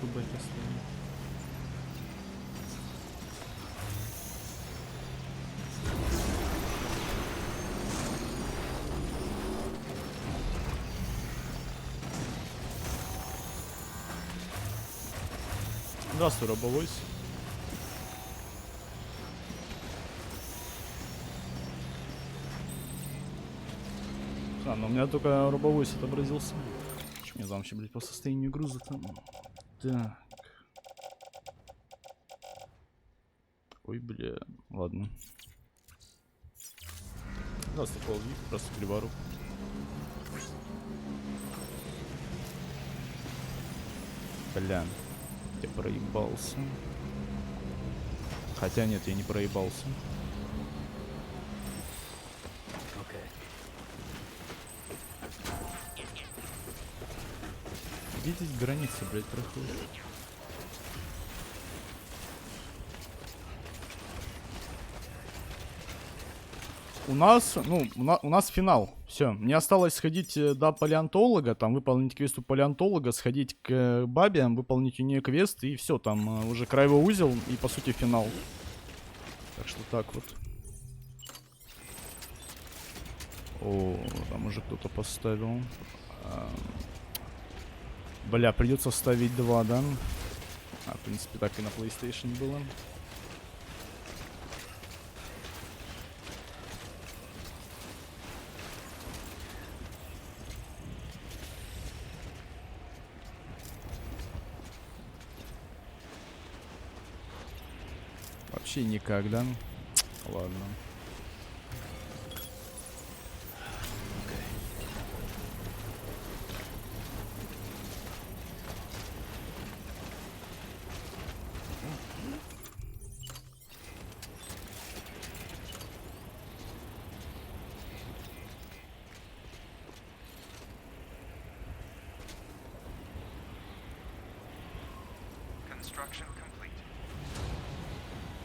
бэк оставим. Здравствуй, рабовойс. Но у меня только робовойс отобразился. Что мне там вообще, блядь, по состоянию груза там? Так. Ой, бля. Ладно. Здравствуй, половик. Здравствуй, Криворук. Бля. Я проебался. Хотя нет, я не проебался. Где здесь граница, блядь, проходит? У нас, ну, у нас финал. Все. Мне осталось сходить до палеонтолога, там выполнить квест у палеонтолога, сходить к бабе, выполнить у нее квест, и все, там уже краевой узел и, по сути, финал. Так что так вот. О, там уже кто-то поставил. Бля, придется ставить 2, да? В принципе, так и на PlayStation было. Вообще никак, да? Ладно.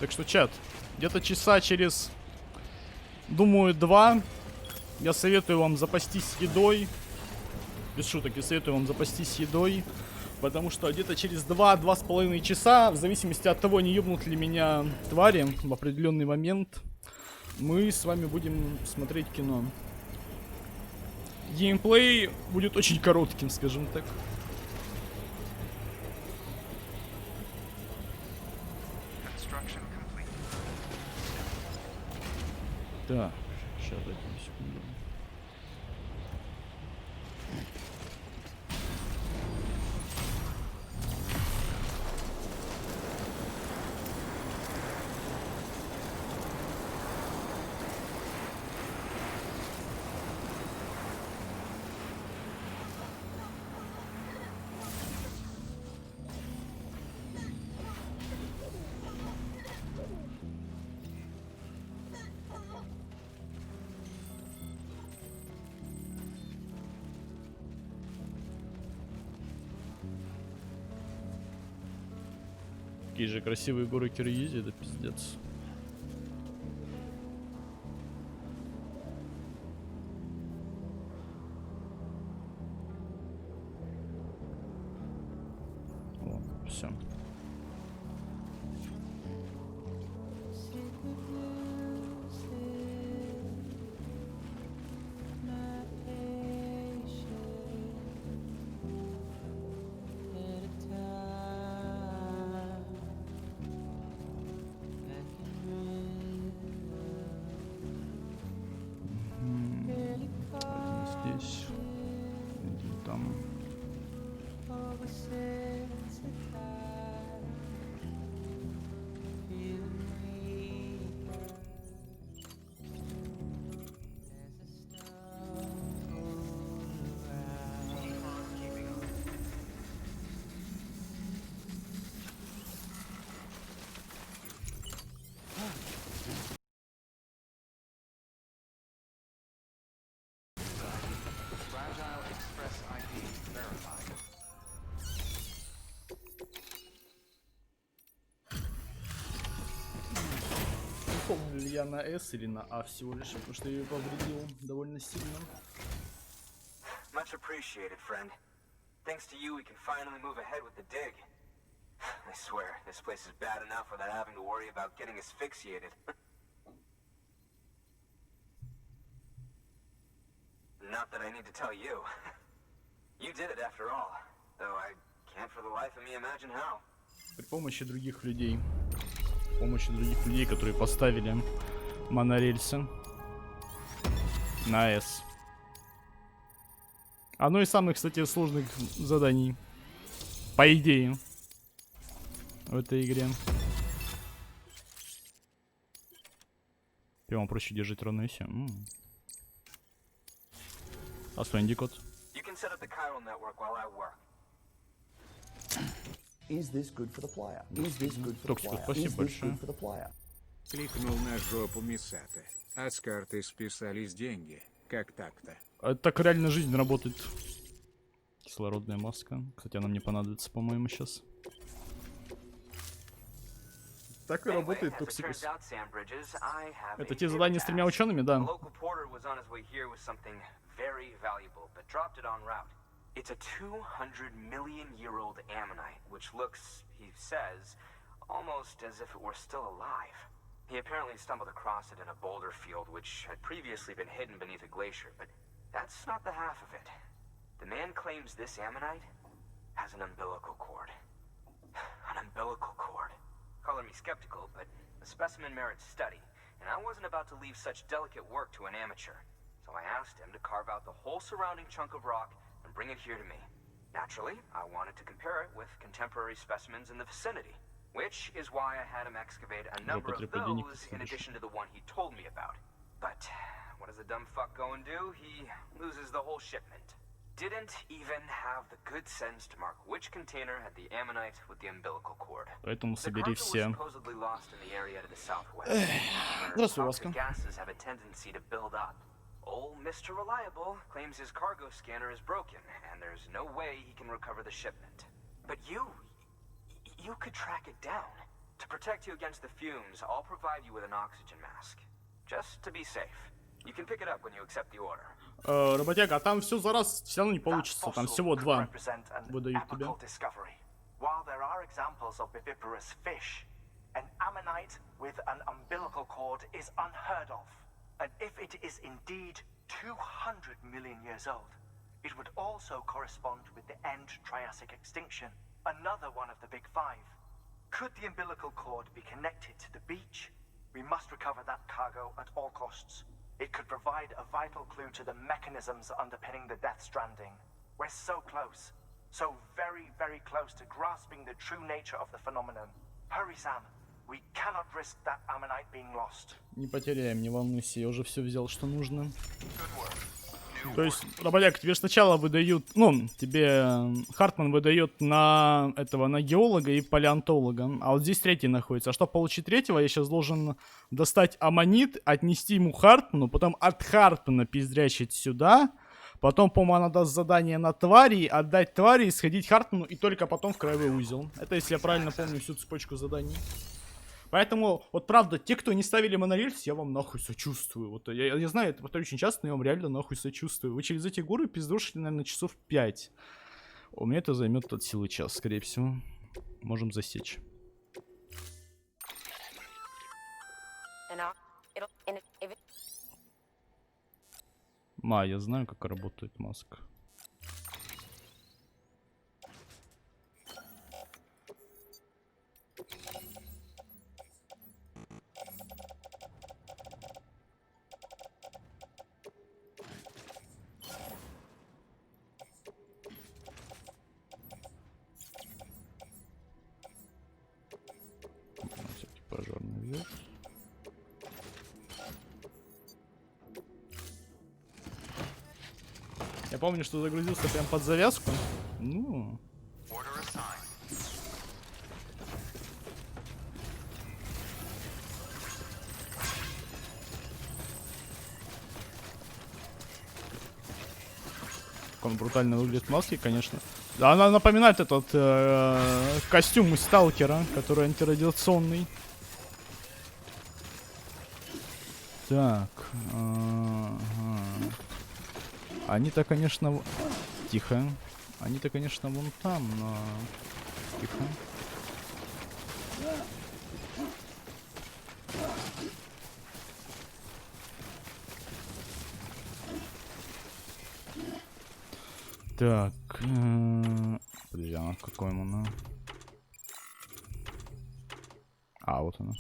Так что, чат, где-то часа через, думаю, 2 я советую вам запастись едой. Без шуток, я советую вам запастись едой. Потому что где-то через 2-2,5 часа, в зависимости от того, не ебнут ли меня твари в определенный момент, мы с вами будем смотреть кино. Геймплей будет очень коротким, скажем так. Так, сейчас дайте мне секунду. Какие же красивые горы Киргизии, это пиздец. О, все. Здесь. Один там. Помню ли я на S или на A всего лишь, потому что я ее повредил довольно сильно. Much appreciated, friend. Thanks to you, we can finally move ahead with the dig. I swear, this place is bad enough without having to worry about getting asphyxiated. Not that I need to tell you. You did it after all. Though I can't for the life of me imagine how. При помощи других людей. При помощи других людей, которые поставили монорельсы на S. Одно из самых, кстати, сложных заданий. По идее. В этой игре. Прямо проще держать равновесие. А что, индикот? Токсику, спасибо большое. Кликнул на жопу Мисата, а с карты списались деньги. Как так-то? А так реально жизнь работает. Кислородная маска. Кстати, она мне понадобится, по-моему, сейчас. Так и работает Токсикус. Это те задания с 3 учеными, да. It's a 200-million-year-old ammonite, which looks, he says, almost as if it were still alive. He apparently stumbled across it in a boulder field, which had previously been hidden beneath a glacier, but that's not the half of it. The man claims this ammonite has an umbilical cord. An umbilical cord. Color me skeptical, but the specimen merits study, and I wasn't about to leave such delicate work to an amateur. So I asked him to carve out the whole surrounding chunk of rock and bring it here to me. Naturally, I wanted to compare it with contemporary specimens in the vicinity, which is why I had him excavate a number of those in addition to the one he told me about. But what does the dumb fuck go and do? He loses the whole shipment. Didn't even have the good sense to mark which container had the ammonite with the umbilical cord. Поэтому собери все. Здравствуй, Васка. Gases have a tendency to build up. Old Mr. Reliable claims his cargo scanner is broken, and there's no way he can recover the shipment. But you could track it down. To protect you against the fumes, I'll provide you with an oxygen mask. Just to be safe. You can pick it up when you accept the order. Работяга, а там все за раз все равно не получится. Там всего 2 выдают тебе. While there are examples of viviparous fish, an ammonite with an umbilical cord is unheard of. And if it is indeed 200 million years old, it would also correspond with the end Triassic extinction, another one of the big 5. Could the umbilical cord be connected to the beach? We must recover that cargo at all costs. It could provide a vital clue to the mechanisms underpinning the Death Stranding. We're so close, so very, very close to grasping the true nature of the phenomenon. Hurry, Sam. We cannot risk that ammonite being lost. Не потеряем, не волнуйся, я уже все взял, что нужно. То есть, работяг, тебе сначала выдают, тебе Хартман выдает на геолога и палеонтолога, а вот здесь 3-й находится. А чтобы получить 3-го, я сейчас должен достать аммонит, отнести ему Хартману, потом от Хартмана пиздрячить сюда, потом, по-моему, она даст задание на твари, отдать твари, сходить Хартману и только потом в краевой узел. Это, если я правильно помню всю цепочку заданий. Поэтому, вот правда, те, кто не ставили монорельс, я вам нахуй сочувствую. Вот я знаю, это повторю очень часто, но я вам реально нахуй сочувствую. Вы через эти горы пиздушили, наверное, часов 5. У меня это займет от силы час, скорее всего. Можем засечь. Я знаю, как работает маска. Пожарный вес. Я помню, что загрузился прям под завязку. Ну. Как он брутально выглядит в маске, конечно. Да, она напоминает этот костюм из Сталкера, который антирадиационный. Так. Они-то, конечно... Тихо. Они-то, конечно, вон там, но... Тихо. Так. Подожди, а какой ему на? А, вот она.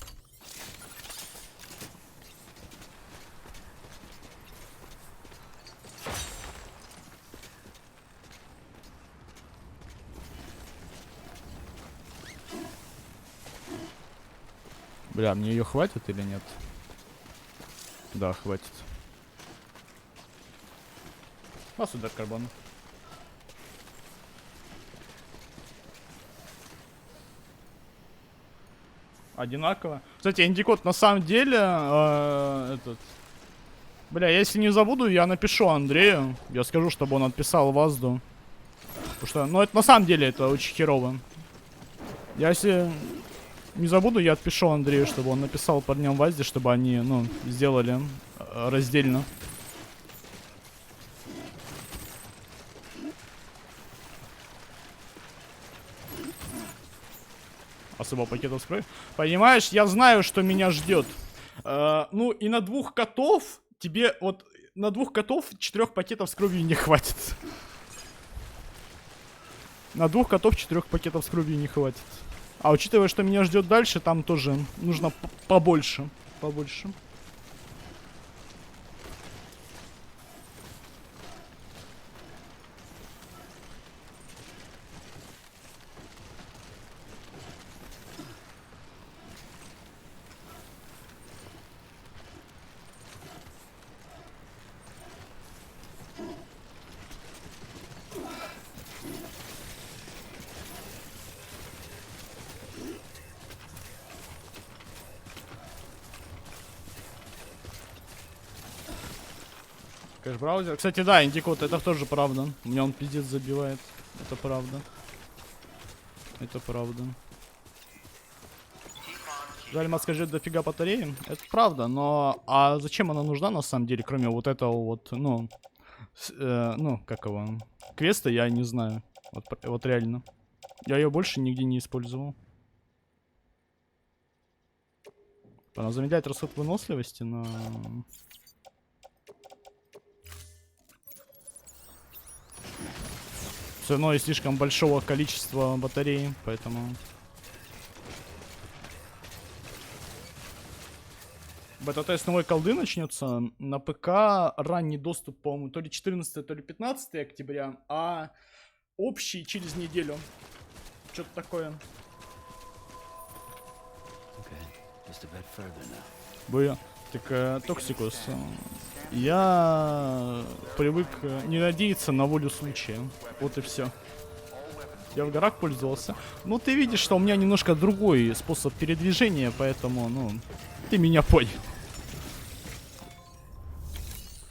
Бля, мне ее хватит или нет? Да, хватит. А сюда карбон. Одинаково. Кстати, Индикот, на самом деле, этот... Бля, если не забуду, я напишу Андрею. Я скажу, чтобы он отписал Вазду. Потому что, ну, это на самом деле, это очень херово. Я если не забуду, я отпишу Андрею, чтобы он написал парням Вазде, чтобы они, ну, сделали раздельно. Особо пакетов с кровью. Понимаешь, я знаю, что меня ждет. Ну, и на 2 котов тебе вот... На 2 котов 4 пакетов с кровью не хватит. На 2 котов 4 пакетов с кровью не хватит. А учитывая, что меня ждет дальше, там тоже нужно побольше. Побольше. Кэш-браузер. Кстати, да, Индикот, это тоже правда. У меня он пиздец забивает. Это правда. Это правда. Жаль, скажи, дофига батареи. Это правда, но... А зачем она нужна, на самом деле, кроме вот этого вот, ну... ну, как его... Квеста, я не знаю. Вот реально. Я ее больше нигде не использовал. Она замедляет расход выносливости, но... Ценой слишком большого количества батареи, поэтому... Бета-тест новой колды начнется. На ПК ранний доступ, по-моему, то ли 14, то ли 15 октября, а общий через неделю. Что-то такое. Бы, так, Токсикус, я привык не надеяться на волю случая. Вот и все. Я в горах пользовался. Ну, ты видишь, что у меня немножко другой способ передвижения, поэтому, ну, ты меня понял.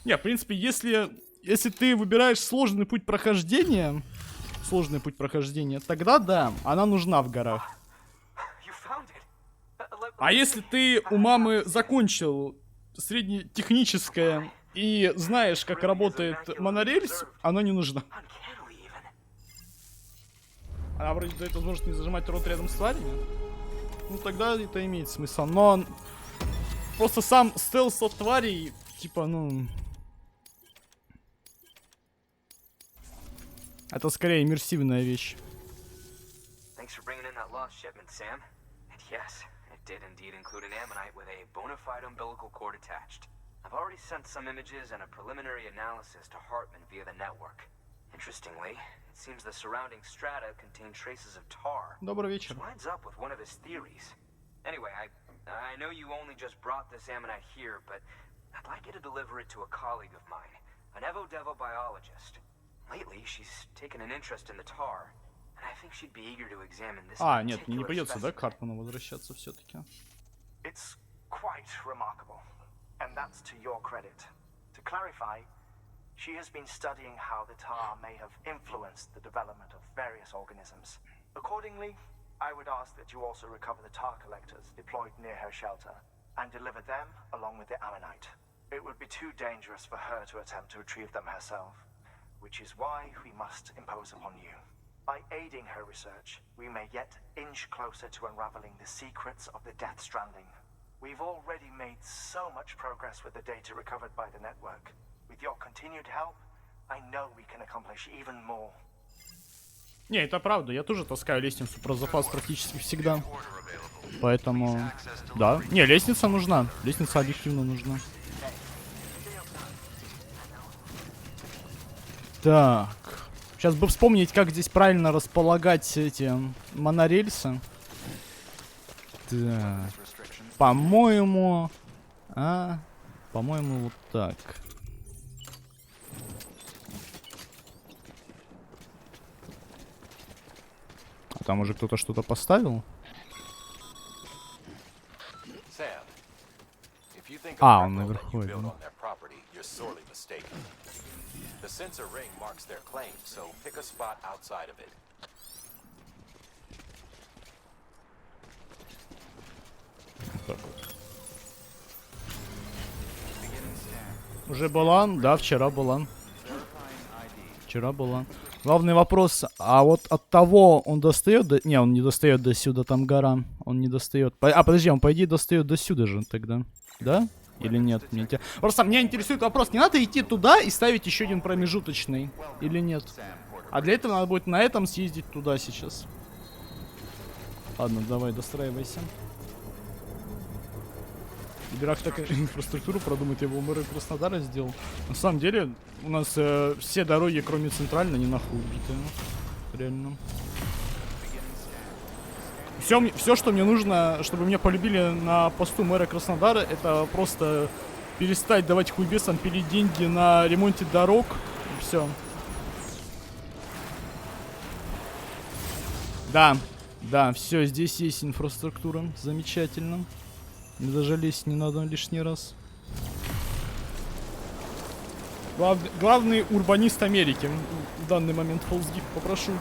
Не, в принципе, если ты выбираешь сложный путь прохождения, тогда да, она нужна в горах. А если ты у мамы закончил среднетехническое и знаешь, как работает монорельс, она не нужна. Она вроде дает возможность не зажимать рот рядом с тварями. Ну тогда это имеет смысл. Но просто сам стелс от тварей, типа, ну... Это скорее иммерсивная вещь. Yes, it did indeed include an ammonite with a bona fide umbilical cord attached. I've already sent some images and a preliminary analysis to Hartman via the network. Interestingly, it seems the surrounding strata contain traces of tar. Добрый вечер. Which lines up with one of his theories. Anyway, I know you only just brought this ammonite here, but I'd like you to deliver it to a colleague of mine, an Evo-Devo biologist. Lately, she's taken an interest in the tar. А, нет, мне не придется, да, к Хартману возвращаться все-таки. It's quite remarkable, and that's to your credit. To clarify, she has been studying how the tar may have influenced the development of various organisms. Accordingly, I would ask that you also recover the tar collectors deployed near her shelter and deliver them along with the ammonite. It would be too dangerous for her to attempt to retrieve them herself, which is why we must impose upon you. By aiding her research, we may yet inch closer to unraveling the secrets of the Death Stranding. We've already made so much progress with the data recovered by the network. With your continued help, I know we can accomplish even more. Не, это правда. Я тоже таскаю лестницу про запас практически всегда. Поэтому... Да. Не, лестница нужна. Лестница объективно нужна. Так. Сейчас бы вспомнить, как здесь правильно располагать эти монорельсы. Так. По-моему... По-моему, вот так. А там уже кто-то что-то поставил? А, он наверху. The sensor ring marks their claim, so pick a spot outside of it. Так вот. Уже была? Да, вчера была. Вчера была. Главный вопрос, а вот от того он достает до... Не, он не достает до сюда, там гора. Он не достает. А, подожди, он по идее достает до сюда же тогда. Да? Или нет? Просто меня интересует вопрос, не надо идти туда и ставить еще один промежуточный? Или нет? А для этого надо будет на этом съездить туда сейчас. Ладно, давай, достраивайся. Бирах так инфраструктуру продумать, я бы у мэра Краснодара сделал. На самом деле, у нас все дороги, кроме центральной, не нахуй убиты. Реально. Все, что мне нужно, чтобы меня полюбили на посту мэра Краснодара, это просто перестать давать хуйбесам пилить деньги на ремонте дорог. И все. Да, все, здесь есть инфраструктура. Замечательно. Даже лезть не надо лишний раз. Главный урбанист Америки в данный момент, Фолсгип, попрошу.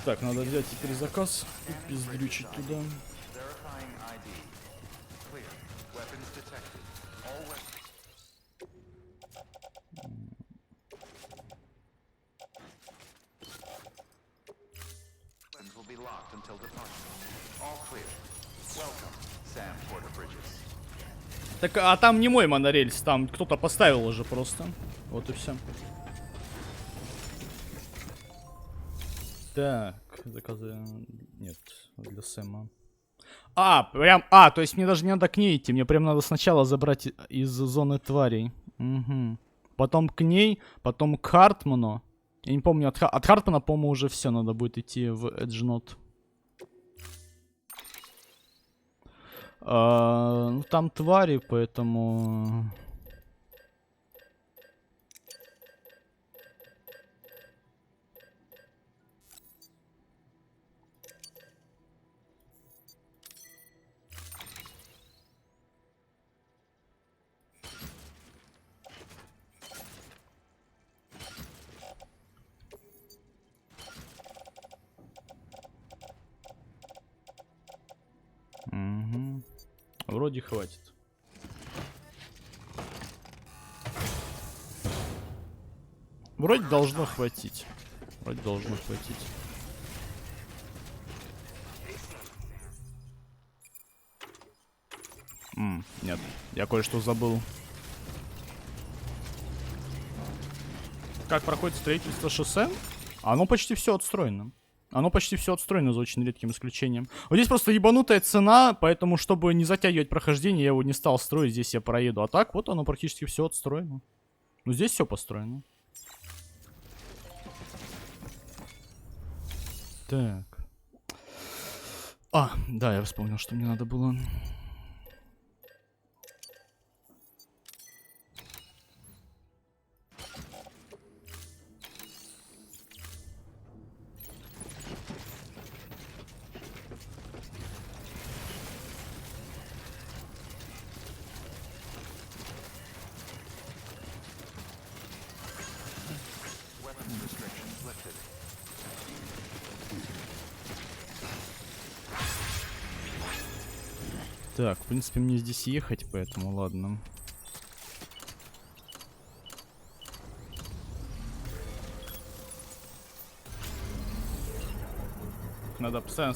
Так, надо взять теперь заказ и пиздрючить туда. Так, а там не мой монорельс, там кто-то поставил уже просто. Вот и все. Так, заказы... Нет, для Сэма. То есть мне даже не надо к ней идти, мне прям надо сначала забрать из зоны тварей. Угу. Потом к ней, потом к Хартману. Я не помню, от Хартмана, по-моему, уже все, надо будет идти в Эджнот. Ну, там твари, поэтому... Угу. Вроде хватит. Вроде должно хватить. Вроде должно хватить. Нет, я кое-что забыл. Как проходит строительство шоссе? Оно почти все отстроено. Оно почти все отстроено, за очень редким исключением. Вот здесь просто ебанутая цена, поэтому, чтобы не затягивать прохождение, я его не стал строить, здесь я проеду. А так, вот оно практически все отстроено. Ну, здесь все построено. Так. Да, я вспомнил, что мне надо было. Так, в принципе, мне здесь ехать, поэтому ладно. Надо постоянно...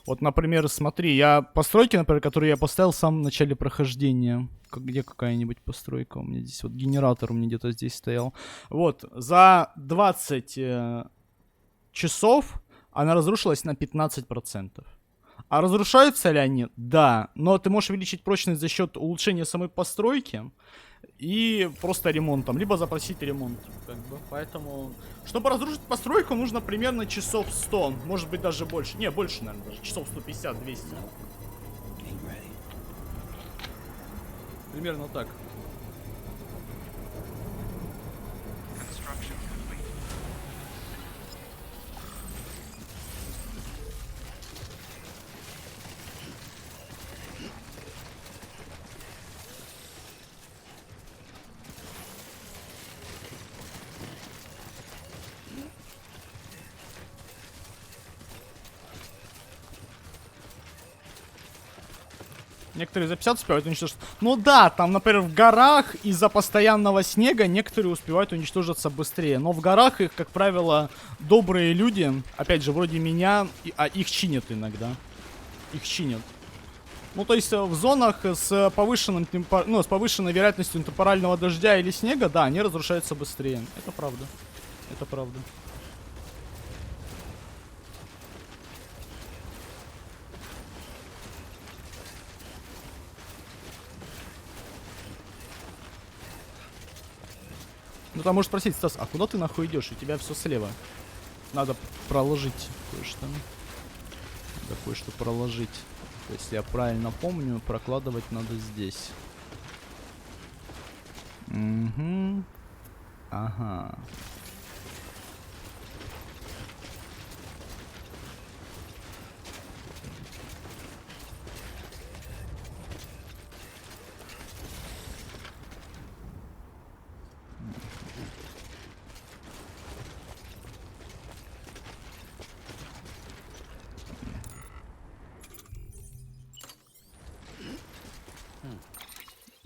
Вот, например, смотри, я постройки, например, которые я поставил в самом начале прохождения. Где какая-нибудь постройка у меня здесь? Вот генератор у меня где-то здесь стоял. Вот, за 20 часов она разрушилась на 15%. А разрушаются ли они? Да. Но ты можешь увеличить прочность за счет улучшения самой постройки и просто ремонтом, либо запросить ремонт. Как бы. Поэтому, чтобы разрушить постройку, нужно примерно часов 100. Может быть, даже больше. Не, больше, наверное, даже часов 150-200. Примерно так. Некоторые за 50 успевают уничтожить. Ну да, там, например, в горах из-за постоянного снега некоторые успевают уничтожиться быстрее. Но в горах их, как правило, добрые люди, опять же, вроде меня, а их чинят иногда. Их чинят. Ну, то есть в зонах с повышенным с повышенной вероятностью темпорального дождя или снега, да, они разрушаются быстрее. Это правда. Это правда. Ну там можешь спросить, Стас, а куда ты нахуй идешь? У тебя все слева. Надо проложить кое-что. Надо кое-что проложить. Если я правильно помню, прокладывать надо здесь. Угу. Ага.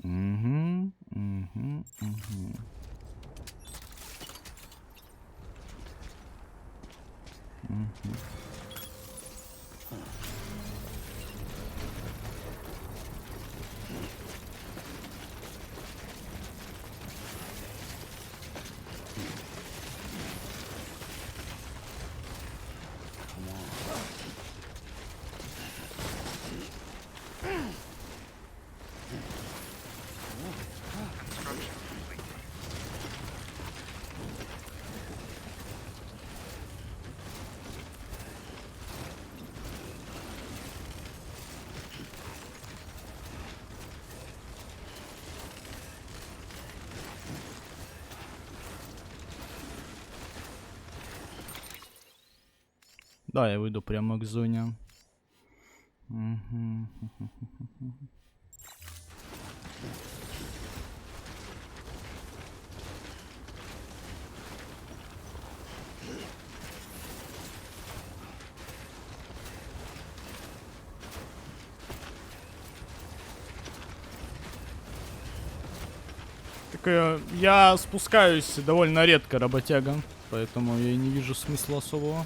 Угу, угу, угу. Да, я выйду прямо к зоне. Угу. Так я спускаюсь довольно редко, работяга, поэтому я и не вижу смысла особого.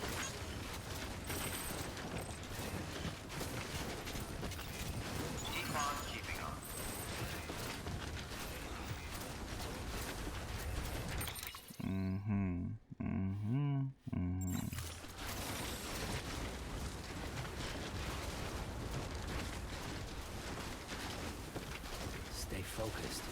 Stay focused.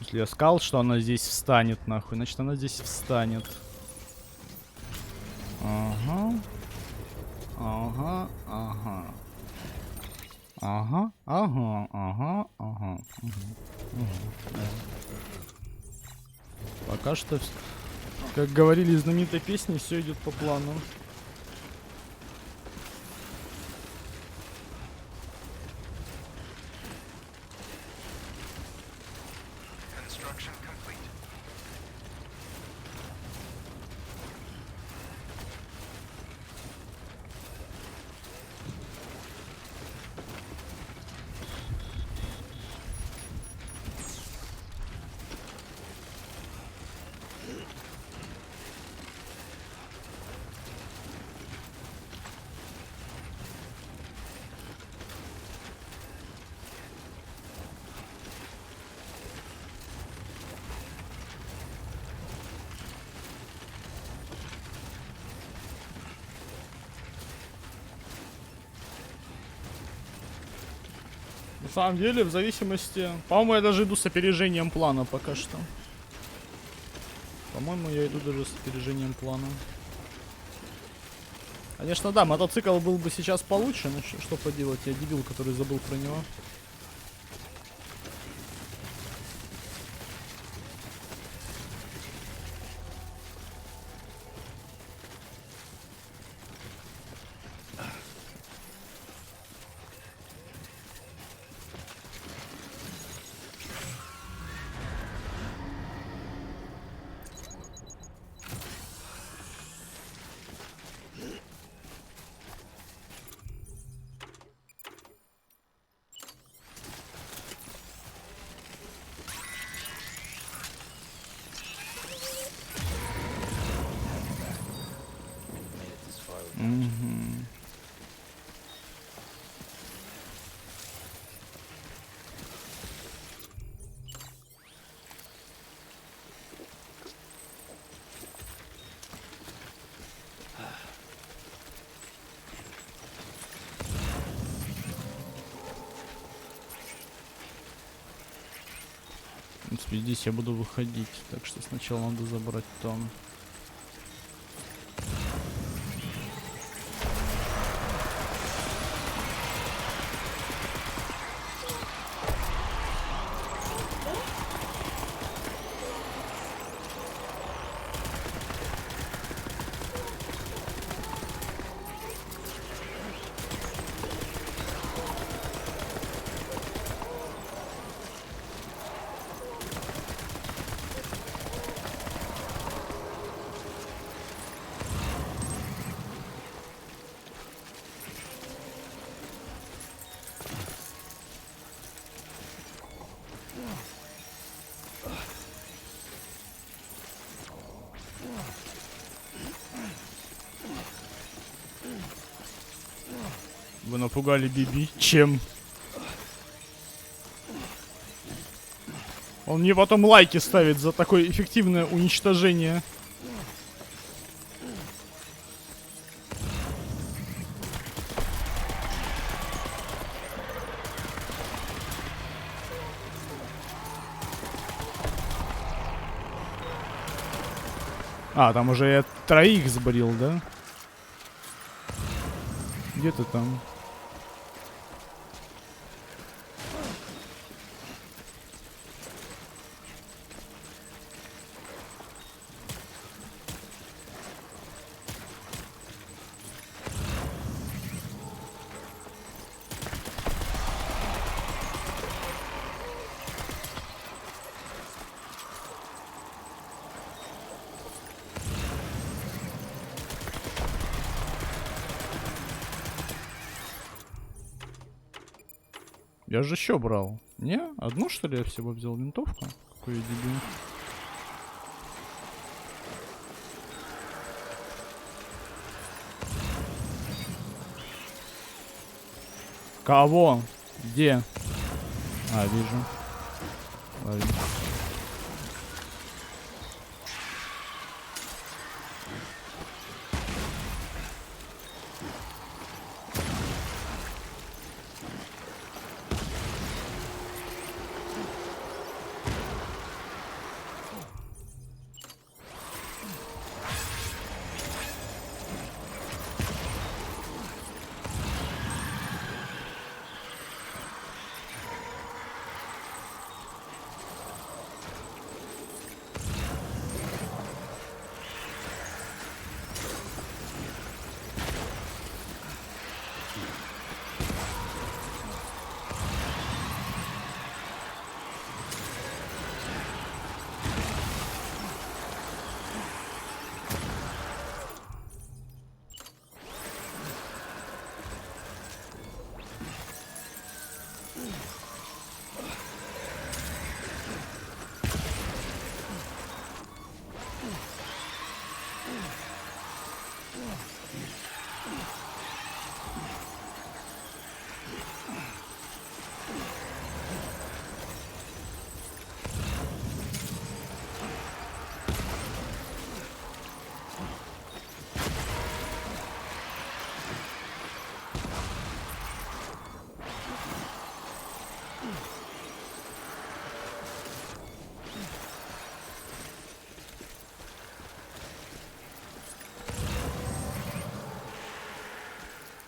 Если я сказал, что она здесь встанет, нахуй, значит она здесь встанет. Ага. Ага, ага. Ага, ага, ага, ага. Угу. Угу. Пока что, как говорили в знаменитой песне, все идет по плану. На самом деле, в зависимости... По-моему, я даже иду с опережением плана пока что. По-моему, я иду даже с опережением плана. Конечно, да, мотоцикл был бы сейчас получше, но что поделать, я дебил, который забыл про него. В принципе, здесь я буду выходить, так что сначала надо забрать там. Вы напугали Биби. Чем? Он мне потом лайки ставит за такое эффективное уничтожение. А, там уже я троих сбрил, да? Где ты там? Я же еще брал. Не? Одну, что ли, я всего взял? Винтовку? Какой я дебил. Кого? Где? А, вижу. Лови.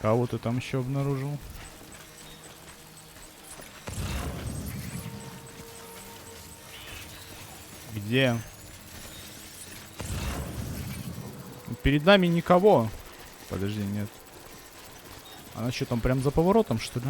Кого ты там еще обнаружил? Где? Перед нами никого. Подожди, нет. Она что там, прям за поворотом, что ли?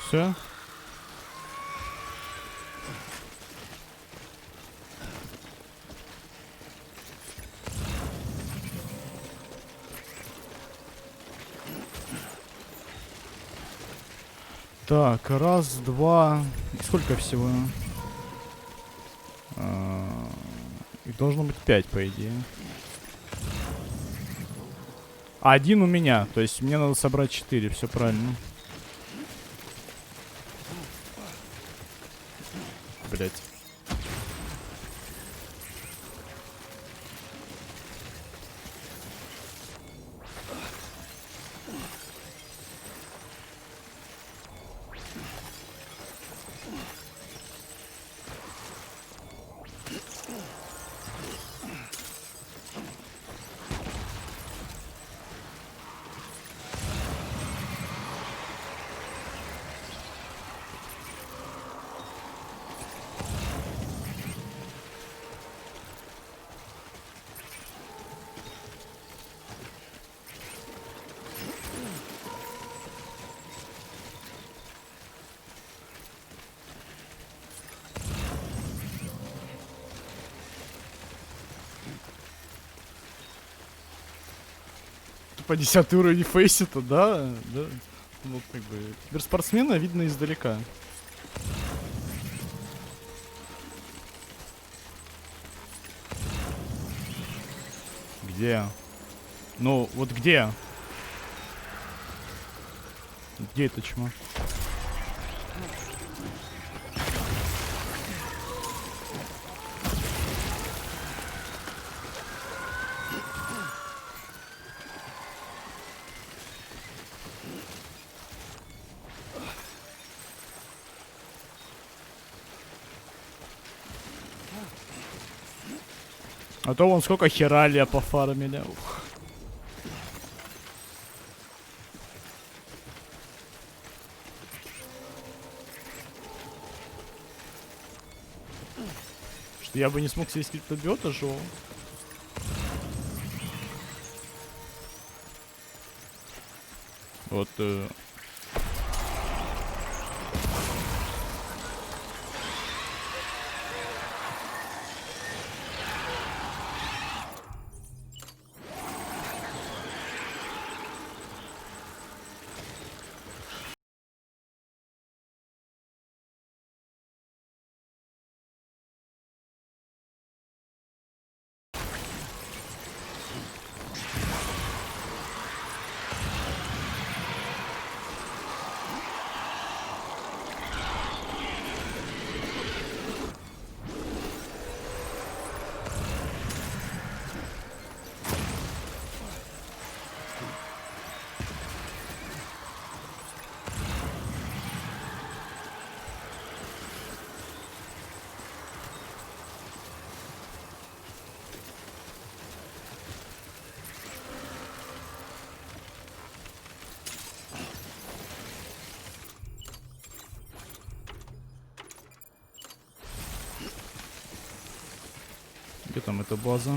Все. Так, раз, два. И сколько всего? Их должно быть 5, по идее. А один у меня. То есть мне надо собрать 4. Все правильно. Блять. По 10 уровень фейсита, да, да. Ну, как бы, киберспортсмена видно издалека. Где? Ну, вот где? Где это чмо? А то вон сколько хералия пофармили. Ух. Что я бы не смог съесть криптобиота живого. Вот. Где там эта база?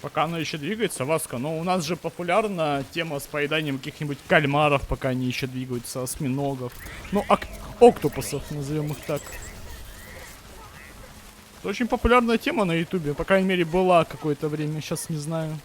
Пока она еще двигается, Васка, но у нас же популярна тема с поеданием каких-нибудь кальмаров, пока они еще двигаются, осьминогов. Ну, октопусов, назовем их так. Это очень популярная тема на ютубе, по крайней мере, была какое-то время, сейчас не знаю.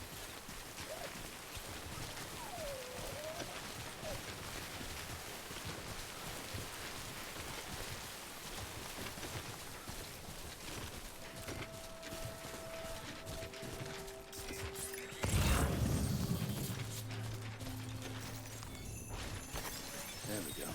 There we go.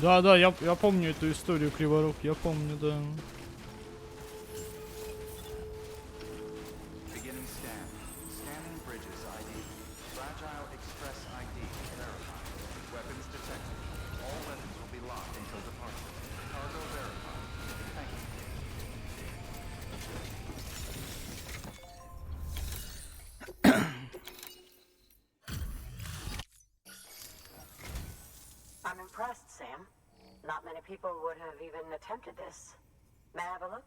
Да, я помню эту историю, Криворук, я помню, да. Beginning scan. Scanning bridges ID. Fragile Express ID verified. Weapons detected. All weapons will be locked until departure. Cargo verified. Thank you. I'm impressed, Sam. Not many people would have even attempted this. May I have a look?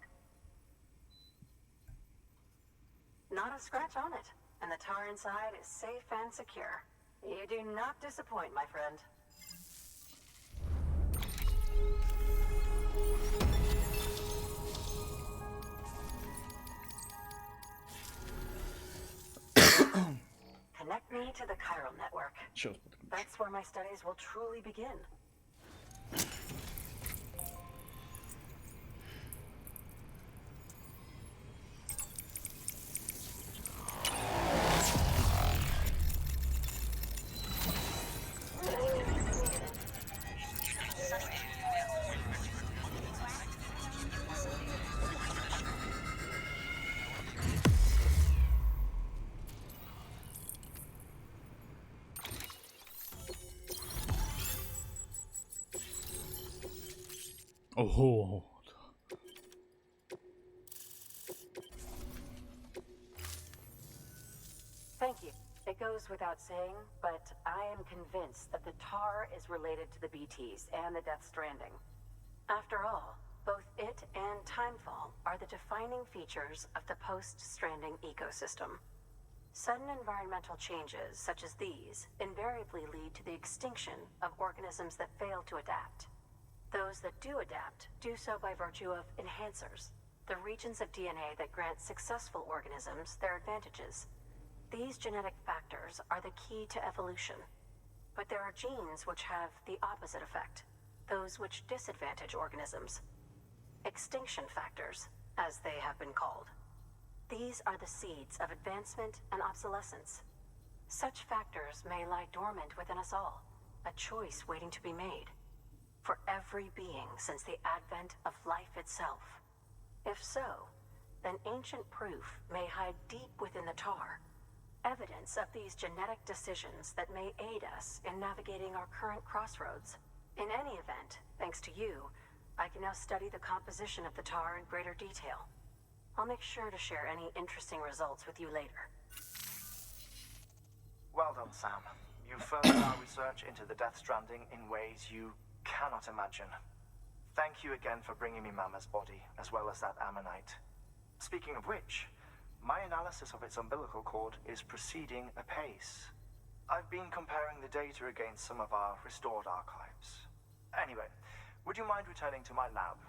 Not a scratch on it, and the tar inside is safe and secure. You do not disappoint, my friend. Connect me to the chiral network. Сейчас. That's where my studies will truly begin. Ого. Thank you. It goes without saying, but I am convinced that the tar is related to the BTs and the Death Stranding. After all, both it and Timefall are the defining features of the post-Stranding ecosystem. Sudden environmental changes such as these invariably lead to the extinction of organisms that fail to adapt. Those that do adapt do so by virtue of enhancers, the regions of DNA that grant successful organisms their advantages. These genetic factors are the key to evolution. But there are genes which have the opposite effect, those which disadvantage organisms. Extinction factors, as they have been called. These are the seeds of advancement and obsolescence. Such factors may lie dormant within us all, a choice waiting to be made. For every being since the advent of life itself. If so, then ancient proof may hide deep within the tar, evidence of these genetic decisions that may aid us in navigating our current crossroads. In any event, thanks to you, I can now study the composition of the tar in greater detail. I'll make sure to share any interesting results with you later. Well done, Sam. You furthered our research into the Death Stranding in ways you cannot imagine. Thank you again for bringing me Mama's body, as well as that ammonite. Speaking of which, my analysis of its umbilical cord is proceeding apace. I've been comparing the data against some of our restored archives. Anyway, would you mind returning to my lab?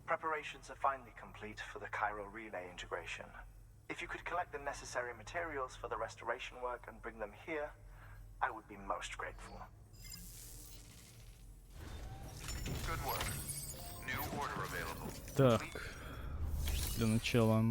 Preparations are finally complete for the chiral relay integration. If you could collect the necessary materials for the restoration work and bring them here, I would be most grateful. Good work. New order available. Так. Для начала.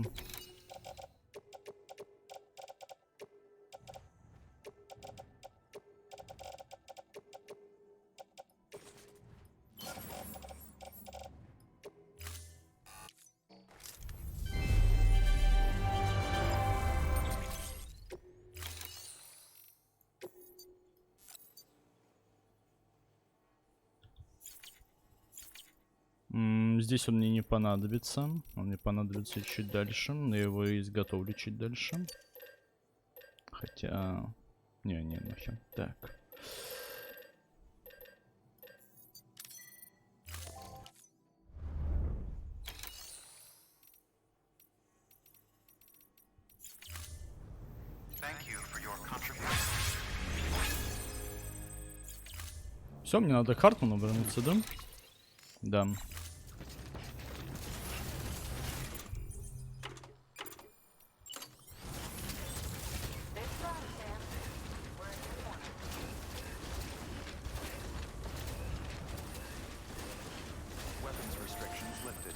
Здесь он мне не понадобится. Он мне понадобится чуть дальше. Но я его изготовлю чуть дальше. Хотя... Не, нахер. Так. Все, мне надо к Хартману вернуться, да? Да. Weapons restrictions lifted.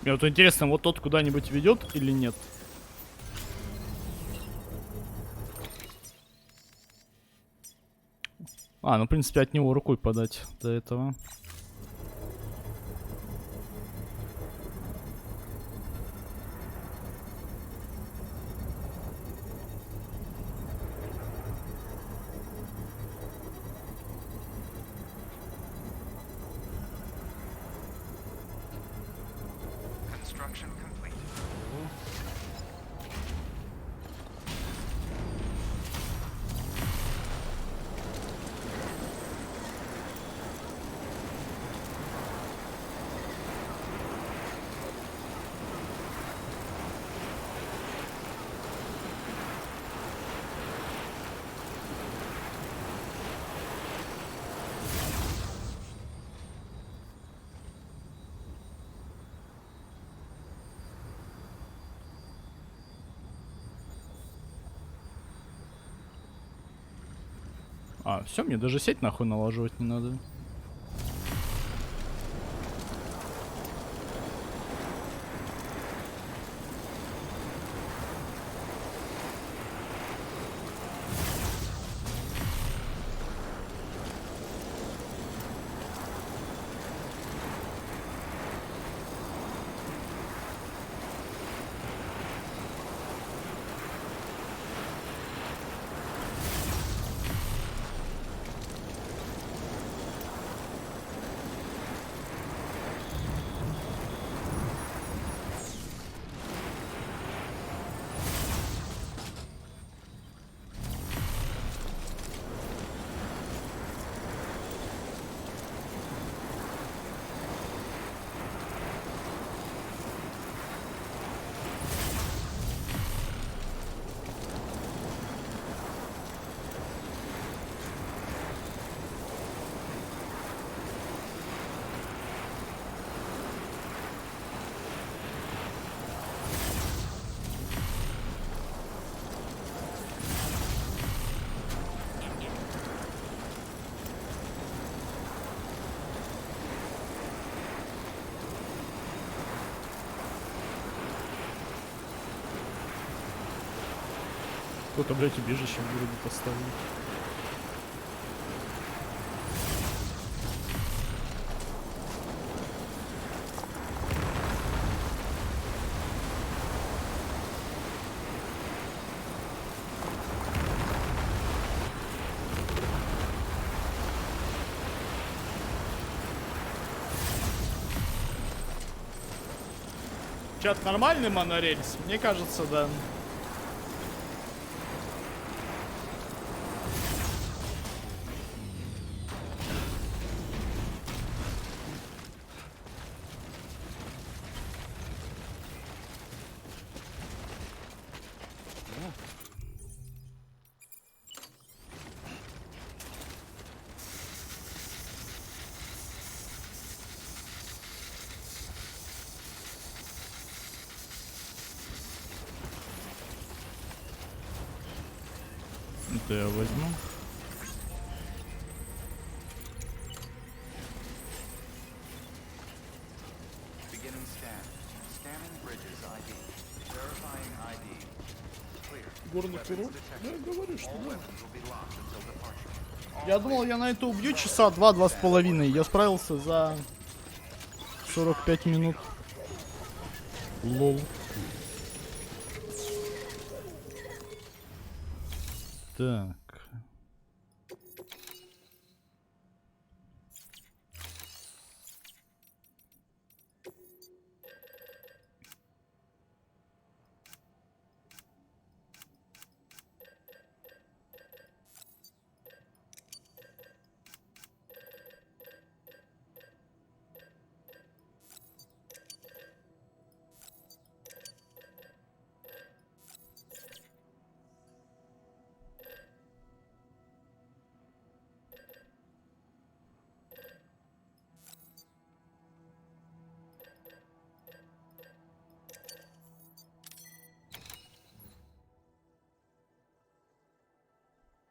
Мне вот интересно, вот тот куда-нибудь ведет или нет? А, ну в принципе от него рукой подать до этого. Construction complete. А, все, мне даже сеть нахуй налаживать не надо. Кто-то, блядь, убежище в городе поставил. Чат, нормальный монорельс? Мне кажется, да. Это я возьму. Beginning scan. Scanning bridges ID. Verifying ID. Clear. Горный Weapons курорт? detected. Я говорю, что All да. weapons will be locked until departure. Я думал, я на это убью часа 2-2,5. Я справился за 45 минут. Лол. Так.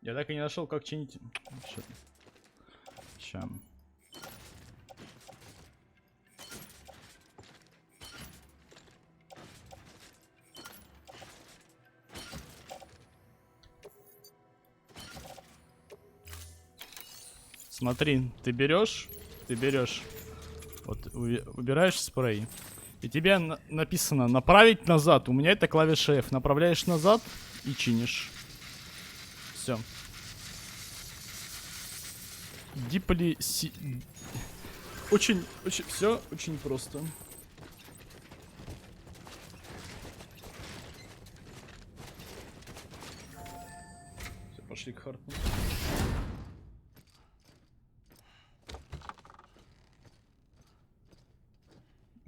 Я так и не нашел, как чинить. Ща. Смотри, ты берешь, вот убираешь спрей, и тебе написано направить назад. У меня это клавиша F. Направляешь назад и чинишь. Все. Дипли очень, все очень просто. Все, пошли к харту.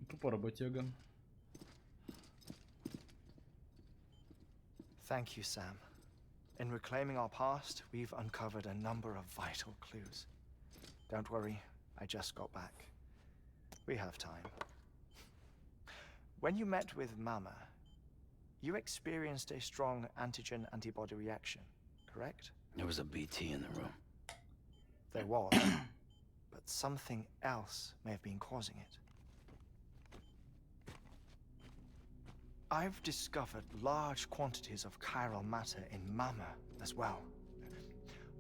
Тупо работяга. Thank you, Sam. In reclaiming our past, we've uncovered a number of vital clues. Don't worry, I just got back. We have time. When you met with Mama, you experienced a strong antigen-antibody reaction, correct? There was a BT in the room. There was, but something else may have been causing it. I've discovered large quantities of chiral matter in Mama as well.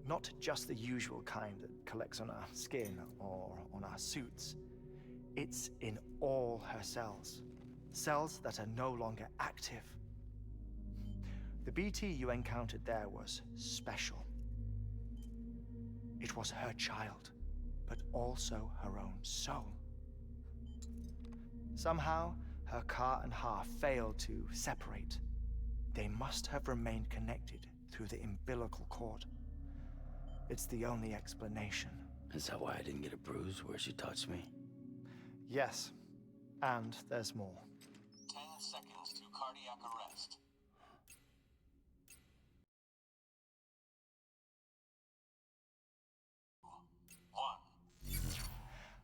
Not just the usual kind that collects on our skin or on our suits. It's in all her cells. Cells that are no longer active. The BT you encountered there was special. It was her child, but also her own soul. Somehow, her car and half failed to separate. They must have remained connected through the umbilical cord. It's the only explanation. Is that why I didn't get a bruise where she touched me? Yes, and there's more. 10 seconds to cardiac arrest.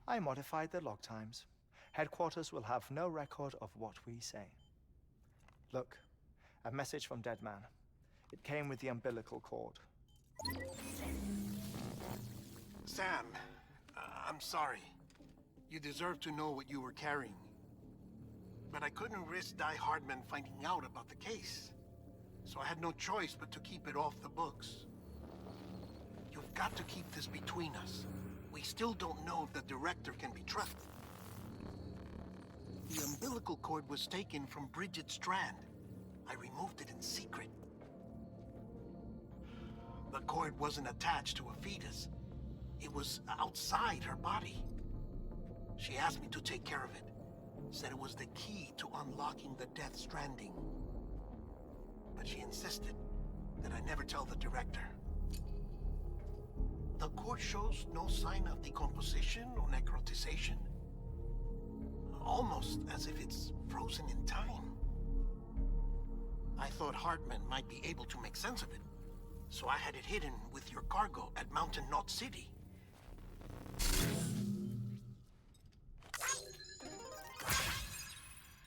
I modified the log times. Headquarters will have no record of what we say. Look, a message from Dead Man. It came with the umbilical cord. Sam, I'm sorry. You deserve to know what you were carrying. But I couldn't risk Die Hardman finding out about the case. So I had no choice but to keep it off the books. You've got to keep this between us. We still don't know if the director can be trusted. The umbilical cord was taken from Bridget Strand. I removed it in secret. The cord wasn't attached to a fetus. It was outside her body. She asked me to take care of it. Said it was the key to unlocking the Death Stranding. But she insisted that I never tell the director. The cord shows no sign of decomposition or necrotization. Almost as if it's frozen in time. I thought Hartman might be able to make sense of it, so I had it hidden with your cargo at Mountain Knot City.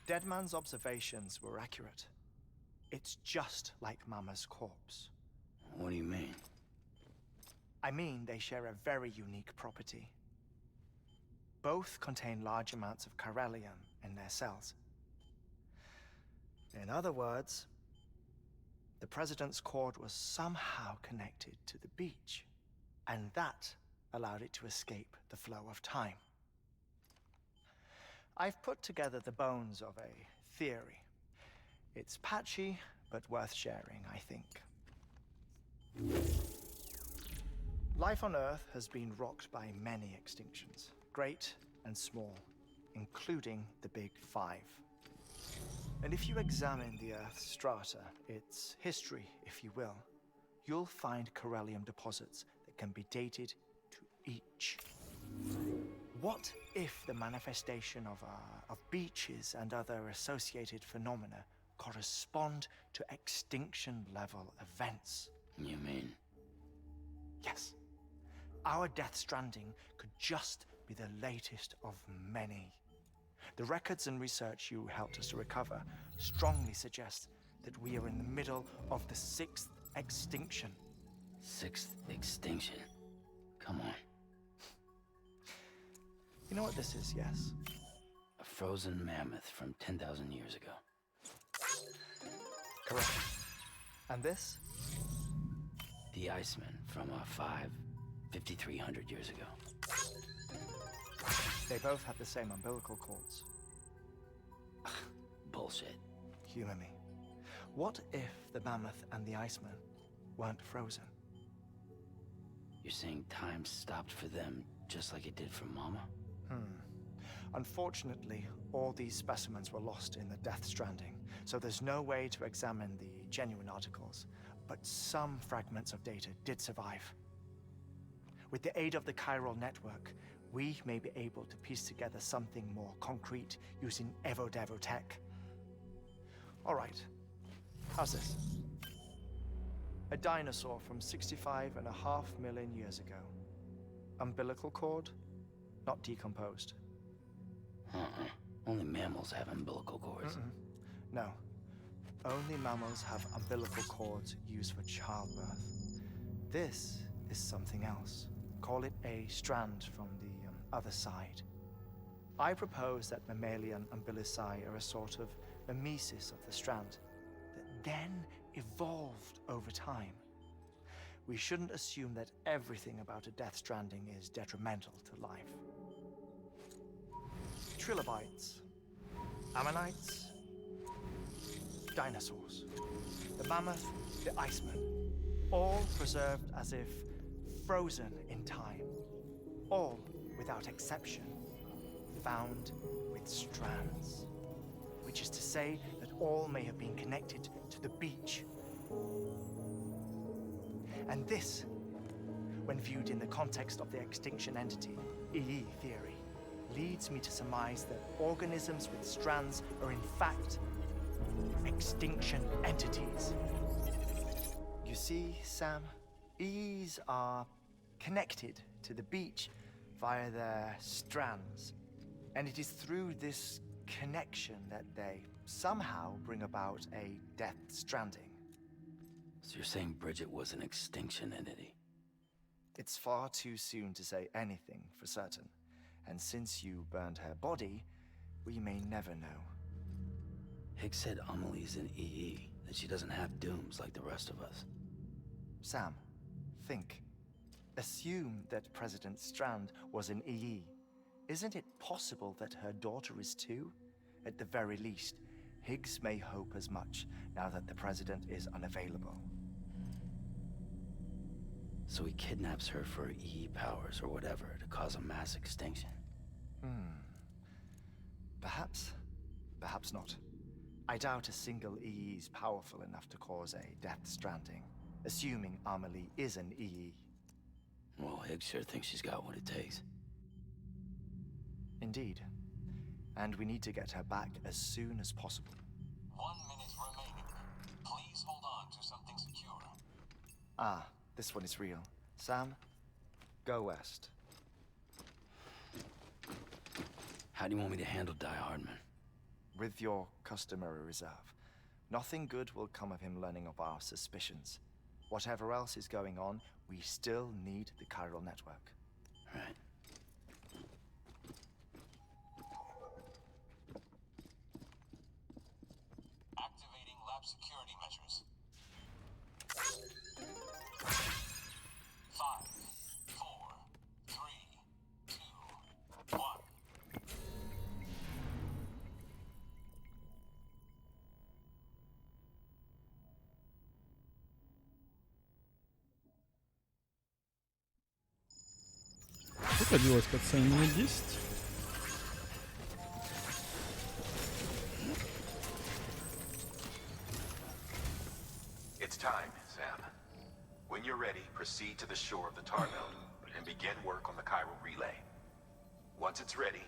Deadman's observations were accurate. It's just like Mama's corpse. What do you mean? I mean, they share a very unique property. Both contain large amounts of chiralium in their cells. In other words, the President's cord was somehow connected to the beach, and that allowed it to escape the flow of time. I've put together the bones of a theory. It's patchy, but worth sharing, I think. Life on Earth has been rocked by many extinctions, great and small, including the Big Five. And if you examine the Earth's strata, its history, if you will, you'll find chiralium deposits that can be dated to each. What if the manifestation of beaches and other associated phenomena correspond to extinction-level events? You mean? Yes. Our Death Stranding could just be the latest of many. The records and research you helped us to recover strongly suggest that we are in the middle of the 6th extinction. sixth extinction. Come on. You know what this is, yes? A frozen mammoth from 10,000 years ago. Correct. And this? The Iceman from 5,300 years ago. They both have the same umbilical cords. Bullshit. Humor me. What if the mammoth and the Iceman weren't frozen? You're saying time stopped for them just like it did for Mama? Unfortunately, all these specimens were lost in the Death Stranding, so there's no way to examine the genuine articles. But some fragments of data did survive. With the aid of the chiral network, we may be able to piece together something more concrete using Evo-Devo tech. All right, how's this? A dinosaur from 65.5 million years ago. Umbilical cord, not decomposed. Only mammals have umbilical cords. No. Only mammals have umbilical cords used for childbirth. This is something else. Call it a strand from the other side. I propose that mammalian umbilici are a sort of mimesis of the strand that then evolved over time. We shouldn't assume that everything about a Death Stranding is detrimental to life. Trilobites, ammonites, dinosaurs, the mammoth, the Iceman, all preserved as if frozen in time, all, without exception, found with strands, which is to say that all may have been connected to the beach. And this, when viewed in the context of the extinction entity, EE theory, leads me to surmise that organisms with strands are in fact extinction entities. You see, Sam, EEs are connected to the beach via their strands. And it is through this connection that they somehow bring about a Death Stranding. So you're saying Bridget was an extinction entity? It's far too soon to say anything for certain. And since you burned her body, we may never know. Higgs said Amelie's an EE, that she doesn't have dooms like the rest of us. Sam, think. Assume that President Strand was an EE. Isn't it possible that her daughter is too? At the very least, Higgs may hope as much now that the President is unavailable. So he kidnaps her for EE powers or whatever to cause a mass extinction. Perhaps. Perhaps not. I doubt a single EE is powerful enough to cause a Death Stranding, assuming Amelie is an EE. Well, Higgs sure thinks she's got what it takes. Indeed. And we need to get her back as soon as possible. 1 minute remaining. Please hold on to something secure. Ah, this one is real. Sam, go west. How do you want me to handle Die Hardman? With your customary reserve. Nothing good will come of him learning of our suspicions. Whatever else is going on, we still need the chiral network. Right. Activating lab security measures. 5, 4, 3, 2, 1. Сколько длилась катсцена? Минут 10? It's time, Sam. When you're ready, proceed to the shore of the tar belt and begin work on the chiral relay. Once it's ready,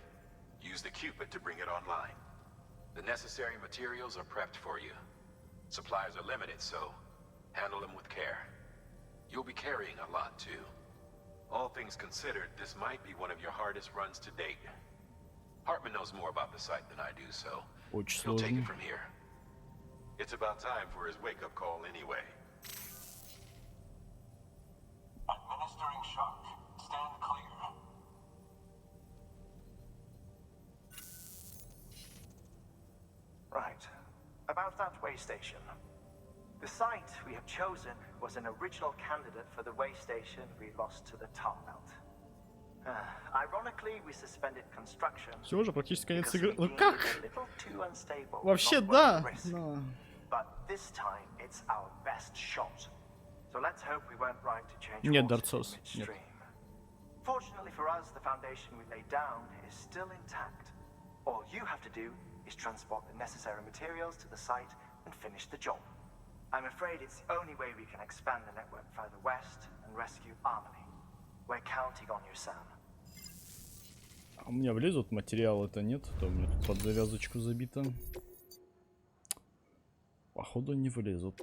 use the Cupid to bring it online. The necessary materials are prepped for you. Supplies are limited, so handle them with care. You'll be carrying a lot, too. All things considered, this might be one of your hardest runs to date. Hartman knows more about the site than I do, so Очень he'll take сложно. it from here. It's about time for his wake-up call anyway. that way station. The site we have chosen was an original candidate for the way station we lost to the tar belt. Ironically, we suspended construction Все уже практически конец because игры. we Ну deemed как? it a little too unstable, Вообще not worth да, the risk. но... But this time, it's our best shot. So let's hope we weren't right to change Нет, courses in Дарцос, нет. midstream. Fortunately for us, the foundation we laid down is still intact. All you have to do is transport the necessary materials to the site and finish the job. I'm afraid it's the only way we can expand the network further west and rescue Harmony. We're counting on you, Sam. А у меня влезут материалы-то нет, то у меня тут под завязочку забито. Походу не влезут.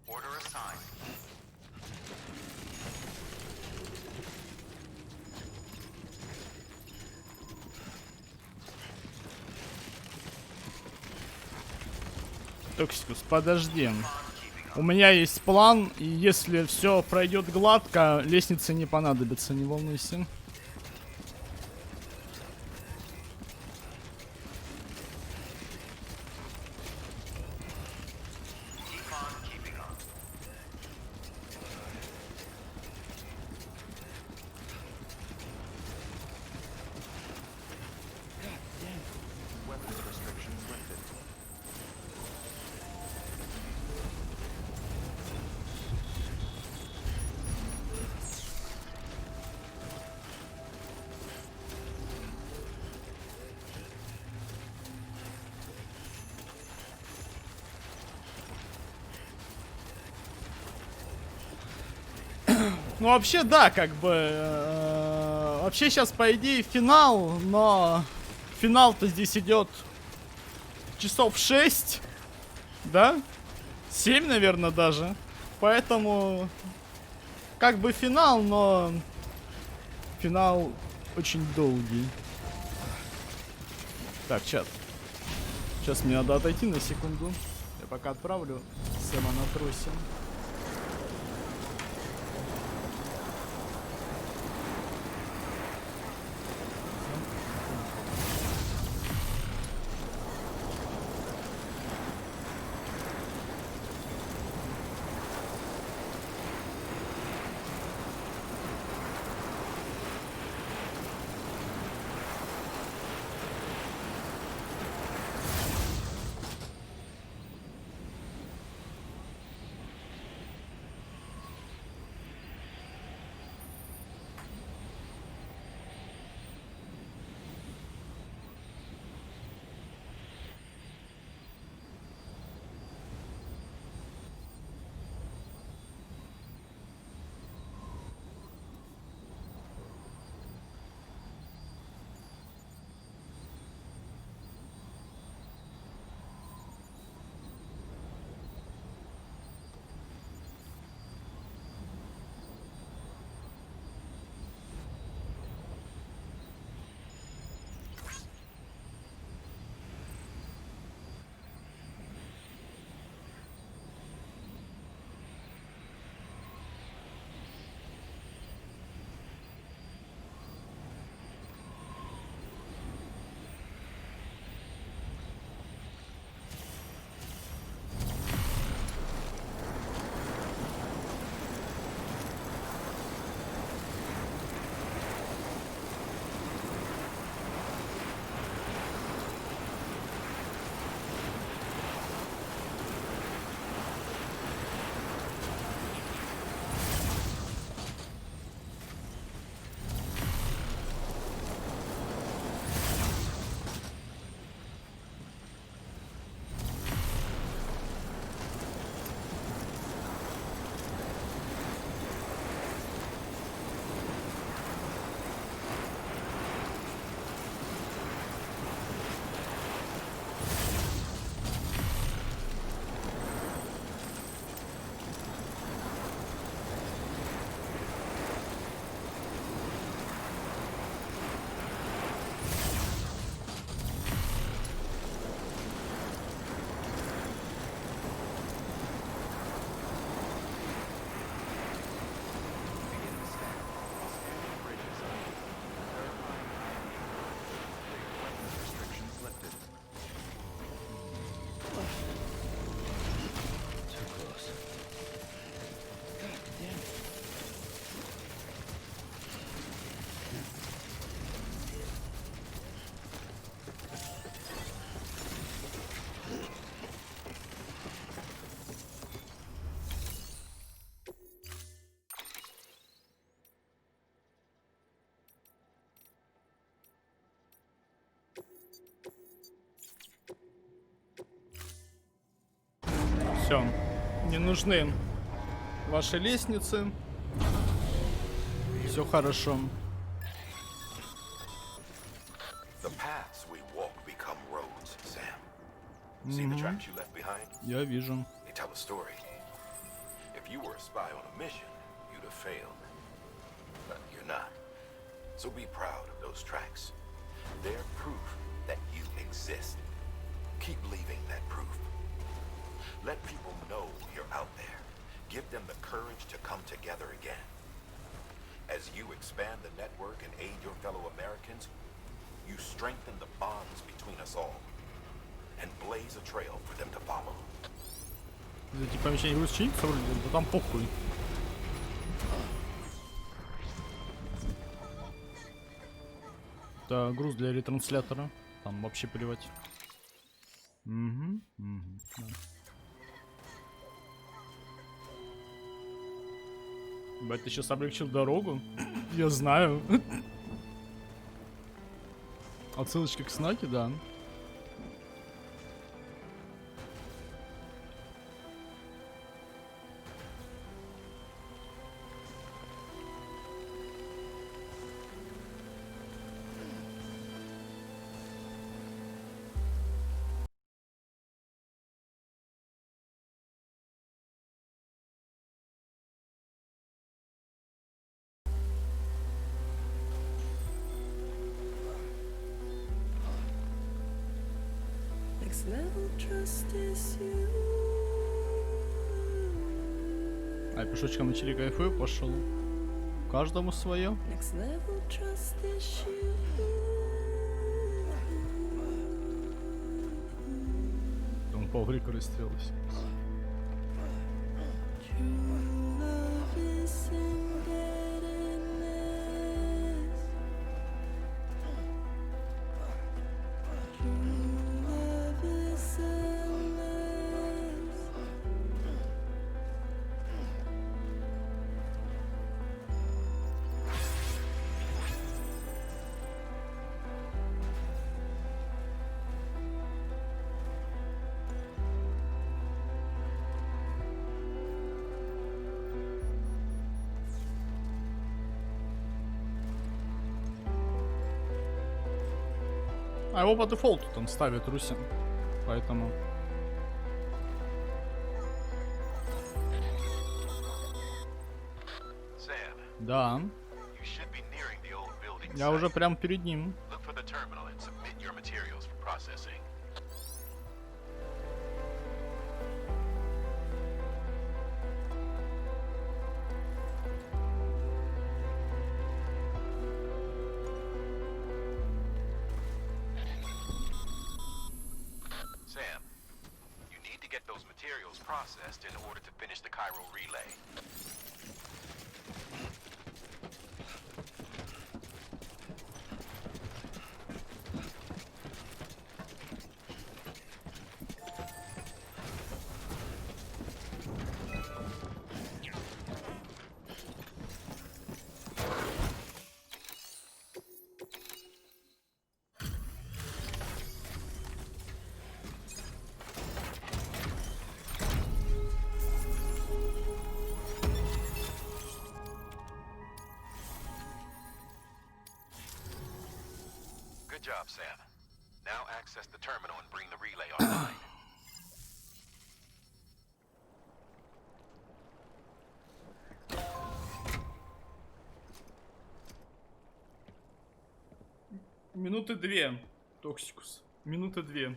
Order assigned. Токсикус, подожди. У меня есть план, и если все пройдет гладко, лестницы не понадобится, не волнуйся. Weapons restrictions lifted. Ну вообще да, как бы вообще сейчас по идее финал, но финал-то здесь идет часов 6, да? 7, наверное, даже. Поэтому как бы финал, но финал очень долгий. Так, чат. Сейчас мне надо отойти на секунду. Я пока отправлю Сэма на тросе. Все. Не нужны ваши лестницы. Все хорошо. The paths we walk become roads, Sam. See the tracks you left behind? Я вижу. They tell a story. If you were a spy on a mission, you'd have failed. But you're not. So be proud of those tracks. They're proof that you exist. Keep leaving that proof. Let people know you're out there. Give them the courage to come together again. As you expand the network and aid your fellow Americans, you strengthen the bonds between us all and blaze a trail for them to follow. Эти помещения будут чиниться вроде, да там похуй. Это груз для ретранслятора. Там вообще плевать. Угу, да. Бать, ты сейчас облегчил дорогу? Я знаю. Отсылочка к Снаке, да. Next level trust is you. А пешочком начали кайфую, пошел. Каждому свое. Next level trust is you. Он паврика расстелась. True love is embeddedness. True love is endless. А его по дефолту там ставят русин. Поэтому... Sam, Да. you should be nearing the old building Я уже site. прям перед ним. Look for the terminal and submit your materials for processing. Sam, you need to get those materials processed in order to finish the Cairo relay. Good job, Sam. Now access the terminal and bring the relay online. Минуты две, Токсикус. Минуты две.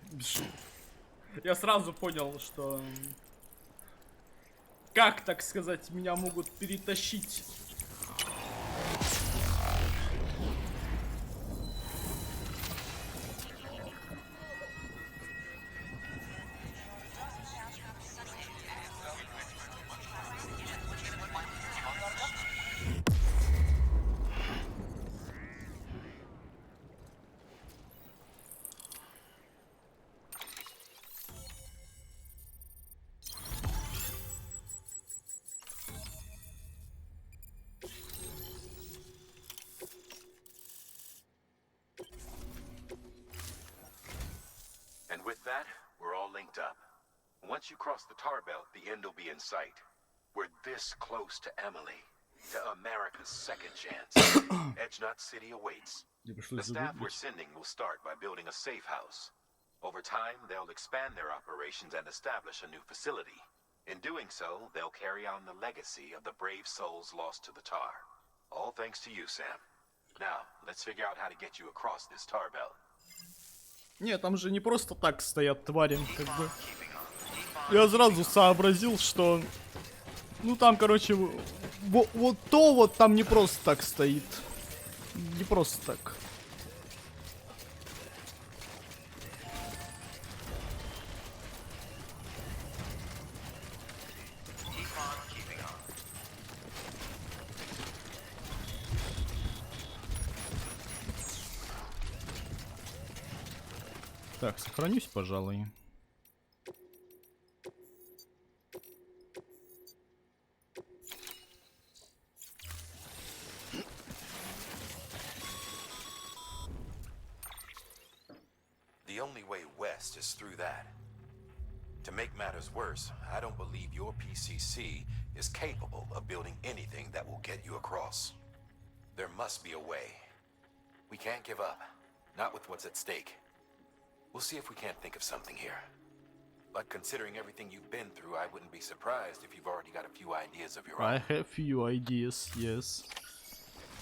Я сразу понял, что... Как, так сказать, меня могут перетащить. you cross the tar belt, the end will be in sight. We're this close to Emily, to America's second chance. Edgenut City awaits. The staff we're sending will start by building a safe house. Over time, they'll expand their operations and establish a new facility. In doing so, they'll carry on the legacy of the brave souls lost to the tar. All thanks to you, Sam. Now, let's figure out how to get you across this tar belt. Не, там же не просто так стоят твари, как бы. Я сразу сообразил, что... Ну там, короче, вот то вот там не просто так стоит. Не просто так. Так, сохранюсь, пожалуй. The only way west is through that. To make matters worse, I don't believe your PCC is capable of building anything that will get you across. There must be a way. We can't give up, not with what's at stake. We'll see if we can't think of something here. But considering everything you've been through, I wouldn't be surprised if you've already got a few ideas of your own. I have few ideas, yes.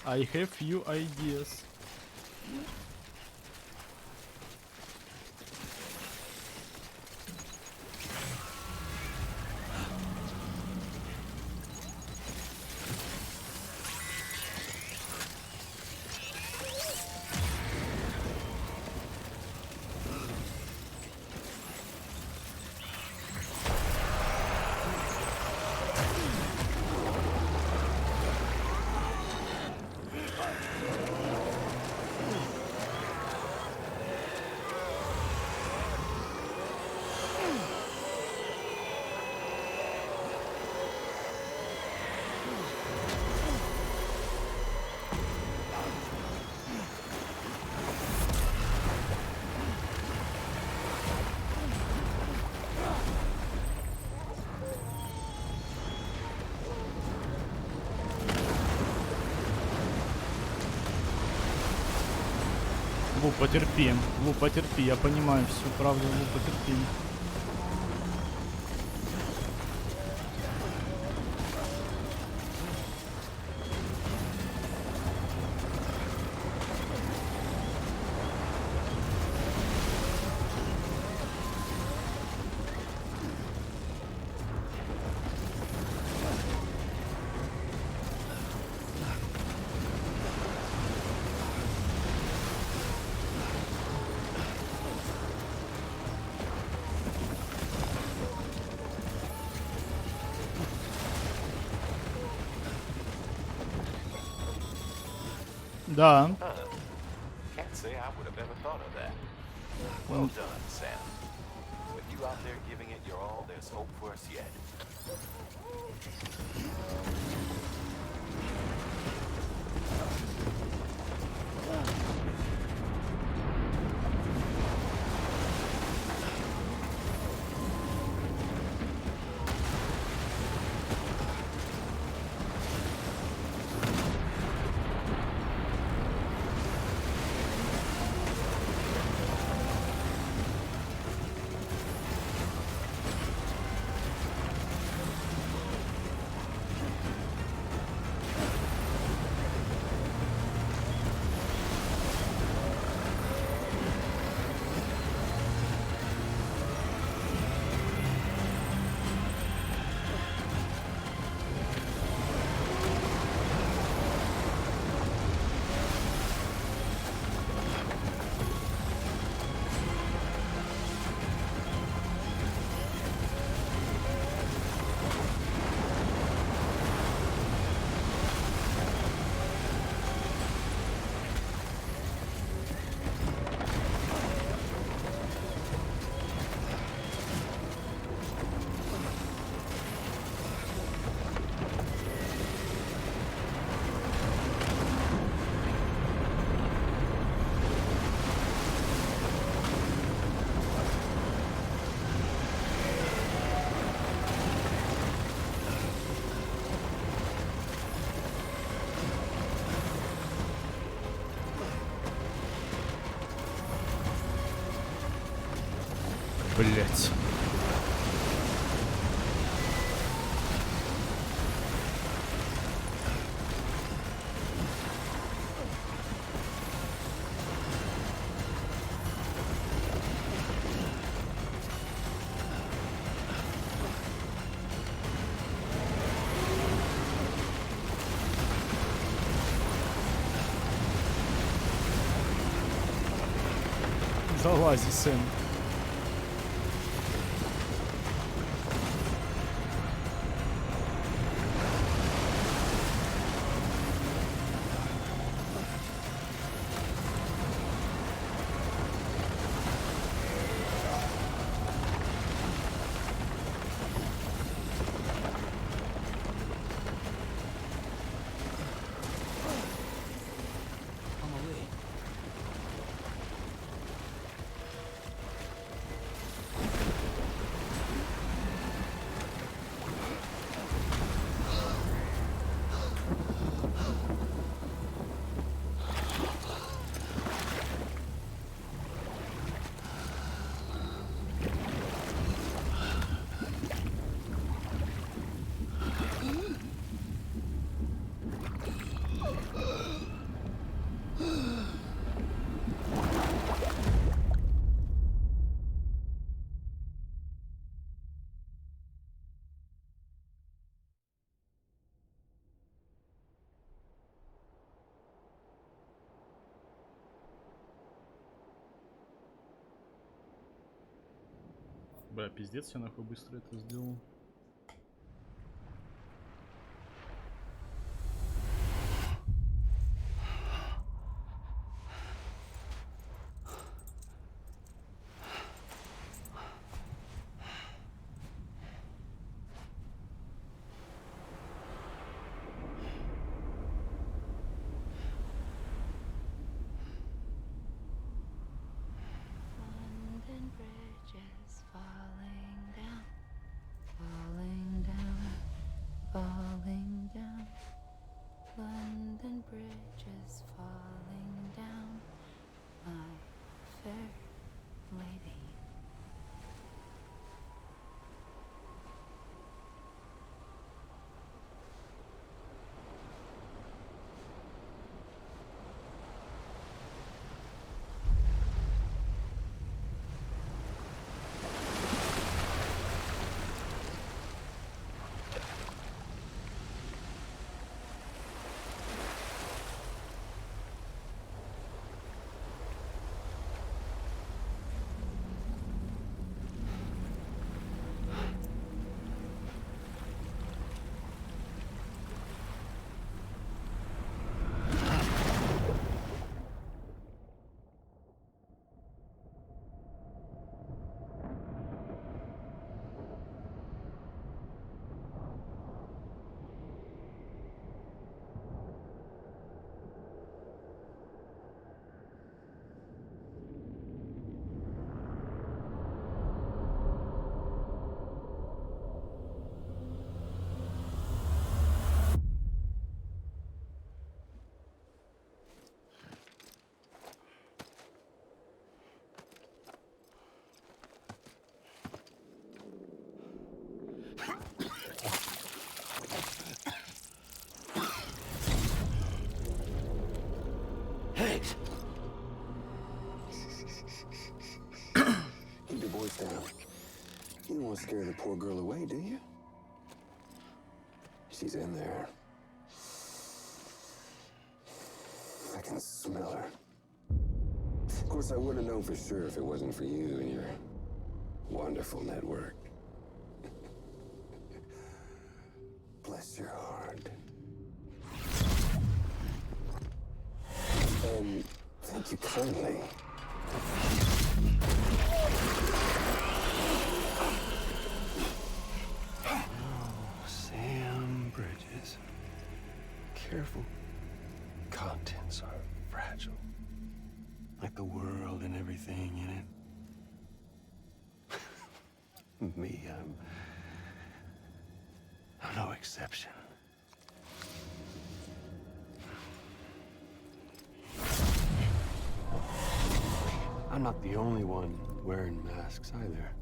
I have few ideas. Лу, потерпи. Лу, потерпи. Я понимаю все, правда. Лу, потерпи. Да. Can't say I would have ever thought of that. Well done, Sam. With you out there giving it your all, there's hope for us yet. Блять. Залази, сын. Бля, пиздец, я нахуй быстро это сделал. London bridges falling down, falling down, falling down. London bridges falling down, my fair lady. Higgs! Keep your voice down. You don't want to scare the poor girl away, do you? She's in there. I can smell her. Of course, I wouldn't have known for sure if it wasn't for you and your wonderful network. Bless your heart. And thank you kindly. Oh, Sam Bridges. Careful. Contents are fragile. Like the world and everything in it. Me, I'm no exception. I'm not the only one wearing masks either.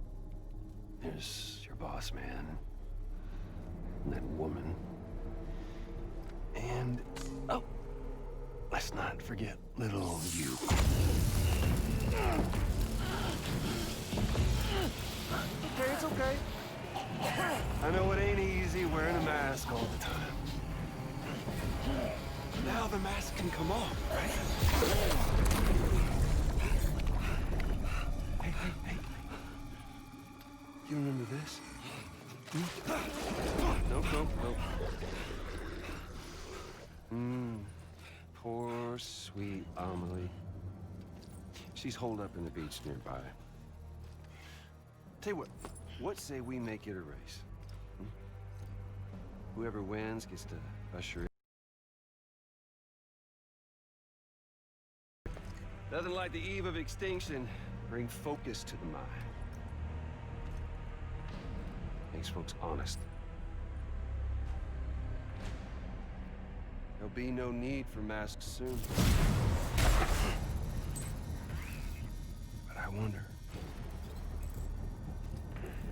There's your boss man. And that woman. And, oh, let's not forget little you. Okay, it's okay. I know it ain't easy wearing a mask all the time. Now the mask can come off, right? Hey. You remember this? Nope. Poor, sweet Amelie. She's holed up in the beach nearby. Tell you what say we make it a race? Whoever wins gets to usher in. Nothing like the eve of extinction. Bring focus to the mind. Makes folks honest. There'll be no need for masks soon. But I wonder,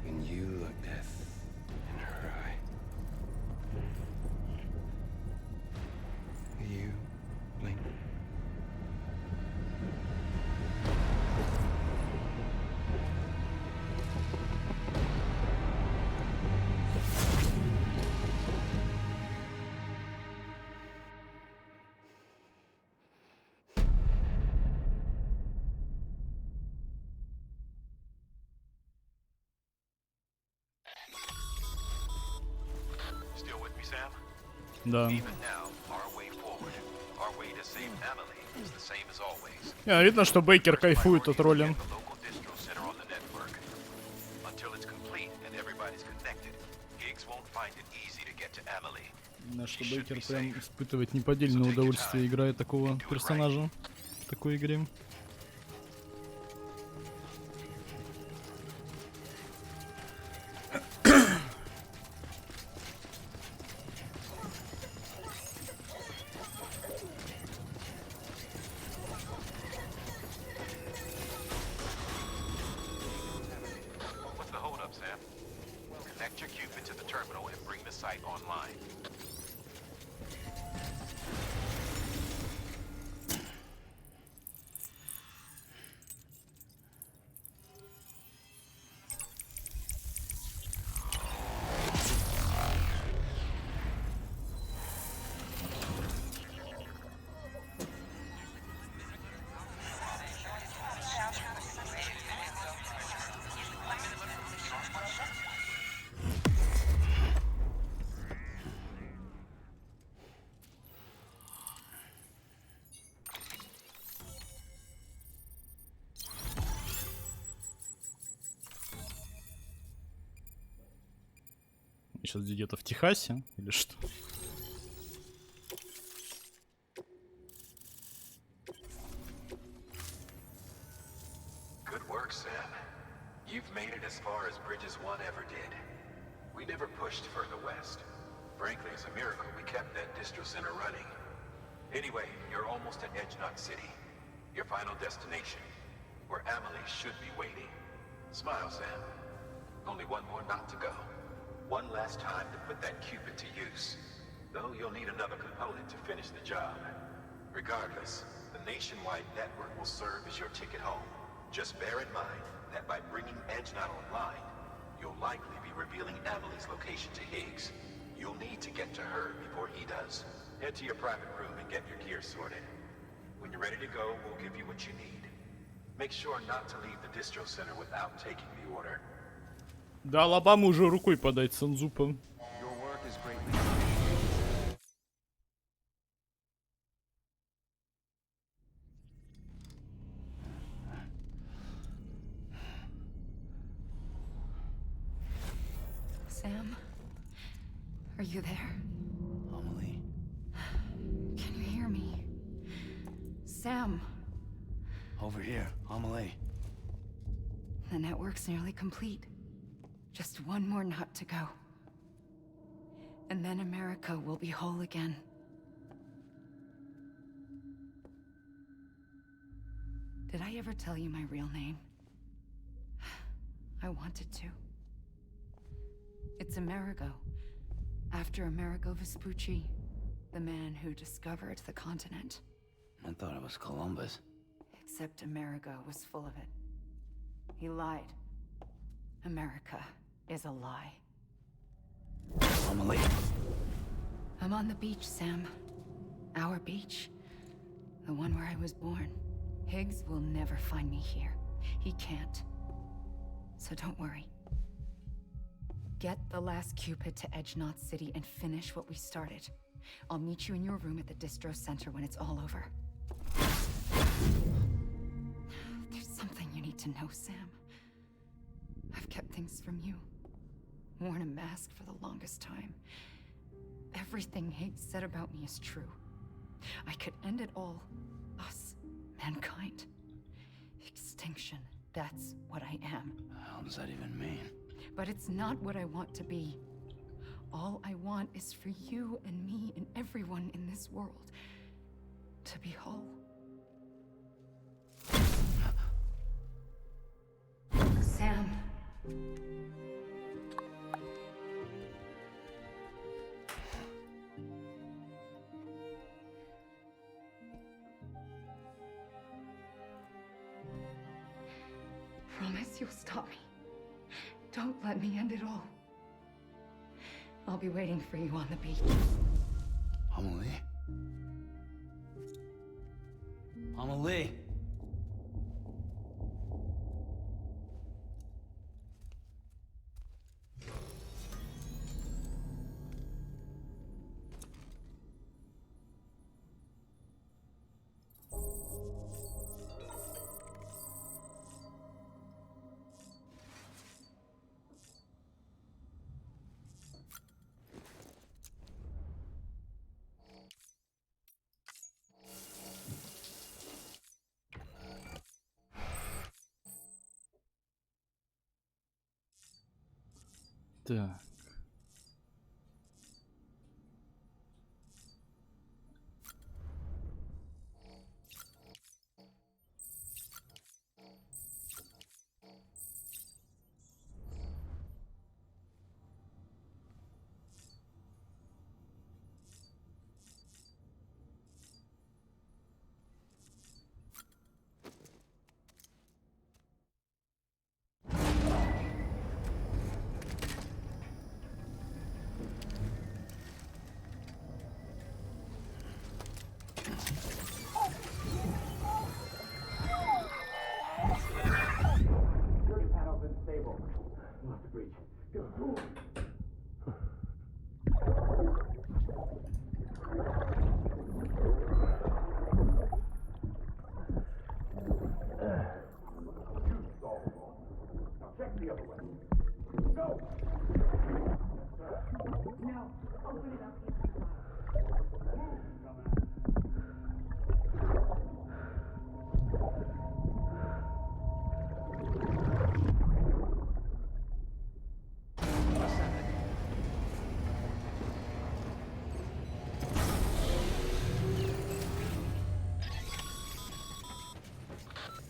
when you look death in her eye, will you blink? Still with me, Sam? Да. Even now, our way forward, our way to save Emily is the same as always. Видно, что Бейкер кайфует от роли. The local distro center on the network. Until it's complete and everybody's connected, Higgs won't find it easy to get to Emily. Видно, что Бейкер прям испытывает неподдельное удовольствие, играя такого персонажа в такой игре. What's the holdup, Sam? Connect your Cupid to the terminal and bring the site online. Сейчас где-то в Техасе или что? Good work, Sam. You've made it as far as Bridges 1 ever did. We never pushed further west. Frankly, it's a miracle we kept that distro center running. Anyway, you're almost at Edge Knot City, your final destination, where Amelie should be waiting. Smile, Sam. Only one more knot to go. One last time to put that Cupid to use. Though you'll need another component to finish the job. Regardless, the nationwide network will serve as your ticket home. Just bear in mind that by bringing Edge Knot online, you'll likely be revealing Amelie's location to Higgs. You'll need to get to her before he does. Head to your private room and get your gear sorted. When you're ready to go, we'll give you what you need. Make sure not to leave the distro center without taking the order. Да, Алабаму уже рукой подать Санзупа. Your work is greatly. Sam? Are you there? Amelie. Can you hear me? Sam, Over here, Amelie. the network's nearly complete. Just one more knot to go. And then America will be whole again. Did I ever tell you my real name? I wanted to. It's Amerigo. After Amerigo Vespucci, the man who discovered the continent. I thought it was Columbus. Except Amerigo was full of it. He lied. America is a lie. Amelie. I'm on the beach, Sam. Our beach. The one where I was born. Higgs will never find me here. He can't. So don't worry. Get the last Cupid to Edge Knot City and finish what we started. I'll meet you in your room at the distro center when it's all over. There's something you need to know, Sam. I've kept things from you. Worn a mask for the longest time. Everything Higgs said about me is true. I could end it all. Us. Mankind. Extinction. That's what I am. How does that even mean? But it's not what I want to be. All I want is for you and me and everyone in this world to be whole. Sam. Promise you'll stop me. Don't let me end it all. I'll be waiting for you on the beach. Amelie? Amelie! Так.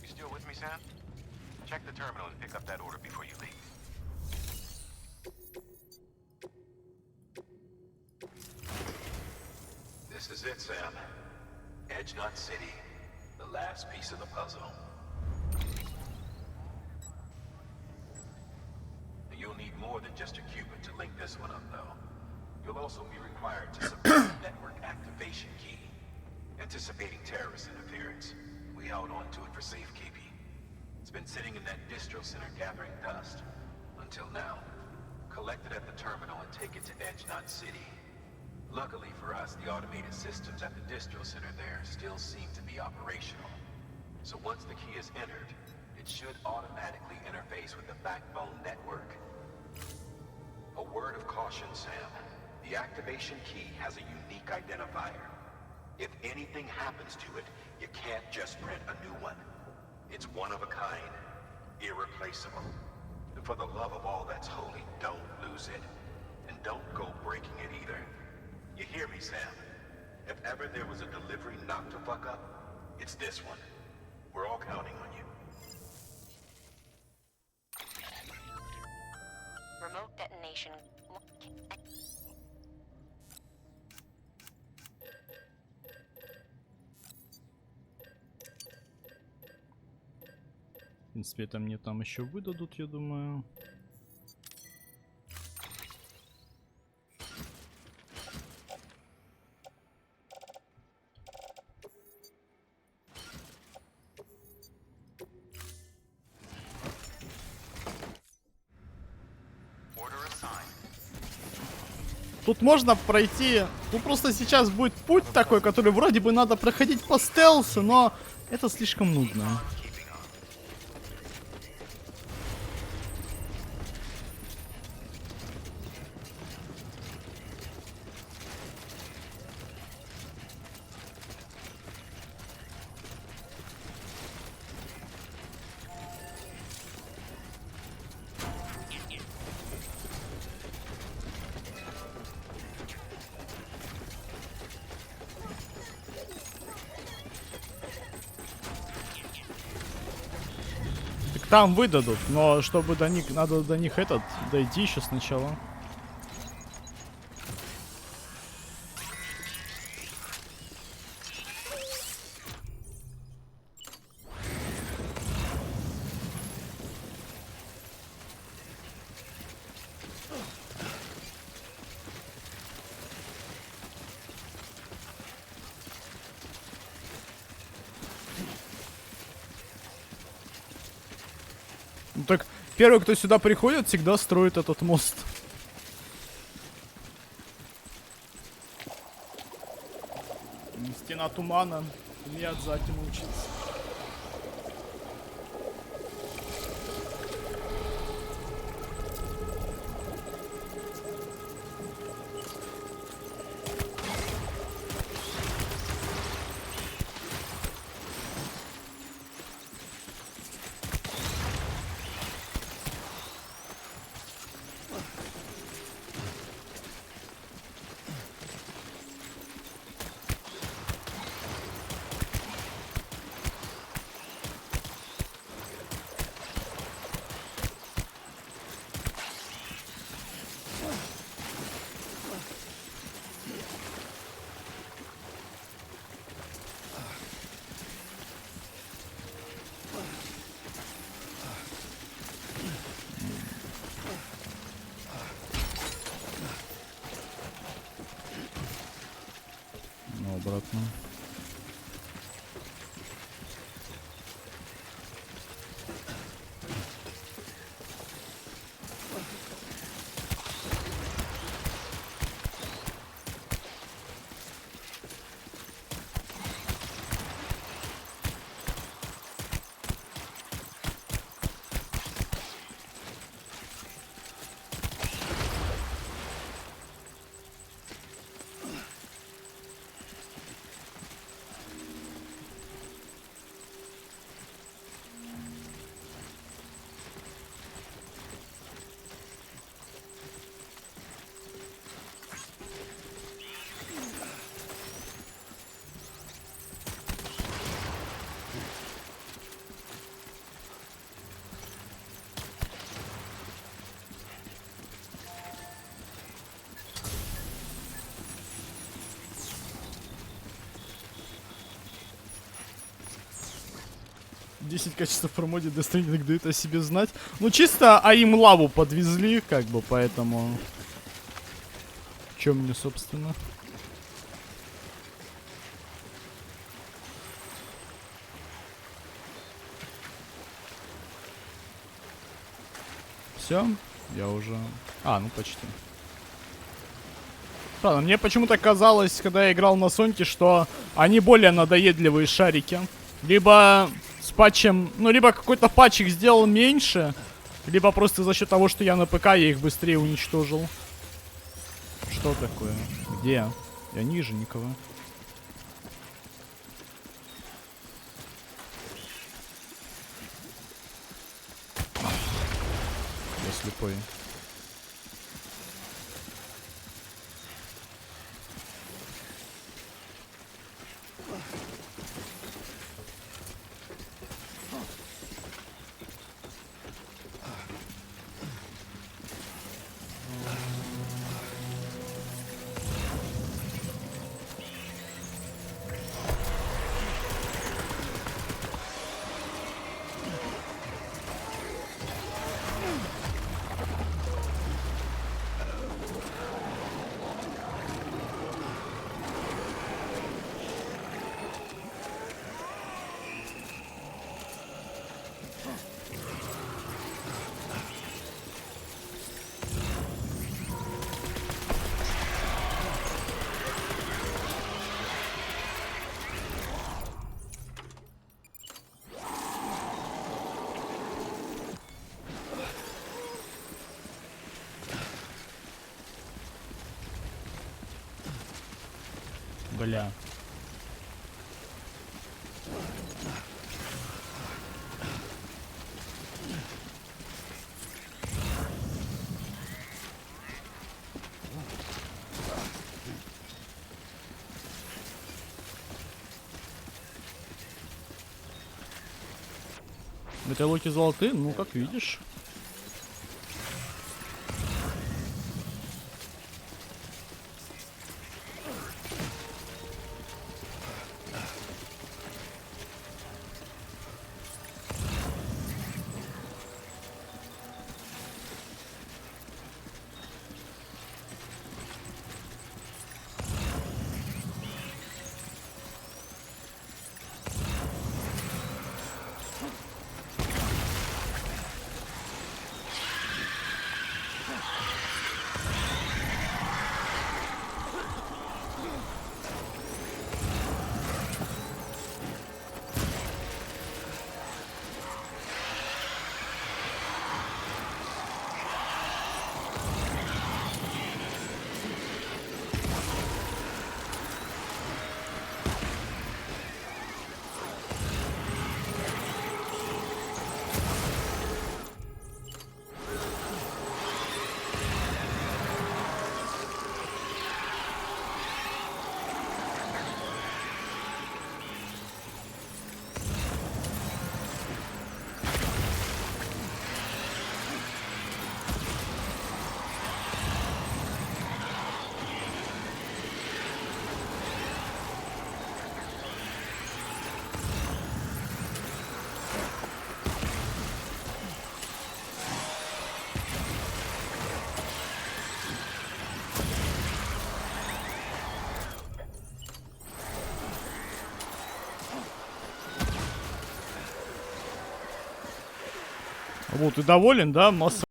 You still with me, Sam? Check the terminal and pick up that order before you leave. This is it, Sam. Edge Knot City. The last piece of the puzzle. You'll need more than just a Cupid to link this one up, though. You'll also be required to submit the network activation key. Anticipating terrorist interference, we held on to it for safekeeping. It's been sitting in that distro center gathering dust. Until now. Collect it at the terminal and take it to Edge Knot City. Luckily for us, the automated systems at the distro center there still seem to be operational. So once the key is entered, it should automatically interface with the backbone network. A word of caution, Sam. The activation key has a unique identifier. If anything happens to it, you can't just print a new one. It's one of a kind, irreplaceable. And for the love of all that's holy, don't lose it. And don't go breaking it either. You hear me, Sam? If ever there was a delivery not to fuck up, it's this one. We're all counting on you. Remote detonation принципе, это мне там еще выдадут, я думаю. Тут можно пройти, ну просто сейчас будет путь такой, который вроде бы надо проходить по стелсу, но это слишком нудно. Там выдадут, но чтобы до них, надо до них дойти еще сначала. Ну так, первый, кто сюда приходит, всегда строит этот мост. Стена тумана. Миядзаки научился. Обратно. Десять качеств про моде Death Stranding дают о себе знать. Ну чисто, а им лаву подвезли, как бы, поэтому... Чё мне, собственно? Все, я уже... А, ну почти. Правда, мне почему-то казалось, когда я играл на Соньке, что они более надоедливые шарики. Либо с патчем... Ну, либо какой-то патч их сделал меньше, либо просто за счет того, что я на ПК, я их быстрее уничтожил. Что такое? Где? Я ниже никого. Я слепой. Бля. Эти луки золотые, ну как видишь. Вот, ты доволен, да, масса?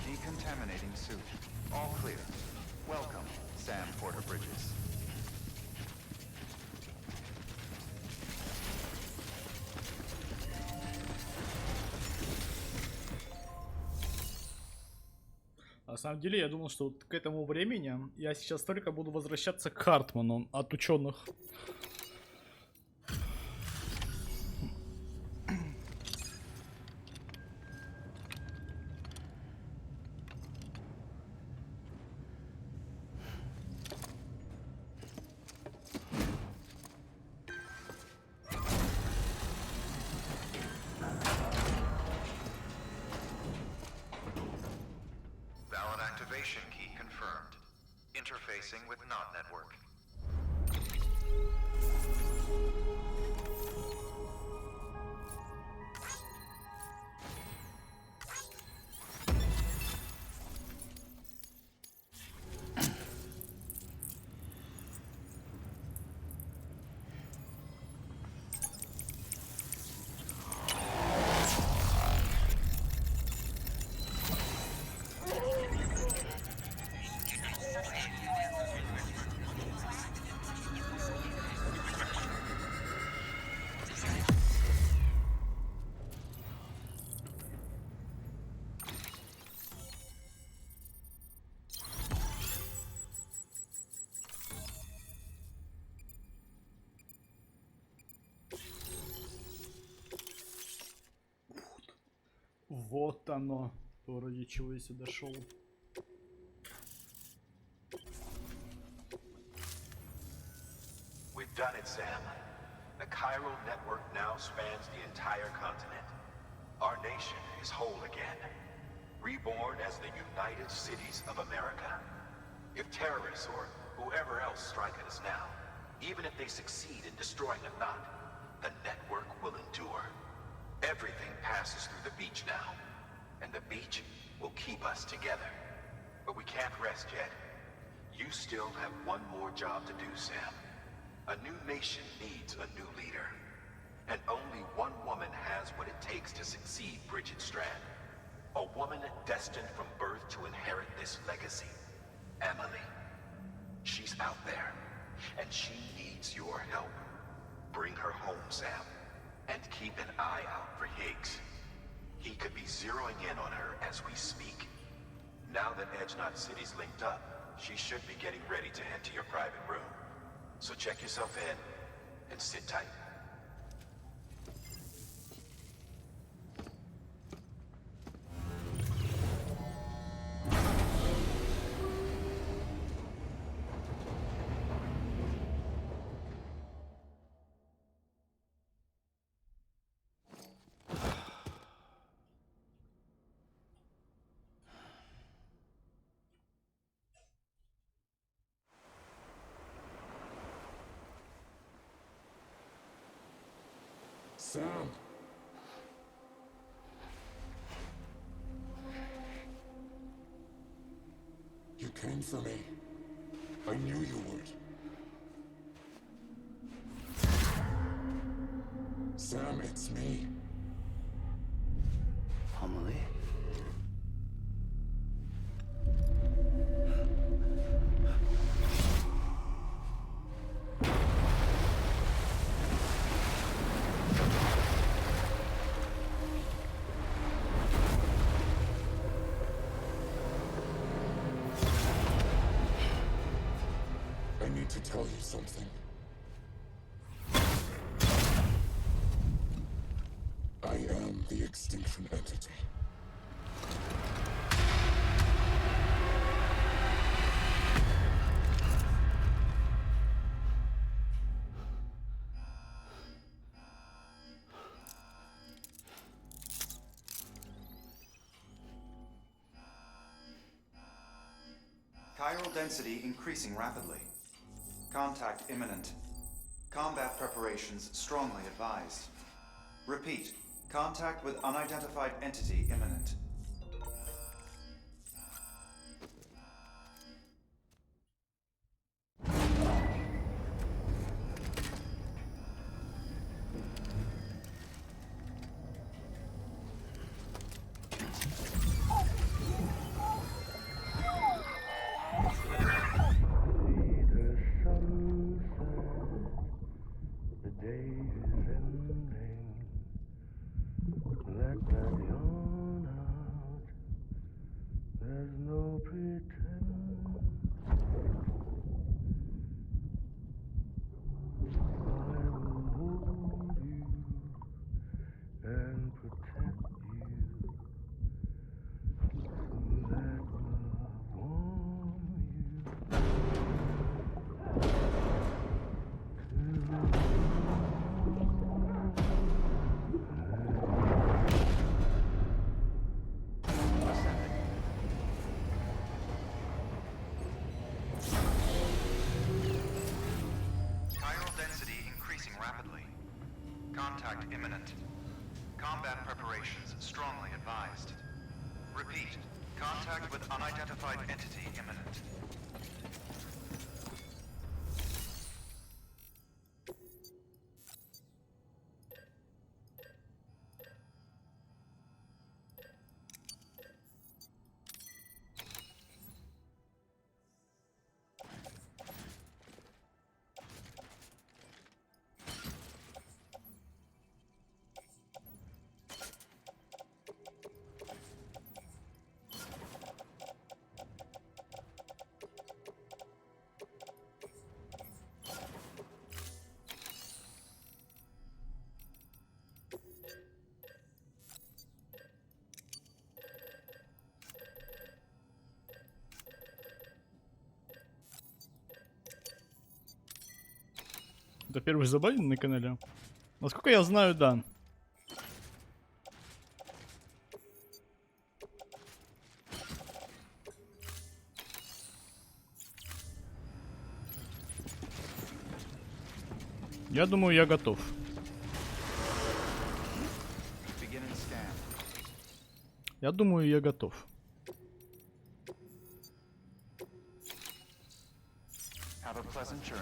Decontaminating suit. All clear. Welcome, Sam Porter Bridges. На самом деле, я думал, что вот к этому времени я сейчас только буду возвращаться к Хартману от ученых. Valid activation key confirmed. Interfacing with NOT network. Вот оно, то, ради чего я сюда шел. We've done it, Sam. The chiral network now spans the entire continent. Our nation is whole again, reborn as the United Cities of America. If terrorists or whoever else strike at us now, even if they succeed in destroying the knot, the network will endure. Everything keep us together. But we can't rest yet. You still have one more job to do, Sam. A new nation needs a new leader. And only one woman has what it takes to succeed Bridget Strand. A woman destined from birth to inherit this legacy. Emily. She's out there, and she needs your help. Bring her home, Sam, and keep an eye out for Higgs. He could be zeroing in on her as we speak. Now that Edge Knot City's linked up, she should be getting ready to head to your private room. So check yourself in, and sit tight. Sam! You came for me. I knew you would. Sam, it's me. Amelie? I need to tell you something. I am the Extinction Entity. Chiral density increasing rapidly. Contact imminent. Combat preparations strongly advised. Repeat. Contact with unidentified entity imminent. Contact imminent. Combat preparations strongly advised. Repeat. Contact with unidentified entity imminent. Это первый забанен на канале? Насколько я знаю, да. Я думаю, я готов. Я думаю, я готов. pleasant journey.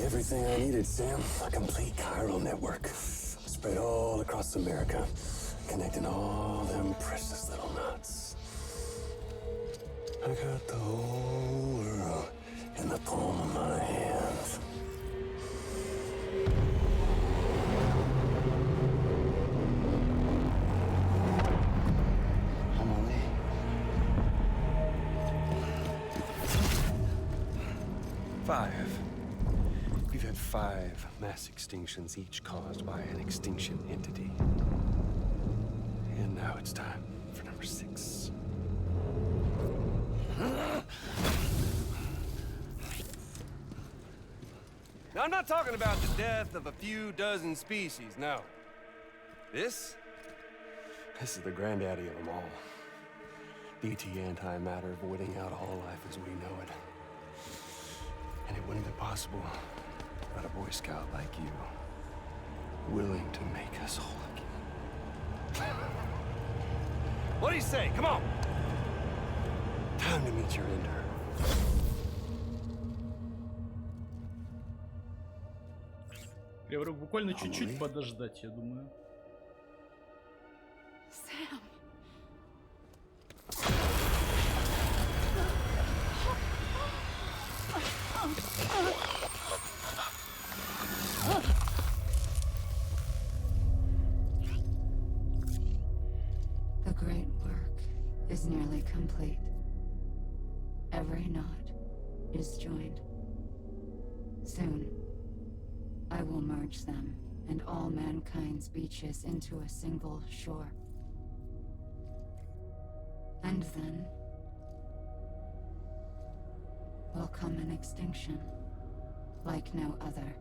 Everything I needed, Sam. A complete chiral network. Spread all across America. Connecting all them precious little knots. I got the whole world in the palm of my hand. Emily. Five. We've had 5 mass extinctions, each caused by an extinction entity. And now it's time for number 6. Now, I'm not talking about the death of a few dozen species, no. This is the granddaddy of them all. DT antimatter voiding out all life as we know it. And it wouldn't be possible without a Boy Scout like you, willing to make us whole again. What do you say? Come on! Time to meet your ender. Я говорю, буквально чуть-чуть подождать, я думаю. Sam. The great work is nearly complete. Every knot is joined. Soon, I will merge them and all mankind's beaches into a single shore. And then will come an extinction like no other.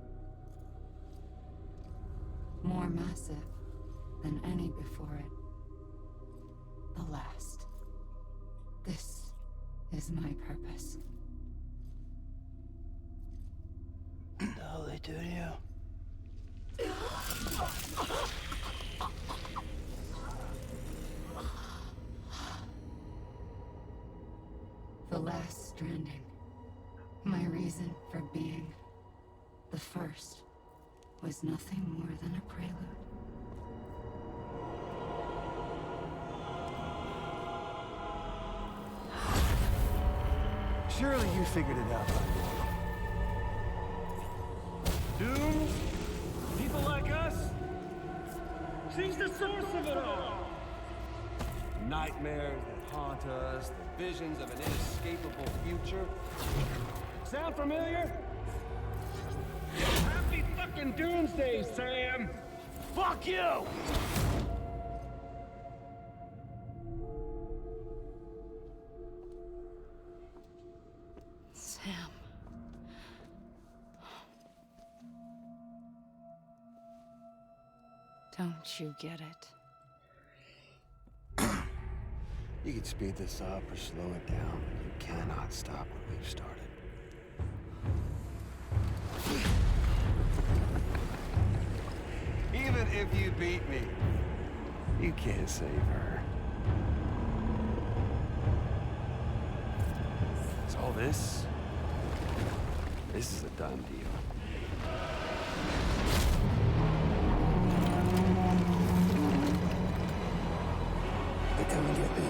More massive than any before it. The last. This is my purpose. The hell they do to you? The last stranding. My reason for being. The first was nothing more than a prelude. Surely you figured it out by now. Dooms? People like us? She's the source of it all! Nightmares that haunt us, the visions of an inescapable future. Sound familiar? Happy fucking doomsday, Sam! Fuck you! Sam. Don't you get it? You can speed this up or slow it down, but you cannot stop what we've started. Even if you beat me, you can't save her. So all this is a done deal. They come and get me.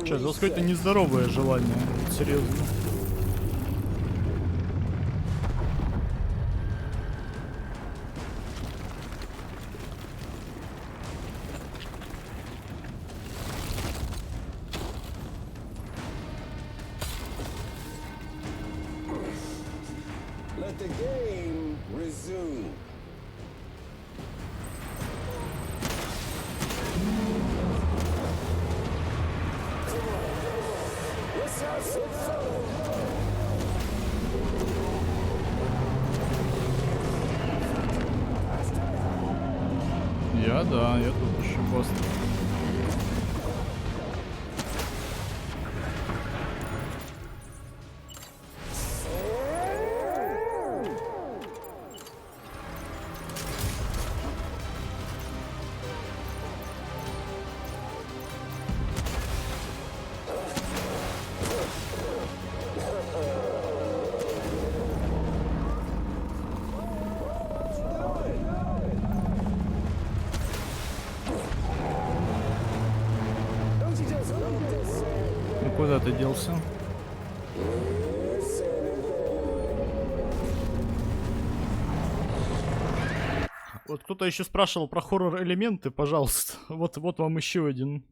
Че, это какое-то нездоровое желание, серьезно. Let the game resume. Let's have some fun. Я тут еще просто. Ну куда ты делся? Вот кто-то еще спрашивал про хоррор-элементы, пожалуйста. Вот вам еще один.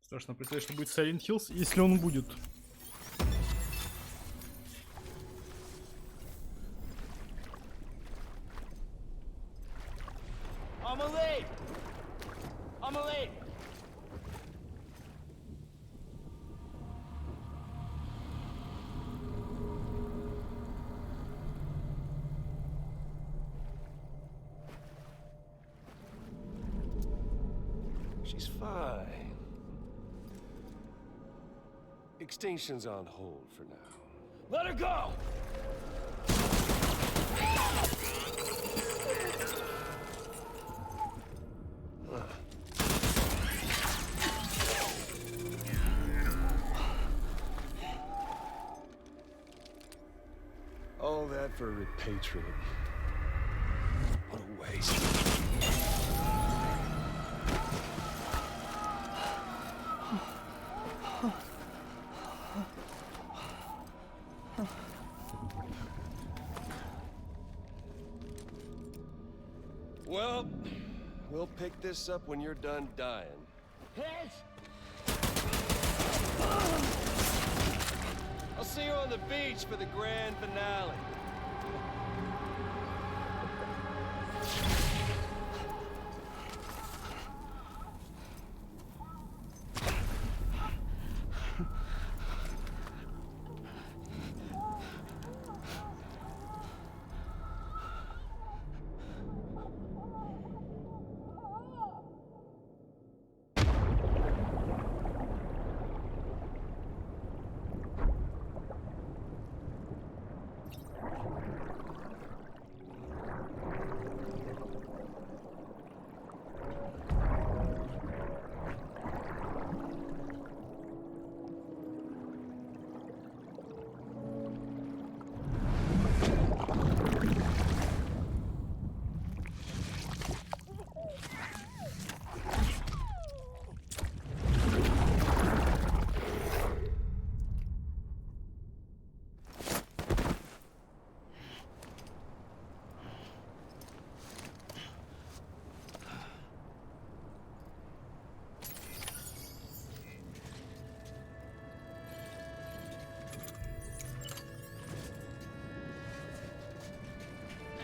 Страшно представить, что будет Silent Hills, если он будет. Amelie! Amelie! She's fine. Extinction's on hold for now. Let her go! All that for repatriate. What a waste. Well, we'll pick this up when you're done dying. I'll see you on the beach for the grand finale.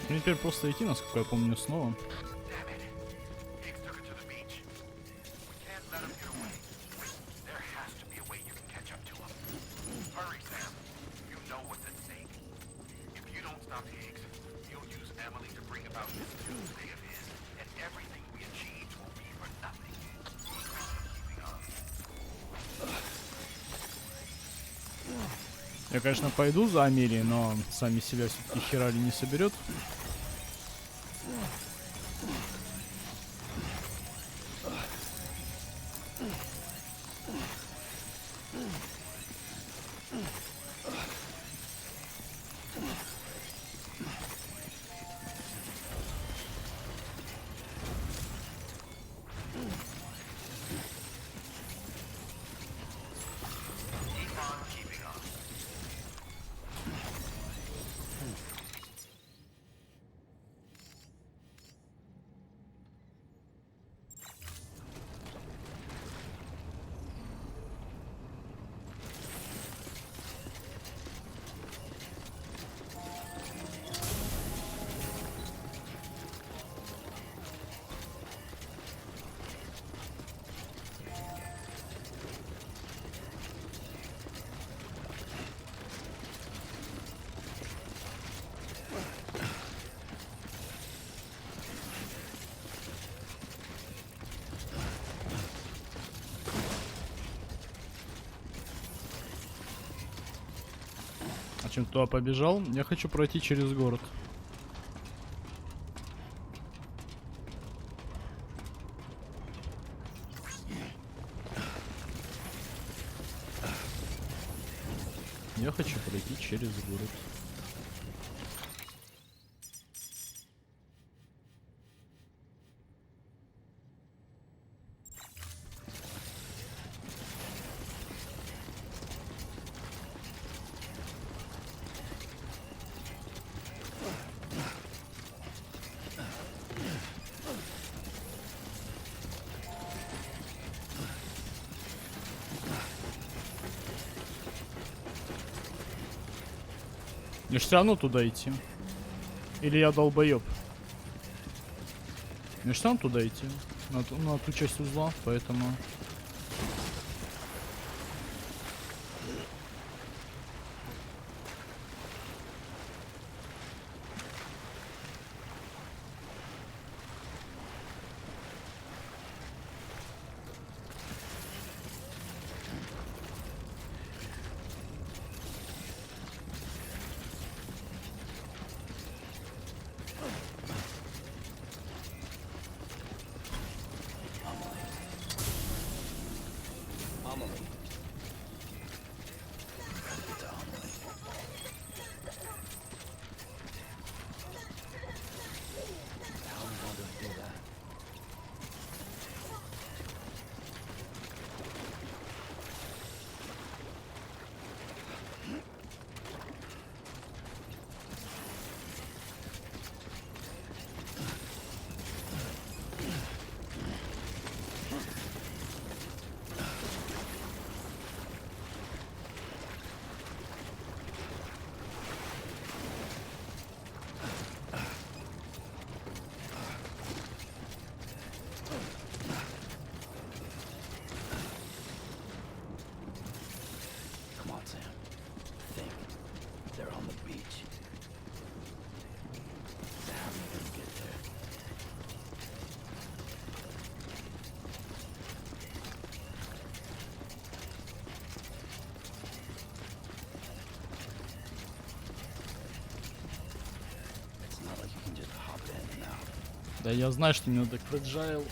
Мне теперь просто идти, насколько я помню, снова. Я, конечно, пойду за Амелией, но сами себя все-таки херали не соберет. А чем туда побежал? Я хочу пройти через город. Я хочу пройти через город. Мне ж все равно туда идти. Или я долбоеб? Мне ж все равно туда идти. На ту часть узла, поэтому... Come on, Sam. Think. They're on the beach. Sam, you're gonna get there. It's not like you can just hop in and out. Да я знаю, что мне надо фреджайл.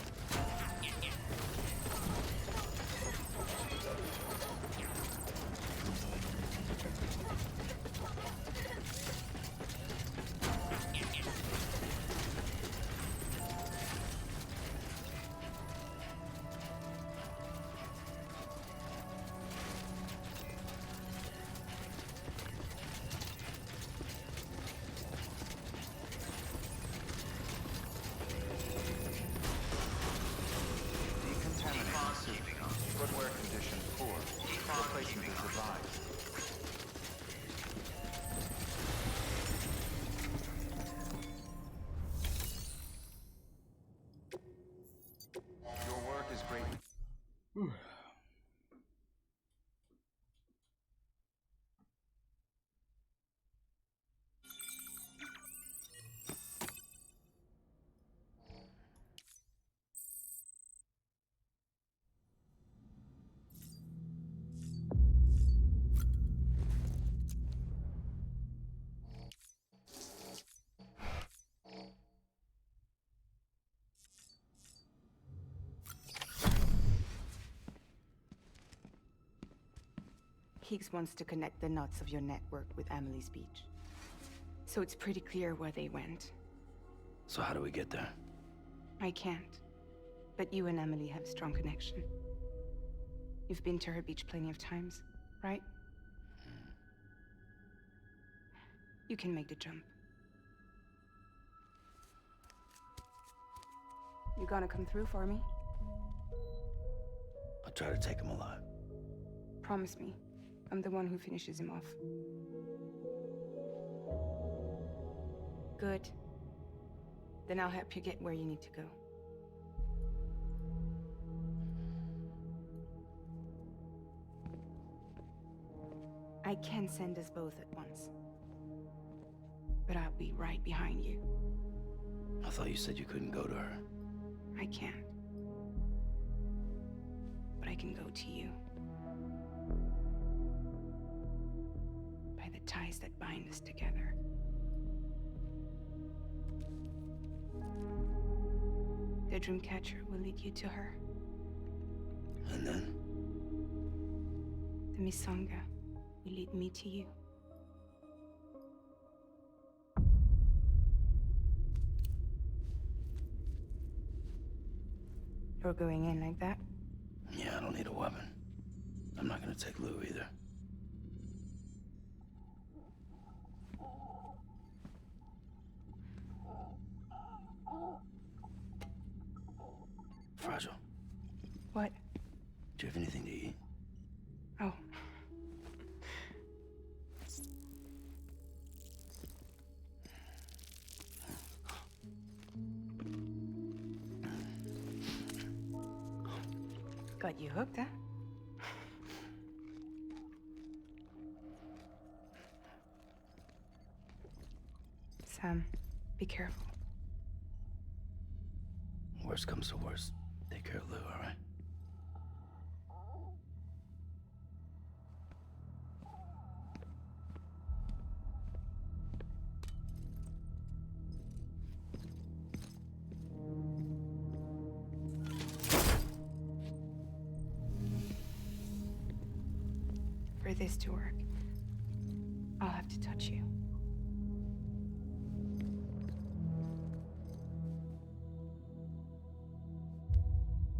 Decontaminate suit. Footwear condition poor. Replacement is advised. Your work is great. Higgs wants to connect the knots of your network with Amelie's beach. So it's pretty clear where they went. So how do we get there? I can't. But you and Emily have a strong connection. You've been to her beach plenty of times, right? You can make the jump. You gonna come through for me? I'll try to take him alive. Promise me. I'm the one who finishes him off. Good. Then I'll help you get where you need to go. I can send us both at once. But I'll be right behind you. I thought you said you couldn't go to her. I can't. But I can go to you. By the ties that bind us together. The Dreamcatcher will lead you to her. And then? The Misanga will lead me to you. You're going in like that? Yeah, I don't need a weapon. I'm not gonna take Lou either. Fragile. What? Do you have anything to eat? Oh. Got you hooked, huh? Sam, be careful. Worst comes to worst, take care of Lou, all right? For this to work, I'll have to touch you.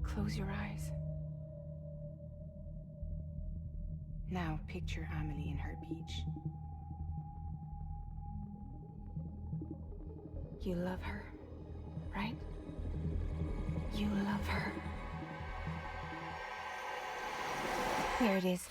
Close your eyes. Now picture Amelie in her beach. You love her, right? You love her. There it is.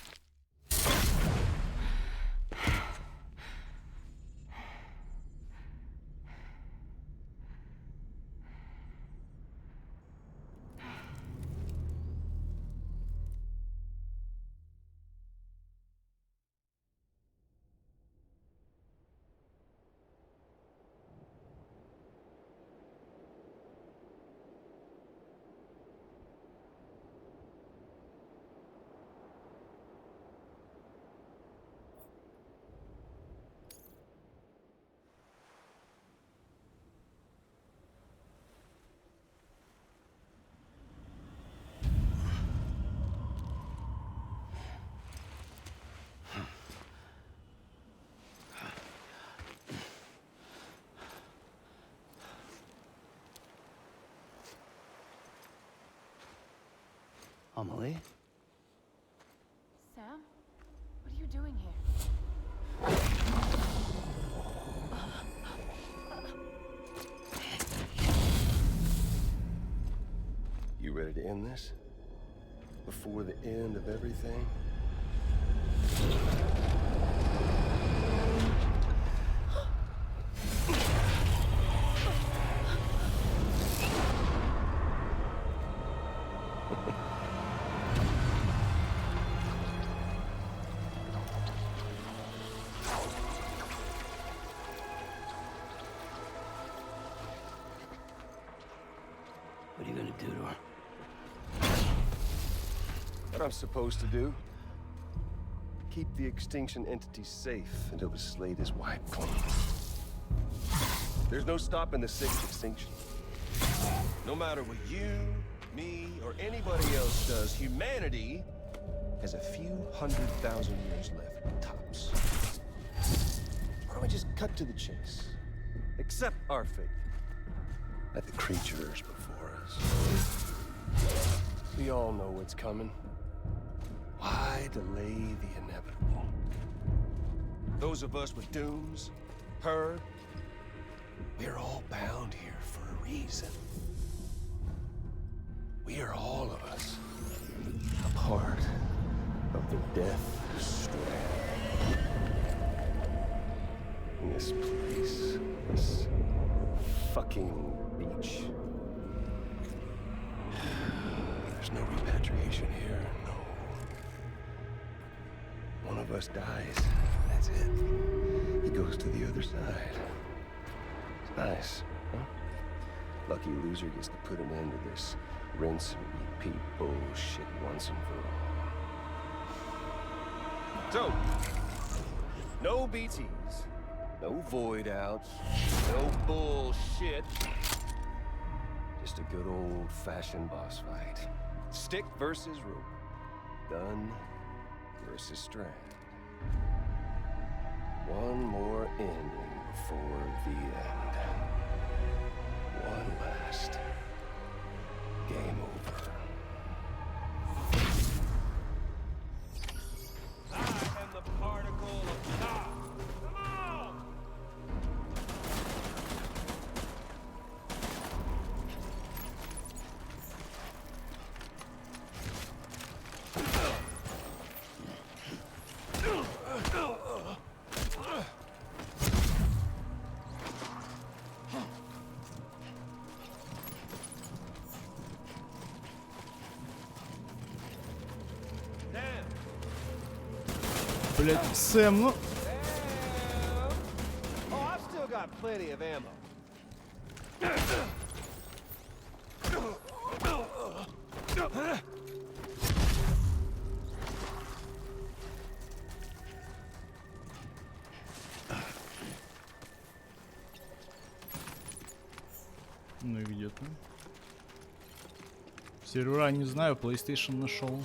Amelie? Sam? What are you doing here? You ready to end this? Before the end of everything? What are you gonna do to her? What I'm supposed to do? Keep the extinction entity safe until the slate is wiped clean. There's no stopping the sixth extinction. No matter what you, me, or anybody else does, humanity has a few 100,000 years left, tops. Why don't we just cut to the chase? Accept our fate. Let the creatures before us. We all know what's coming. Why delay the inevitable? Those of us with dooms, her, we're all bound here for a reason. We are all of us a part of the Death Strand. In this place, this fucking beach. There's no repatriation here, no. One of us dies, that's it. He goes to the other side. It's nice, huh? Lucky loser gets to put an end to this rinse and repeat bullshit once and for all. So, no BTs, no void outs, no bullshit. Just a good old-fashioned boss fight. Stick versus rope. Gun versus strand. One more ending before the end. One last game over. I am the particle of God. Come on! Блять, Сэм, ну... Oh, I've still got plenty of ammo. Ну и где-то. Сервера не знаю, PlayStation нашел.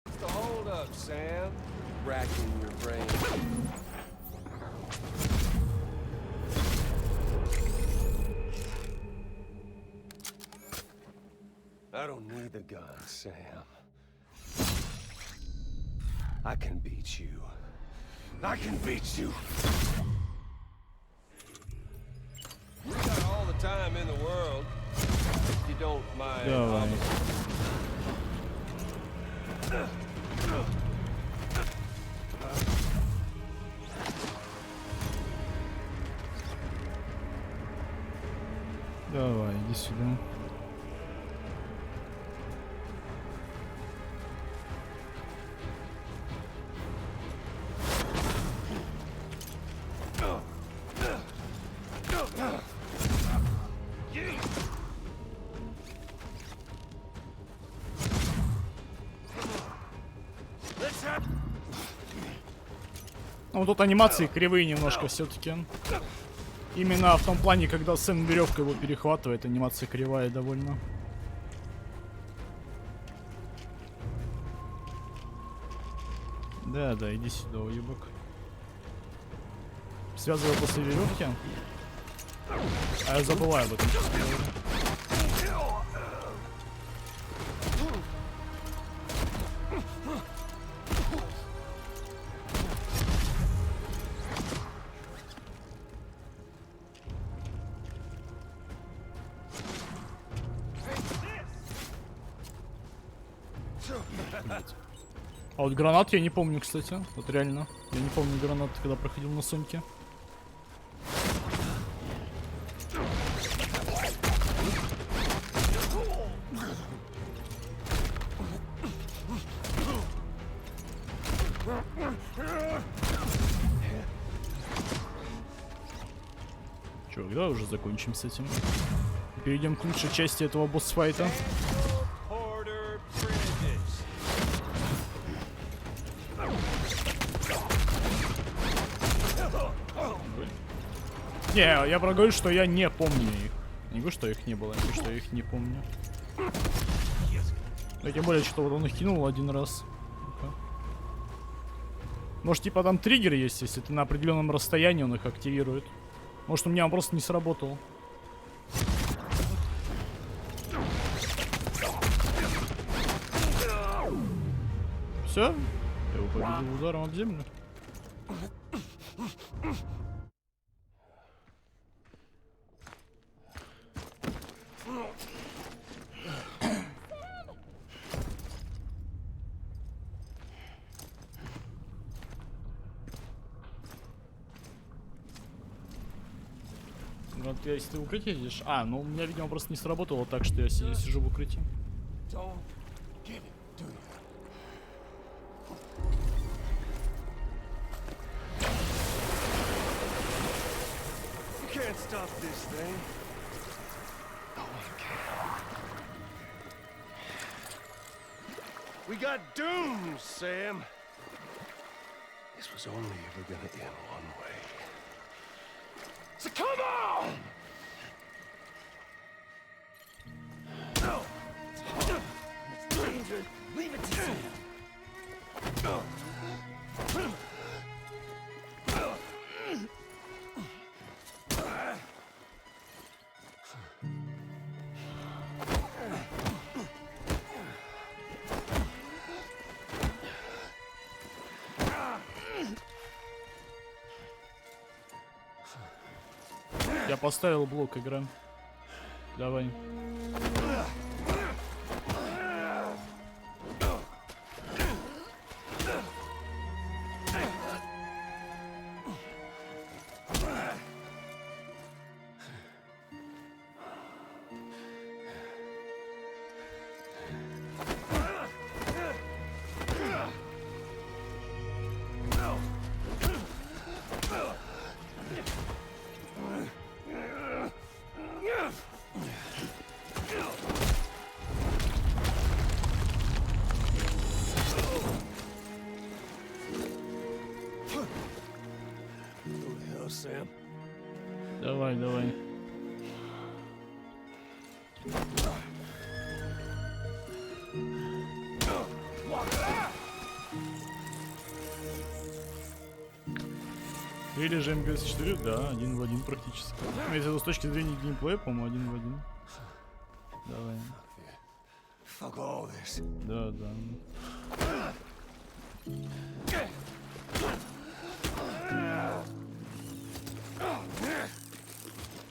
What's the hold up, Sam? Racking your brain. I don't need the gun, Sam. I can beat you. I can beat you. We got all the time in the world. If you don't mind. Давай. Давай, иди сюда. Ну, тут анимации кривые немножко все-таки. Именно в том плане, когда Сэм веревкой его перехватывает, анимация кривая довольно. Да, иди сюда, уебок. Связываю после веревки. А я забываю об этом. А вот гранат я не помню, кстати. Вот реально. Я не помню гранат, когда проходил на Соньке. Чё, когда уже закончим с этим? Перейдем к лучшей части этого босс-файта. Не, я проговорю, что я не помню их. Не говорю, что их не было, я говорю, что я их не помню. Да, тем более, что вот он их кинул один раз. Может, типа там триггер есть, если ты на определенном расстоянии он их активирует. Может, у меня он просто не сработал. Все? Я его победил ударом об землю. Вот если ты в укрытии сидишь... А, ну у меня, видимо, просто не сработало так, что я сижу в укрытии. Stop this thing. No one can. We got dooms, Sam. This was only ever gonna end one way. So come on! No! It's dangerous. Leave it to Sam. Я поставил блок, игра. Давай. Давай, давай. Или же МГС-4, да, один в один практически. Ну, если это с точки зрения геймплея, по-моему, один в один. Давай. Да, да.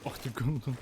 Ах ты гандон.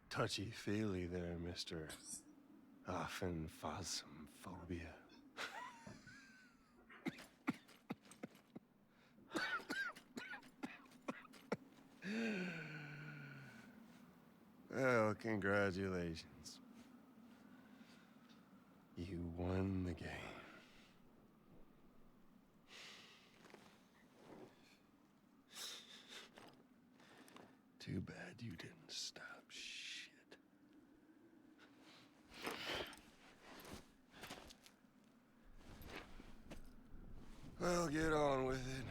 Touchy-feely there, Mr. Phasmophobia. Well, congratulations. You won the game. Too bad you didn't stop shit. Well, get on with it.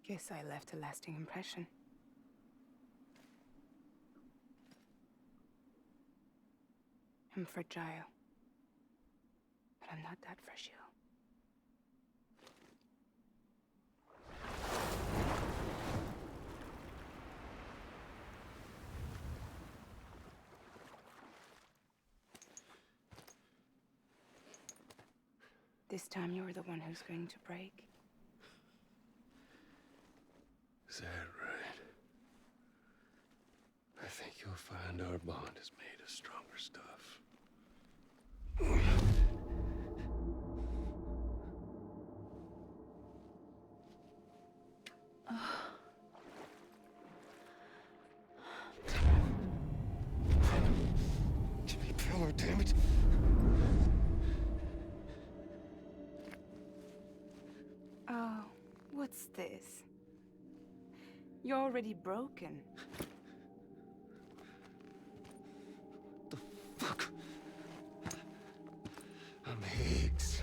Guess I left a lasting impression. I'm fragile. But I'm not that fragile. This time you're the one who's going to break. Is that right? I think you'll find our bond is made of stronger stuff. Give me power, damn it! Oh, what's this? You're already broken. Fuck! I'm Higgs.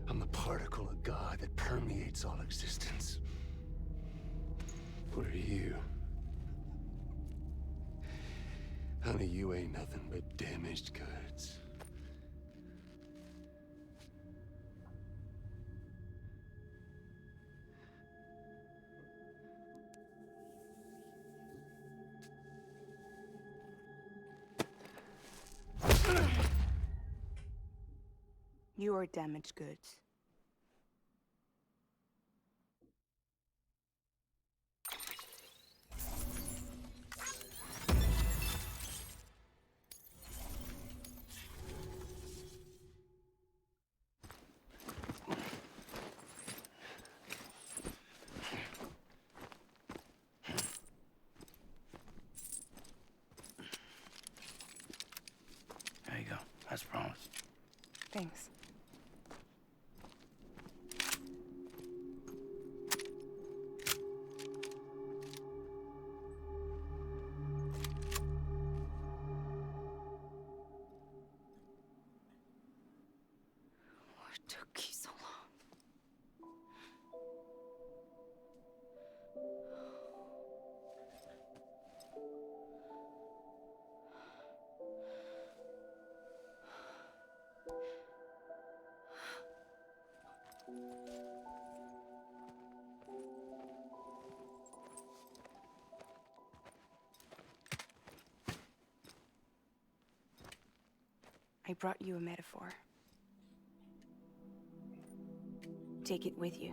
I'm the particle of God that permeates all existence. What are you? Honey, you ain't nothing but damaged goods. You are damaged goods. There you go. As promised. Thanks. What took you so long? I brought you a metaphor. Take it with you.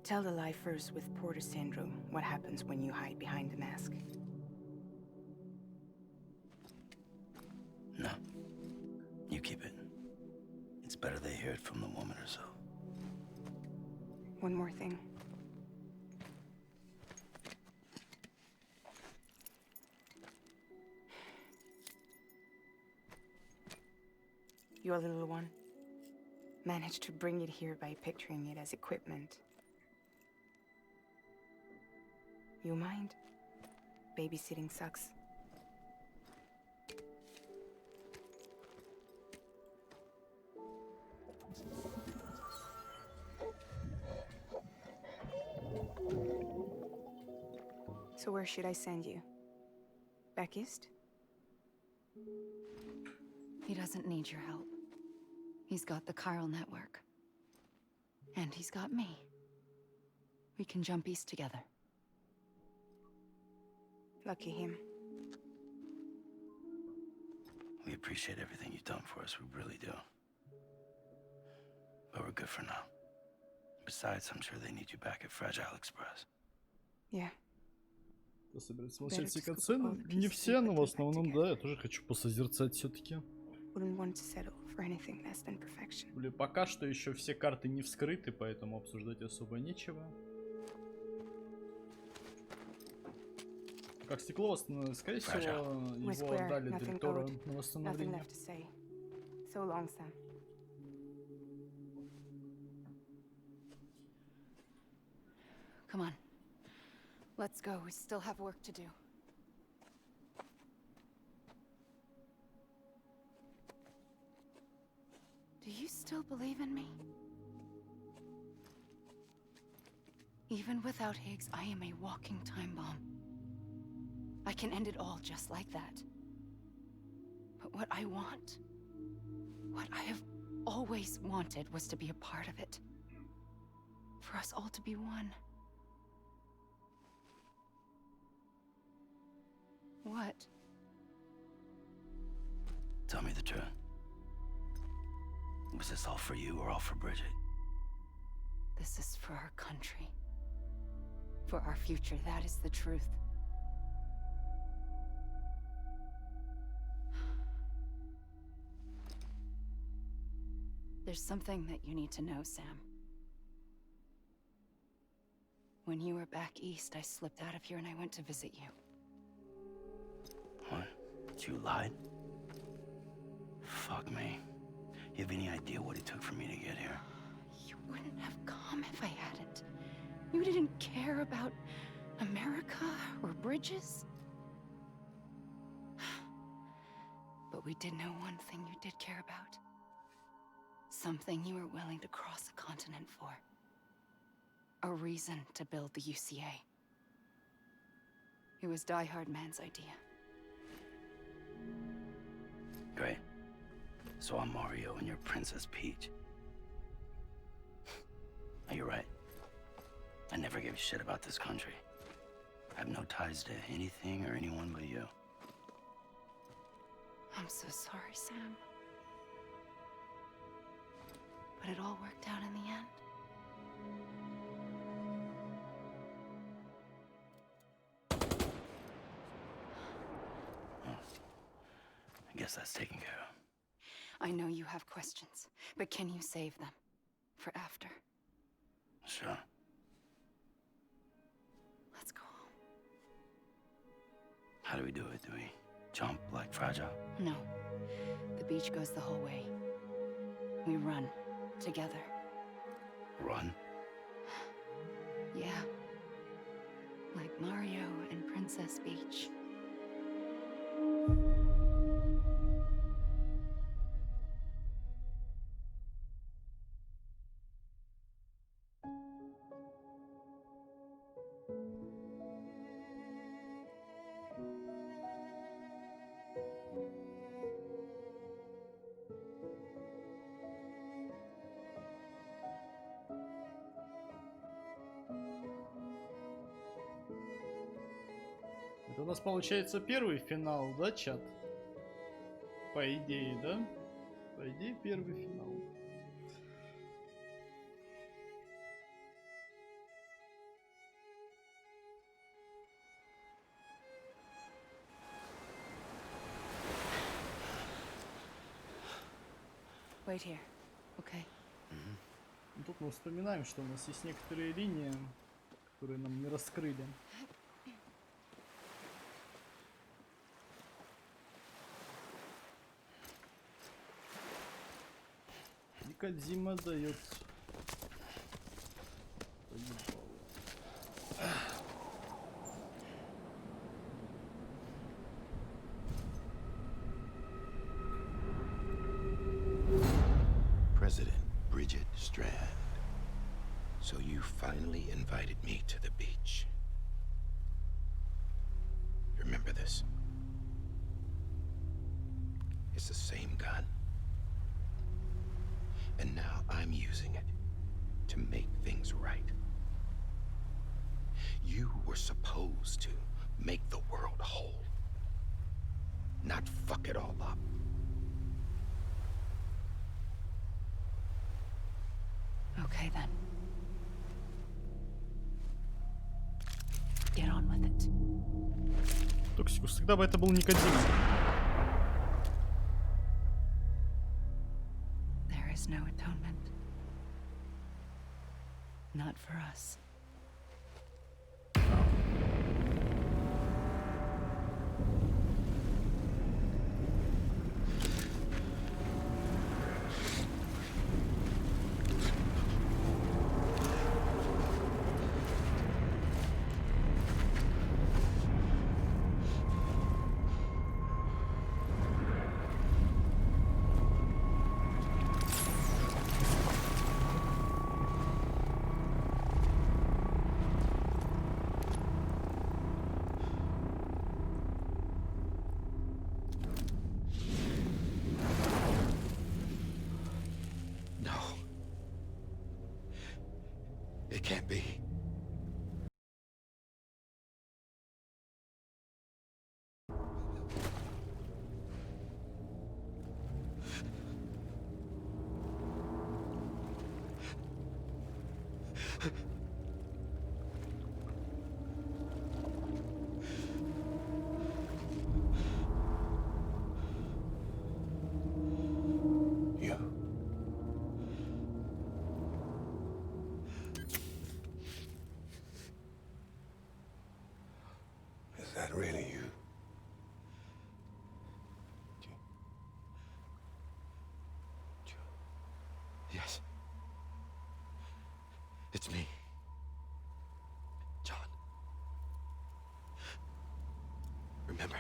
Tell the lifers with Porter syndrome what happens when you hide behind the mask. No. You keep it. It's better they hear it from the woman herself. One more thing. Your little one managed to bring it here by picturing it as equipment. You mind? Babysitting sucks. So where should I send you? Back east? He doesn't need your help. He's got the chiral network. And he's got me. We can jump east together. Lucky him. We appreciate everything you've done for us, we really do. But we're good for now. Besides, I'm sure they need you back at Fragile Express. Yeah. Кто собирается смотреть все катсцены? Не все, но в основном, да, я тоже хочу посозерцать все-таки. Wouldn't want to settle for anything less than perfection. Блин, пока что еще все карты не вскрыты, поэтому обсуждать особо нечего. Как стекло восстановлено, скорее всего, его отдали Дель Торо на восстановление. So long, Sam. Come on. Let's go. We still have work to do. Do you still believe in me? Even without Higgs, I am a walking time bomb. I can end it all just like that. But what I want, what I have always wanted, was to be a part of it. For us all to be one. What? Tell me the truth. Was this all for you or all for Bridget? This is for our country. For our future, that is the truth. There's something that you need to know, Sam. When you were back east, I slipped out of here and I went to visit you. What? You lied? Fuck me. You have any idea what it took for me to get here? You wouldn't have come if I hadn't. You didn't care about America or bridges. But we did know one thing you did care about. Something you were willing to cross a continent for. A reason to build the UCA. It was Die Hard Man's idea. Great. So I'm Mario and you're Princess Peach. No, you're right. I never gave a shit about this country. I have no ties to anything or anyone but you. I'm so sorry, Sam. But it all worked out in the end. I guess that's taken care of. I know you have questions, but can you save them? For after? Sure. Let's go home. How do we do it? Do we jump like Fragile? No. The beach goes the whole way. We run. Together. Run? Yeah. Like Mario and Princess Peach. Это у нас получается первый финал, да, чат? По идее, да? По идее, первый финал. Wait here, okay? Тут мы вспоминаем, что у нас есть некоторые линии, которые нам не раскрыли. И Кодзима дает. President Bridget Strand. So you finally invited me to the beach. Remember this? It's the same gun. And now I'm using it to make things right. You were supposed to make the world whole, not fuck it all up. Okay then. Get on with it. Токсикус, тогда бы это был не Кодзима. There is no atonement. Not for us. Is that really you? Yes. It's me. John. Remember?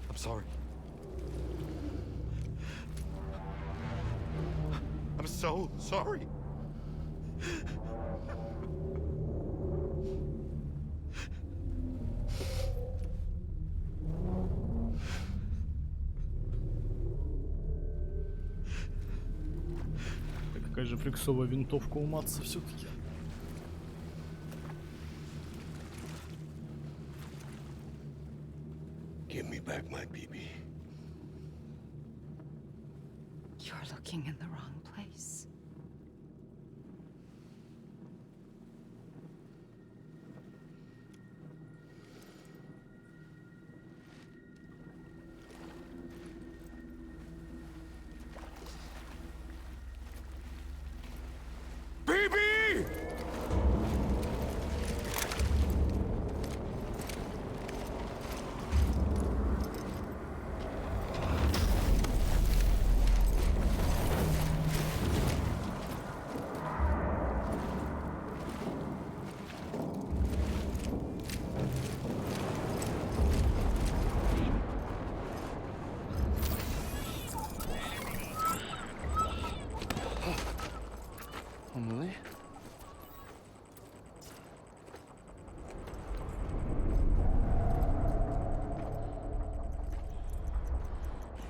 I'm sorry. I'm so sorry. Какая же флексовая винтовка у Матса все-таки. Give me back my BB. You're looking in the wrong place. Emily?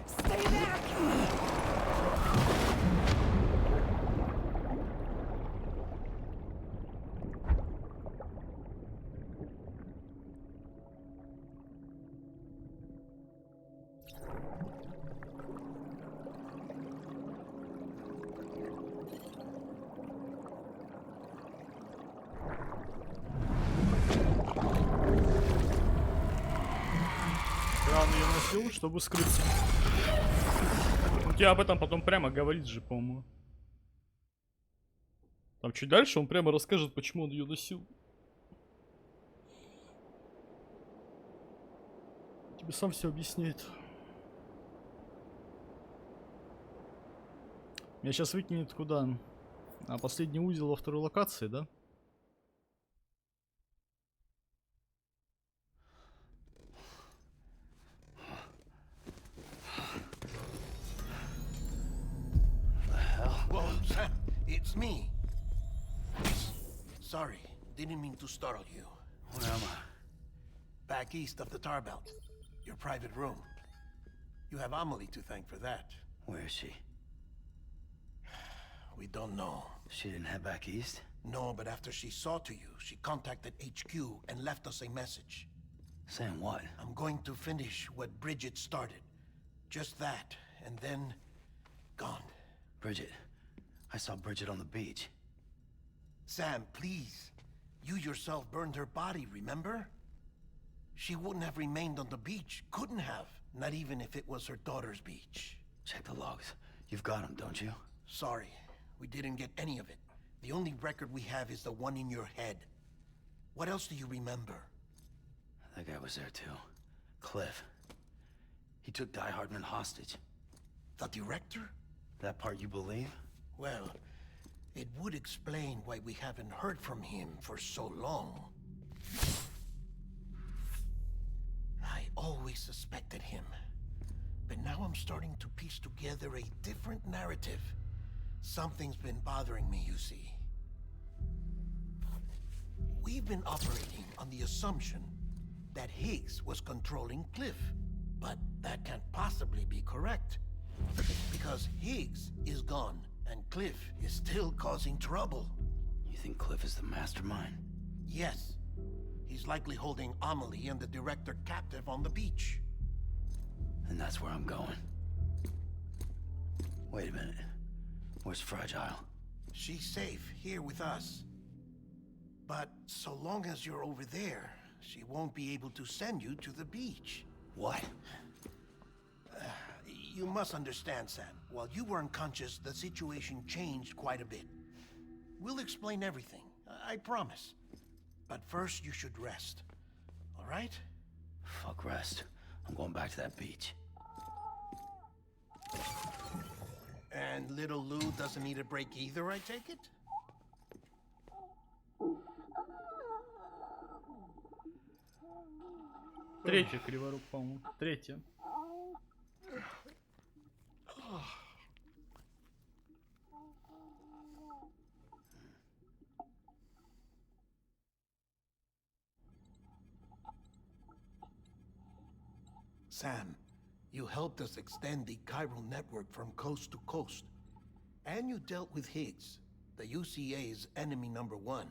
Stay back! Рано ее носил, чтобы скрыться. Он тебе об этом потом прямо говорит же, по-моему. Там чуть дальше он прямо расскажет, почему он ее носил. Тебе сам все объясняет. Меня сейчас выкинет куда? А последний узел во второй локации, да? Whoa, Sam, it's me. Sorry, didn't mean to startle you. Where am I? Back east of the Tar Belt. Your private room. You have Amelie to thank for that. Where is she? We don't know. She didn't head back east? No, but after she saw to you, she contacted HQ and left us a message. Saying what? I'm going to finish what Bridget started. Just that, and then... gone. Bridget. I saw Bridget on the beach. Sam, please. You yourself burned her body, remember? She wouldn't have remained on the beach. Couldn't have. Not even if it was her daughter's beach. Check the logs. You've got them, don't you? Sorry. We didn't get any of it. The only record we have is the one in your head. What else do you remember? That guy was there too. Cliff. He took Die Hardman hostage. The director? That part you believe? Well, it would explain why we haven't heard from him for so long. I always suspected him. But now I'm starting to piece together a different narrative. Something's been bothering me, you see. We've been operating on the assumption that Higgs was controlling Cliff. But that can't possibly be correct. Because Higgs is gone, and Cliff is still causing trouble. You think Cliff is the mastermind? Yes. He's likely holding Amelie and the director captive on the beach. And that's where I'm going. Wait a minute. Where's Fragile? She's safe here with us. But so long as you're over there, she won't be able to send you to the beach. What? You must understand, Sam. While you were unconscious, the situation changed quite a bit. We'll explain everything, I promise. But first, you should rest. All right? Fuck rest. I'm going back to that beach. And little Lou doesn't need a break either, I take it? Третья криворук, по-моему. Третья. Sam, you helped us extend the chiral network from coast to coast. And you dealt with Higgs, the UCA's enemy #1.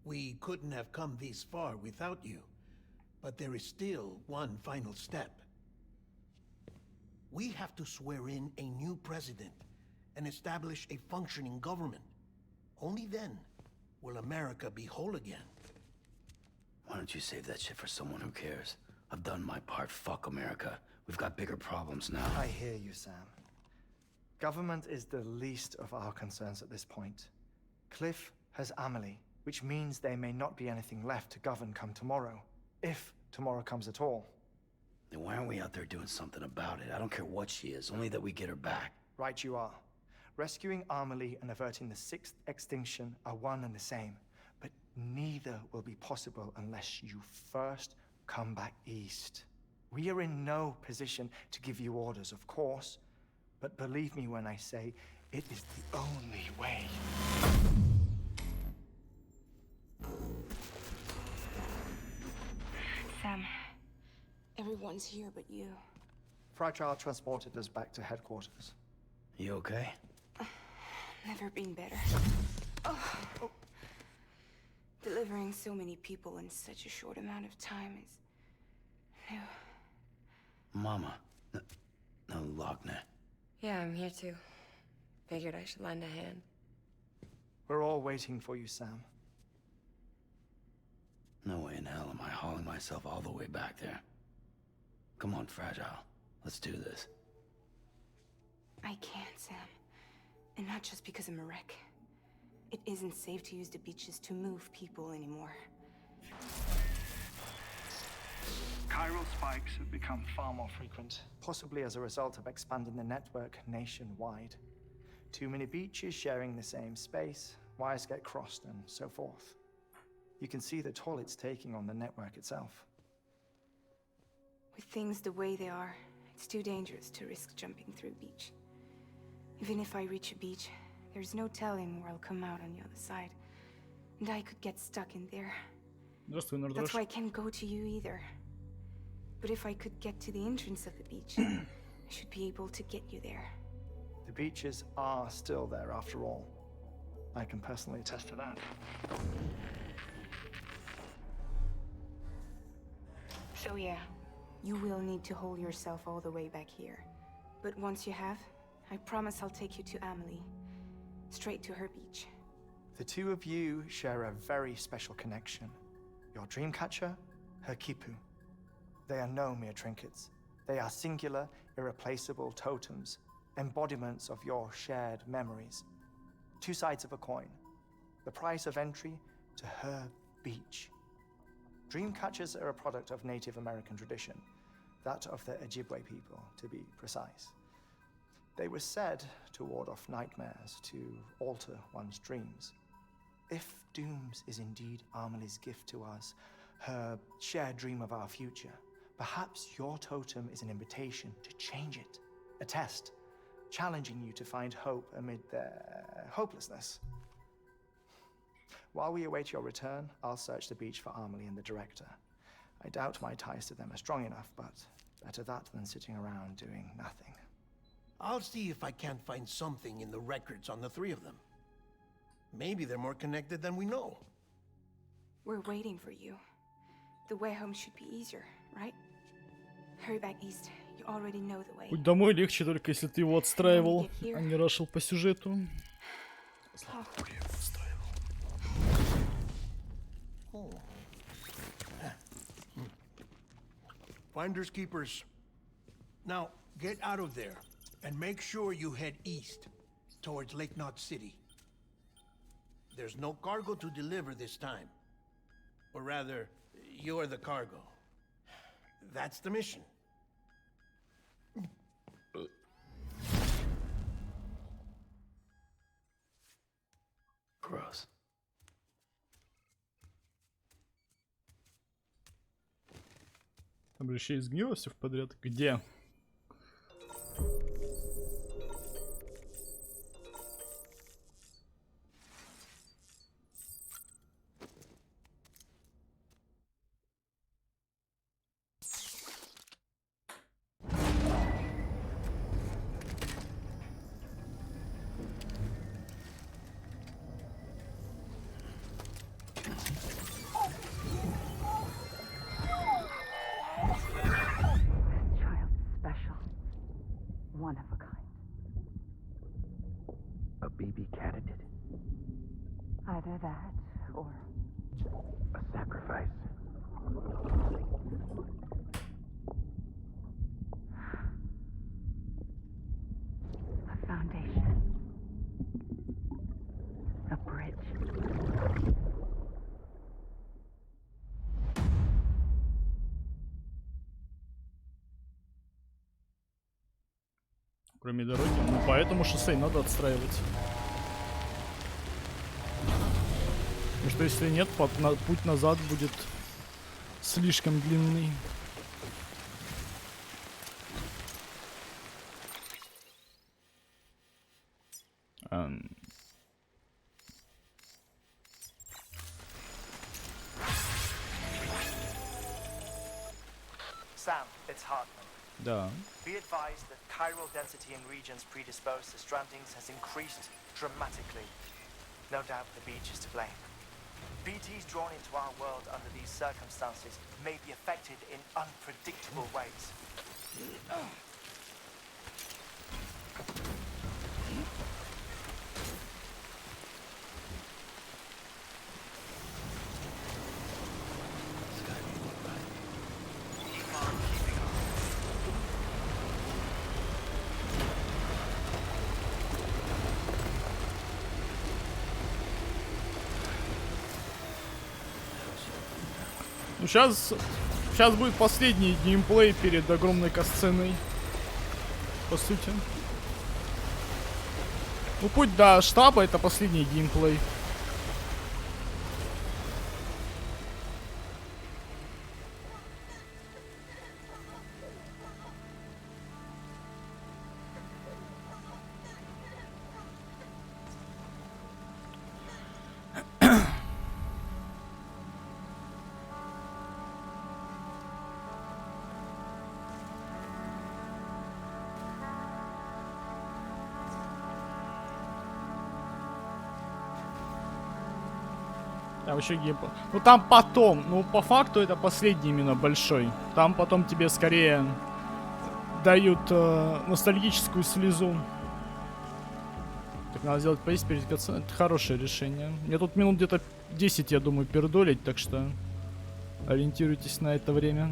We couldn't have come this far without you. But there is still one final step. We have to swear in a new president and establish a functioning government. Only then will America be whole again. Why don't you save that shit for someone who cares? I've done my part. Fuck America. We've got bigger problems now. I hear you, Sam. Government is the least of our concerns at this point. Cliff has Amelie, which means there may not be anything left to govern come tomorrow. If tomorrow comes at all. Then why aren't we out there doing something about it? I don't care what she is, only that we get her back. Right you are. Rescuing Amelie and averting the 6th extinction are one and the same. But neither will be possible unless you first come back east. We are in no position to give you orders, of course. But believe me when I say, it is the only way. Sam, everyone's here but you. Fragile transported us back to headquarters. You okay? Never been better. Oh. Delivering so many people in such a short amount of time is new. Mama. No, Lochner. Yeah, I'm here too. Figured I should lend a hand. We're all waiting for you, Sam. No way in hell am I hauling myself all the way back there. Come on, Fragile. Let's do this. I can't, Sam. And not just because I'm a wreck. It isn't safe to use the beaches to move people anymore. Chiral spikes have become far more frequent, possibly as a result of expanding the network nationwide. Too many beaches sharing the same space, wires get crossed, and so forth. You can see the toll it's taking on the network itself. With things the way they are, it's too dangerous to risk jumping through a beach. Even if I reach a beach, there's no telling where I'll come out on the other side. And I could get stuck in there. That's why I can't go to you either. But if I could get to the entrance of the beach, I should be able to get you there. The beaches are still there after all. I can personally attest to that. So yeah, you will need to hold yourself all the way back here. But once you have, I promise I'll take you to Amelie. Straight to her beach. The two of you share a very special connection. Your dreamcatcher, her Kipu. They are no mere trinkets. They are singular, irreplaceable totems, embodiments of your shared memories. Two sides of a coin. The price of entry to her beach. Dreamcatchers are a product of Native American tradition, that of the Ojibwe people, to be precise. They were said to ward off nightmares, to alter one's dreams. If Dooms is indeed Amelie's gift to us, her shared dream of our future, perhaps your totem is an invitation to change it. A test, challenging you to find hope amid their hopelessness. While we await your return, I'll search the beach for Amelie and the director. I doubt my ties to them are strong enough, but better that than sitting around doing nothing. I'll see if I can't find something in the records on the three of them. Maybe they're more connected than we know. We're waiting for you. The way home should be easier, right? Hurry back east. You already know the way. Путь домой легче только если ты его отстраивал, а не рашил по сюжету. Finders keepers. Now, get out of there and make sure you head east towards Lake Knot City. There's no cargo to deliver this time. Or rather, you're the cargo. That's the mission. Gross. Там же еще и сгнило все в подряд. Где? One of a kind. A baby candidate? Either that, or... A sacrifice? A foundation. A bridge. Кроме дороги. Ну, поэтому шоссе надо отстраивать. Потому что если нет, путь назад будет слишком длинный. Sam, it's Hartman. Да. Be advised that chiral density in regions predisposed to strandings has increased dramatically. No doubt the beach is to blame. BTs drawn into our world under these circumstances may be affected in unpredictable ways. Ну, сейчас будет последний геймплей перед огромной касценой. По сути. Ну, путь до штаба — это последний геймплей. Там еще геймплей. Ну там потом. Ну по факту это последний именно большой. Там потом тебе скорее дают ностальгическую слезу. Так надо сделать поесть перед катсценой. Это хорошее решение. Мне тут минут где-то 10, я думаю, пердолить. Так что ориентируйтесь на это время.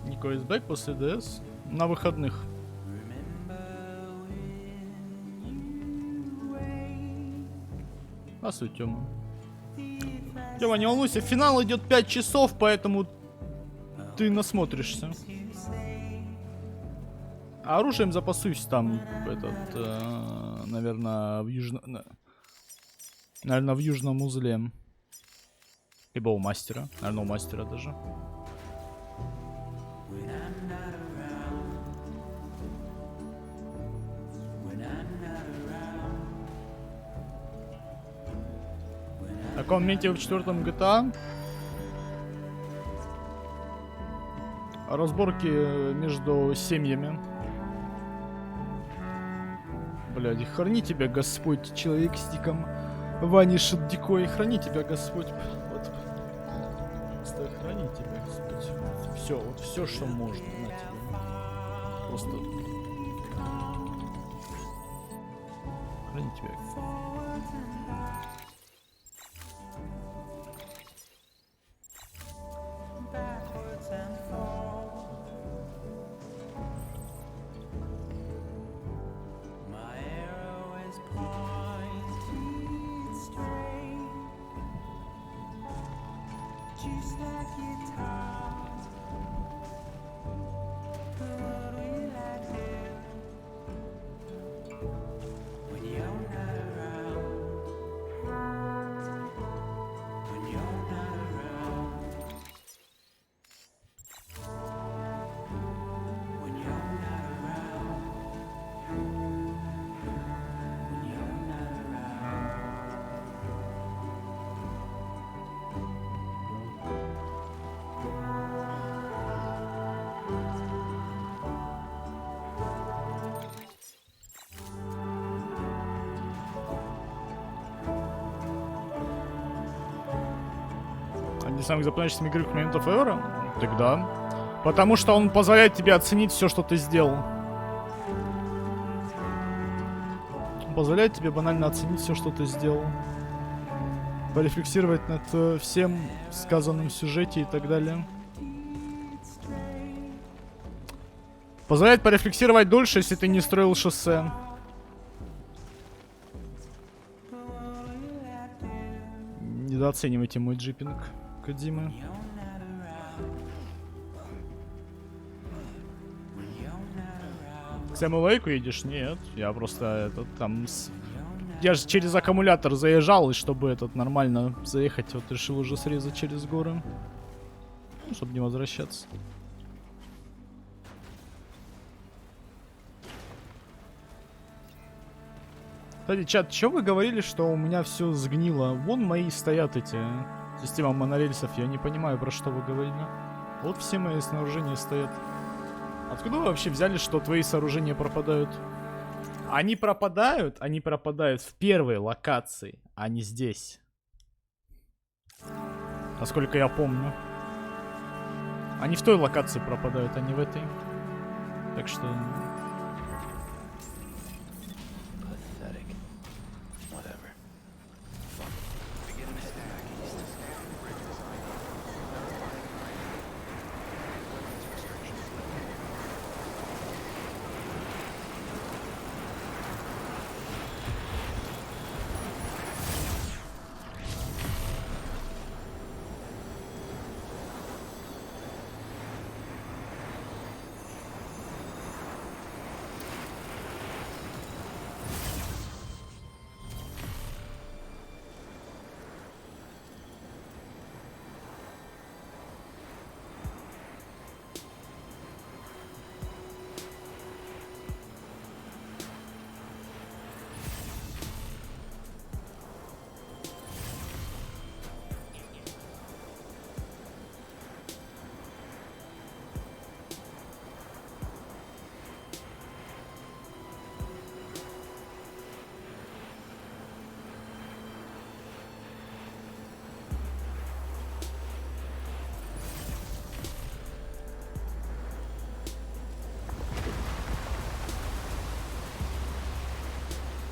Нико из бэк после ДС на выходных. Здравствуй, Тёма. Тёма, не волнуйся, финал идет 5 часов, поэтому ты насмотришься. Оружием запасусь там, этот, наверное, наверное, в южном узле. Либо у мастера. Наверное, у мастера даже. В каком моменте в 4-м GTA разборки между семьями. Блядь, храни тебя Господь, человек с ником Вани Шаддикой, храни тебя Господь. Вот. Просто храни тебя Господь. Все, вот все, что можно на тебе. Просто храни тебя. Один из самых запоминающихся игровых моментов ever? Тогда. Потому что он позволяет тебе оценить все, что ты сделал. Он позволяет тебе банально оценить все, что ты сделал. Порефлексировать над всем сказанным в сюжете и так далее. Позволяет порефлексировать дольше, если ты не строил шоссе. Недооценивайте мой джипинг, Кодзима. К Сэму Лейку едешь? Нет, я просто этот там... Я же через аккумулятор заезжал, и чтобы этот нормально заехать, вот решил уже срезать через горы. Ну, чтобы не возвращаться. Кстати, чат, чё вы говорили, что у меня все сгнило? Вон мои стоят эти... Система монорельсов, я не понимаю, про что вы говорили. Вот все мои сооружения стоят. Откуда вы вообще взяли, что твои сооружения пропадают? Они пропадают в первой локации, а не здесь. Насколько я помню. Они в той локации пропадают, а не в этой. Так что...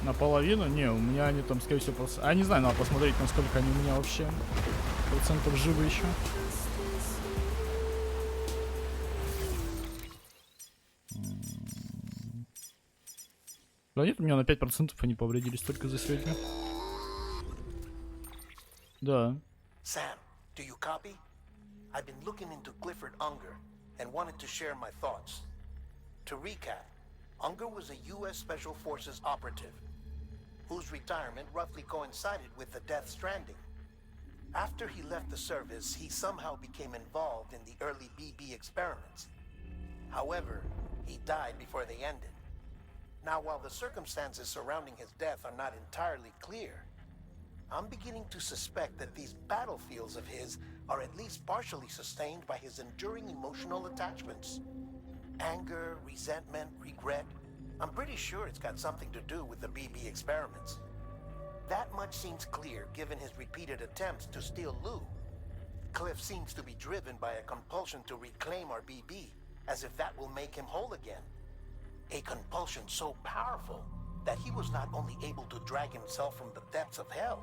Наполовину? Не, у меня они там, скорее всего, просто... А, не знаю, надо посмотреть, насколько они у меня вообще процентов живы еще. Да нет, у меня на 5% они повредились только за сегодня. Да. Sam, do you copy? I've been looking into Clifford Unger and wanted to share my thoughts. To recap, Unger was a U.S. Special Forces operative, whose retirement roughly coincided with the Death Stranding. After he left the service, he somehow became involved in the early BB experiments. However, he died before they ended. Now, while the circumstances surrounding his death are not entirely clear, I'm beginning to suspect that these battlefields of his are at least partially sustained by his enduring emotional attachments. Anger, resentment, regret. I'm pretty sure it's got something to do with the BB experiments. That much seems clear given his repeated attempts to steal Lou. Cliff seems to be driven by a compulsion to reclaim our BB, as if that will make him whole again. A compulsion so powerful that he was not only able to drag himself from the depths of hell,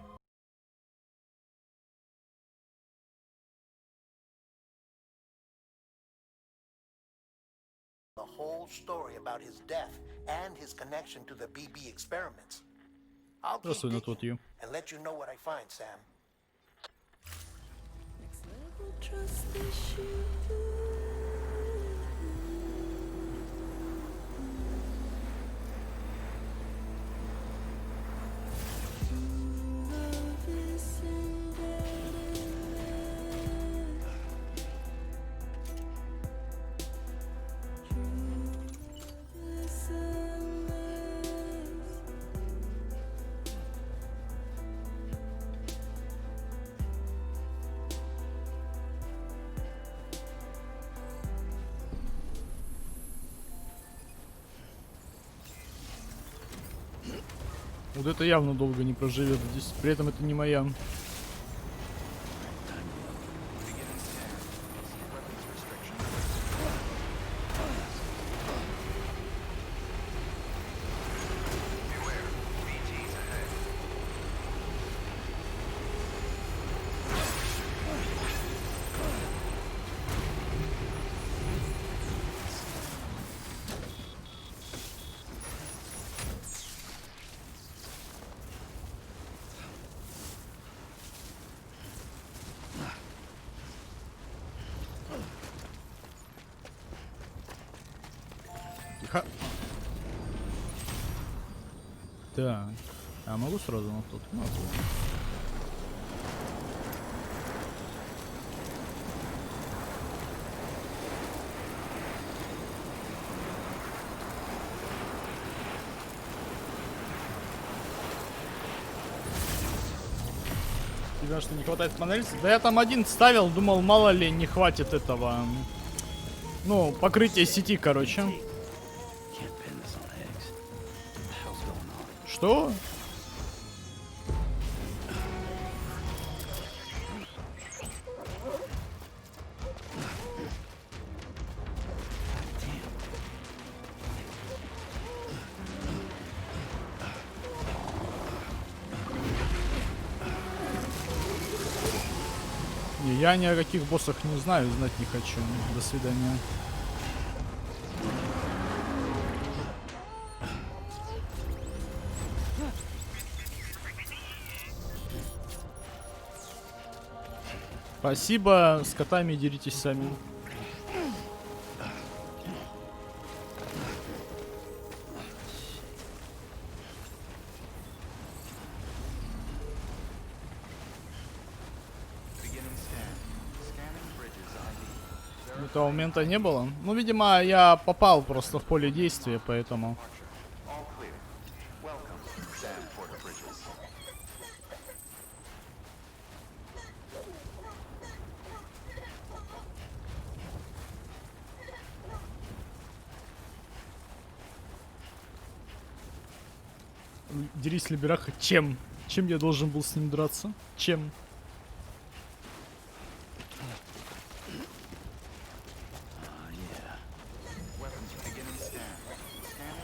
the whole story about his death and his connection to the BB experiments. I'll keep digging and let you know what I find, Sam. Вот это явно долго не проживет. Здесь при этом это не моя. Тихо. Так. А могу сразу на тот? Могу. Тебя что, не хватает панели? Да я там один ставил, думал, мало ли не хватит этого. Ну, покрытие сети, короче. Что? Не, я ни о каких боссах не знаю, знать не хочу. До свидания. Спасибо, с котами деритесь сами. Этого момента не было. Ну, видимо, я попал просто в поле действия, поэтому. Дерись, Либераха, чем? Чем я должен был с ним драться? Чем?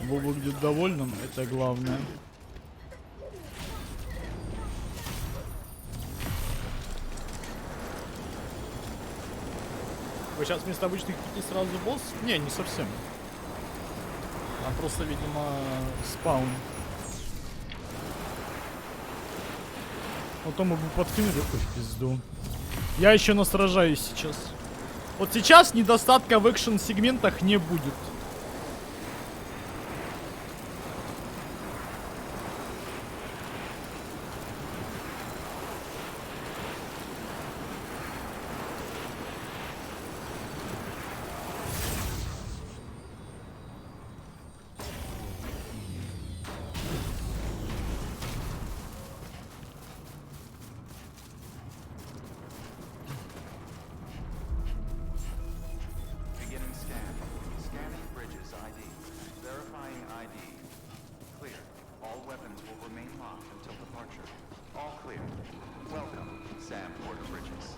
Боб выглядит довольным, это главное. Вы сейчас вместо обычных 5 сразу босс? Не, не совсем. А просто, видимо, спаун. Потом мы бы подкинули в пизду. Я еще насражаюсь сейчас. Вот сейчас недостатка в экшн-сегментах не будет. Sam Porter Bridges.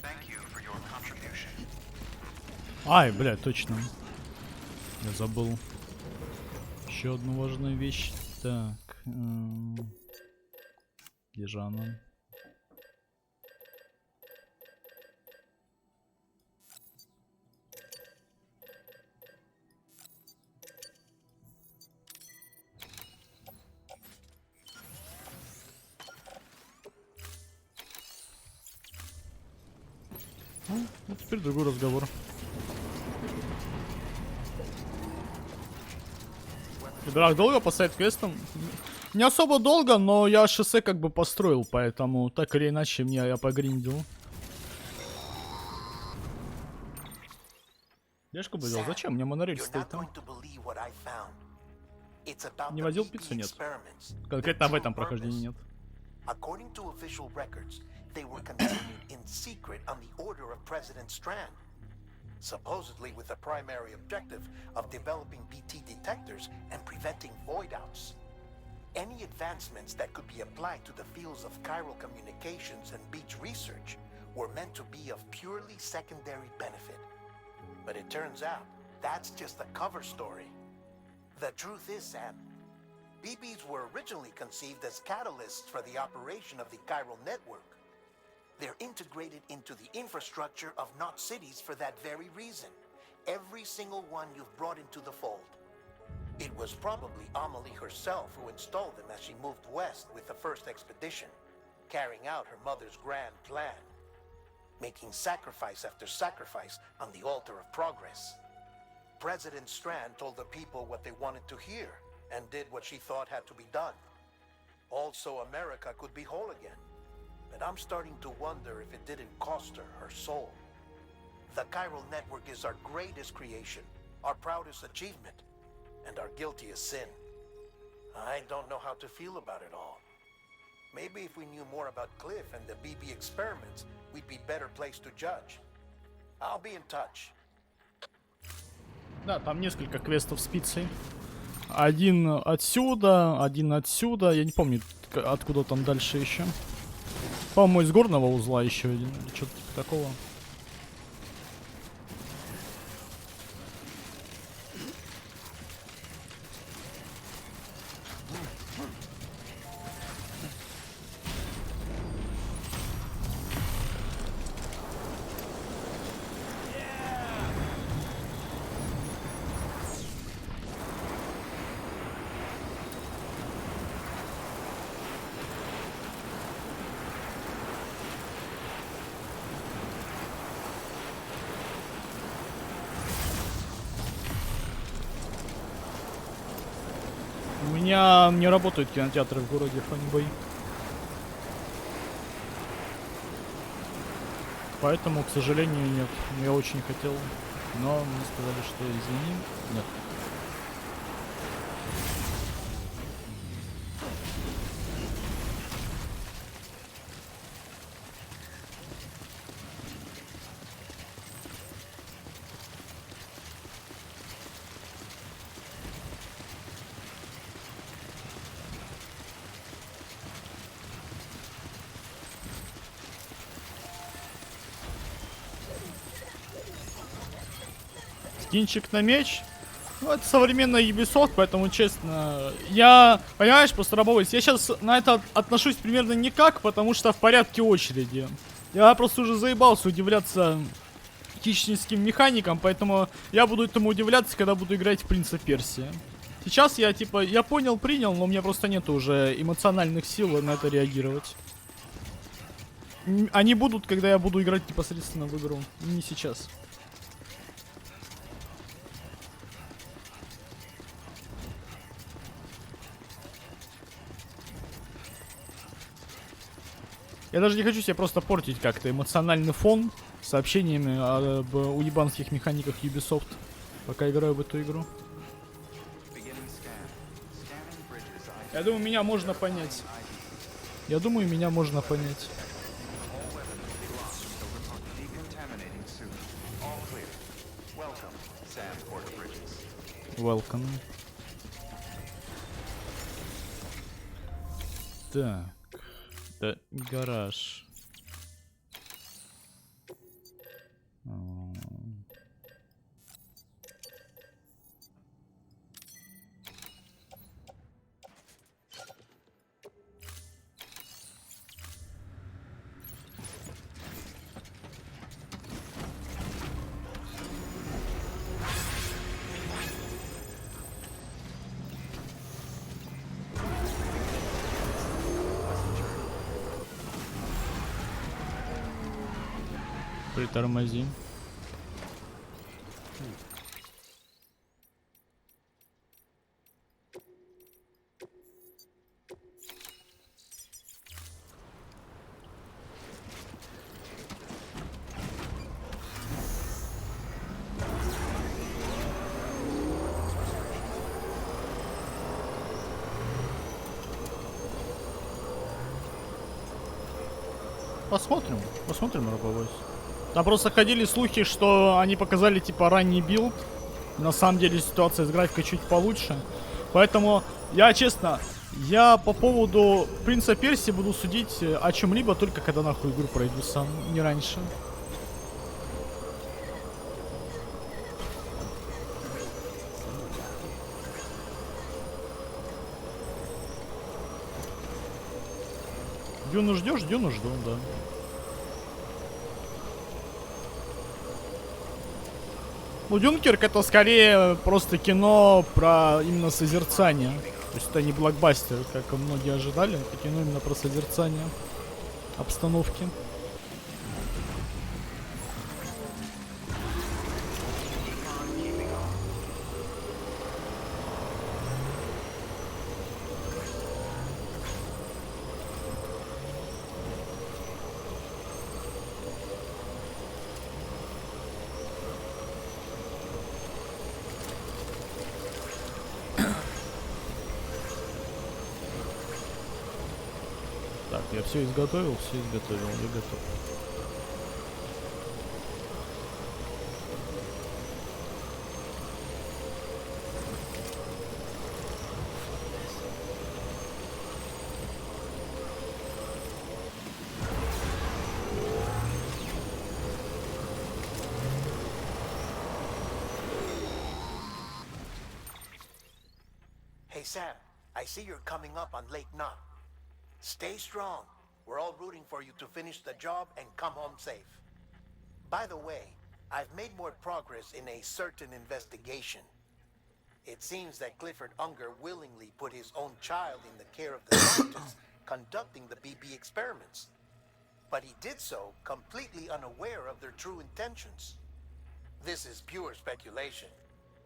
Thank you for your contribution. Ай, блядь, точно. Я забыл. Еще одну важную вещь. Так. Где же она? Ну, вот теперь другой разговор. Драк долго по сайд-квестам? Не особо долго, но я шоссе как бы построил, поэтому так или иначе я погриндил. Дешку бы взял. Зачем? Мне монорельс стоит там. Не возил пиццу? Нет. Конкретно в этом прохождении нет. According to official records, they were continued in secret on the order of President Strand, supposedly with the primary objective of developing BT detectors and preventing void-outs. Any advancements that could be applied to the fields of chiral communications and beach research were meant to be of purely secondary benefit. But it turns out, that's just a cover story. The truth is, Sam, BBs were originally conceived as catalysts for the operation of the chiral network. They're integrated into the infrastructure of Knot cities for that very reason. Every single one you've brought into the fold. It was probably Amelie herself who installed them as she moved west with the first expedition, carrying out her mother's grand plan, making sacrifice after sacrifice on the altar of progress. President Strand told the people what they wanted to hear, and did what she thought had to be done. Also, America could be whole again. But I'm starting to wonder if it didn't cost her her soul. The chiral network is our greatest creation, our proudest achievement, and our guiltiest sin. I don't know how to feel about it all. Maybe if we knew more about Cliff and the BB experiments, we'd be better placed to judge. I'll be in touch. Да, там несколько квестов с пиццей. Один отсюда, один отсюда. Я не помню, откуда там дальше еще. По-моему, из горного узла еще один. Или что-то типа такого. У меня не работают кинотеатры в городе Фанибой. Поэтому, к сожалению, нет. Я очень хотел, но мне сказали, что извини, нет. Скинчик на меч. Ну, это современная Ubisoft, поэтому, честно, я, понимаешь, просто работаюсь. Я сейчас на это отношусь примерно никак, потому что в порядке очереди. Я просто уже заебался удивляться хищническим механикам, поэтому я буду этому удивляться, когда буду играть в Принца Персии. Сейчас я, типа, я понял, принял, но у меня просто нет уже эмоциональных сил на это реагировать. Они будут, когда я буду играть непосредственно в игру, не сейчас. Я даже не хочу себе просто портить как-то эмоциональный фон сообщениями об уебанских механиках Ubisoft, пока играю в эту игру. Я думаю, меня можно понять. Я думаю, меня можно понять. Welcome. Так. Да, гараж. Притормозим. Посмотрим, посмотрим, рабовой. Там просто ходили слухи, что они показали типа ранний билд. На самом деле ситуация с графикой чуть получше. Поэтому я, честно, я по поводу Принца Персии буду судить о чем-либо только когда нахуй игру пройду сам, не раньше. Дюну ждешь? Дюну жду, да. Ну, Дюнкерк это скорее просто кино про именно созерцание. То есть это не блокбастер, как многие ожидали. Это кино именно про созерцание обстановки. Так, я все изготовил, я готов. Hey, Sam, I see you're coming up on Lake Knot. Stay strong. We're all rooting for you to finish the job and come home safe. By the way, I've made more progress in a certain investigation. It seems that Clifford Unger willingly put his own child in the care of the scientists conducting the BB experiments. But he did so completely unaware of their true intentions. This is pure speculation,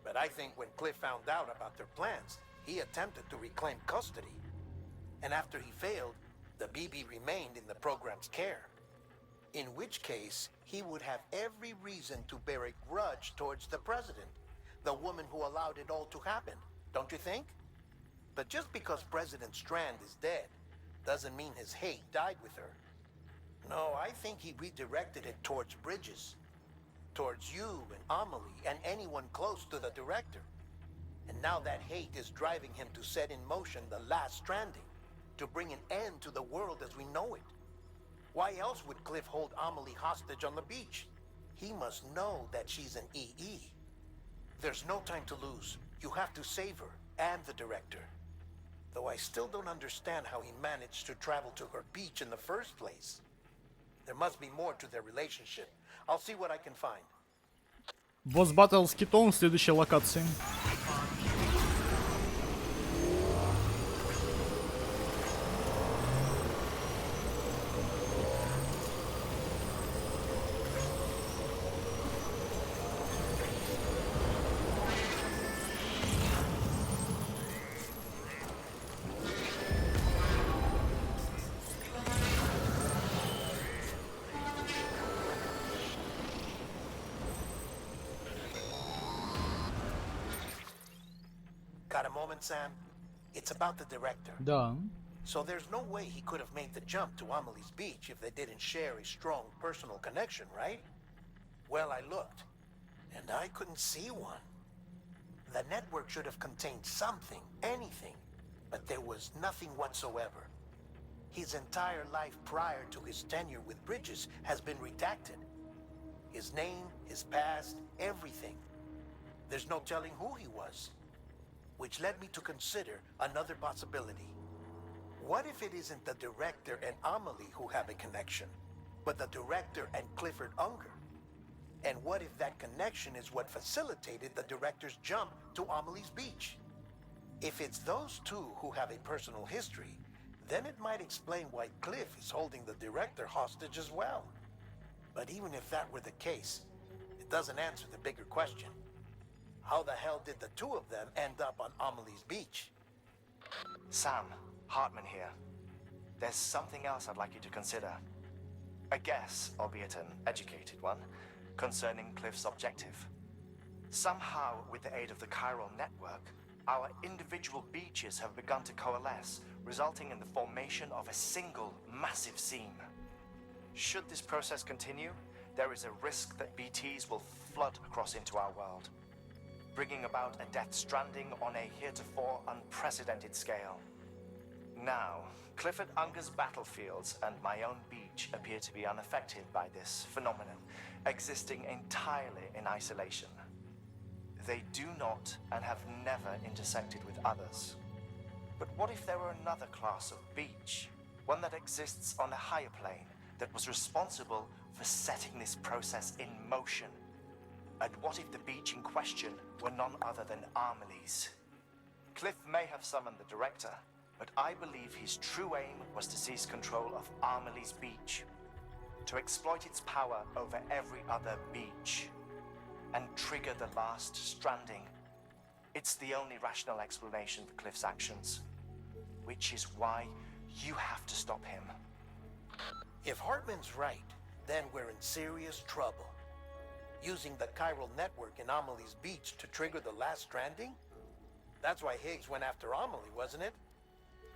but I think when Cliff found out about their plans, he attempted to reclaim custody. And after he failed, the BB remained in the program's care. In which case, he would have every reason to bear a grudge towards the president, the woman who allowed it all to happen, don't you think? But just because President Strand is dead, doesn't mean his hate died with her. No, I think he redirected it towards Bridges. Towards you and Amelie and anyone close to the director. And now that hate is driving him to set in motion the last Stranding, to bring an end to the world as we know it. Why else would Cliff hold Amelie hostage on the beach? He must know that she's an EE. There's no time to lose. You have to save her and the director. Though I still don't understand how he managed to travel to her beach in the first place. There must be more to their relationship. I'll see what I can find. Босс баттл с китом в следующей локации. Got a moment, Sam? It's about the director. Да. So there's no way he could have made the jump to Amelie's beach if they didn't share a strong personal connection, right? Well, I looked, and I couldn't see one. The network should have contained something, anything, but there was nothing whatsoever. His entire life prior to his tenure with Bridges has been redacted. His name, his past, everything. There's no telling who he was. Which led me to consider another possibility. What if it isn't the director and Amelie who have a connection, but the director and Clifford Unger? And what if that connection is what facilitated the director's jump to Amelie's beach? If it's those two who have a personal history, then it might explain why Cliff is holding the director hostage as well. But even if that were the case, it doesn't answer the bigger question. How the hell did the two of them end up on Amelie's beach? Sam, Hartman here. There's something else I'd like you to consider. A guess, albeit an educated one, concerning Cliff's objective. Somehow, with the aid of the chiral network, our individual beaches have begun to coalesce, resulting in the formation of a single massive seam. Should this process continue, there is a risk that BTs will flood across into our world, bringing about a death stranding on a heretofore unprecedented scale. Now, Clifford Unger's battlefields and my own beach appear to be unaffected by this phenomenon, existing entirely in isolation. They do not and have never intersected with others. But what if there were another class of beach, one that exists on a higher plane, that was responsible for setting this process in motion? And what if the beach in question were none other than Amelie's? Cliff may have summoned the director, but I believe his true aim was to seize control of Amelie's beach, to exploit its power over every other beach, and trigger the last stranding. It's the only rational explanation for Cliff's actions, which is why you have to stop him. If Hartman's right, then we're in serious trouble. Using the chiral network in Amelie's beach to trigger the last stranding? That's why Higgs went after Amelie, wasn't it?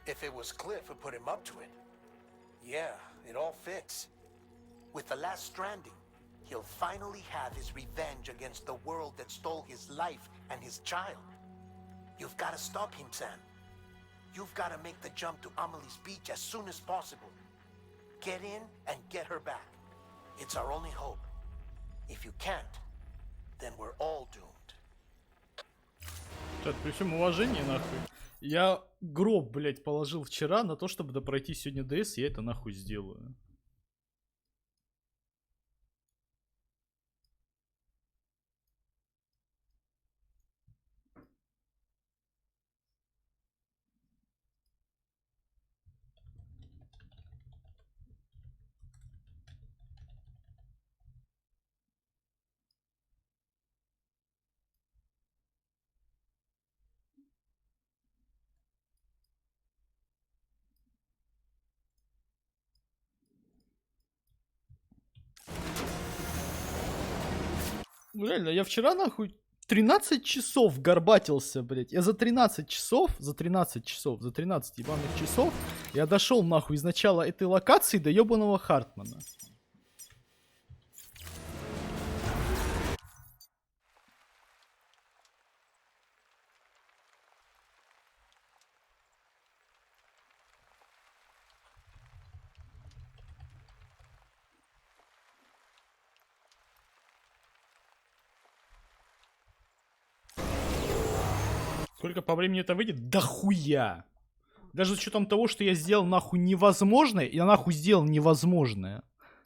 If it was Cliff who put him up to it. Yeah, it all fits. With the last stranding, he'll finally have his revenge against the world that stole his life and his child. You've got to stop him, Sam. You've got to make the jump to Amelie's beach as soon as possible. Get in and get her back. It's our only hope. If you can't, then we're all doomed. Чат, при всем уважении, нахуй. Я гроб, блять, положил вчера на то, чтобы допройти сегодня ДС, я это нахуй сделаю. Реально, я вчера нахуй 13 часов горбатился, блять. Я за 13 ебаных часов я дошел нахуй из начала этой локации до ебаного Хартмана. Сколько по времени это выйдет? Да хуя! Даже с учетом того, что я сделал нахуй невозможное, я нахуй сделал невозможное.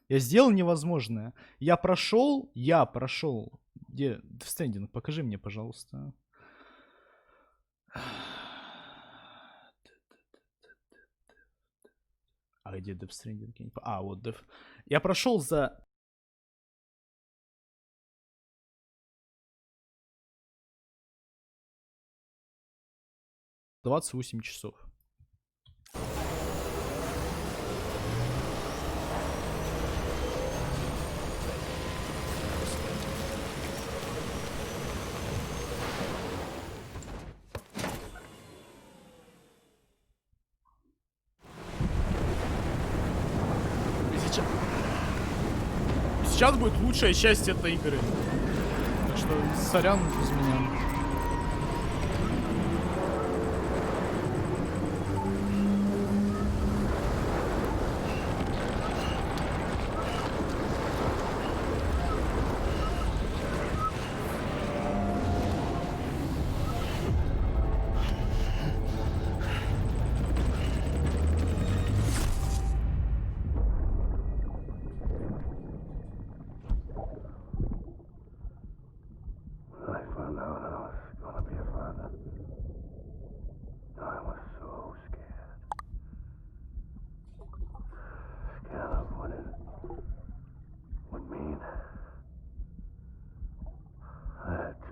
Я сделал невозможное. Я прошел. Где? Stranding, покажи мне, пожалуйста. А где Death Stranding? А, вот Death. Я прошел за... «28 часов». Сейчас будет лучшая часть этой игры. Так что сорян без меня.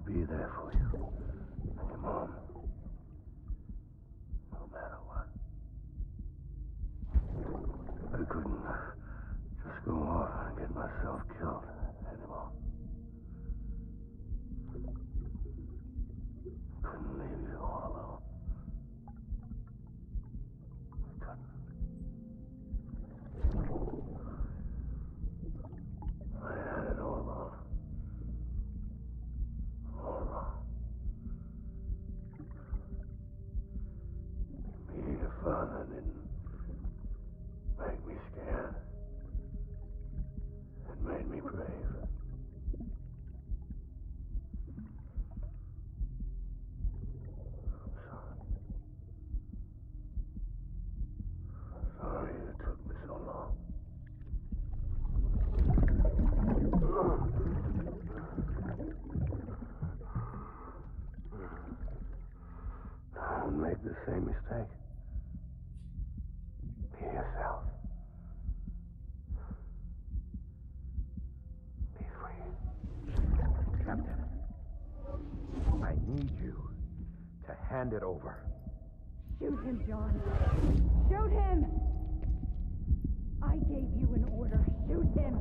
Be there for you and your mom, no matter what. I couldn't just go off and get myself killed anymore. Couldn't leave you all alone. I had it all wrong. Being a father didn't make me scared. It made me brave. I'm sorry it took me so long. Don't make the same mistake. Be yourself. Be free. Captain, I need you to hand it over. Shoot him, John. Shoot him! I gave you an order. Shoot him!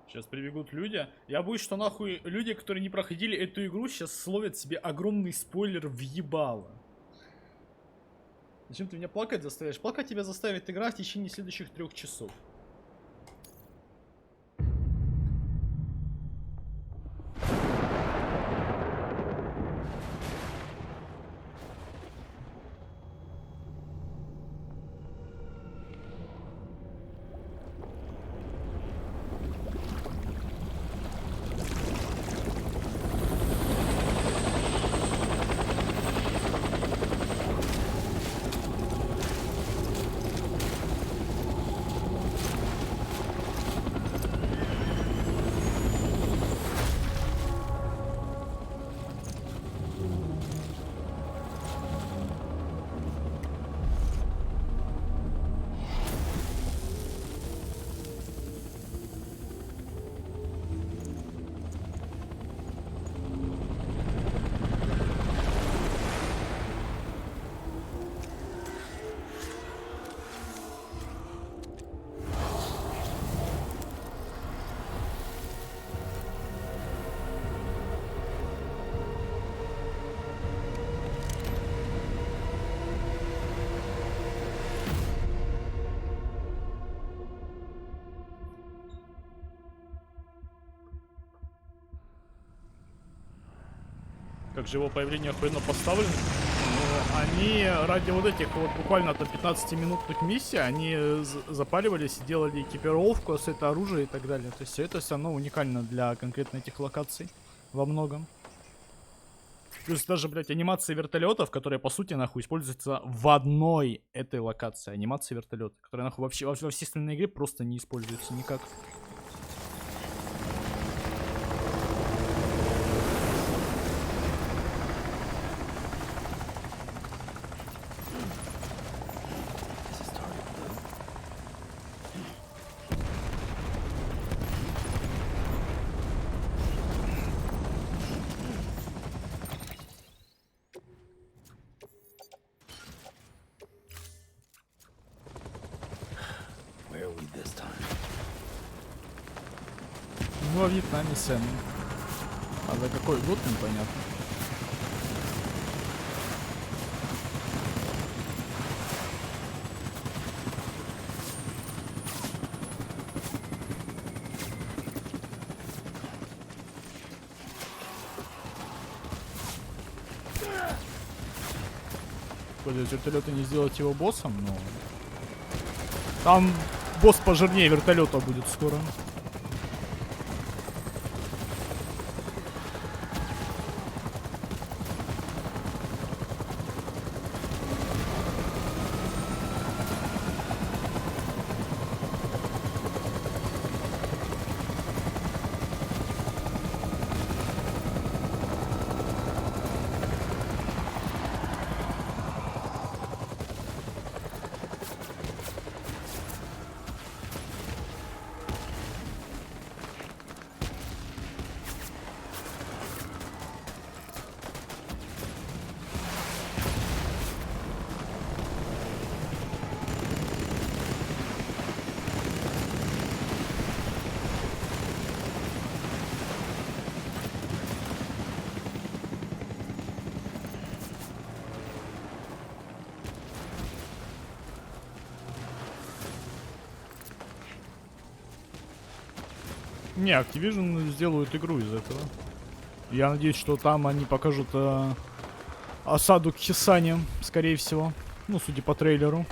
Сейчас прибегут люди. Я боюсь, что нахуй люди, которые не проходили эту игру, сейчас словят себе огромный спойлер в ебало. Зачем ты меня плакать заставляешь? Плакать тебя заставит игра в течение следующих 3 часов. как же его появление охуенно поставлено. Но они ради вот этих вот буквально там 15-минутных миссий, они запаривались, делали экипировку, это оружие и так далее. То есть все это все равно уникально для конкретно этих локаций во многом. Плюс даже, блядь, анимации вертолетов, которые, по сути, нахуй, используются в одной этой локации. Анимации вертолета, которая, нахуй, вообще во всей остальной игре просто не используется никак. Ну, во Вьетнаме, Сэм. А за какой год, непонятно. Использовать вертолеты, не сделать его боссом, но... Там босс пожирнее вертолета будет скоро. Не, Activision сделают игру из этого. Я надеюсь, что там они покажут осаду к Хисане, скорее всего. Ну, судя по трейлеру.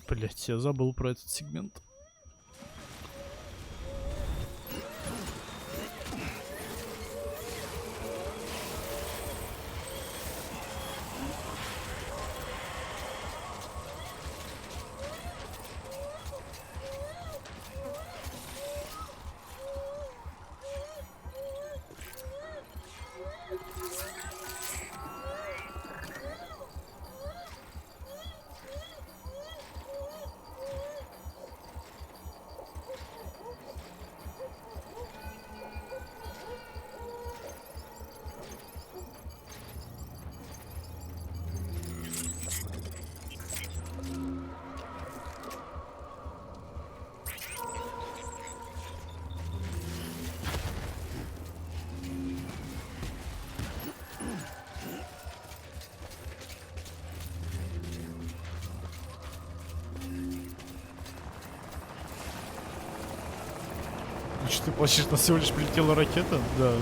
Блять, я забыл про этот сегмент. Что ты плачешь, на всего лишь прилетела ракета? Да.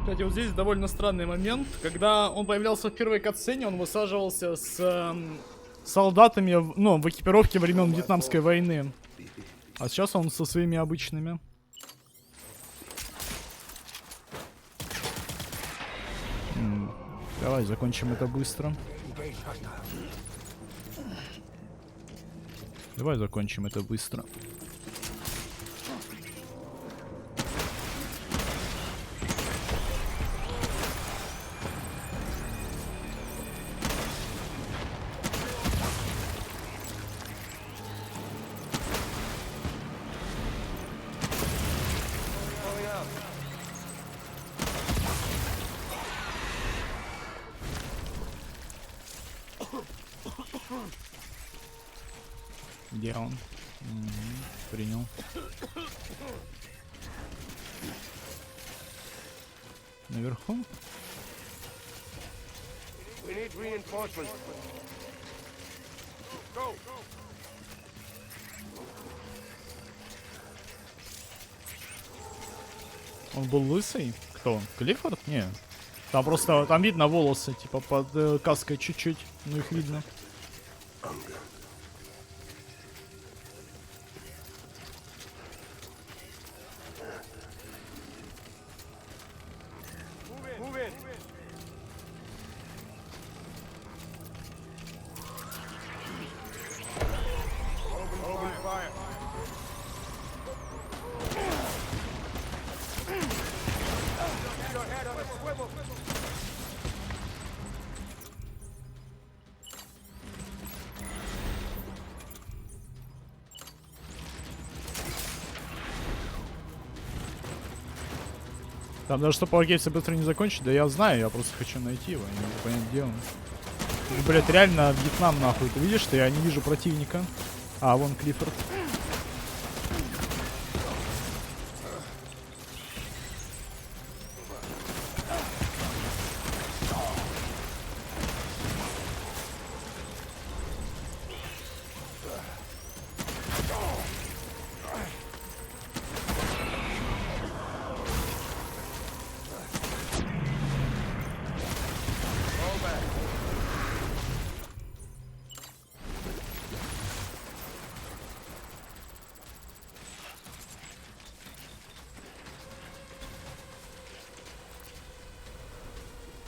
Кстати, вот здесь довольно странный момент. Когда он появлялся в первой катсцене, он высаживался с солдатами, ну, в экипировке времен Вьетнамской войны. А сейчас он со своими обычными. Давай закончим это быстро. Давай закончим это быстро. Где он? Принял. Наверху? We need reinforcements. Go. Он был лысый? Кто? Клиффорд? Не. Там просто, там видно волосы, типа под каской чуть-чуть. Ну их видно. Там даже что Пауэргеймса быстро не закончить, да я знаю, я просто хочу найти его, я не могу понять, где он. Блять, реально Вьетнам нахуй, ты видишь, что я не вижу противника? А, вон Клиффорд.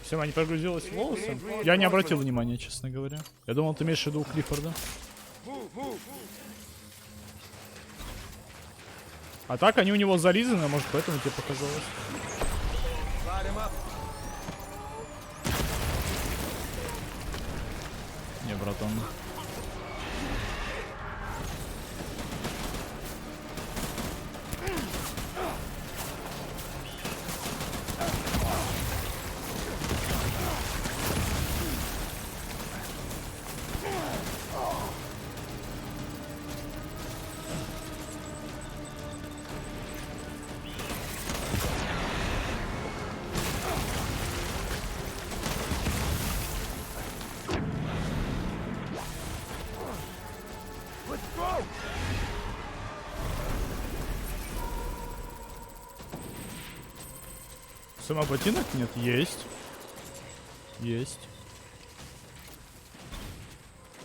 Сема не прогрузилась в волосы? Я не обратил внимания, честно говоря. Я думал, ты имеешь в виду Клиффорда. А так они у него зализаны, может поэтому тебе показалось. Не, братан. Сама ботинок нет? Есть. Есть.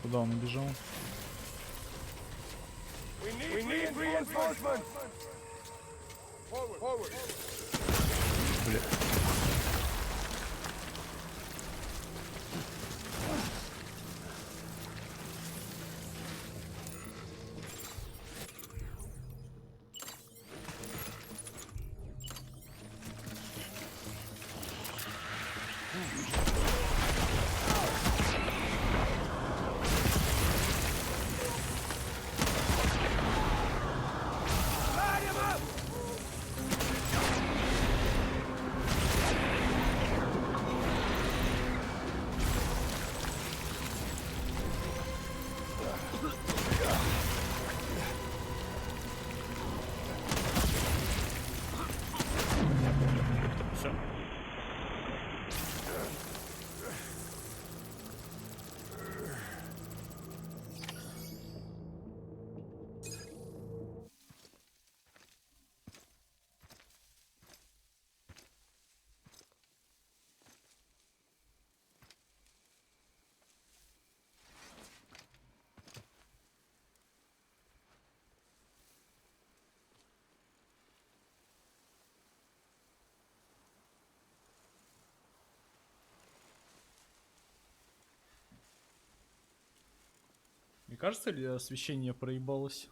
Куда он убежал? Бля. Мне кажется, ли освещение проебалось?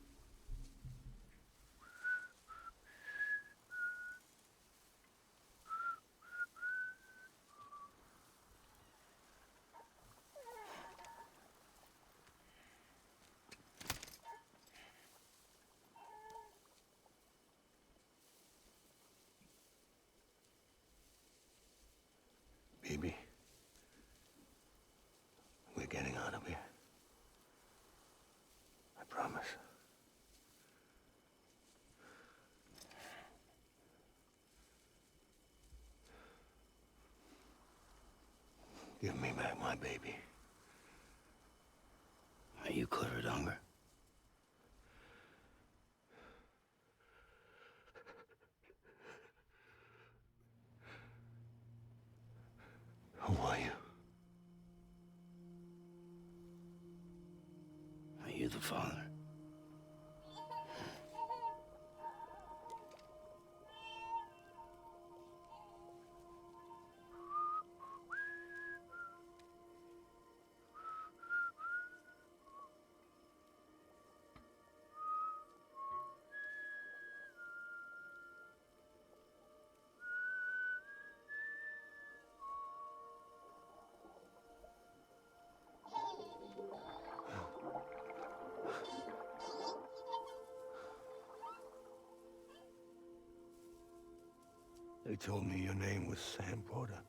Baby, we're getting out of here. I promise. Give me back my baby. Are you clear of hunger? Who are you? Are you the father? They told me your name was Sam Porter.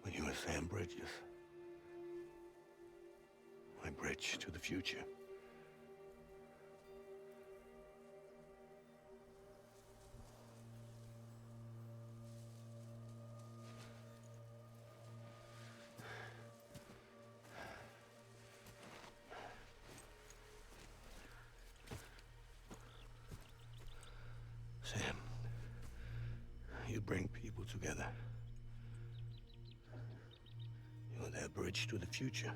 But you were Sam Bridges. My bridge to the future. Sam, you bring people together. You're their bridge to the future.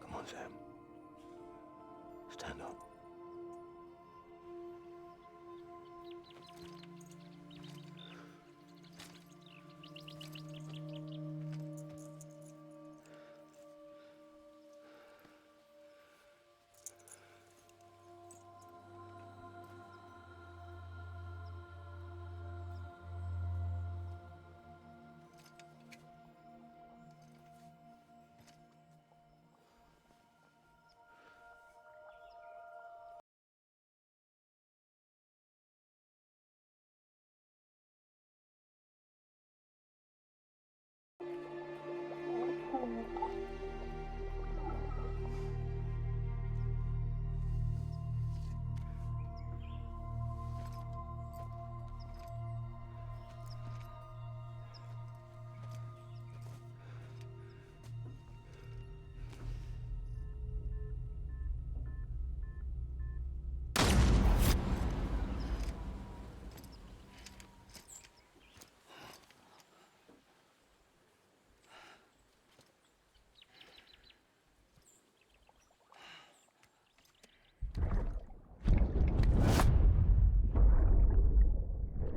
Come on, Sam. Stand up.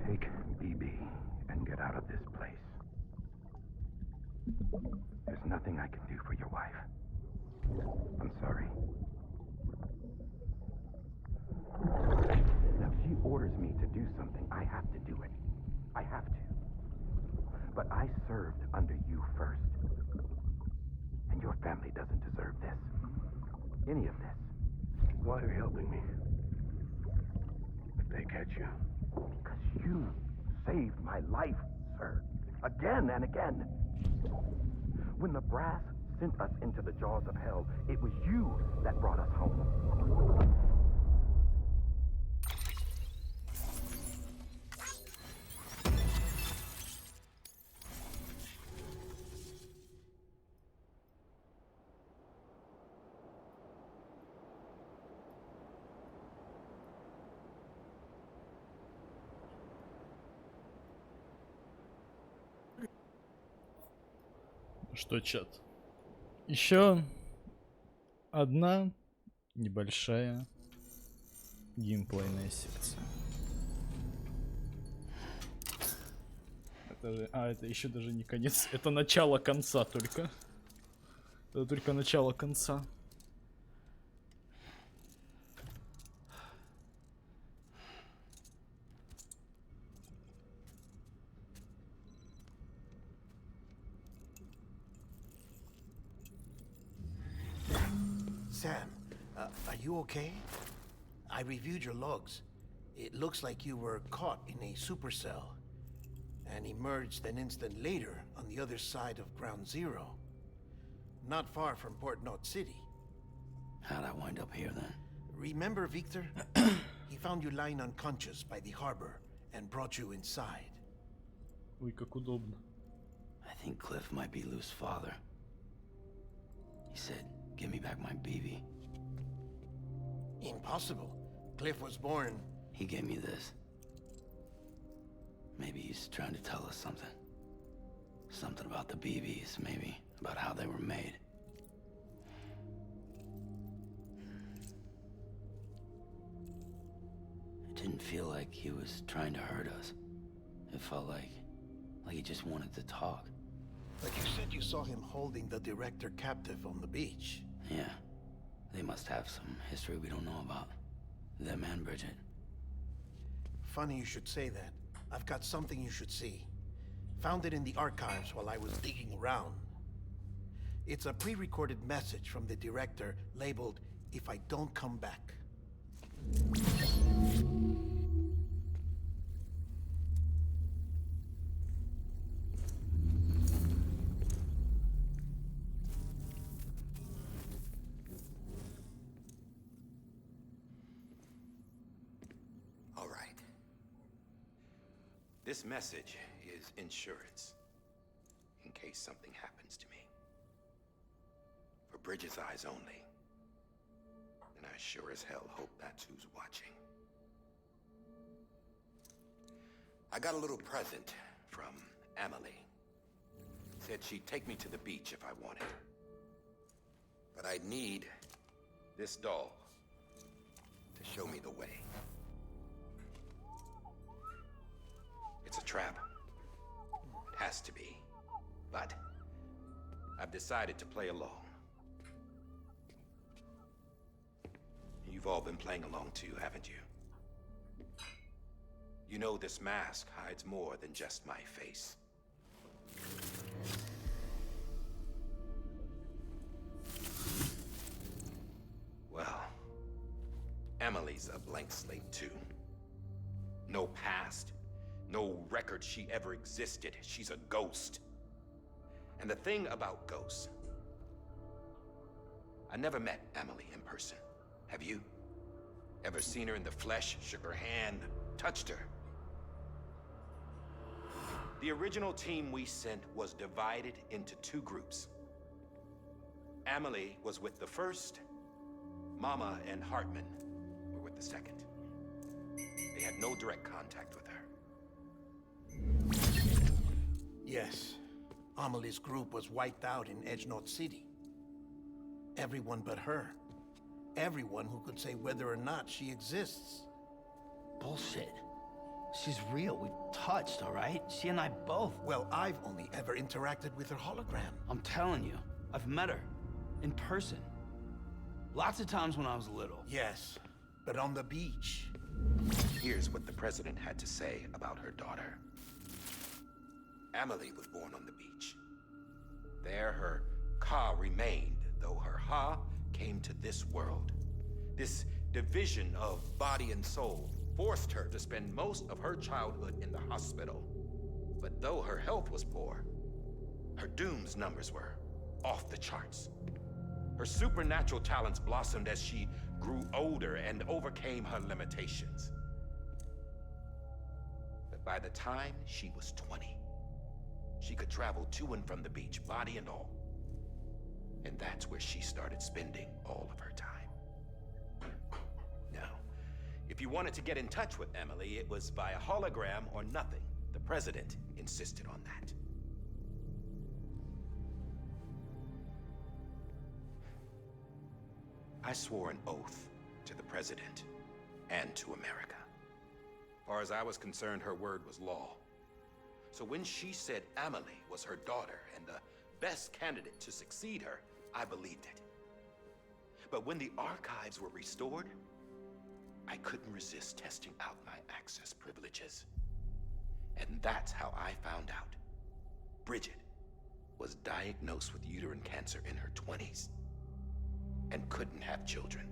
Take BB and get out of this place. There's nothing I can do for your wife. I'm sorry. Now, if she orders me to do something, I have to do it. I have to. But I served under you first. And your family doesn't deserve this. Any of this. Why are you helping me? If they catch you. Because you saved my life, sir. Again and again. When the brass sent us into the jaws of hell, it was you that brought us home. Что, чат? Еще одна небольшая геймплейная секция. Это это еще даже не конец. Это начало конца только. Это только начало конца. Sam, are you okay? I reviewed your logs. It looks like you were caught in a supercell and emerged an instant later on the other side of Ground Zero. Not far from Port Knot City. How'd I wind up here then? Remember Victor? He found you lying unconscious by the harbor and brought you inside. Ой, как удобно. I think Cliff might be Lou's father. He said, give me back my BB. Impossible. Cliff was born... He gave me this. Maybe he's trying to tell us something. Something about the BBs, maybe. About how they were made. It didn't feel like he was trying to hurt us. It felt like he just wanted to talk. But you said you saw him holding the director captive on the beach. Yeah. They must have some history we don't know about. Them and Bridget. Funny you should say that. I've got something you should see. Found it in the archives while I was digging around. It's a pre-recorded message from the director labeled, "If I don't come back." All right. This message is insurance, in case something happens to me. For Bridget's eyes only. And I sure as hell hope that's who's watching. I got a little present from Emily. Said she'd take me to the beach if I wanted. But I'd need this doll to show me the way. It's a trap. It has to be. But I've decided to play along. You've all been playing along too, haven't you? You know this mask hides more than just my face. Well, Emily's a blank slate too. No past, no record she ever existed. She's a ghost. And the thing about ghosts, I never met Emily in person. Have you? Ever seen her in the flesh, shook her hand, touched her? The original team we sent was divided into two groups. Emily was with the first. Mama and Hartman were with the second. They had no direct contact with her. Yes. Amelie's group was wiped out in Edge Knot City. Everyone but her. Everyone who could say whether or not she exists. Bullshit. She's real. We've touched, all right? She and I both. Well, I've only ever interacted with her hologram. I'm telling you, I've met her. In person. Lots of times when I was little. Yes, but on the beach. Here's what the president had to say about her daughter. Emily was born on the beach. There her Ka remained, though her Ha came to this world. This division of body and soul forced her to spend most of her childhood in the hospital. But though her health was poor, her Doom's numbers were off the charts. Her supernatural talents blossomed as she grew older and overcame her limitations. But by the time she was 20, she could travel to and from the beach, body and all. And that's where she started spending all of her time. Now, if you wanted to get in touch with Emily, it was via hologram or nothing. The president insisted on that. I swore an oath to the president and to America. As far as I was concerned, her word was law. So when she said Amelie was her daughter and the best candidate to succeed her, I believed it. But when the archives were restored, I couldn't resist testing out my access privileges. And that's how I found out Bridget was diagnosed with uterine cancer in her 20s and couldn't have children.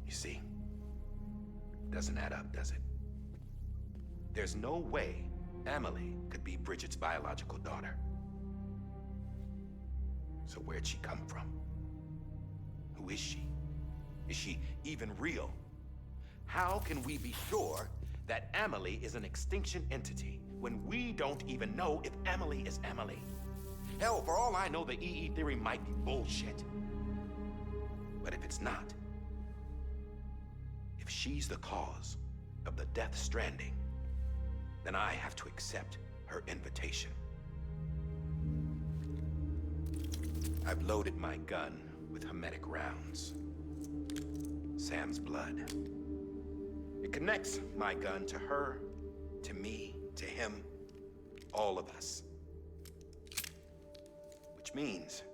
You see, doesn't add up, does it? There's no way Amelie could be Bridget's biological daughter. So where'd she come from? Who is she? Is she even real? How can we be sure that Amelie is an extinction entity when we don't even know if Amelie is Amelie? Hell, for all I know, the EE theory might be bullshit. But if it's not, if she's the cause of the Death Stranding, then I have to accept her invitation. I've loaded my gun with hermetic rounds. Sam's blood. It connects my gun to her, to me, to him, all of us. Which means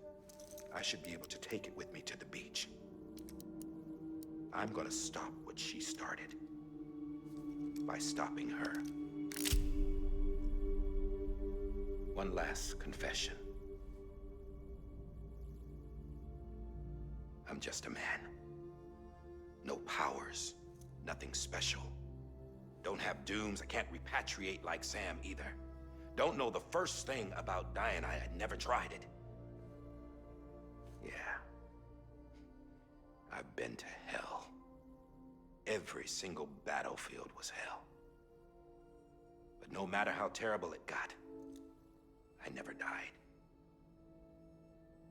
I should be able to take it with me to the beach. I'm gonna stop what she started by stopping her. One last confession. I'm just a man. No powers, nothing special. Don't have dooms, I can't repatriate like Sam either. Don't know the first thing about dying, I had never tried it. Yeah. I've been to hell. Every single battlefield was hell. But no matter how terrible it got, I never died.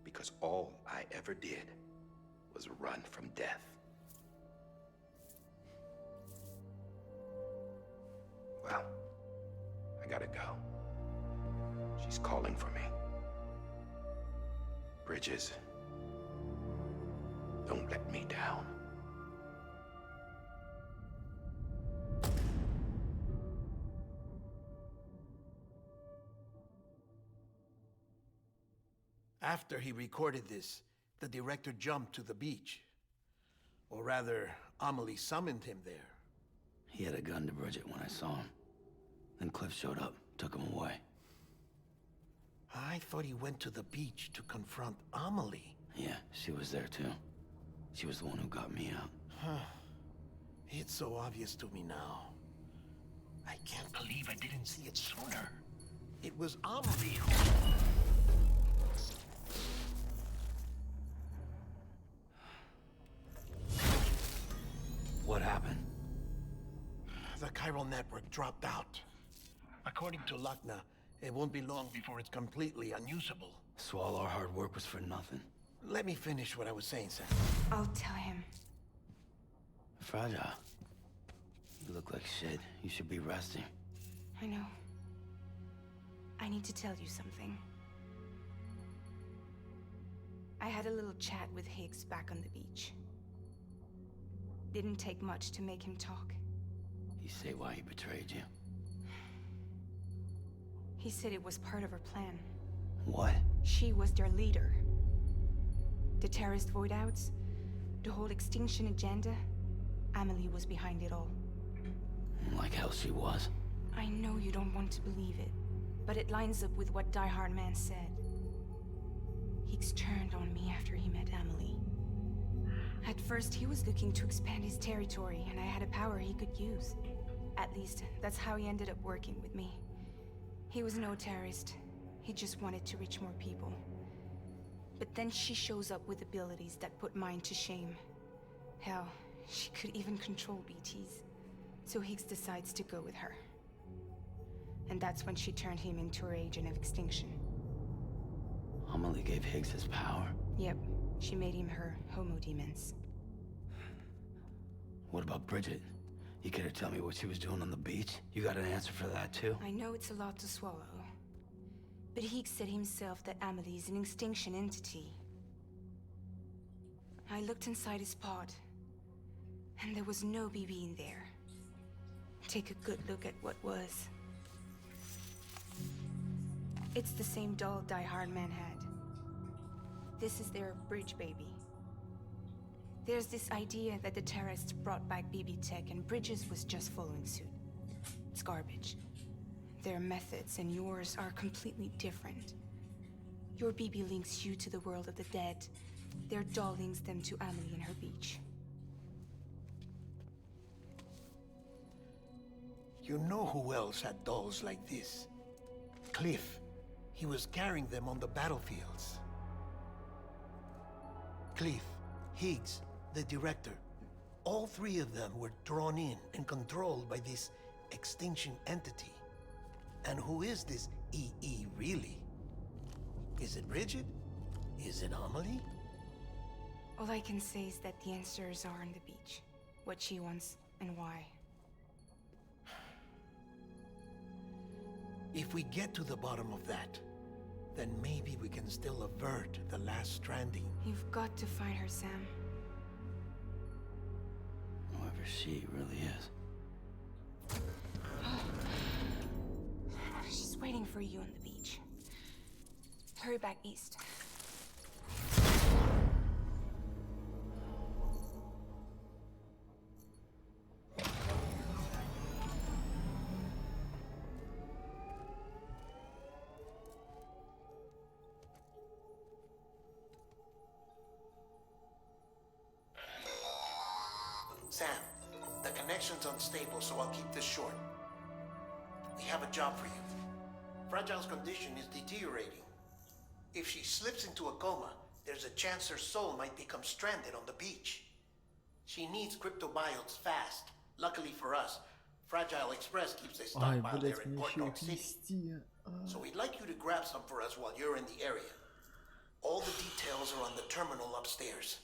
Because all I ever did was run from death. Well, I gotta go. She's calling for me. Bridges, don't let me down. After he recorded this, the director jumped to the beach. Or rather, Amelie summoned him there. He had a gun to Bridget when I saw him. Then Cliff showed up, took him away. I thought he went to the beach to confront Amelie. Yeah, she was there too. She was the one who got me out. Huh. It's so obvious to me now. I can't believe I didn't see it sooner. It was Amelie who... What happened? The chiral network dropped out. According to Lakna, it won't be long before it's completely unusable. So all our hard work was for nothing. Let me finish what I was saying, Sam. I'll tell him. Fragile. You look like shit. You should be resting. I know. I need to tell you something. I had a little chat with Higgs back on the beach. Didn't take much to make him talk. You say why he betrayed you? He said it was part of her plan. What? She was their leader. The terrorist void-outs, the whole extinction agenda, Amelie was behind it all. Like hell she was. I know you don't want to believe it, but it lines up with what Die Hard Man said. Higgs turned on me after he met Amelie. At first, he was looking to expand his territory, and I had a power he could use. At least, that's how he ended up working with me. He was no terrorist. He just wanted to reach more people. But then she shows up with abilities that put mine to shame. Hell, she could even control BTs. So Higgs decides to go with her. And that's when she turned him into her agent of extinction. Amelie gave Higgs his power? Yep. She made him her homo demons. What about Bridget? You care to tell me what she was doing on the beach? You got an answer for that too? I know it's a lot to swallow. But Higgs said himself that Amelie is an extinction entity. I looked inside his pod, and there was no BB in there. Take a good look at what was. It's the same doll Die Hard Man had. This is their bridge baby. There's this idea that the terrorists brought back BB tech and Bridges was just following suit. It's garbage. Their methods and yours are completely different. Your BB links you to the world of the dead. Their doll links them to Amelie and her beach. You know who else had dolls like this? Cliff. He was carrying them on the battlefields. Cliff, Higgs, the director. All three of them were drawn in and controlled by this extinction entity. And who is this EE really? Is it Bridget? Is it Amelie? All I can say is that the answers are on the beach. What she wants and why. If we get to the bottom of that, then maybe we can still avert the last stranding. You've got to find her, Sam. Whoever she really is. She's waiting for you on the beach. Hurry back east. Sam, the connection's unstable, so I'll keep this short. We have a job for you. Fragile's condition is deteriorating. If she slips into a coma, there's a chance her soul might become stranded on the beach. She needs cryptobiotes fast. Luckily for us, Fragile Express keeps a stockpile there in Port North City. So we'd like you to grab some for us while you're in the area. All the details are on the terminal upstairs.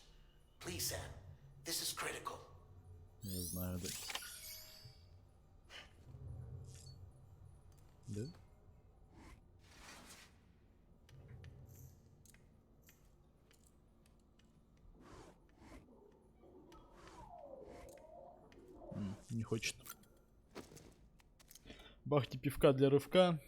Please, Sam, this is critical. Не знаю, да. Да? Не хочет. Бахте пивка для рывка.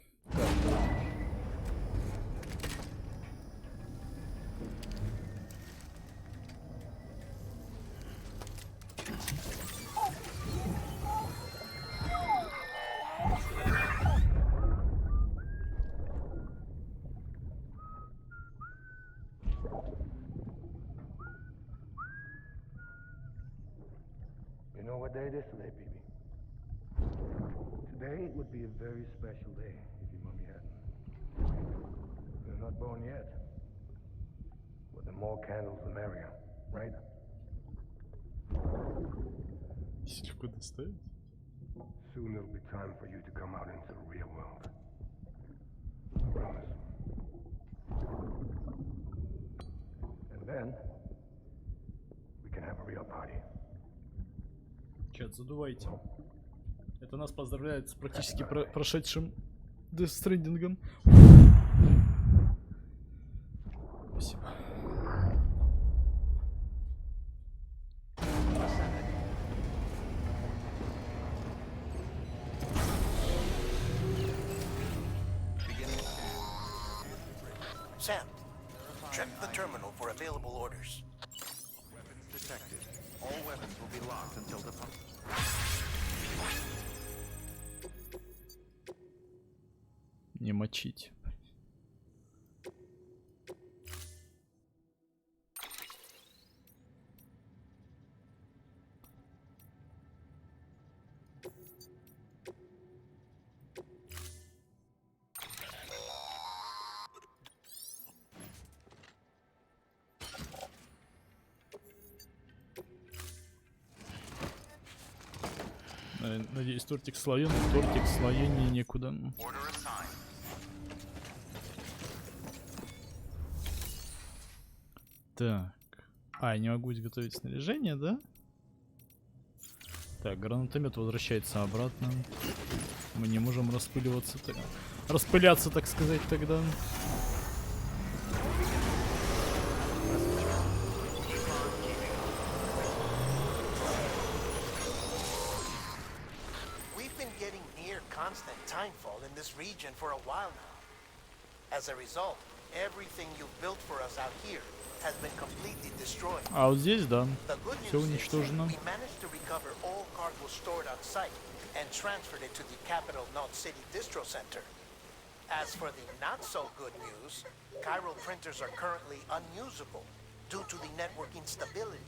You know what day it is today, BB? Today would be a very special day if your mommy hadn't. You're not born yet. But the more candles, the merrier, right? Soon it'll be time for you to come out into the real world. I promise. And then we can have a real party. Чат, задувайте. Это нас поздравляет с практически прошедшим Death Stranding. Спасибо. Sam, check the terminal for available orders. Weapons detected. All weapons will be locked until the pump. Не мочить. Надеюсь, тортик слоен, тортик слоеннее некуда. Так. А, я не могу изготовить снаряжение, да? Так, гранатомет возвращается обратно. Мы не можем распыливаться, распыляться, так сказать, тогда. We've been getting near constant timefall in this region for a while now. As a result, everything you've built for us out here has been completely destroyed. А вот здесь, да, The good все news is уничтожено. we managed to recover all cargo stored on site and transferred it to the Capital Knot City Distro Center. As for the not so good news, chiral printers are currently unusable due to the network instability.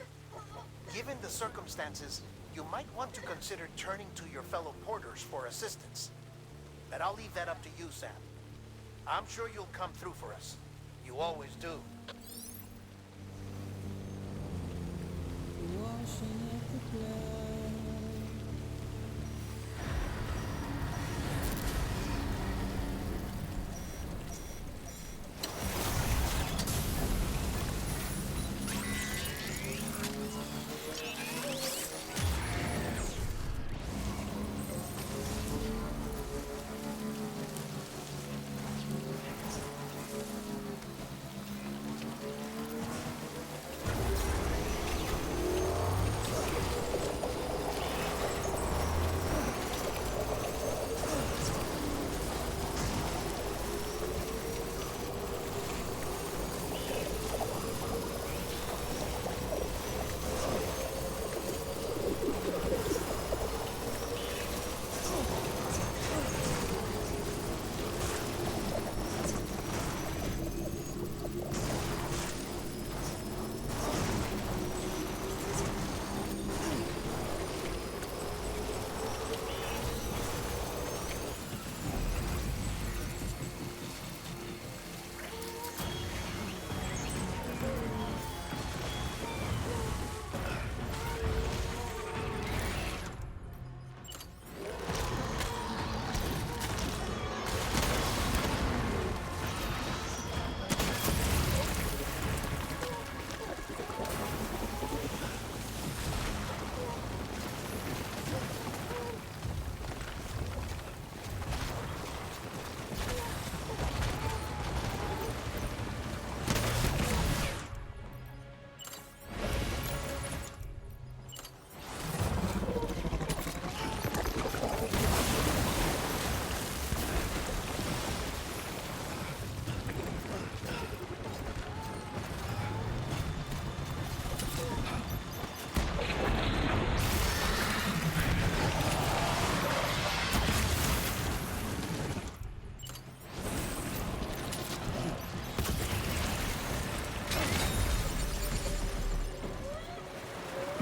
Given the circumstances, you might want to consider turning to your fellow porters for assistance. But I'll leave that up to you, Sam. I'm sure you'll come through for us. You always do.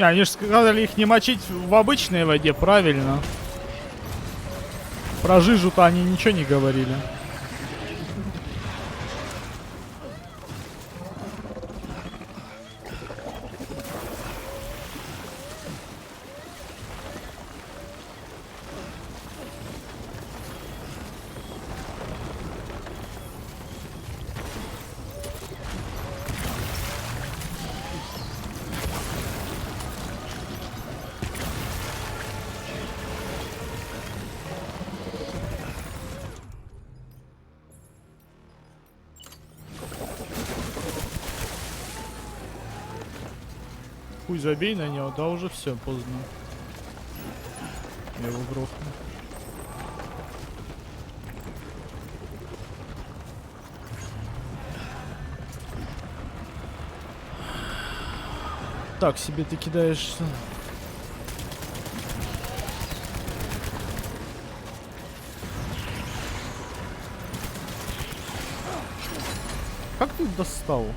Они же сказали их не мочить в обычной воде, правильно? Про жижу-то они ничего не говорили. Хуй забей на него, да уже все, поздно. Я его грохну. Так себе ты кидаешься. Как ты достал?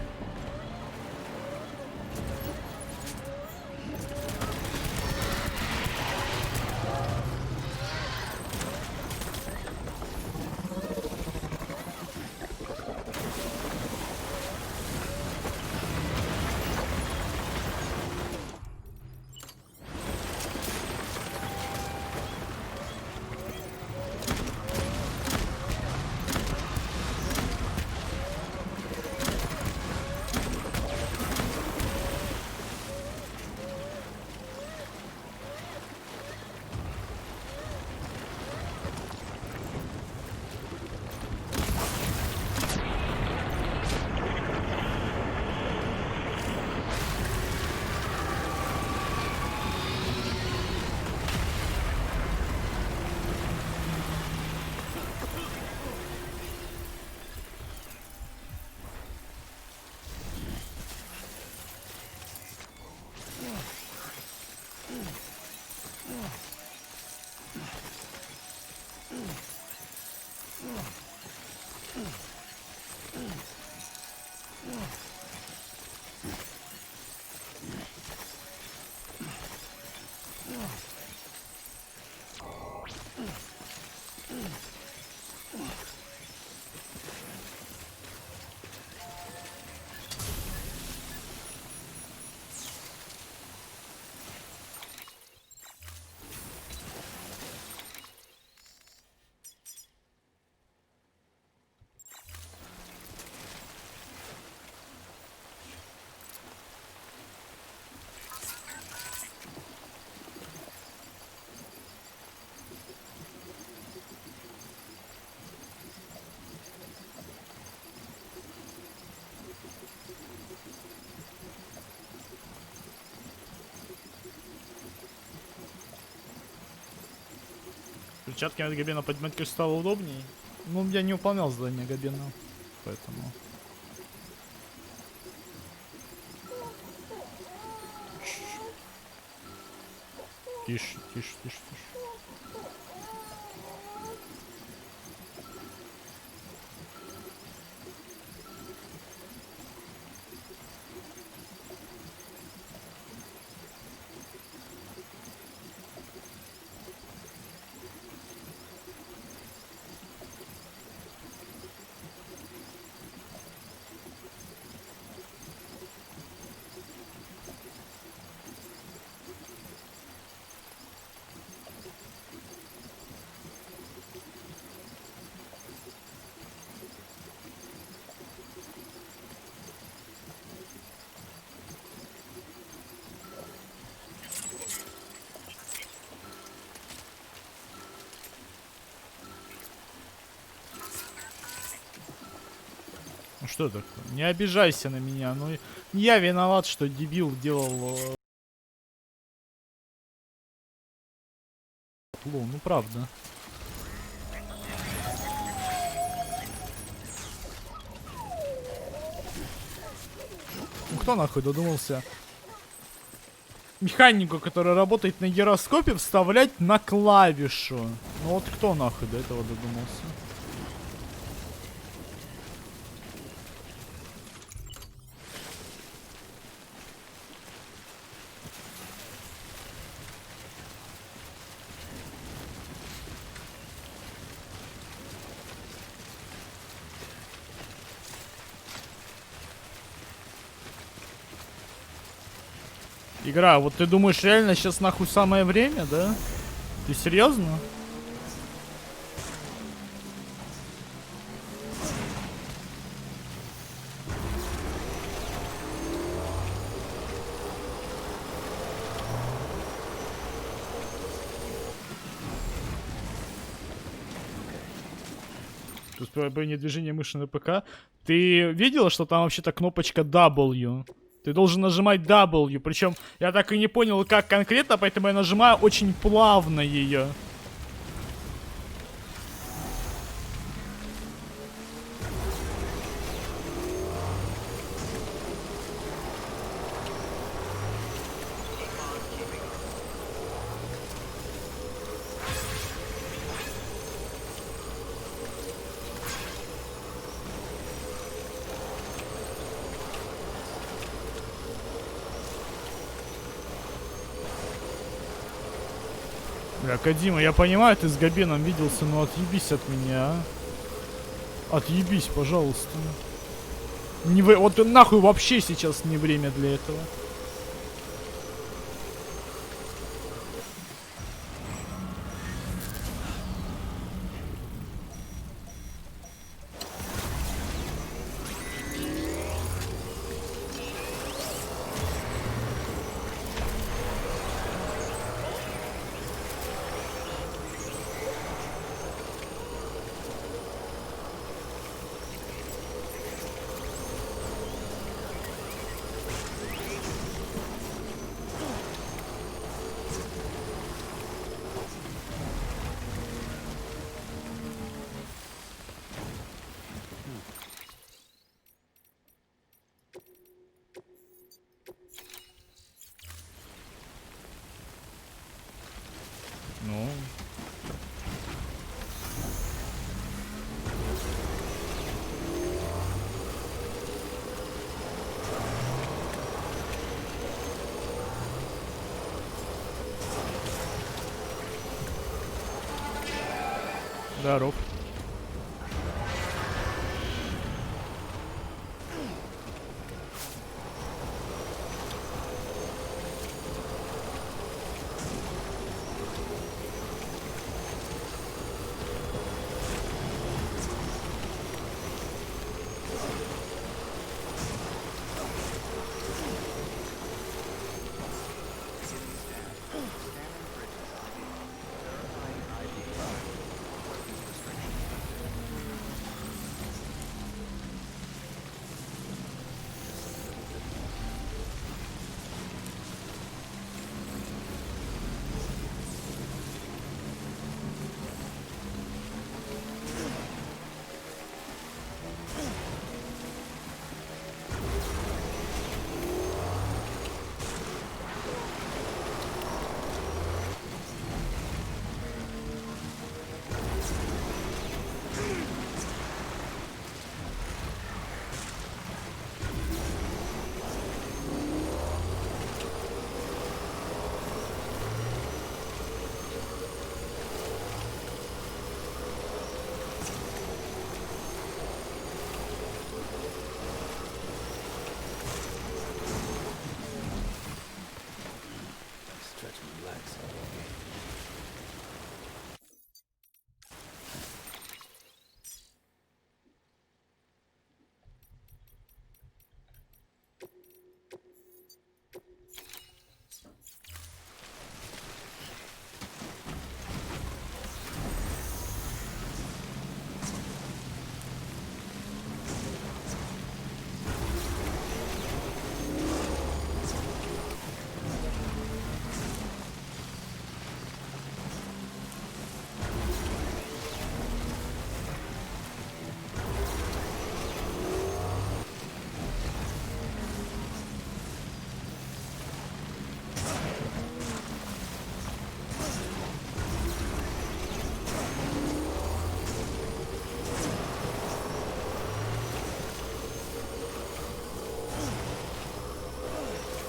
Перчатки от Габена поднимать кристалл удобнее. Ну, я не выполнял задание Габена, поэтому... Тише, тише, тише, тише. Ну что такое? Не обижайся на меня. Ну, не я виноват, что дебил делал... Ну правда. Ну кто нахуй додумался механику, который работает на гироскопе, вставлять на клавишу? Ну вот кто нахуй до этого додумался? Игра, вот ты думаешь, реально сейчас нахуй самое время, да? Ты серьезно? Тут не движение мыши на ПК. Ты видела, что там вообще-то кнопочка W? Ты должен нажимать W, причем я так и не понял, как конкретно, поэтому я нажимаю очень плавно ее. Бля, Кадима, я понимаю, ты с Габеном виделся, но отъебись от меня, а. Отъебись, пожалуйста. Не вы... Вот нахуй вообще сейчас не время для этого. Здоров. Stretch my legs.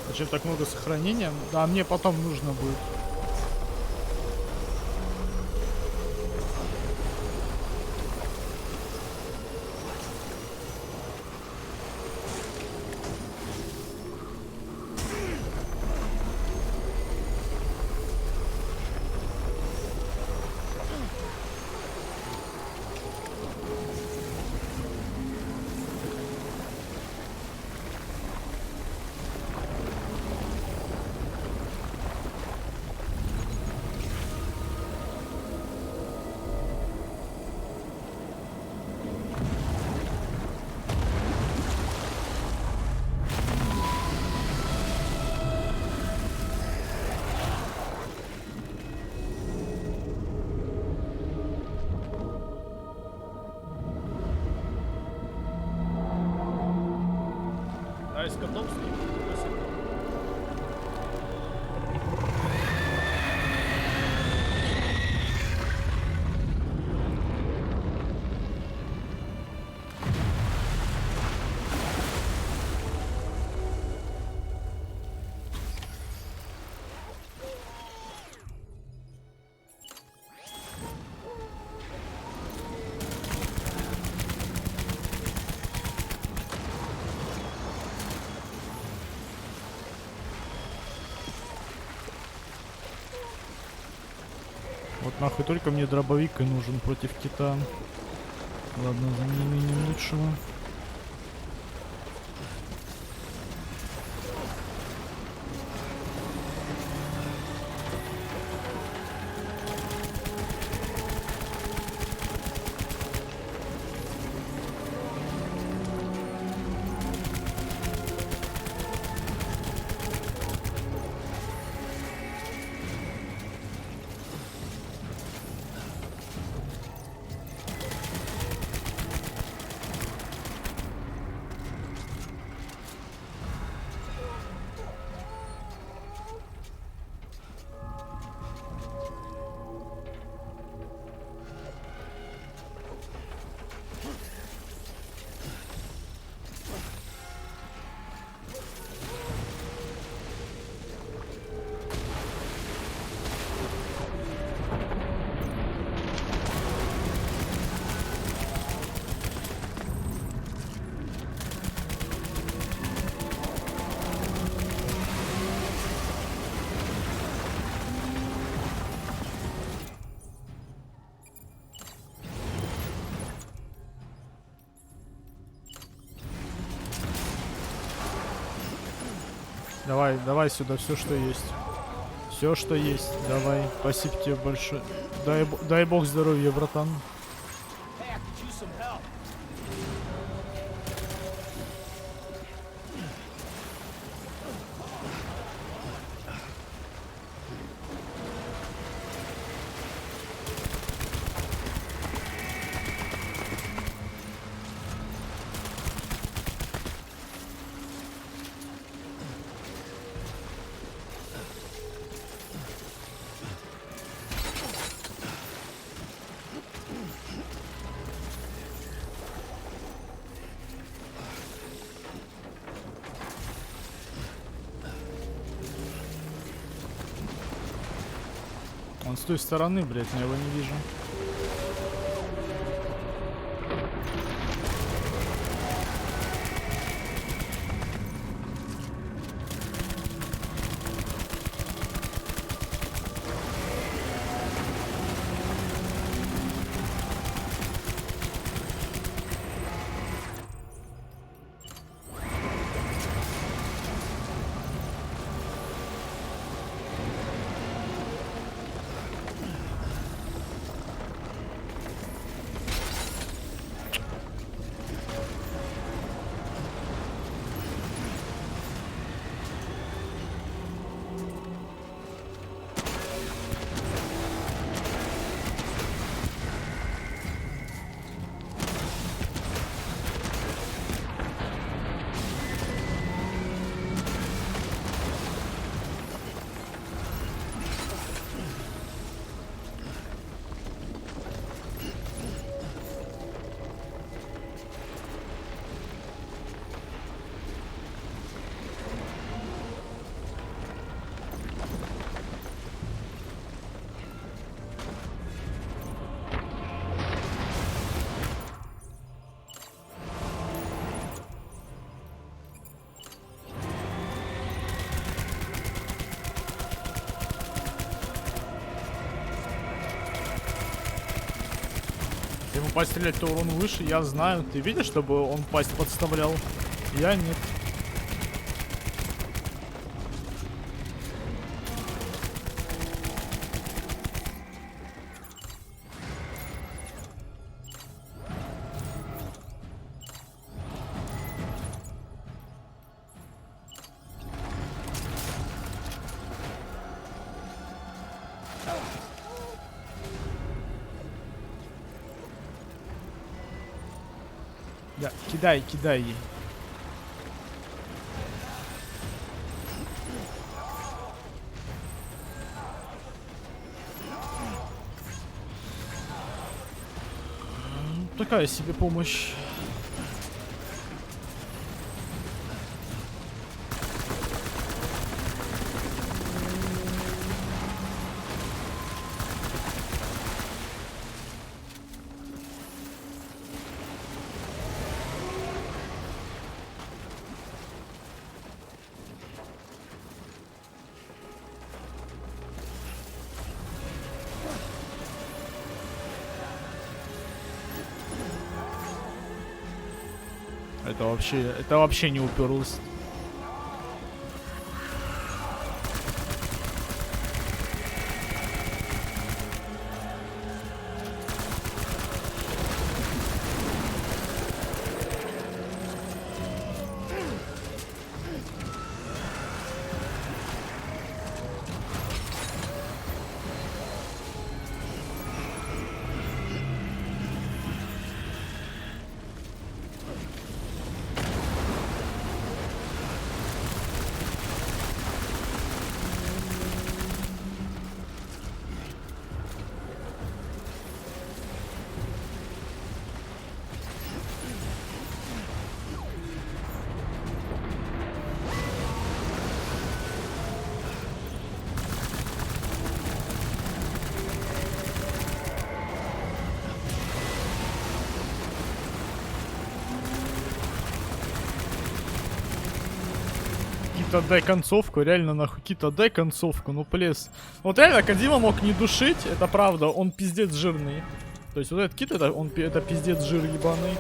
Зачем так много сохранения? Да, мне потом нужно будет. Из Котовский. Вот нахуй только мне дробовик и нужен против кита. Ладно, за неимением лучшего. Давай, давай сюда все, что есть. Все, что есть. Давай. Спасибо тебе большое. Дай бог здоровья, братан. Он с той стороны, блядь, я его не вижу. Ему пасть стрелять, то урон выше, я знаю. Ты видишь, чтобы он пасть подставлял? Я нет. Да, кидай, кидай ей. Такая себе помощь. Это вообще не уперлось. Кита, дай концовку, реально нахуй, Кита, дай концовку, ну плес. Вот реально Кодзима мог не душить, это правда, он пиздец жирный. То есть вот этот Кит, это пиздец жир ебаный.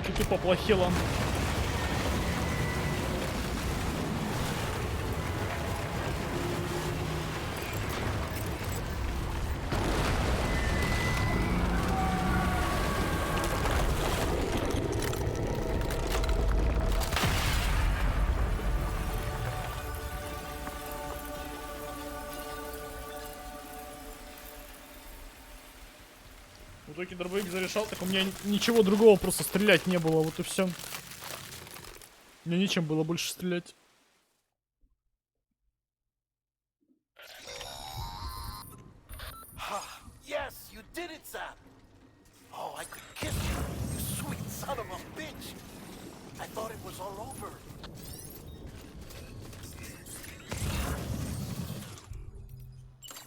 Чуть-чуть поплохело. В итоге дробовик зарешал, так у меня ничего другого просто стрелять не было, вот и все. Мне нечем было больше стрелять. Yes, you did it, Sam. Oh, I could kiss you, you sweet son of a bitch. I thought it was all over.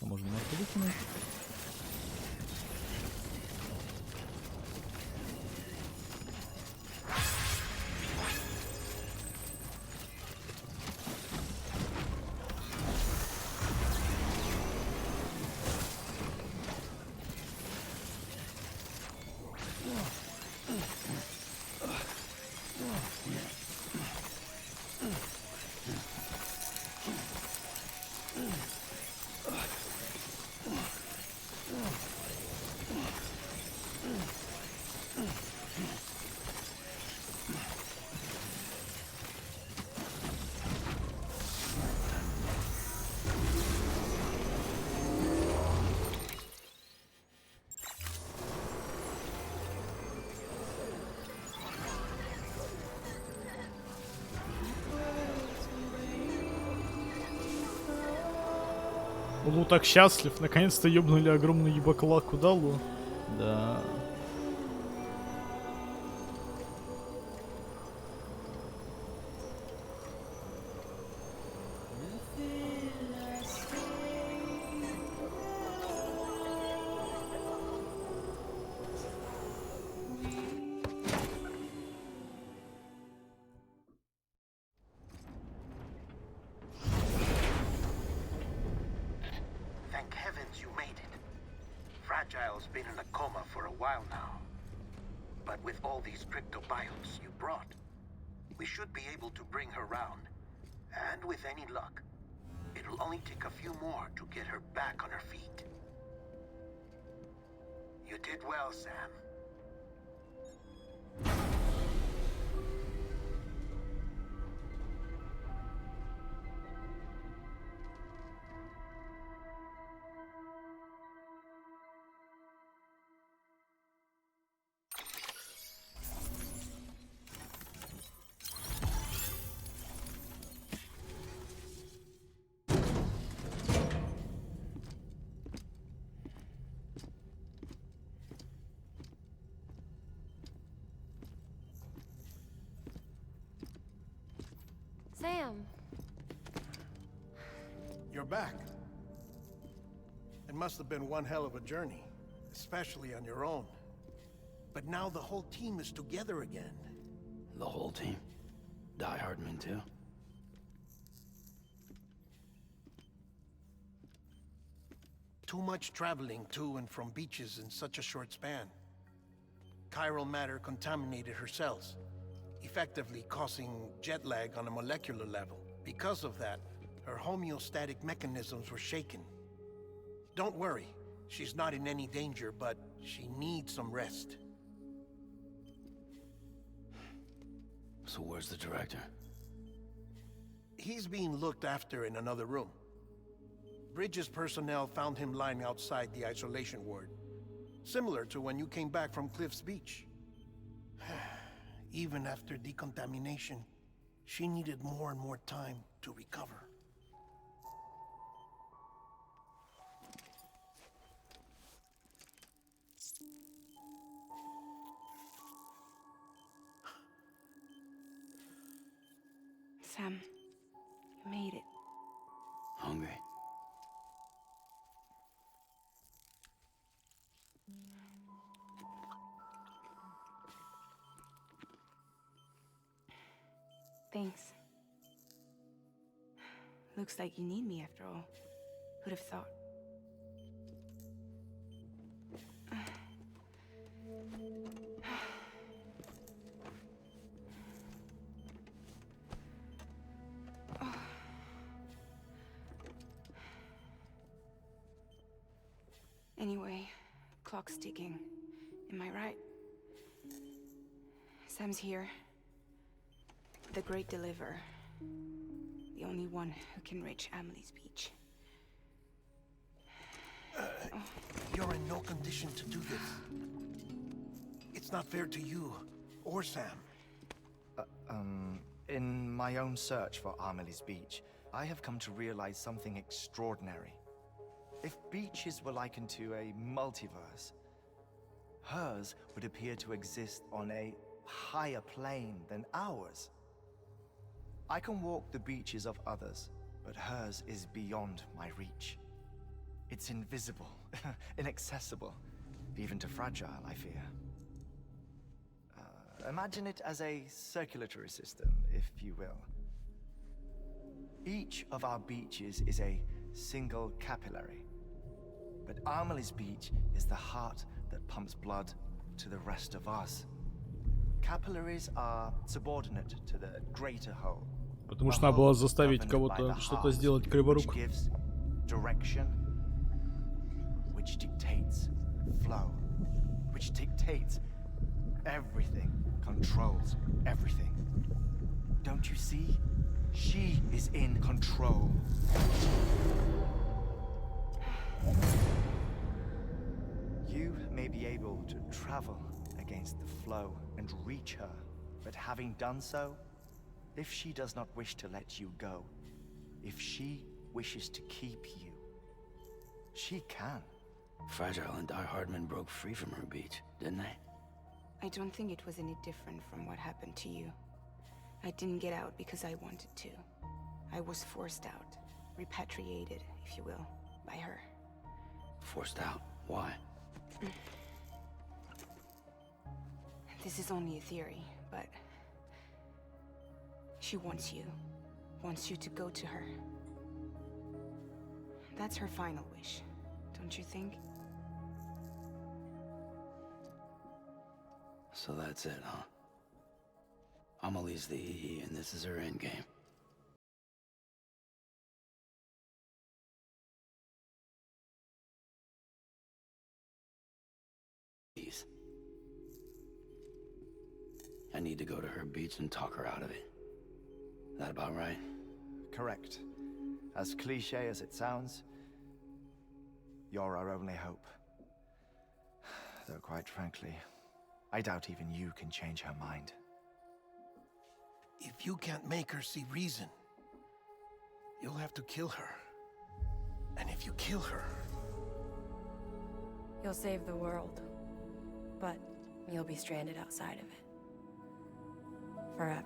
Можно нахуй выкинуть. Лу так счастлив, наконец-то ёбнули огромный ебаклак. Куда Лу? Да. Thank heavens you made it. Fragile's been in a coma for a while now. But with all these cryptobiotes you brought, we should be able to bring her round. And with any luck, it'll only take a few more to get her back on her feet. You did well, Sam. Sam. You're back. It must have been one hell of a journey, especially on your own. But now the whole team is together again. The whole team? Die Hardman too? Too much traveling to and from beaches in such a short span. Chiral matter contaminated her cells, effectively causing jet lag on a molecular level. Because of that, her homeostatic mechanisms were shaken. Don't worry, she's not in any danger, but she needs some rest. So where's the director? He's being looked after in another room. Bridges personnel found him lying outside the isolation ward. Similar to when you came back from Cliff's Beach. Even after decontamination, she needed more and more time to recover. Sam, you made it. Hungry? Thanks. Looks like you need me after all. Who'd have thought? Anyway, clock's ticking. Am I right? Sam's here. The Great Deliverer. The only one who can reach Amelie's beach. You're in no condition to do this. It's not fair to you or Sam. In my own search for Amelie's beach, I have come to realize something extraordinary. If beaches were likened to a multiverse, hers would appear to exist on a higher plane than ours. I can walk the beaches of others, but hers is beyond my reach. It's invisible, inaccessible, even to Fragile, I fear. Imagine it as a circulatory system, if you will. Each of our beaches is a single capillary. But Amelie's beach is the heart that pumps blood to the rest of us. Capillaries are subordinate to the greater whole. Потому что надо было заставить кого-то что-то сделать криворук. Direction, which dictates flow, which dictates everything, controls everything. Don't you see? She is in control. You may be able to travel against the flow and reach her, but having done so, if she does not wish to let you go, if she wishes to keep you, she can. Fragile and Die Hardman broke free from her beach, didn't they? I don't think it was any different from what happened to you. I didn't get out because I wanted to. I was forced out, repatriated, if you will, by her. Forced out? Why? This is only a theory, but she wants you to go to her. That's her final wish, don't you think? So that's it, huh? Amelie's the EE, and this is her endgame. I need to go to her beach and talk her out of it. That about right? Correct. As cliche as it sounds, you're our only hope. Though quite frankly, I doubt even you can change her mind. If you can't make her see reason, you'll have to kill her. And if you kill her... You'll save the world, but you'll be stranded outside of it. Forever.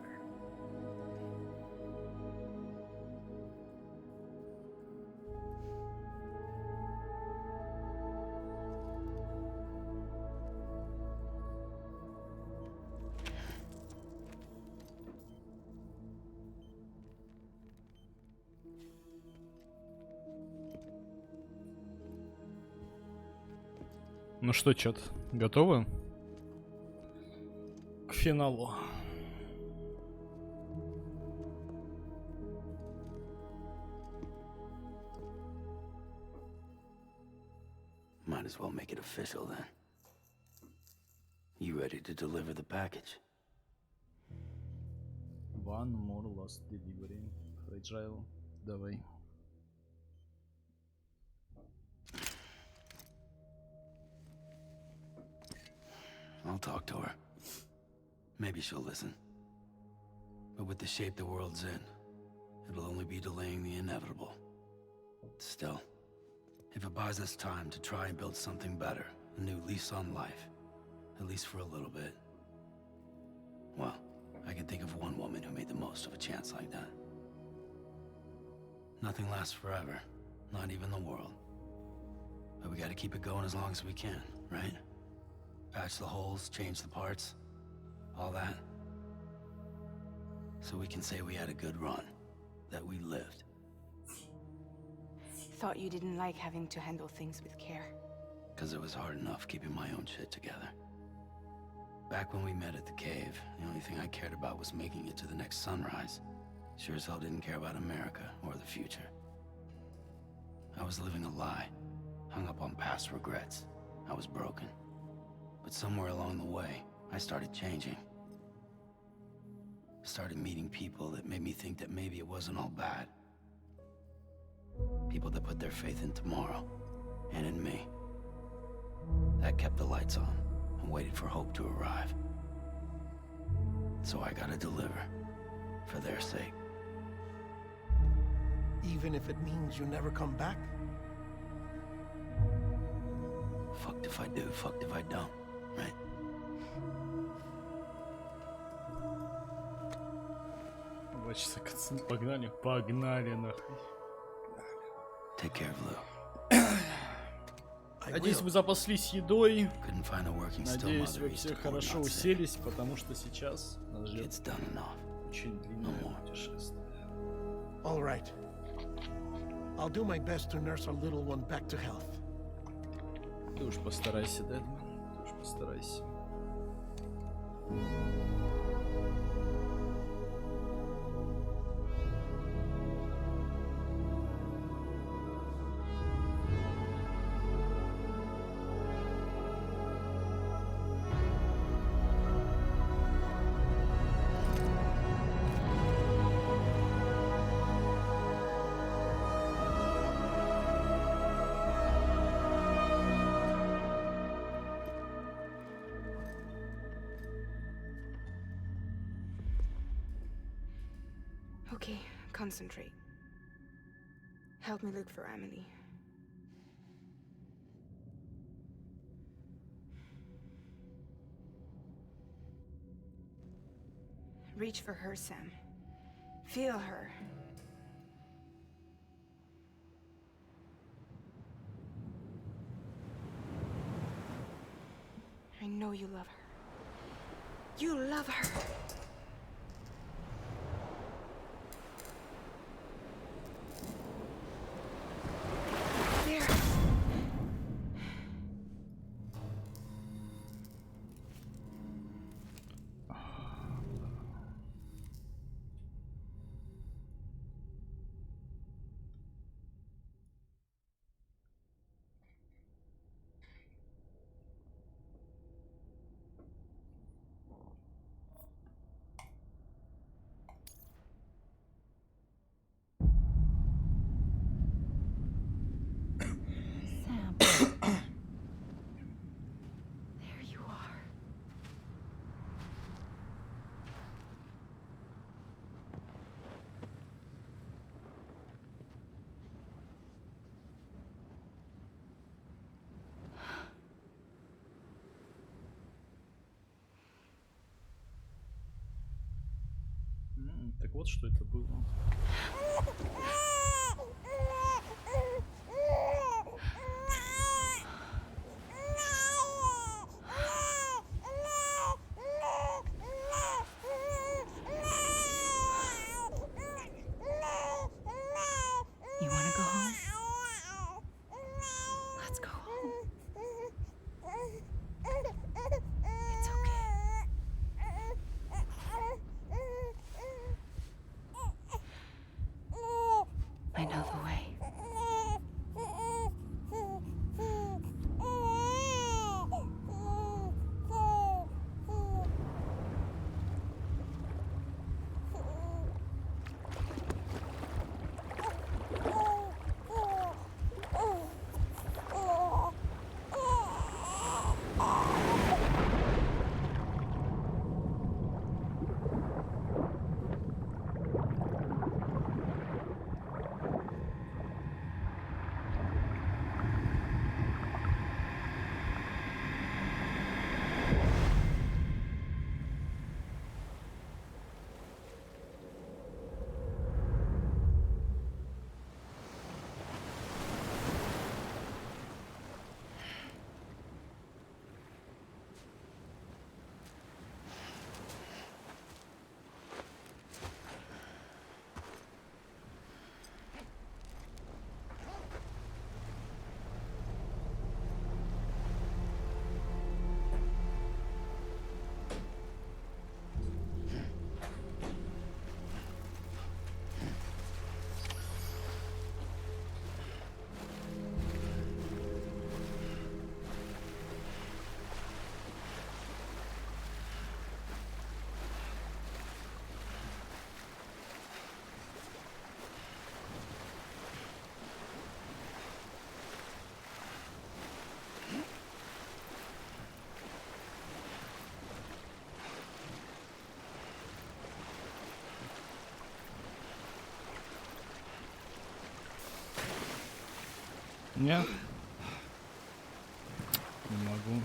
Ну что, чат, готовы к финалу? Might as well make it official then. You ready to deliver the package? One more last delivery. Fragile, давай. I'll talk to her. Maybe she'll listen. But with the shape the world's in, it'll only be delaying the inevitable. Still, if it buys us time to try and build something better, a new lease on life, at least for a little bit, well, I can think of one woman who made the most of a chance like that. Nothing lasts forever, not even the world. But we gotta keep it going as long as we can, right? Patch the holes, change the parts, all that. So we can say we had a good run, that we lived. Thought you didn't like having to handle things with care. 'Cause it was hard enough keeping my own shit together. Back when we met at the cave, the only thing I cared about was making it to the next sunrise. Sure as hell didn't care about America or the future. I was living a lie, hung up on past regrets. I was broken. But somewhere along the way, I started changing. Started meeting people that made me think that maybe it wasn't all bad. People that put their faith in tomorrow, and in me. That kept the lights on, and waited for hope to arrive. So I gotta deliver, for their sake. Even if it means you never come back? Fucked if I do, fucked if I don't, right? Хочется кацан. Погнали. Погнали нахуй. Take care of Lou. Надеюсь, вы запаслись едой. Couldn't find a working still Надеюсь, mother вы east все of Port хорошо Knot City. уселись, потому что сейчас нас ждет It's done enough. очень длинное путешествие. All right. I'll do my best to nurse our little one back to health. Ты уж постарайся, Дэдман. Ты уж постарайся. Okay, concentrate. Help me look for Emily. Reach for her, Sam. Feel her. I know you love her. You love her. There. Sam. There you are. Так вот, что это было. You want to go home? Let's go home. It's okay. Не? Не могу.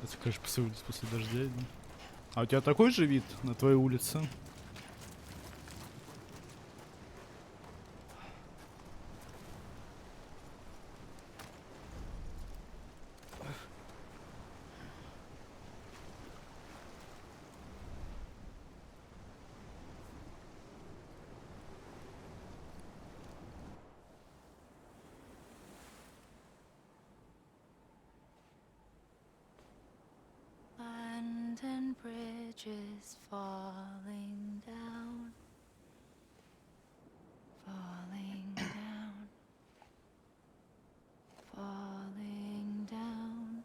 Это, конечно, после дождя. Да? А у тебя такой же вид на твоей улице? London Bridge is falling down, falling down, falling down.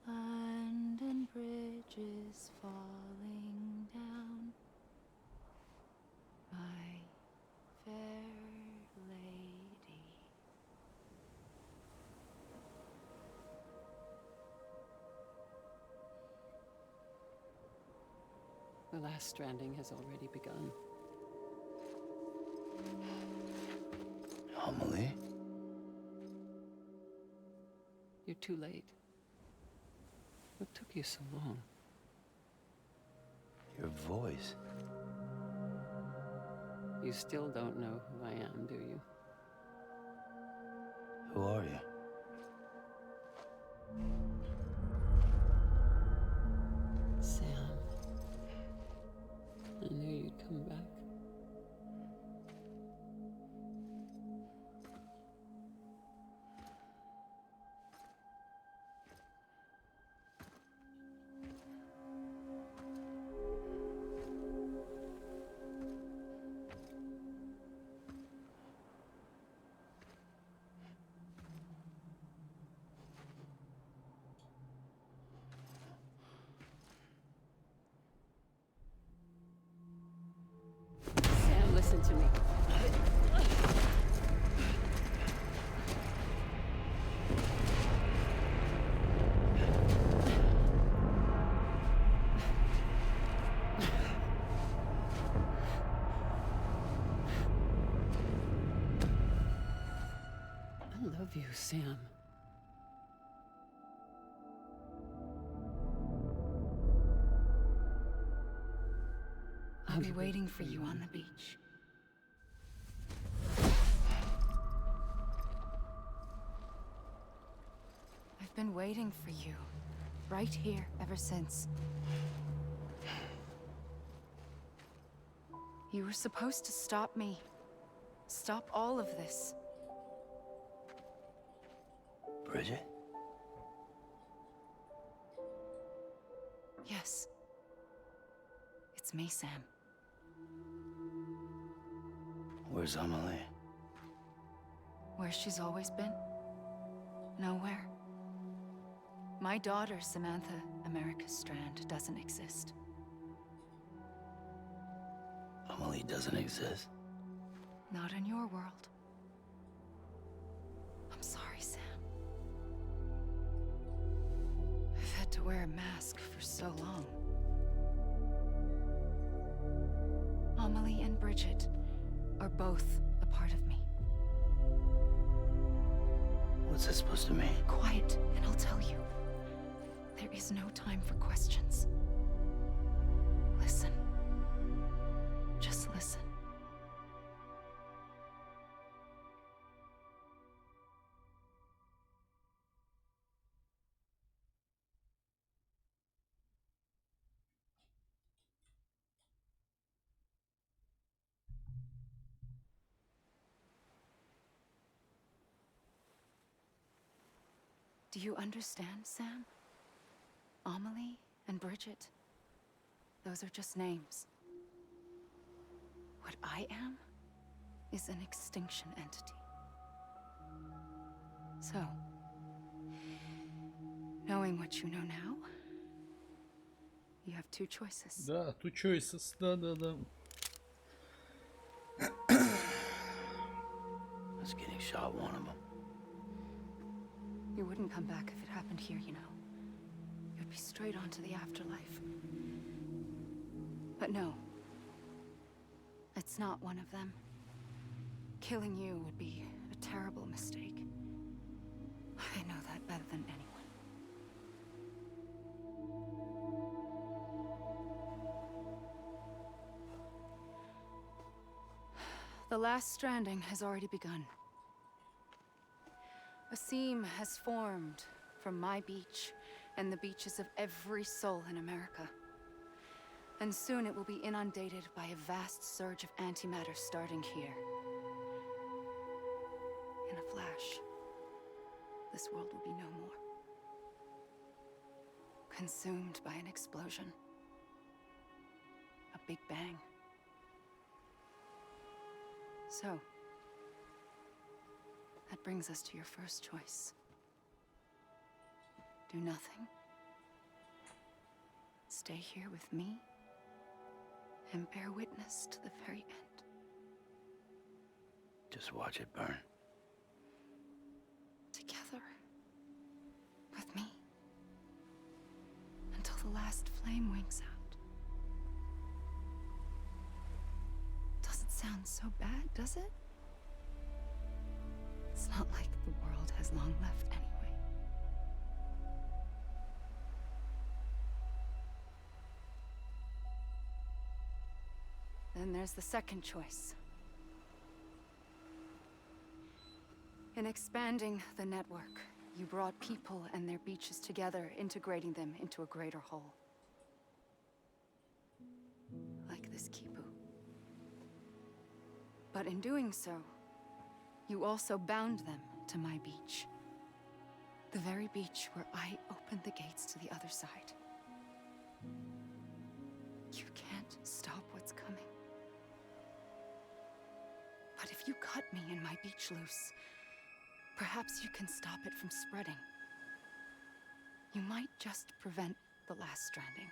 London Bridge is falling down, my fair lady. The last stranding has already begun. Amelie? You're too late. What took you so long? Your voice. You still don't know who I am, do you? Who are you? Sam. I knew you'd come back. Sam, listen to me. I love you, Sam. I'll be waiting for you on the beach. I've been waiting for you, right here, ever since. You were supposed to stop me. Stop all of this. Bridget? Yes. It's me, Sam. Where's Amelie? Where she's always been. Nowhere. My daughter, Samantha America Strand, doesn't exist. Amelie doesn't exist? Not in your world. I'm sorry, Sam. I've had to wear a mask for so long. Amelie and Bridget are both a part of me. What's that supposed to mean? Quiet, and I'll tell you. There is no time for questions. Listen. Just listen. Do you understand, Sam? Amelie and Bridget, those are just names. What I am is an extinction entity. So, knowing what you know now, you have two choices. Да, two choices, да. about one of them. You wouldn't come back if it happened here, you know. You'd be straight on to the afterlife. But no. It's not one of them. Killing you would be a terrible mistake. I know that better than anyone. The last stranding has already begun. A seam has formed from my beach and the beaches of every soul in America. And soon it will be inundated by a vast surge of antimatter starting here. In a flash, this world will be no more. Consumed by an explosion. A big bang. So, that brings us to your first choice. Do nothing. Stay here with me and bear witness to the very end. Just watch it burn. Together. With me. Until the last flame winks out. Doesn't sound so bad, does it? It's not like the world has long left anyway. Then there's the second choice. In expanding the network, you brought people and their beaches together, integrating them into a greater whole. Like this Kipu. But in doing so, you also bound them to my beach. The very beach where I opened the gates to the other side. You can't stop what's coming. But if you cut me and my beach loose, perhaps you can stop it from spreading. You might just prevent the last stranding.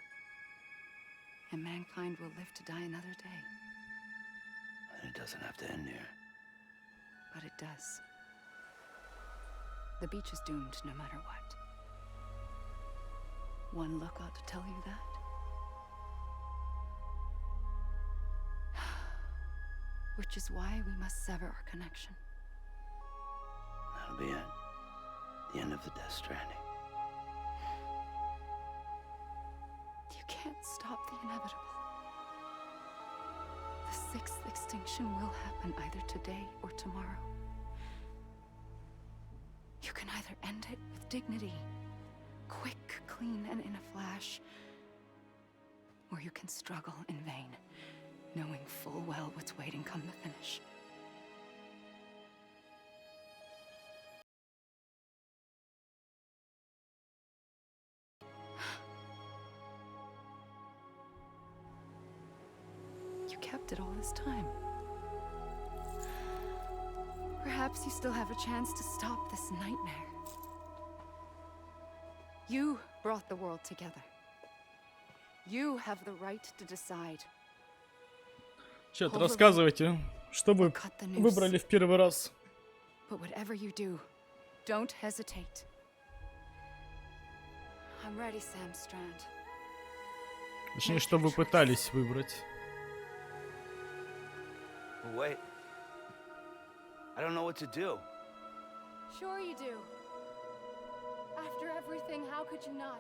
And mankind will live to die another day. It doesn't have to end here. But it does. The beach is doomed no matter what. One look ought to tell you that. Which is why we must sever our connection. That'll be it. The end of the Death Stranding. You can't stop the inevitable. The sixth extinction will happen either today or tomorrow. You can either end it with dignity, quick, clean, and in a flash, or you can struggle in vain, knowing full well what's waiting come the finish. You kept it all this time. Perhaps you still have a chance to stop this nightmare. You brought the world together. You have the right to decide. Чат, рассказывайте, что вы выбрали в первый раз. But whatever you do, don't hesitate. I'm ready, Sam Strand. Точнее, что вы пытались выбрать. Wait. I don't know what to do. Sure you do. After everything, how could you not?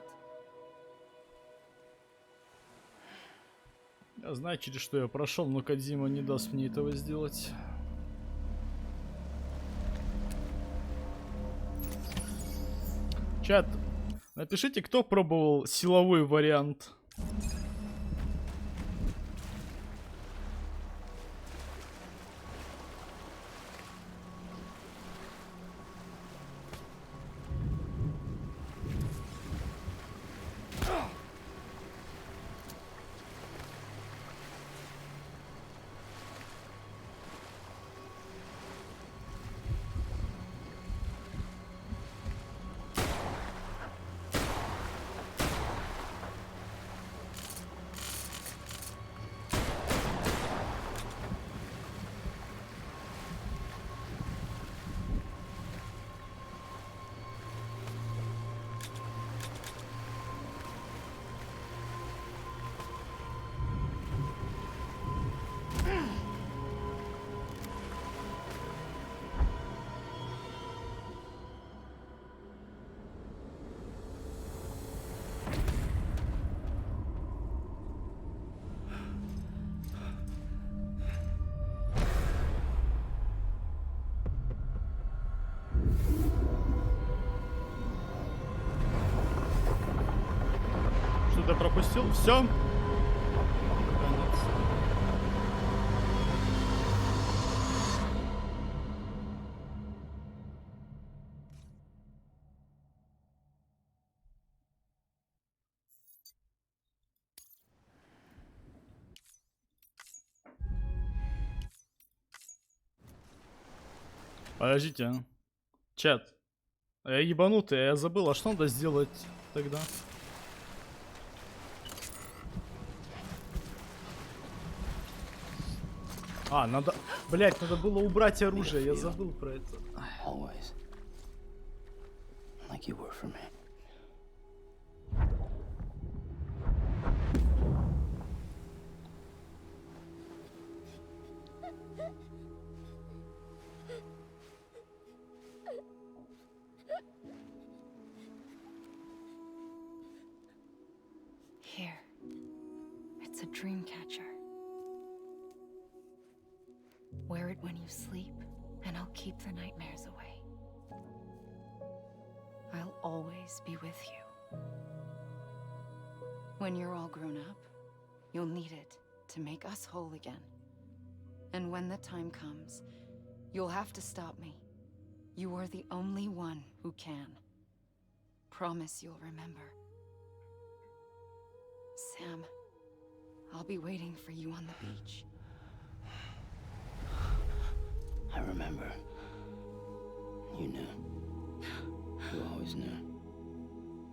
Я знаю, через что я прошел, но Кодзима не даст мне этого сделать. Чат, напишите, кто пробовал силовой вариант. что-то пропустил. Все. Подождите, а. Чат. Я ебанутый, я забыл, а что надо сделать тогда? А, надо... Блять, надо было убрать оружие, я забыл про это. Always. Like you were for me. Here. It's a dream catcher. Wear it when you sleep, and I'll keep the nightmares away. I'll always be with you. When you're all grown up, you'll need it to make us whole again. And when the time comes, you'll have to stop me. You are the only one who can. Promise you'll remember. Sam, I'll be waiting for you on the beach. I remember. You knew. You always knew.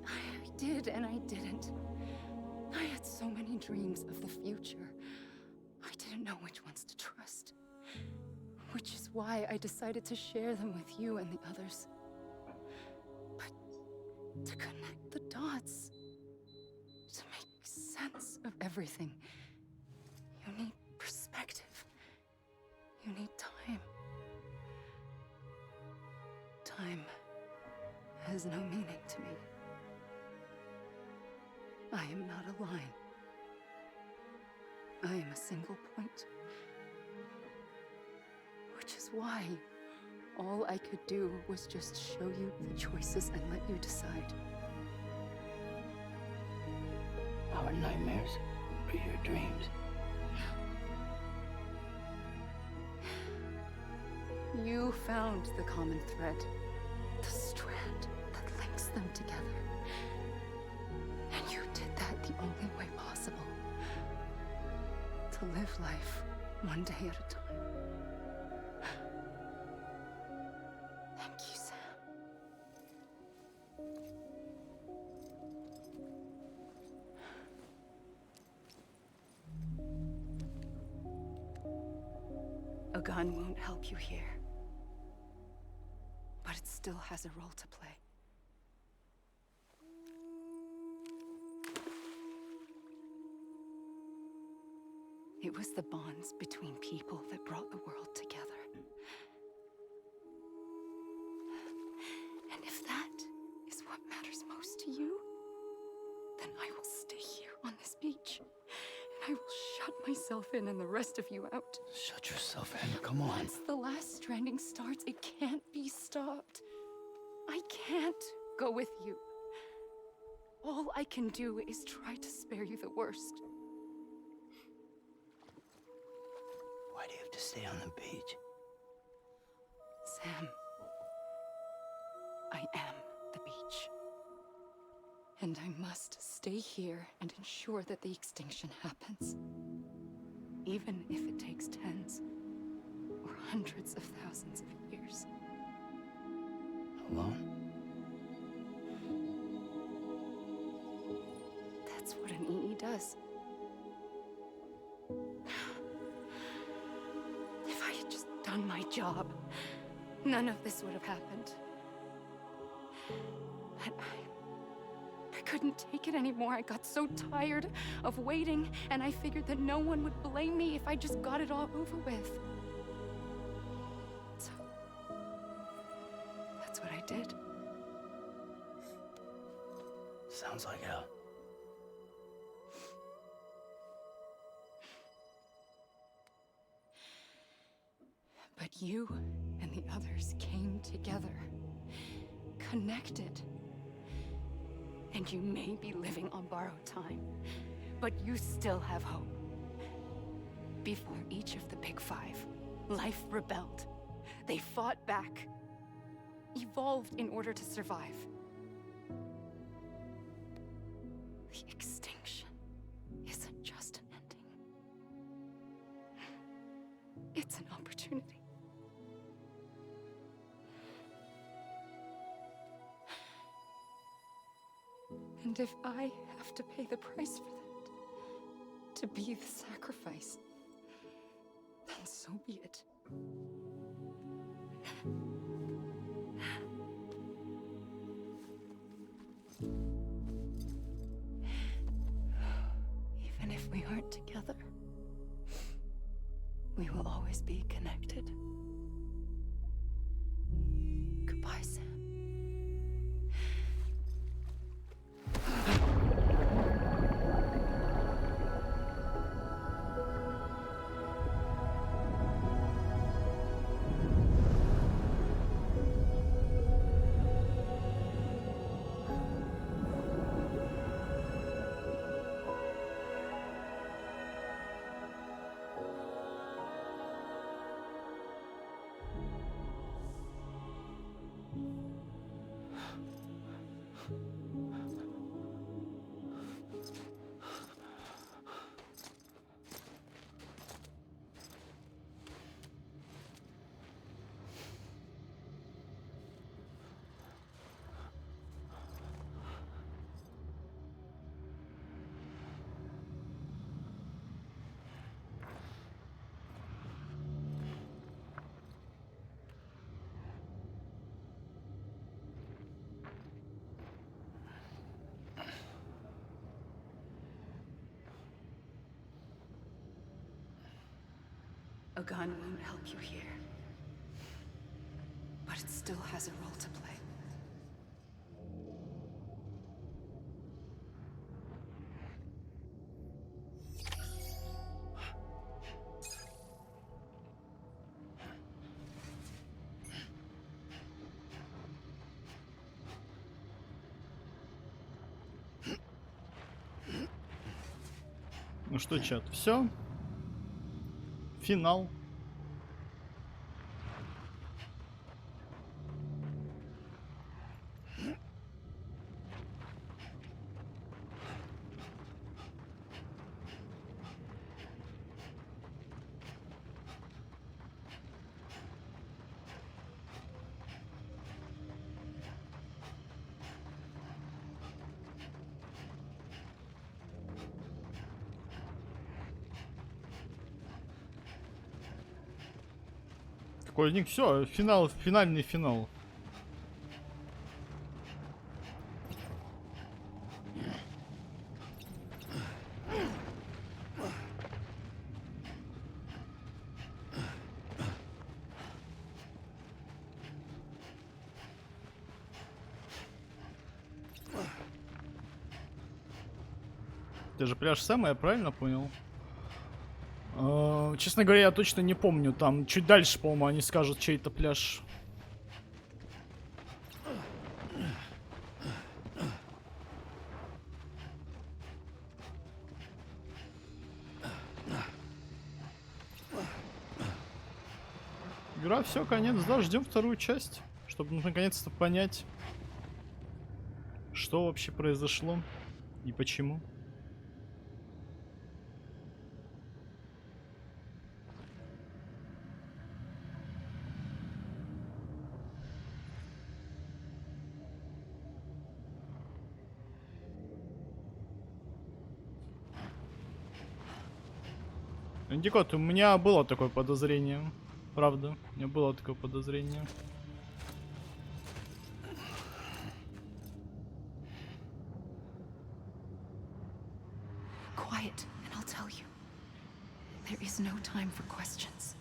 I did and I didn't. I had so many dreams of the future. I didn't know which ones to trust. Which is why I decided to share them with you and the others. But to connect the dots, to make sense of everything, you need perspective. You need time. Time has no meaning to me. I am not a line. I am a single point. Which is why all I could do was just show you the choices and let you decide. Our nightmares are your dreams. You found the common thread, the strand that links them together. And you did that the only way possible. To live life one day at a time. Thank you, Sam. A gun won't help you here. But it still has a role to play. It was the bonds between people that brought the world together. And if that is what matters most to you, then I will stay here on this beach. And I will shut myself in and the rest of you out. Shut yourself in, come on. Once the last stranding starts, it can't be stopped. I can't go with you. All I can do is try to spare you the worst. Why do you have to stay on the beach? Sam, I am the beach. And I must stay here and ensure that the extinction happens. Even if it takes tens or hundreds of thousands of years. Alone? That's what an EE does. If I had just done my job, none of this would have happened. But I couldn't take it anymore. I got so tired of waiting, and I figured that no one would blame me if I just got it all over with. So, that's what I did. Sounds like hell. But you and the others came together, connected. And you may be living on borrowed time, but you still have hope. Before each of the Big Five, life rebelled. They fought back, evolved in order to survive. The extinction isn't just an ending. It's an opportunity. And if I have to pay the price for that, to be the sacrifice, then so be it. Even if we aren't together, we will always be connected. Goodbye, Sam. A gun won't help you here, but it still has a role to play. Ну что, чат, все? Финал. Какой ник? Все, финал, финальный финал. Это же пляж Сэма, я правильно понял? Честно говоря, я точно не помню. Там чуть дальше, по-моему, они скажут, чей-то пляж. Игра, все, конец, да, ждем вторую часть, чтобы наконец-то понять, что вообще произошло и почему. Индикот, у меня было такое подозрение. Правда, у меня было такое подозрение. Quiet, and I'll tell you. There is no time for questions.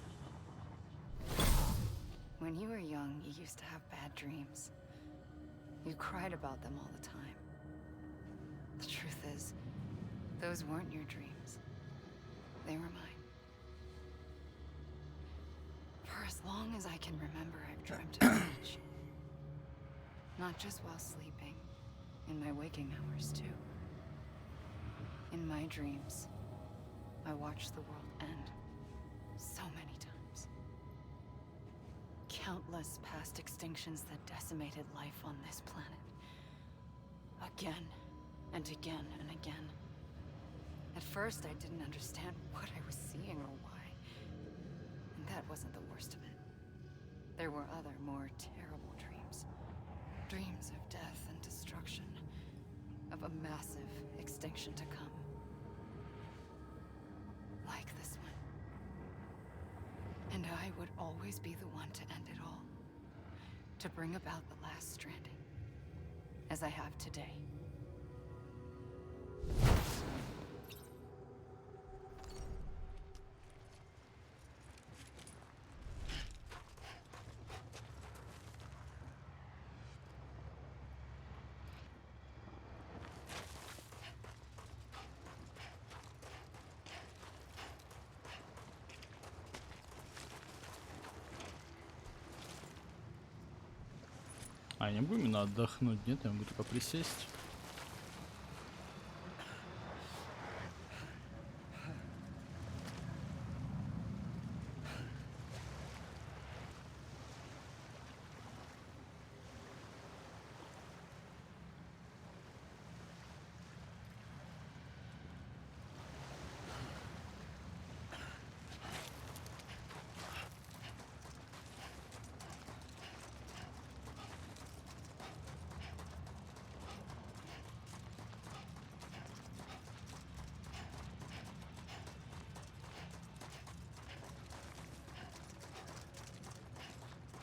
When you were young, you used to have bad dreams. You cried about them all the time. The truth is, those weren't your dreams. They were mine. For as long as I can remember, I've dreamt of the beach. Not just while sleeping, In my waking hours, too. In my dreams, I watched the world end. So many times. Countless past extinctions that decimated life on this planet. Again, and again, and again. At first, I didn't understand what I was seeing or why. And that wasn't the worst of it. There were other, more terrible dreams. Dreams of death and destruction. Of a massive extinction to come. Like this one. And I would always be the one to end it all. To bring about the last stranding. As I have today. А, не будем именно отдохнуть, нет? Я могу только присесть.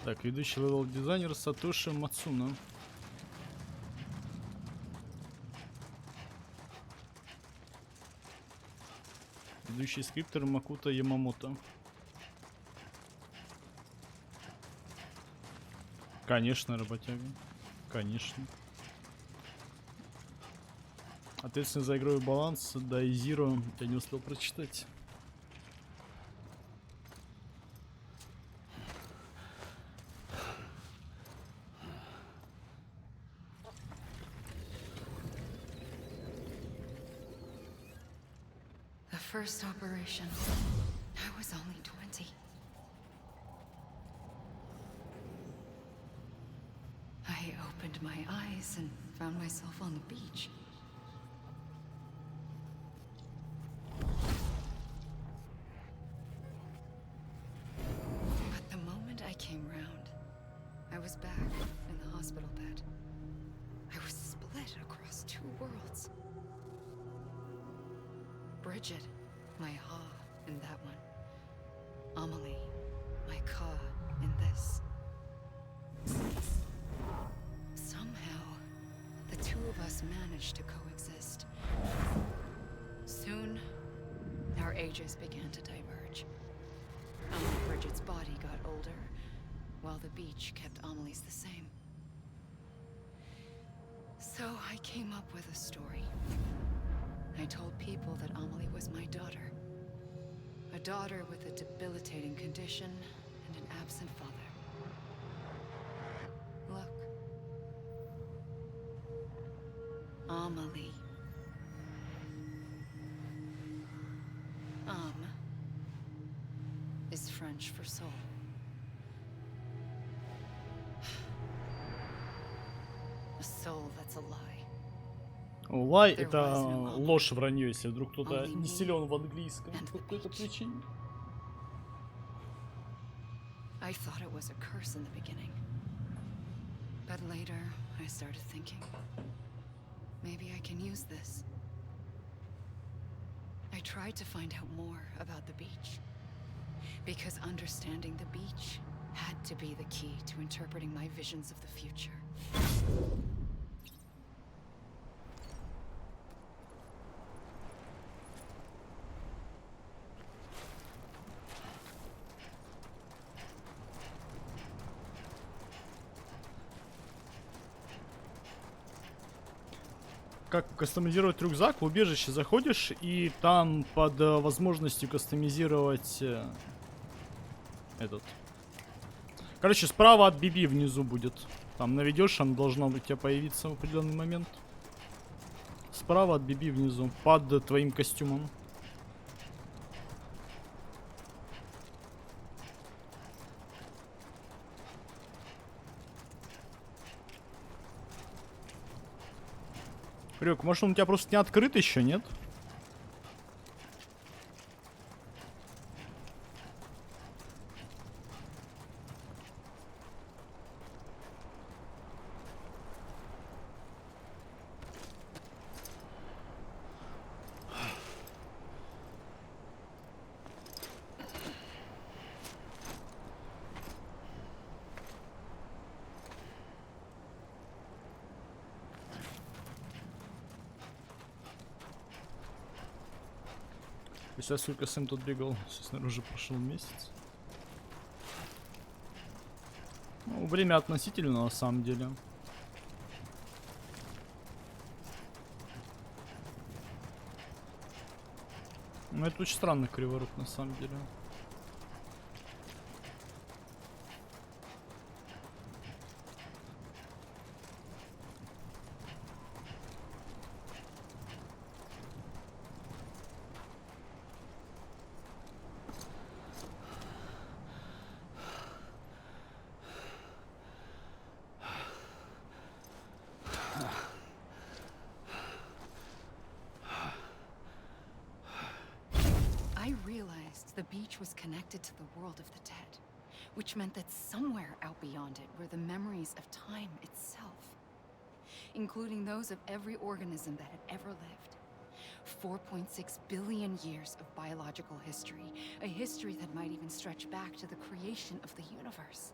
Так, ведущий левел-дизайнер Сатоши Мацуна. Ведущий скриптор Макута Ямамото. Конечно, работяга. Конечно. Ответственный за игровой баланс Дайзиро. Я не успел прочитать. First operation. I was only 20. I opened my eyes and found myself on the beach. But the moment I came round, I was back in the hospital bed. I was split across two worlds. Bridget. My Ha in that one. Amelie, my Ka in this. Somehow, the two of us managed to coexist. Soon, our ages began to diverge. Bridget's body got older, while the beach kept Amelie's the same. So I came up with a story. I told people that Amelie was my daughter. A daughter with a debilitating condition and an absent father. Look. Amelie. Is French for soul. A soul that's a lie. Лай — это ложь, вранье, если вдруг кто-то не силен в английском по какой-то причине. I thought it was a curse in the beginning. But later, I started thinking, maybe I can use this. I tried to find out more about the beach. Because understanding the beach had to be the key to interpreting my visions of the future. Как кастомизировать рюкзак? В убежище заходишь, и там под возможностью кастомизировать этот. Короче, справа от BB внизу будет. Там наведешь, оно должно у тебя появиться в определенный момент. Справа от Биби внизу, под твоим костюмом. Крюк, может он у тебя просто не открыт еще, нет? Представь, сколько Сэм тут бегал. Снаружи прошел месяц. Ну, время относительно, на самом деле. Ну, это очень странный криворук, на самом деле. I realized the beach was connected to the world of the dead, which meant that somewhere out beyond it were the memories of time itself, including those of every organism that had ever lived. 4.6 billion years of biological history, a history that might even stretch back to the creation of the universe.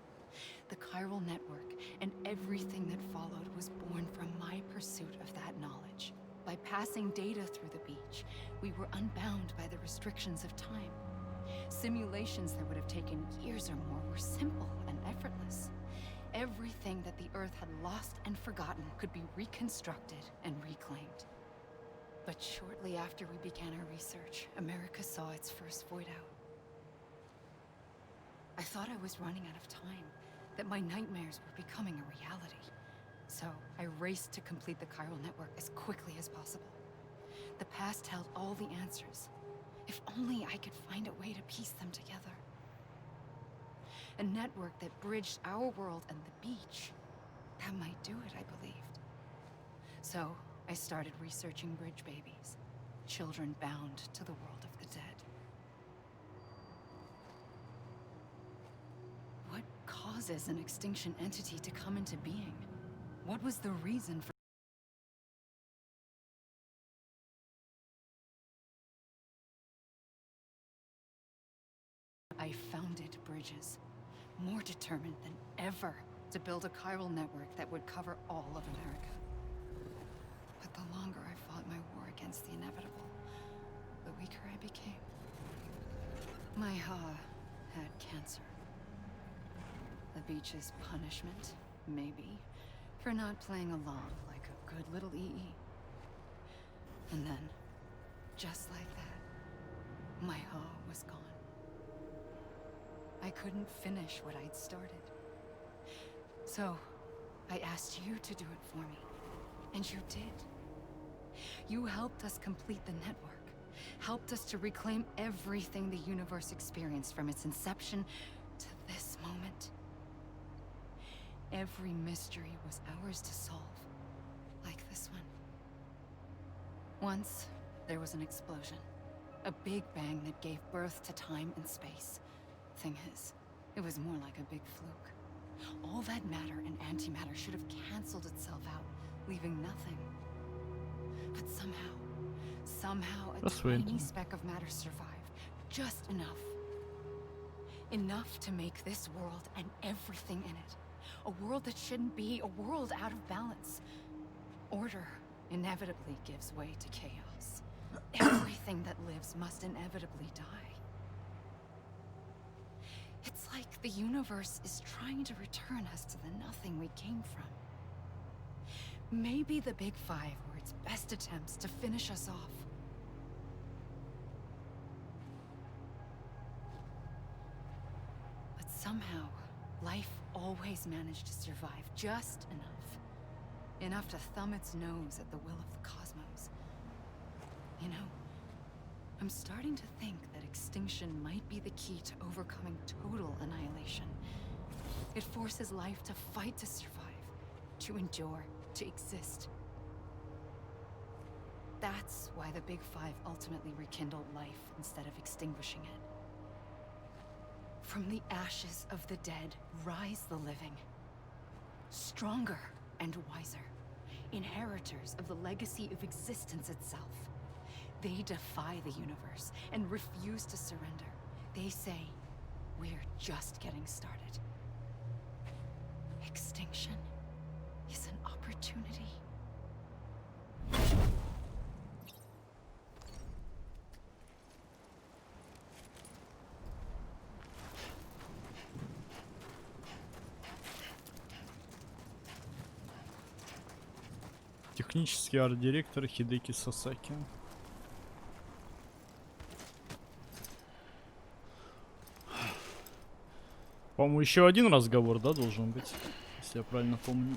The chiral network and everything that followed was born from my pursuit of that knowledge. By passing data through the beach, we were unbound by the restrictions of time. Simulations that would have taken years or more were simple and effortless. Everything that the Earth had lost and forgotten could be reconstructed and reclaimed. But shortly after we began our research, America saw its first void out. I thought I was running out of time, that my nightmares were becoming a reality. So I raced to complete the chiral network as quickly as possible. The past held all the answers. If only I could find a way to piece them together. A network that bridged our world and the beach. That might do it, I believed. So I started researching bridge babies, children bound to the world of the dead. What causes an extinction entity to come into being? What was the reason for I founded bridges, more determined than ever to build a chiral network that would cover all of America. But the longer I fought my war against the inevitable, the weaker I became. My Ha had cancer. The beach's punishment, maybe, for not playing along like a good little EE. And then, just like that, my Ha was gone. I couldn't finish what I'd started. So, I asked you to do it for me. And you did. You helped us complete the network. Helped us to reclaim everything the universe experienced from its inception to this moment. Every mystery was ours to solve. Like this one. Once, there was an explosion. A big bang that gave birth to time and space. Thing is, it was more like a big fluke. All that matter and antimatter should have canceled itself out, leaving nothing. But somehow a tiny speck of matter survived. Just enough. Enough to make this world and everything in it. A world that shouldn't be, a world out of balance. Order inevitably gives way to chaos. Everything that lives must inevitably die. It's like the universe is trying to return us to the nothing we came from. Maybe the Big Five were its best attempts to finish us off. But somehow, life always managed to survive just enough. Enough to thumb its nose at the will of the cosmos. You know, I'm starting to think that extinction might be the key to overcoming total annihilation. It forces life to fight to survive, to endure, to exist. That's why the Big Five ultimately rekindled life instead of extinguishing it. From the ashes of the dead rise the living. Stronger and wiser. Inheritors of the legacy of existence itself. They defy the universe and refuse to surrender. They say, we're just getting started. Extinction is an opportunity. Технический арт-директор Хидеки Сасаки. По-моему, еще один разговор, да, должен быть, если я правильно помню.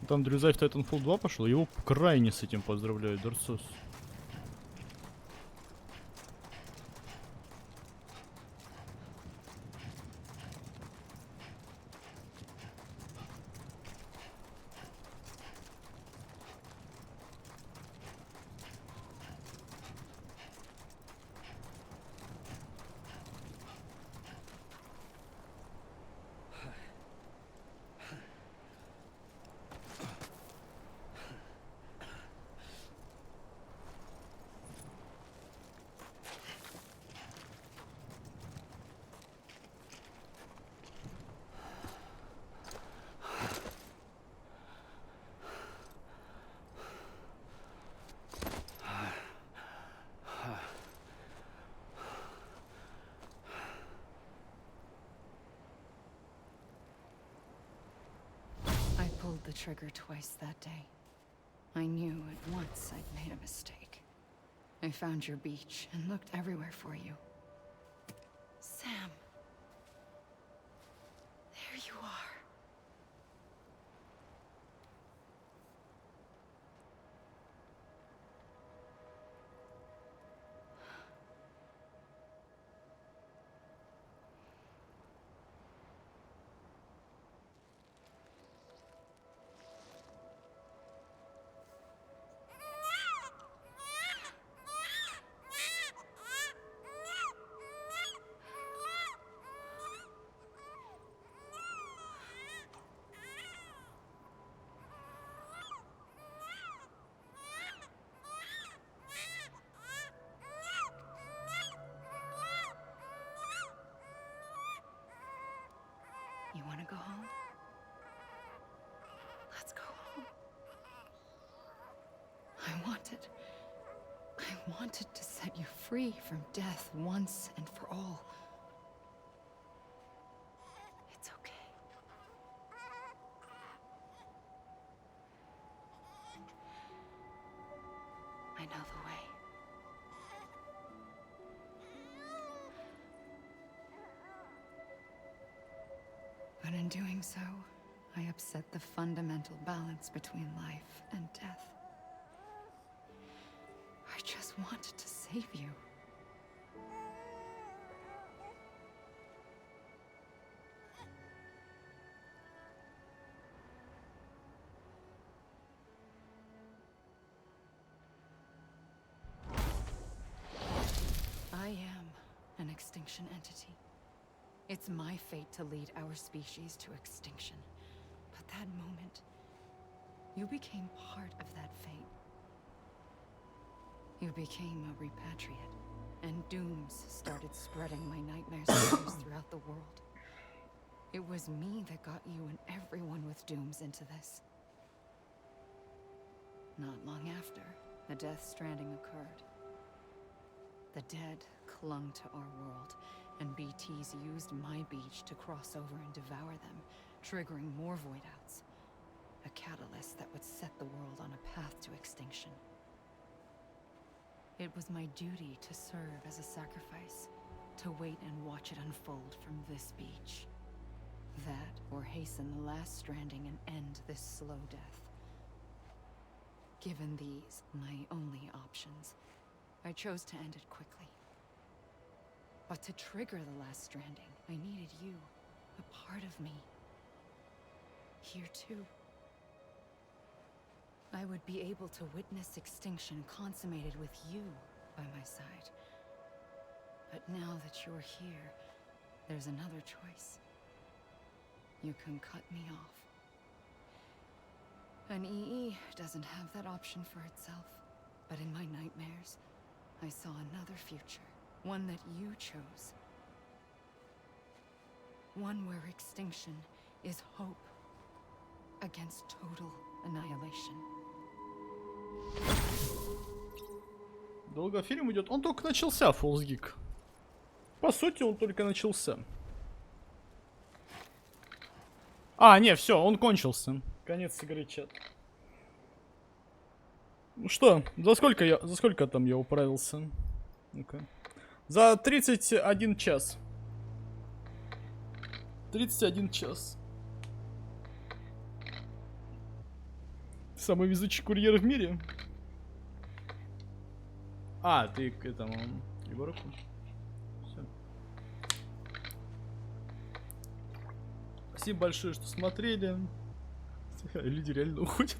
Там Дрюзай в Titanfall 2 пошел, его крайне с этим поздравляю, Дарсос. I pulled the trigger twice that day. I knew at once I'd made a mistake. I found your beach and looked everywhere for you. Sam. There you are. You want to go home? Let's go home. I wanted to set you free from death once and for all. It's okay. I know the way. But in doing so, I upset the fundamental balance between life and death. I just wanted to save you. I am an extinction entity. It's my fate to lead our species to extinction. But that moment, you became part of that fate. You became a repatriate, and dooms started spreading my nightmare stories throughout the world. It was me that got you and everyone with dooms into this. Not long after, the Death Stranding occurred. The dead clung to our world, and BTs used my beach to cross over and devour them, triggering more void-outs. A catalyst that would set the world on a path to extinction. It was my duty to serve as a sacrifice, to wait and watch it unfold from this beach. That, or hasten the last stranding and end this slow death. Given these, my only options, I chose to end it quickly. But to trigger the last stranding, I needed you, a part of me. Here too. I would be able to witness extinction consummated with you by my side. But now that you're here, there's another choice. You can cut me off. An EE doesn't have that option for itself. But in my nightmares, I saw another future. One that you chose. One where extinction is hope against total annihilation. Долго фильм идет? Он только начался, False Geek. По сути, он только начался. А, не, все, он кончился. Конец игры, чат. Ну что, за сколько там я управился? Ну-ка. За 31 час. 31 час. Самый везучий курьер в мире. А, ты к этому Егорку. Все. Спасибо большое, что смотрели. Люди реально уходят.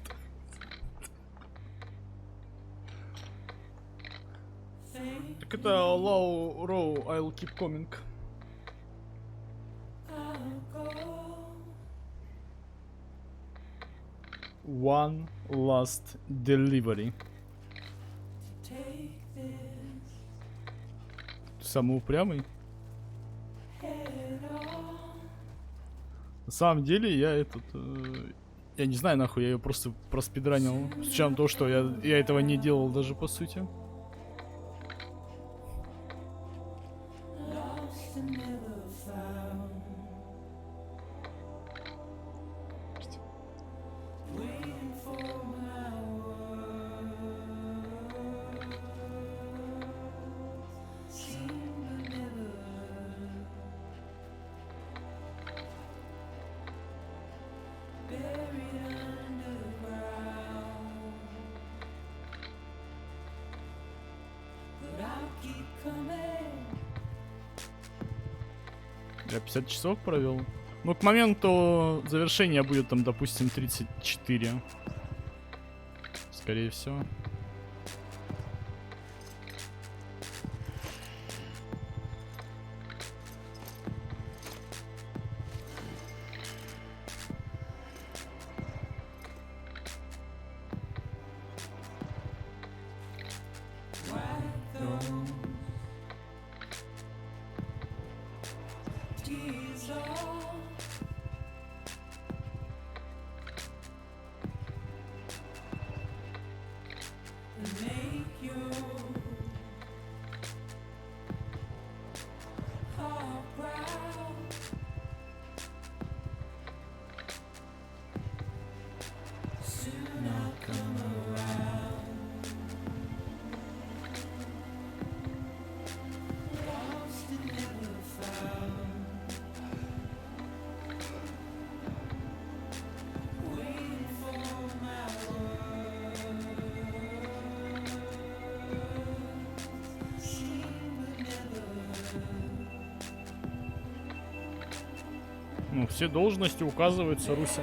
Так это low row, I'll keep coming. One last delivery. Самый упрямый. На самом деле я я не знаю нахуй, я ее просто проспидранил. С учетом того, что я этого не делал даже по сути. Я 50 часов провел. Ну, к моменту завершения будет там, допустим, 34. Скорее всего. Ну, все должности указываются Руся.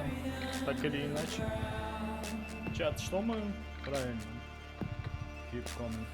Так или иначе. Чат, что мы? Правильно. Keep coming.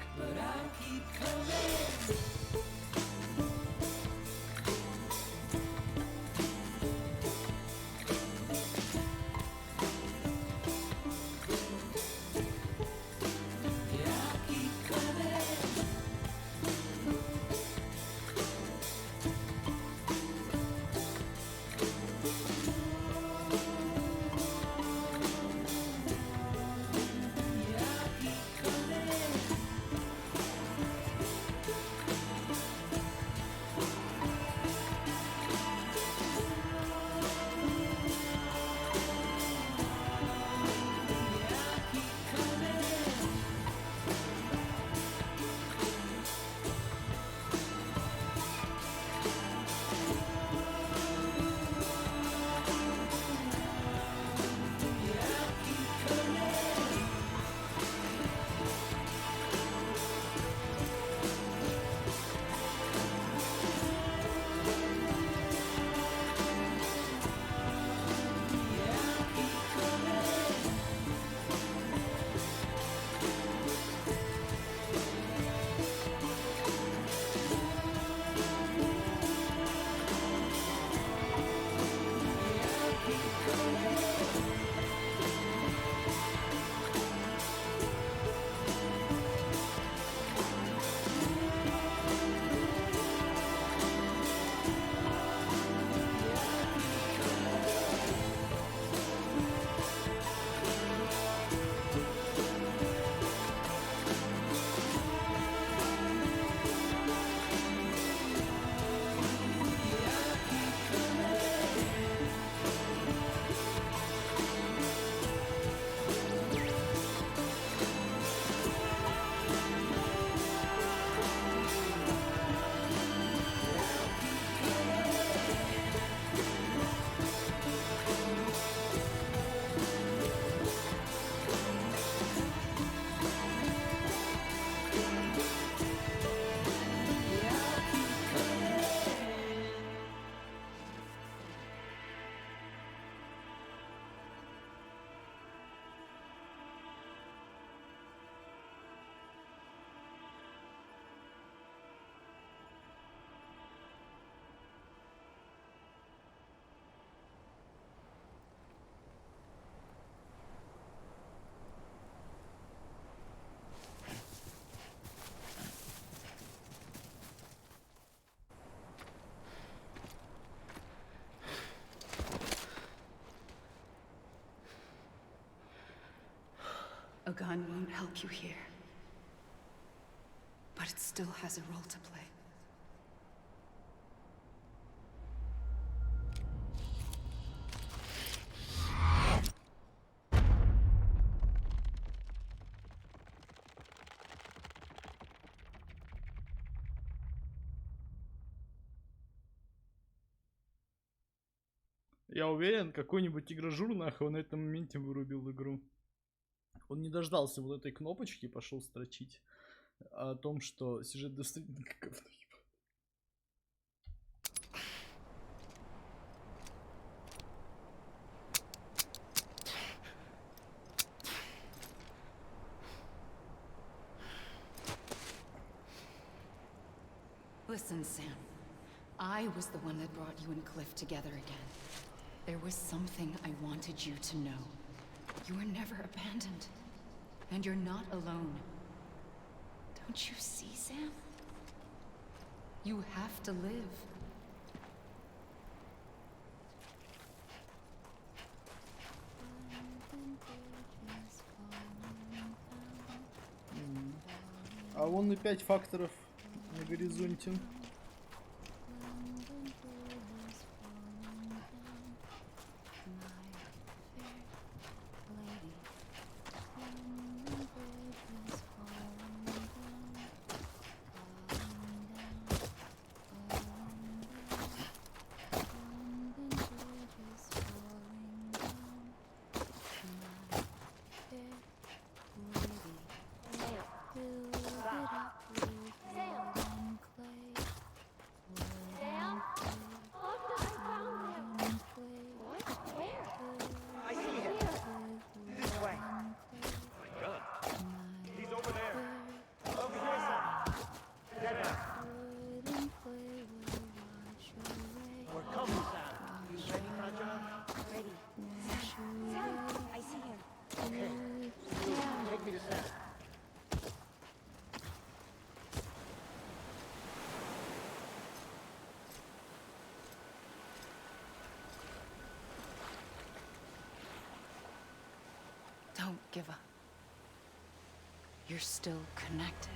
A gun won't help you here. But it still has a role to play. Я уверен, какой-нибудь игрожур нахуй на этом моменте вырубил игру. Он не дождался вот этой кнопочки и пошел строчить о том, что сюжет Death Stranding говно ебаное. Listen, Sam. I was the one that brought you and Cliff together again. There was something I wanted you to know. You were never abandoned. And you're not alone. Don't you see, Sam? You have to live. А вон и 5 факторов на горизонте. Don't give up. You're still connected.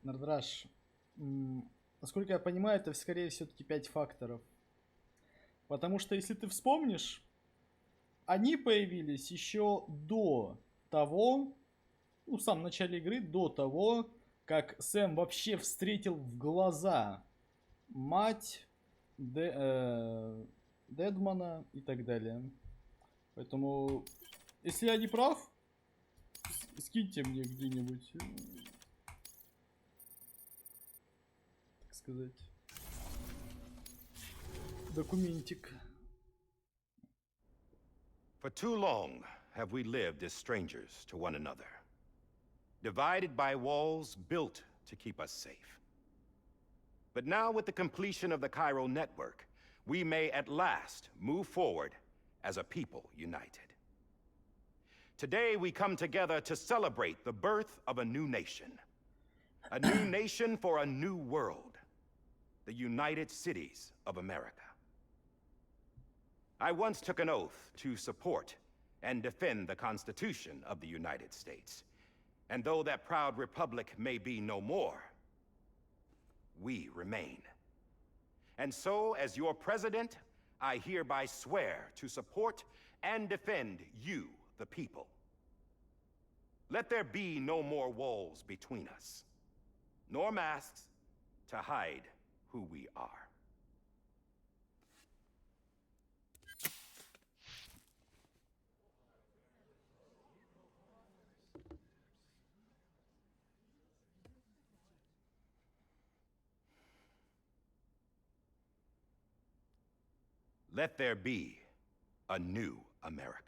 Нардраш, насколько я понимаю, это скорее все-таки 5 факторов. Потому что, если ты вспомнишь, они появились еще до того, ну, в самом начале игры, до того, как Сэм вообще встретил в глаза мать Дедмана и так далее. Поэтому, если я не прав, скиньте мне где-нибудь, так сказать, документик. For too long have we lived as strangers to one another, divided by walls built to keep us safe. But now with the completion of the Chiral network, we may at last move forward as a people united. Today we come together to celebrate the birth of a new nation. A new nation for a new world. The United Cities of America. I once took an oath to support and defend the Constitution of the United States. And though that proud republic may be no more, we remain. And so, as your president, I hereby swear to support and defend you, the people. Let there be no more walls between us, nor masks to hide who we are. Let there be a new America.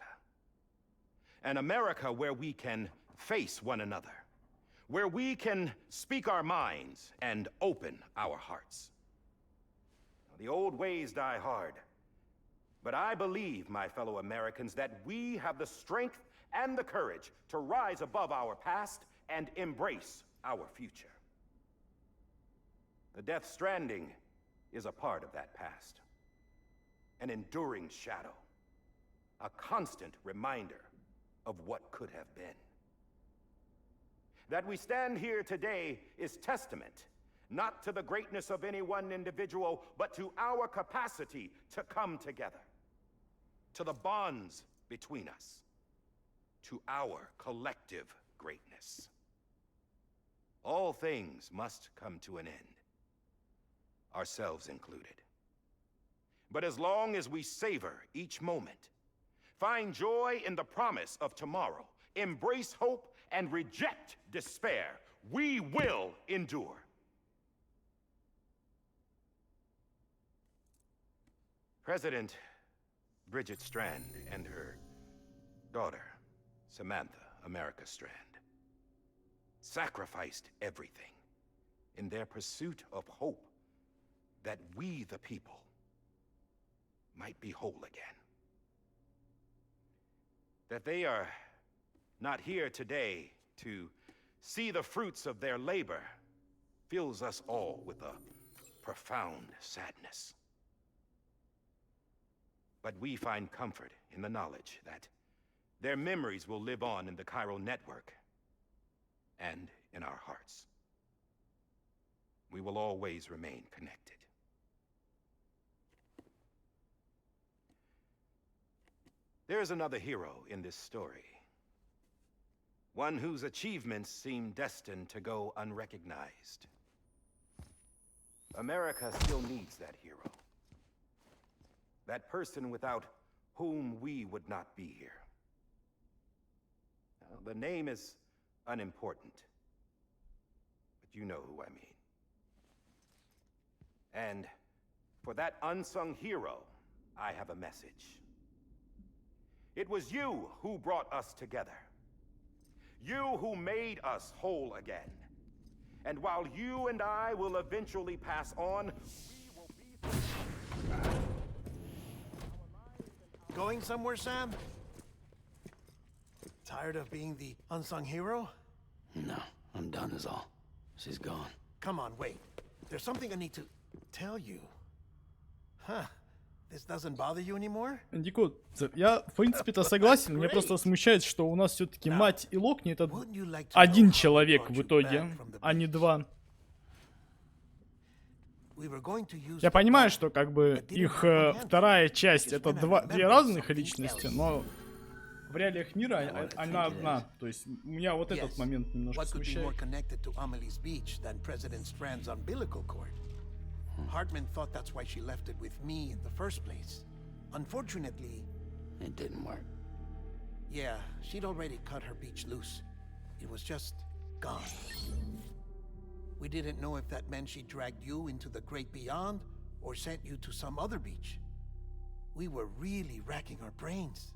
An America where we can face one another, where we can speak our minds and open our hearts. The old ways die hard, but I believe, my fellow Americans, that we have the strength and the courage to rise above our past and embrace our future. The Death Stranding is a part of that past. An enduring shadow, a constant reminder of what could have been. That we stand here today is testament, not to the greatness of any one individual, but to our capacity to come together, to the bonds between us, to our collective greatness. All things must come to an end, ourselves included. But as long as we savor each moment, find joy in the promise of tomorrow, embrace hope, and reject despair, we will endure. President Bridget Strand and her daughter, Samantha America Strand, sacrificed everything in their pursuit of hope that we, the people, might be whole again. That they are not here today to see the fruits of their labor fills us all with a profound sadness. But we find comfort in the knowledge that their memories will live on in the chiral network and in our hearts. We will always remain connected. There's another hero in this story. One whose achievements seem destined to go unrecognized. America still needs that hero. That person without whom we would not be here. Now, the name is unimportant, but you know who I mean. And for that unsung hero, I have a message. It was you who brought us together. You who made us whole again. And while you and I will eventually pass on, we will be... Going somewhere, Sam? Tired of being the unsung hero? No, I'm done is all. She's gone. Come on, wait. There's something I need to tell you. Huh. This doesn't bother you anymore? Дико, я в принципе-то согласен, меня просто смущает, что у нас все-таки мать и Локни это один человек в итоге, а не два. Я понимаю, что как бы их вторая часть это две разных личности, но в реалиях мира она одна. То есть меня вот этот момент немножко смущает. Hartman thought that's why she left it with me in the first place. Unfortunately... It didn't work. Yeah, she'd already cut her beach loose. It was just gone. We didn't know if that meant she dragged you into the great beyond or sent you to some other beach. We were really racking our brains.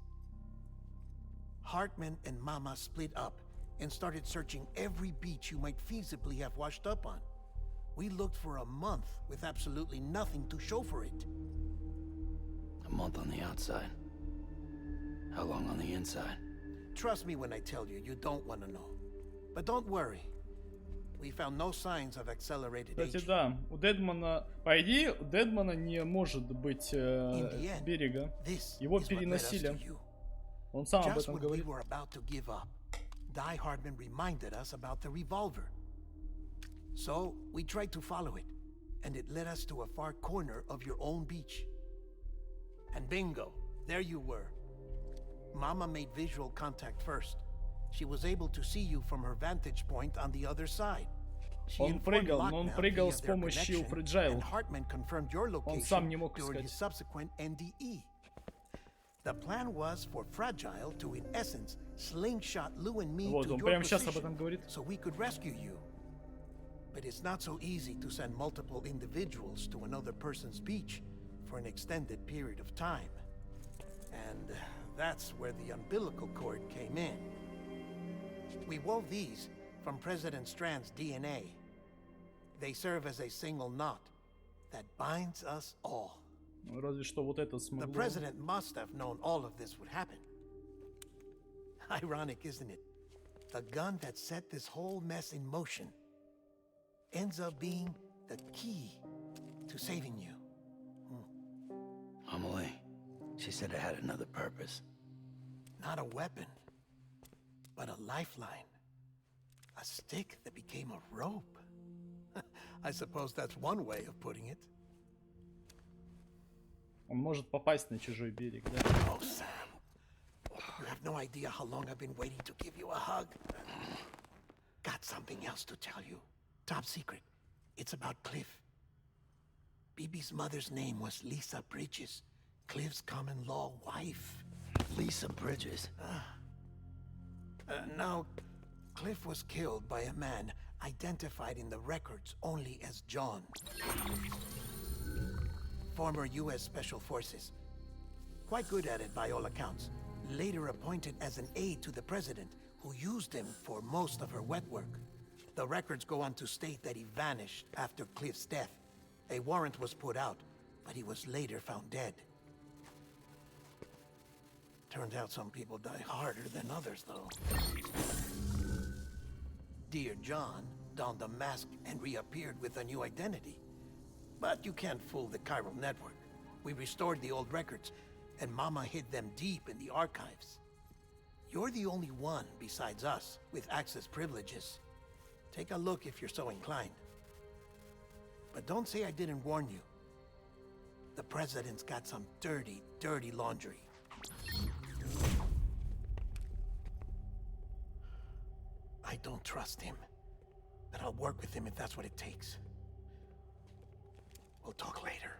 Hartman and Mama split up and started searching every beach you might feasibly have washed up on. We looked for a month with absolutely nothing to show for it. A month on the outside. How long on the inside? Trust me when I tell you, you don't want to know. But don't worry. We found no signs of accelerated Кстати, aging. да, у Дедмана... По идее, у Дедмана не может быть берега. Его переносили. Он сам об Just этом when we говорит. were about to give up, Die Hardman reminded us about the revolver. So, we tried to follow it, and it led us to a far corner of your own beach. And bingo, there you were. Mama made visual contact first. She was able to see you from her vantage point on the other side. Он прыгал, но он прыгал с помощью Fragile. Он сам не мог during his искать. subsequent NDE. The plan was for Fragile to, in essence, slingshot Lou and me Вот, to он your прямо сейчас об этом position говорит. so we could rescue you. But it's not so easy to send multiple individuals to another person's beach for an extended period of time. And that's where the umbilical cord came in. We wove these from President Strand's DNA. They serve as a single knot that binds us all. Ну, разве что вот это The смогло. president must have known all of this would happen. Ironic, isn't it? The gun that set this whole mess in motion ends up being the key to saving you. Amelie, she said it had another purpose. Not a weapon, but a lifeline. A stick that became a rope. I suppose that's one way of putting it. Он может попасть на чужой берег, да? Oh, Sam. You have no idea how long I've been waiting to give you a hug. Got something else to tell you. Top secret. It's about Cliff. BB's mother's name was Lisa Bridges, Cliff's common-law wife. Lisa Bridges? Now, Cliff was killed by a man identified in the records only as John. Former U.S. Special Forces. Quite good at it by all accounts. Later appointed as an aide to the president, who used him for most of her wet work. The records go on to state that he vanished after Cliff's death. A warrant was put out, but he was later found dead. Turns out some people die harder than others, though. Dear John donned a mask and reappeared with a new identity. But you can't fool the chiral network. We restored the old records, and Mama hid them deep in the archives. You're the only one, besides us, with access privileges. Take a look if you're so inclined. But don't say I didn't warn you. The President's got some dirty, dirty laundry. I don't trust him, but I'll work with him if that's what it takes. We'll talk later.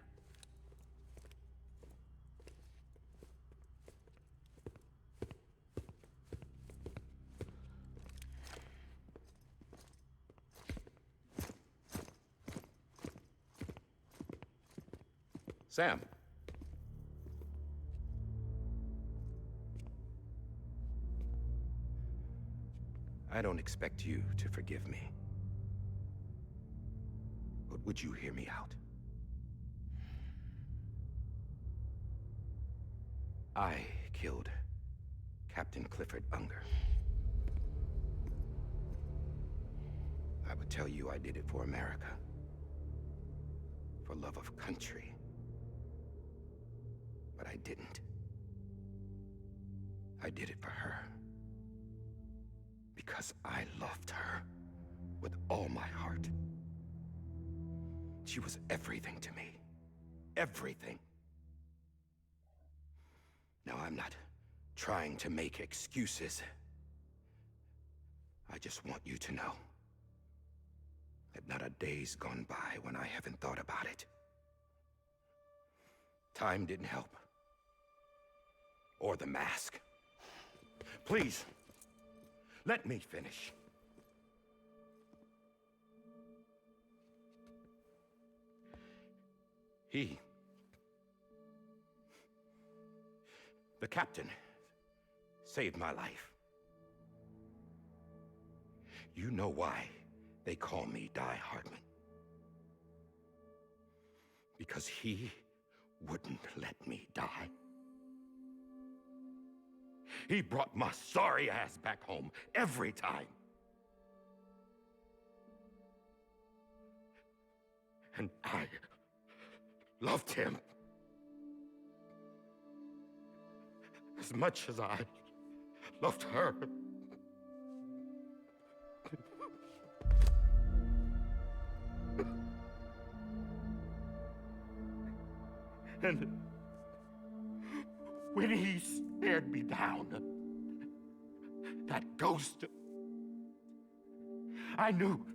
Sam. I don't expect you to forgive me. But would you hear me out? I killed Captain Clifford Unger. I would tell you I did it for America. For love of country. But I didn't. I did it for her. Because I loved her with all my heart. She was everything to me. Everything. Now, I'm not trying to make excuses. I just want you to know that not a day's gone by when I haven't thought about it. Time didn't help. Or the mask. Please, let me finish. The captain, saved my life. You know why they call me Die Hardman. Because he wouldn't let me die. He brought my sorry ass back home every time. And I loved him as much as I loved her. And when he stared me down, that ghost, I knew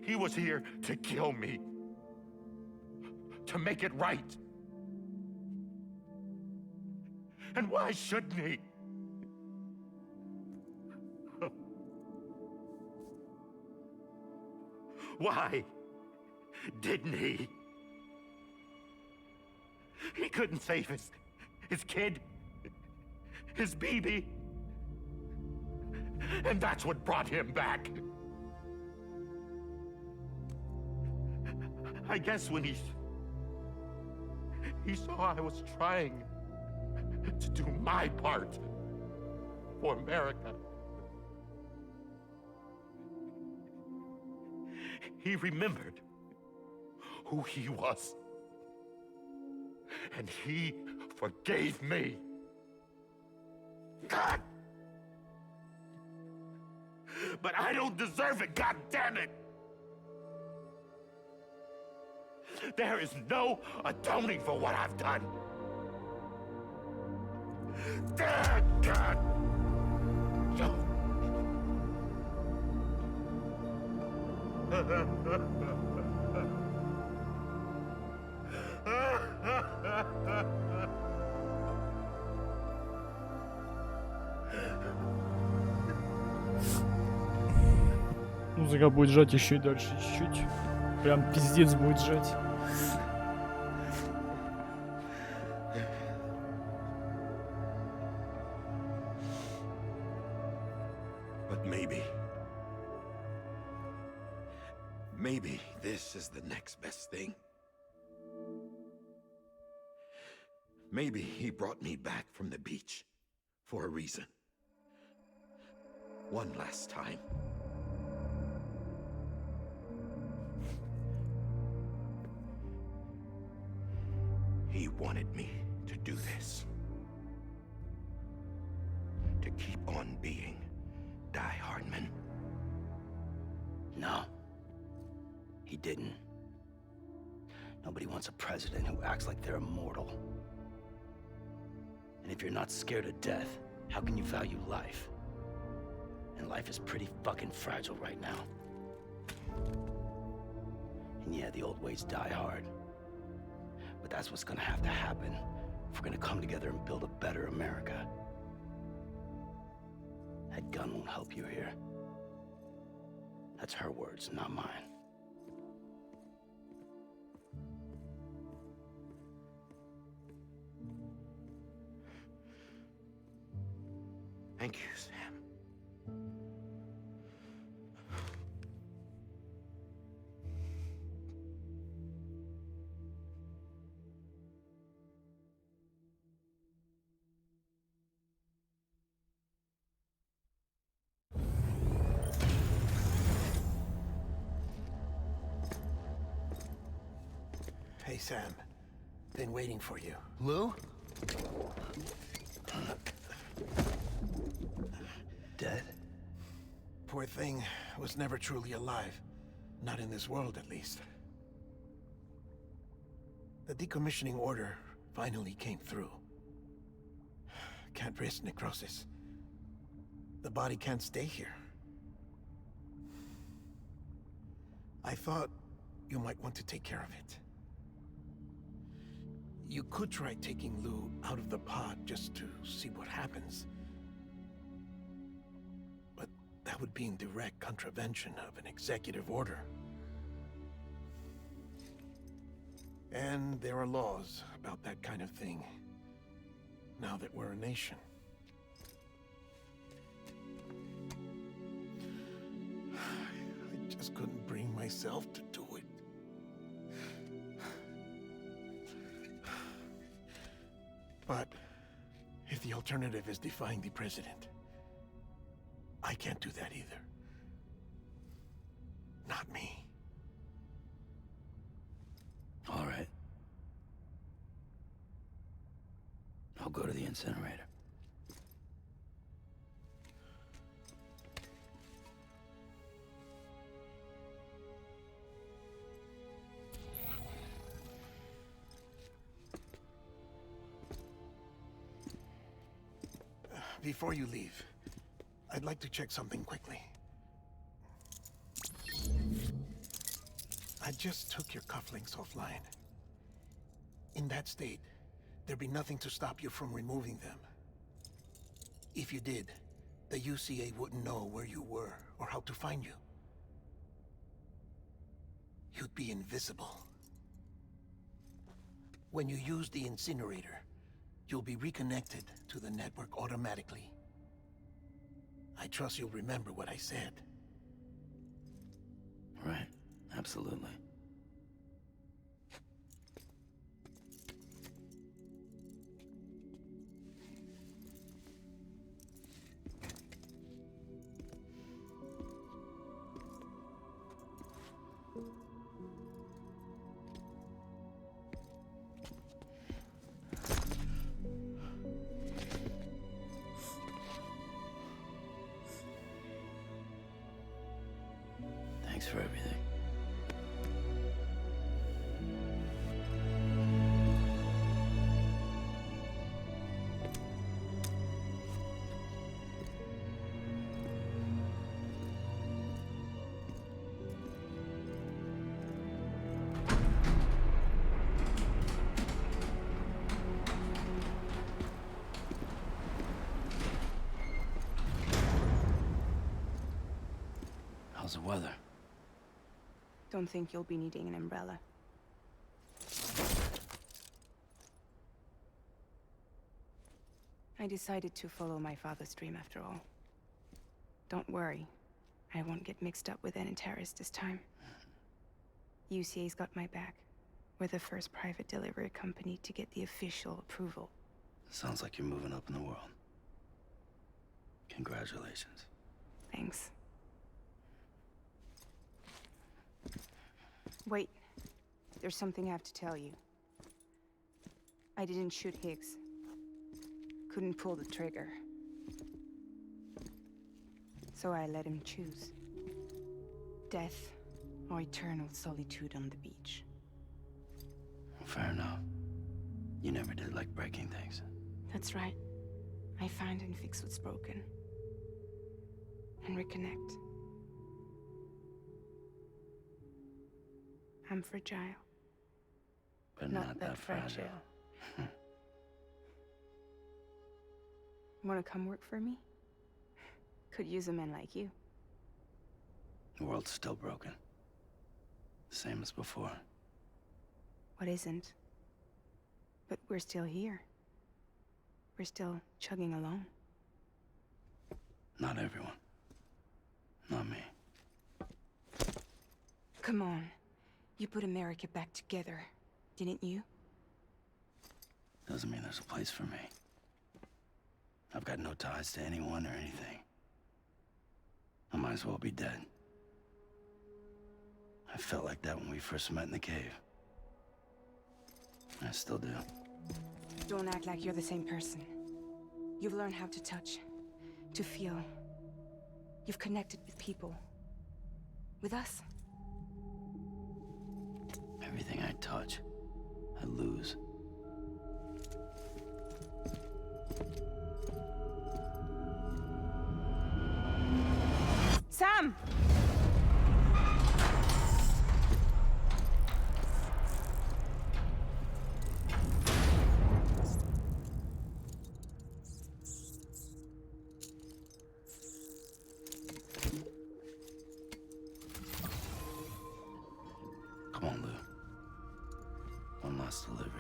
he was here to kill me, to make it right. And why shouldn't he? Why didn't he? He couldn't save his kid, his baby. And that's what brought him back. I guess when he saw I was trying to do my part for America, he remembered who he was. And he forgave me. God! But I don't deserve it, God damn it! There is no atoning for what I've done. God! Музыка будет жать еще и дальше чуть-чуть. Прям пиздец будет жать. But maybe this is the next best thing. Maybe he brought me back from the beach for a reason. One last time. He wanted me to do this. To keep on being Die Hardman. No. He didn't. Nobody wants a president who acts like they're immortal. And if you're not scared of death, how can you value life? And life is pretty fucking fragile right now. And yeah, the old ways die hard. But that's what's gonna have to happen if we're gonna come together and build a better America. That gun won't help you here. That's her words, not mine. Thank you, Sam. Hey, Sam. Been waiting for you. Lou? Dead? Poor thing was never truly alive. Not in this world, at least. The decommissioning order finally came through. Can't risk necrosis. The body can't stay here. I thought you might want to take care of it. You could try taking Lou out of the pod just to see what happens. But that would be in direct contravention of an executive order. And there are laws about that kind of thing, now that we're a nation. I just couldn't bring myself to do it. But If the alternative is defying the president, I can't do that either. Not me. All right. I'll go to the incinerator. Before you leave, I'd like to check something quickly. I just took your cufflinks offline. In that state, there'd be nothing to stop you from removing them. If you did, the UCA wouldn't know where you were or how to find you. You'd be invisible. When you use the incinerator, you'll be reconnected to the network automatically. I trust you'll remember what I said. Right. Absolutely. Thanks for everything. How's the weather? Don't think you'll be needing an umbrella. I decided to follow my father's dream after all. Don't worry. I won't get mixed up with any terrorists this time. UCA's got my back. We're the first private delivery company to get the official approval. Sounds like you're moving up in the world. Congratulations. Thanks. Wait. There's something I have to tell you. I didn't shoot Higgs. Couldn't pull the trigger. So I let him choose. Death or eternal solitude on the beach. Fair enough. You never did like breaking things. That's right. I find and fix what's broken. And reconnect. I'm fragile. But not that fragile. Wanna come work for me? Could use a man like you. The world's still broken. Same as before. What isn't? But we're still here. We're still chugging along. Not everyone. Not me. Come on. You put America back together, didn't you? Doesn't mean there's a place for me. I've got no ties to anyone or anything. I might as well be dead. I felt like that when we first met in the cave. I still do. Don't act like you're the same person. You've learned how to touch, to feel. You've connected with people. With us. Everything I touch, I lose. Sam! Come on, Lou. One last delivery.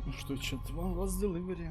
Ну что, чат, one last delivery.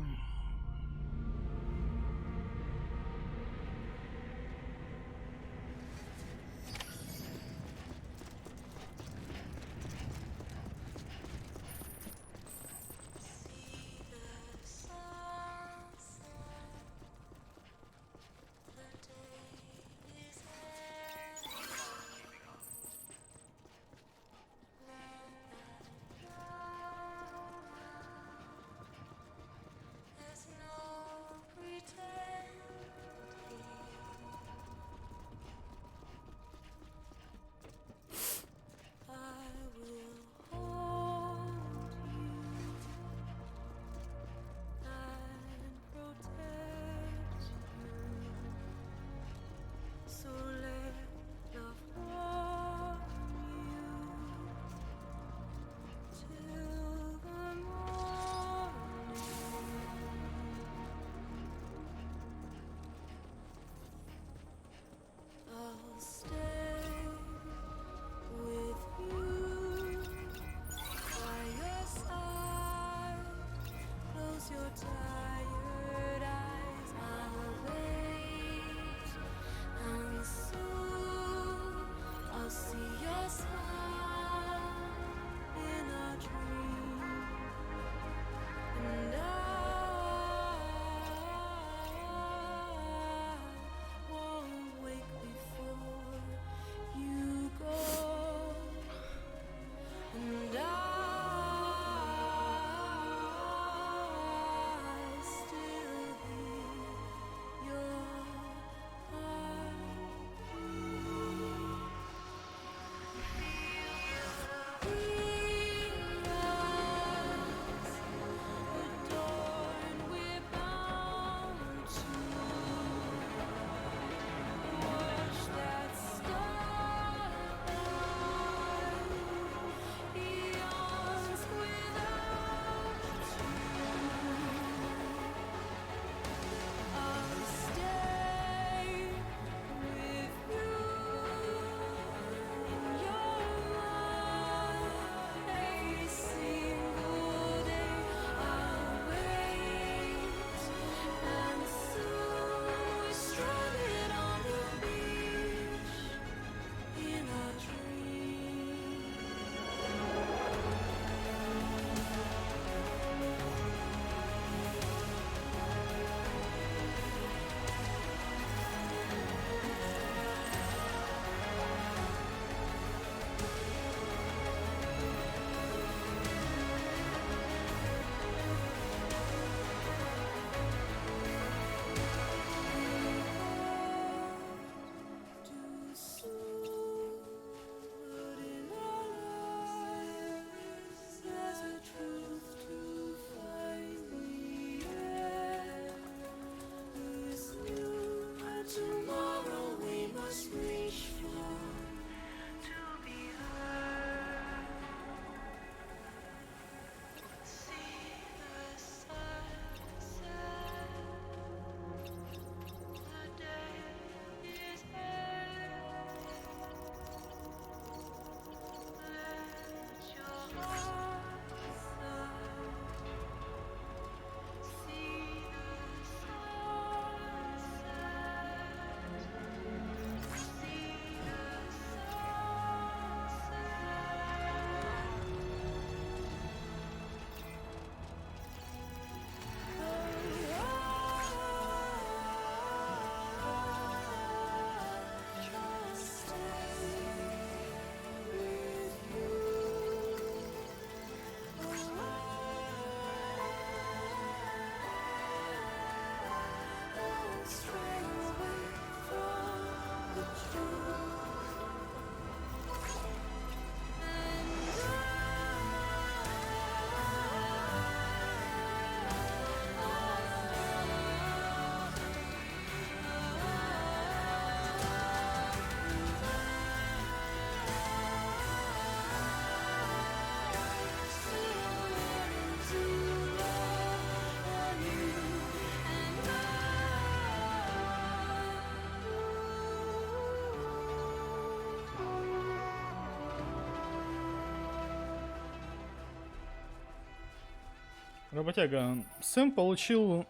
Работяга, Сэм получил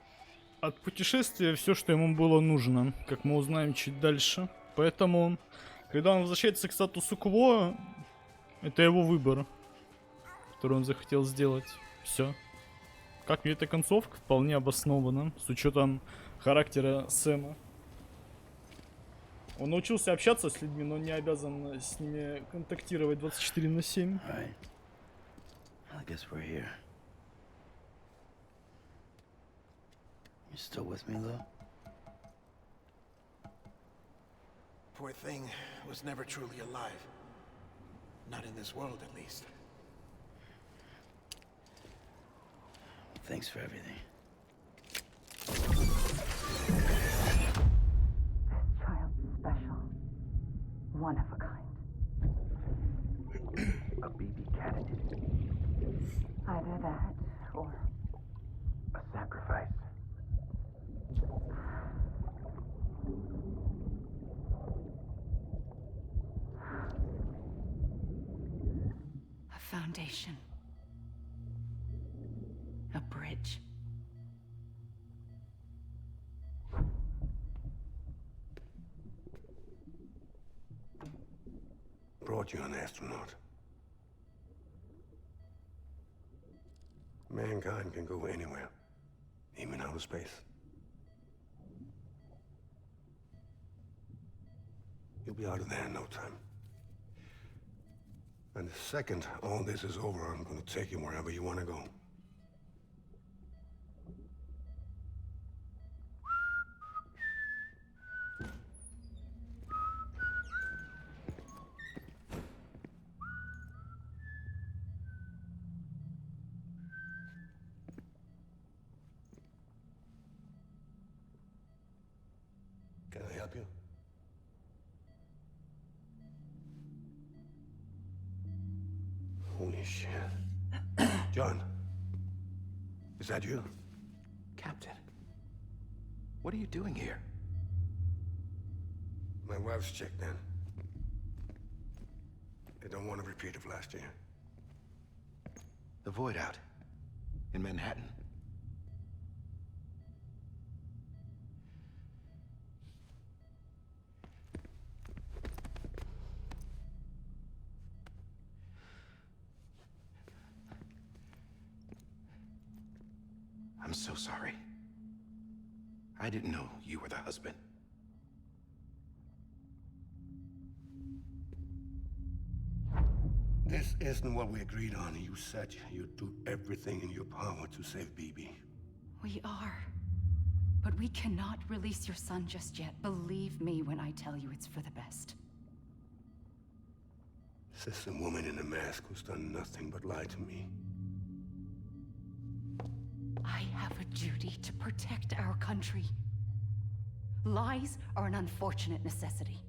от путешествия все, что ему было нужно, как мы узнаем чуть дальше. Поэтому, когда он возвращается к статусу кво, это его выбор, который он захотел сделать. Все. Как мне эта концовка вполне обоснована, с учетом характера Сэма. Он научился общаться с людьми, но не обязан с ними контактировать 24/7. Right. I guess we're here. You still with me, though? Poor thing was never truly alive. Not in this world, at least. Thanks for everything. Child's special. One of a kind. A BB candidate. Either that, or A sacrifice. A foundation. A bridge. Brought you an astronaut. Mankind can go anywhere, even outer space. You'll be out of there in no time. And the second all this is over, I'm gonna take you wherever you wanna go. Can I help you? Holy shit. John, is that you? Captain, what are you doing here? My wife's checked in. They don't want a repeat of last year. The Void Out in Manhattan. I'm so sorry. I didn't know you were the husband. This isn't what we agreed on. You said you'd do everything in your power to save BB. We are. But we cannot release your son just yet. Believe me when I tell you it's for the best. This is a woman in a mask who's done nothing but lie to me. I have a duty to protect our country. Lies are an unfortunate necessity.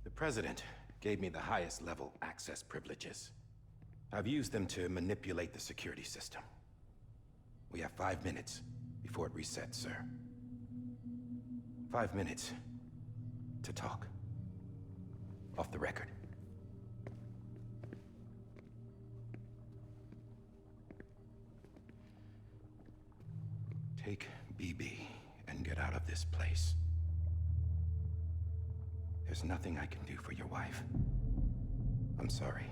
The President gave me the highest level access privileges. I've used them to manipulate the security system. We have 5 minutes before it resets, sir. 5 minutes to talk. Off the record. Take BB and get out of this place. There's nothing I can do for your wife. I'm sorry.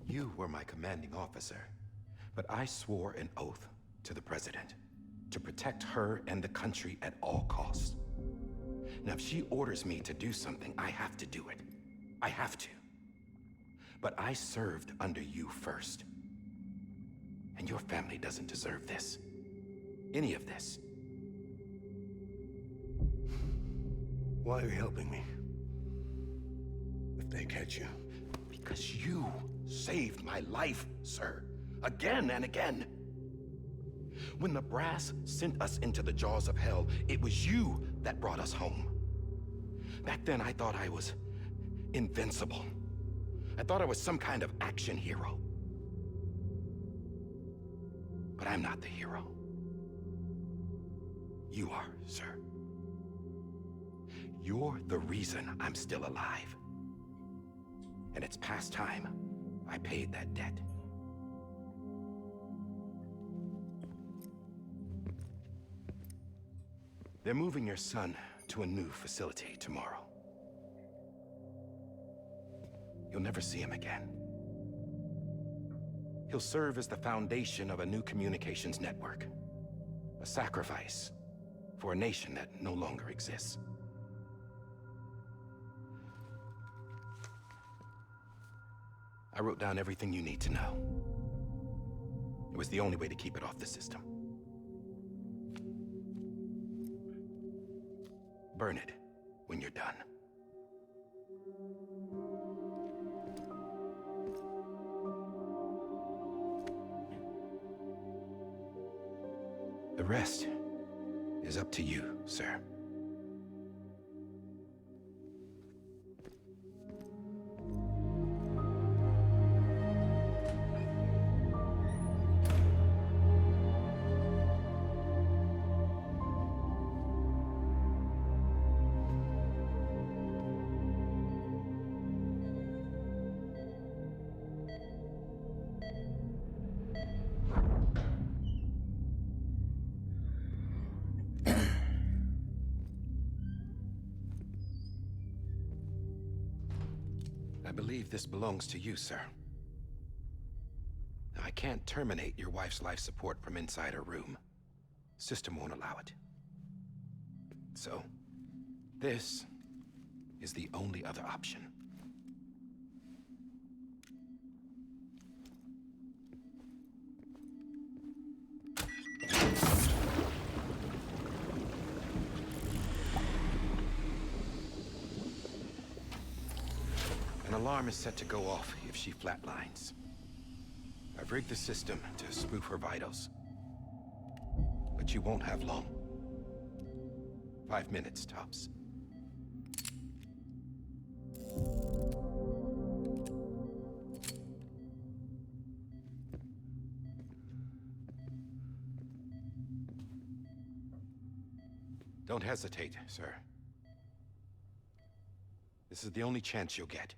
You were my commanding officer, but I swore an oath to the President to protect her and the country at all costs. Now, if she orders me to do something, I have to do it. I have to. But I served under you first. And your family doesn't deserve this. Any of this. Why are you helping me? If they catch you. Because you saved my life, sir. Again and again. When the brass sent us into the jaws of hell, it was you that brought us home. Back then, I thought I was invincible. I thought I was some kind of action hero. But I'm not the hero. You are, sir. You're the reason I'm still alive. And it's past time I paid that debt. They're moving your son to a new facility tomorrow. You'll never see him again. He'll serve as the foundation of a new communications network. A sacrifice for a nation that no longer exists. I wrote down everything you need to know. It was the only way to keep it off the system. Burn it when you're done. The rest is up to you, sir. I believe this belongs to you, sir. I can't terminate your wife's life support from inside her room. System won't allow it. So, this is the only other option. An alarm is set to go off if she flatlines. I've rigged the system to spoof her vitals. But you won't have long. 5 minutes, tops. Don't hesitate, sir. This is the only chance you'll get.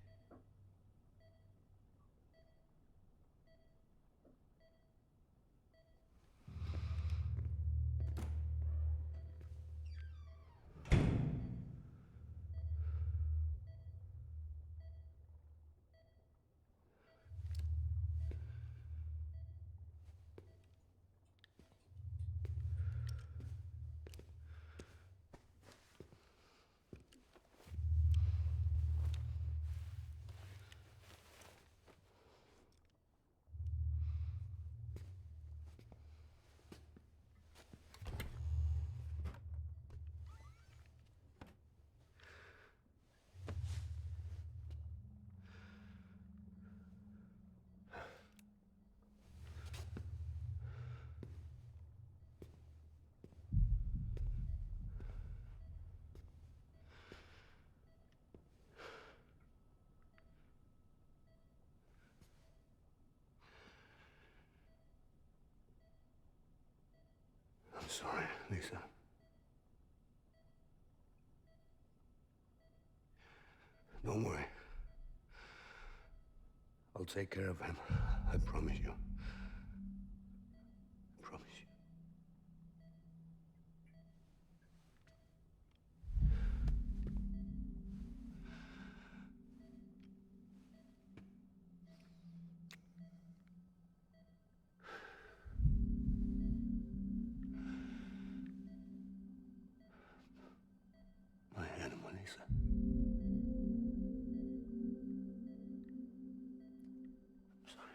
I'm sorry, Lisa. Don't worry. I'll take care of him. I promise you. I promise you. My animal, Lisa. I'm sorry.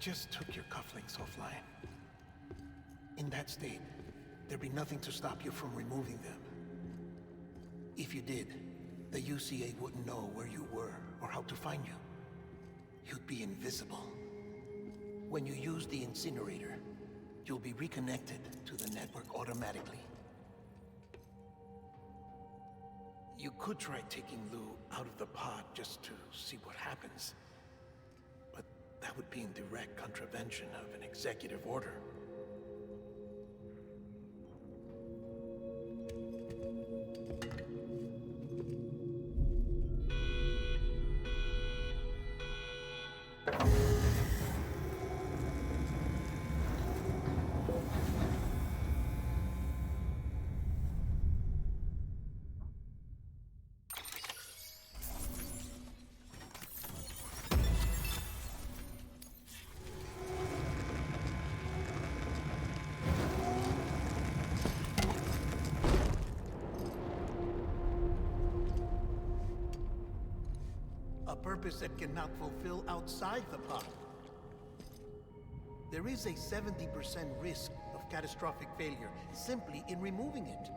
just took your cufflinks offline. In that state, there'd be nothing to stop you from removing them. If you did, the UCA wouldn't know where you were or how to find you. You'd be invisible. When you use the incinerator, you'll be reconnected to the network automatically. You could try taking Lou out of the pod just to see what happens. But that would be in direct contravention of an executive order. A purpose that cannot fulfill outside the pod. There is a 70% risk of catastrophic failure simply in removing it.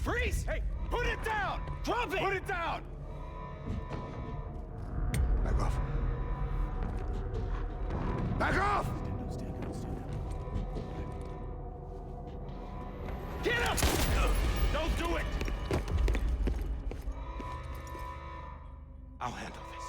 Freeze! Hey, put it down! Drop it! Put it down! Back off. Back off! Get up! Don't do it! I'll handle this.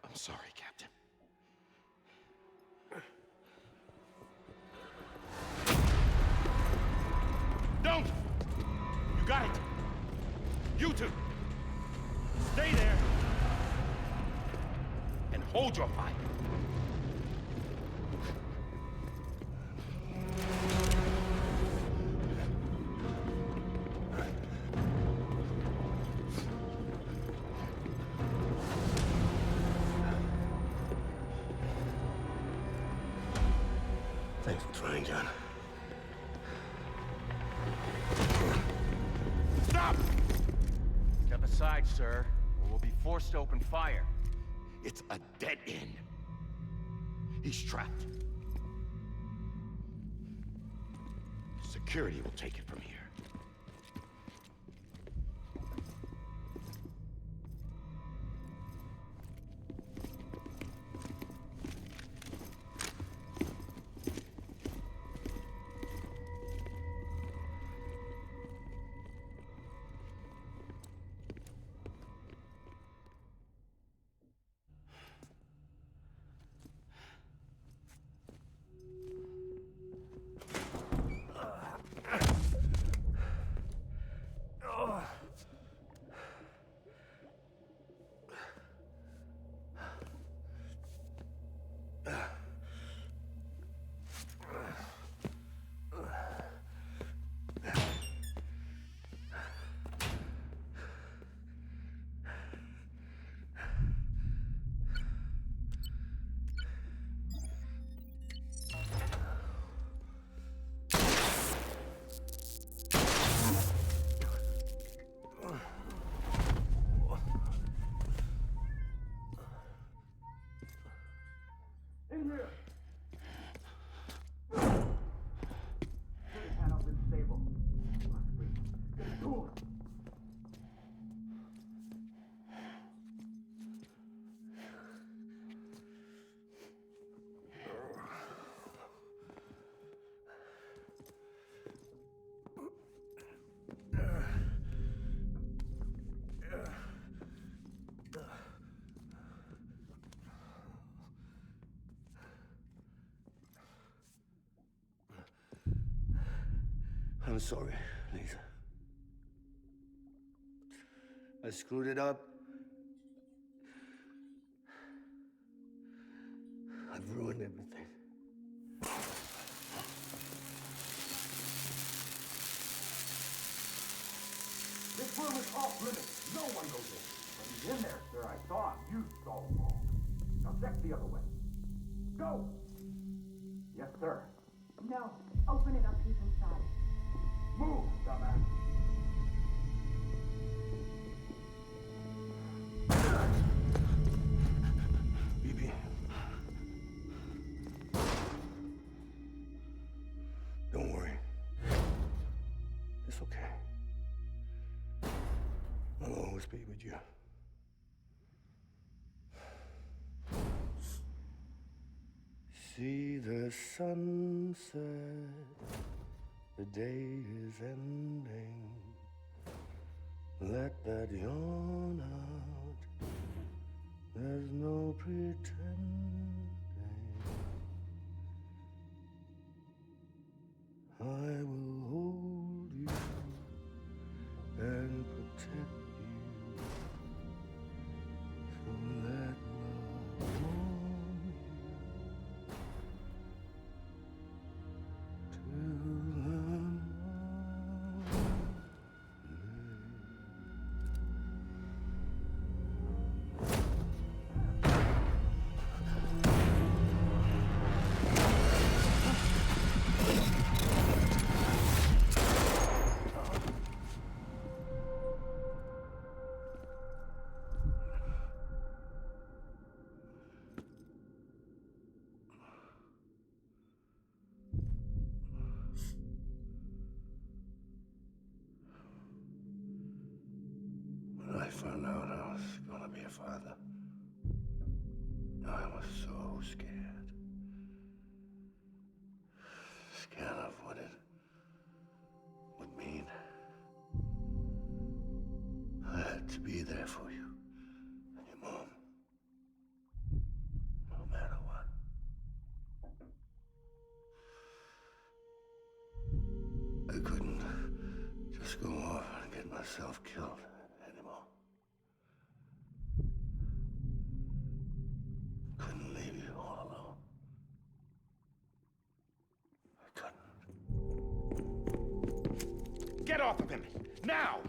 I'm sorry, Captain. Don't! You got it! You two! Stay there! And hold your fire! Thanks for trying, John. Stop! Step aside, sir, or we'll be forced to open fire. It's a dead end. He's trapped. Security will take it from here. In here! The panel's unstable. Get a tool. I'm sorry, Lisa. I screwed it up. I've ruined everything. This room is off limits. No one goes in. But he's in there, sir. I saw him. You saw him all. Now check the other way. Go! Yes, sir. No. Open it up. He's inside. Move, dumbass. BB. Don't worry. It's okay. I'll always be with you. See the sunset. The day is ending. Let that yawn out. There's no pretending. I will hold you and protect you. So let love warm you till the When I found out I was gonna be a father, I was so scared. Scared of what it would mean. I had to be there for you and your mom, no matter what. I couldn't just go off and get myself killed anymore. Couldn't leave you all alone. I couldn't. Get off of him! Now!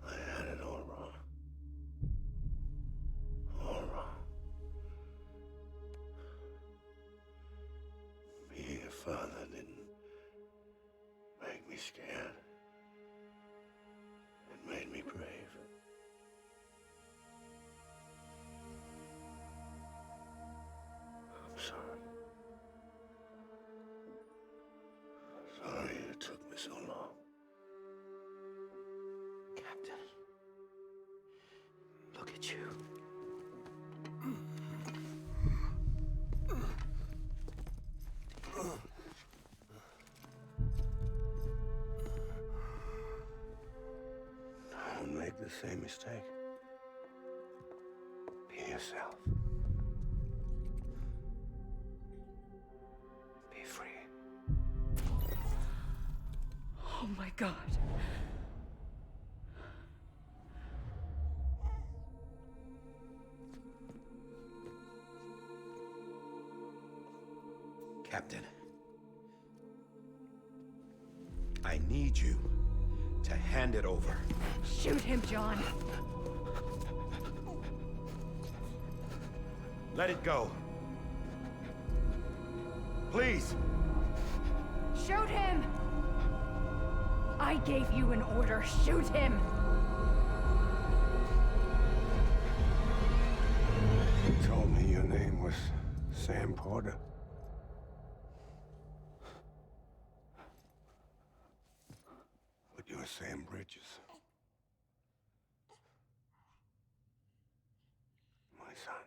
I had it all wrong. All wrong. scared. It made me brave. I'm sorry. Sorry it took me so long. Captain, look at you. Don't make the same mistake. Be yourself. Be free. Oh my God. Captain, I need you to hand it over. Shoot him, John. Let it go. Please. Shoot him! I gave you an order. Shoot him! You told me your name was Sam Porter. But you're Sam Bridges. My son.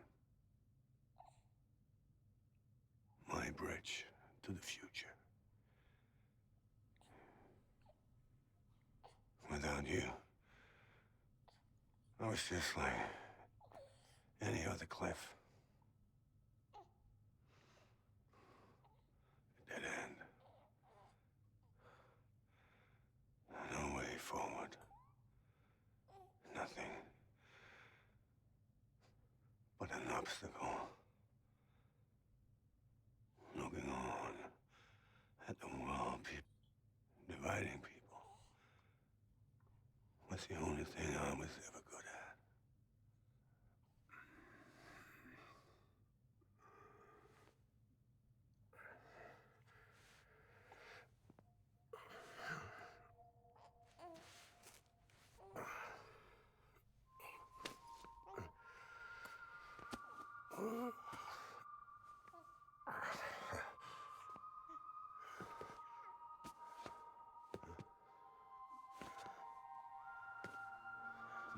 My bridge to the future. Without you, I was just like any other Cliff. A dead end. No way forward. Nothing but an obstacle. Looking on at the world, dividing people. Was the only thing I was ever good at.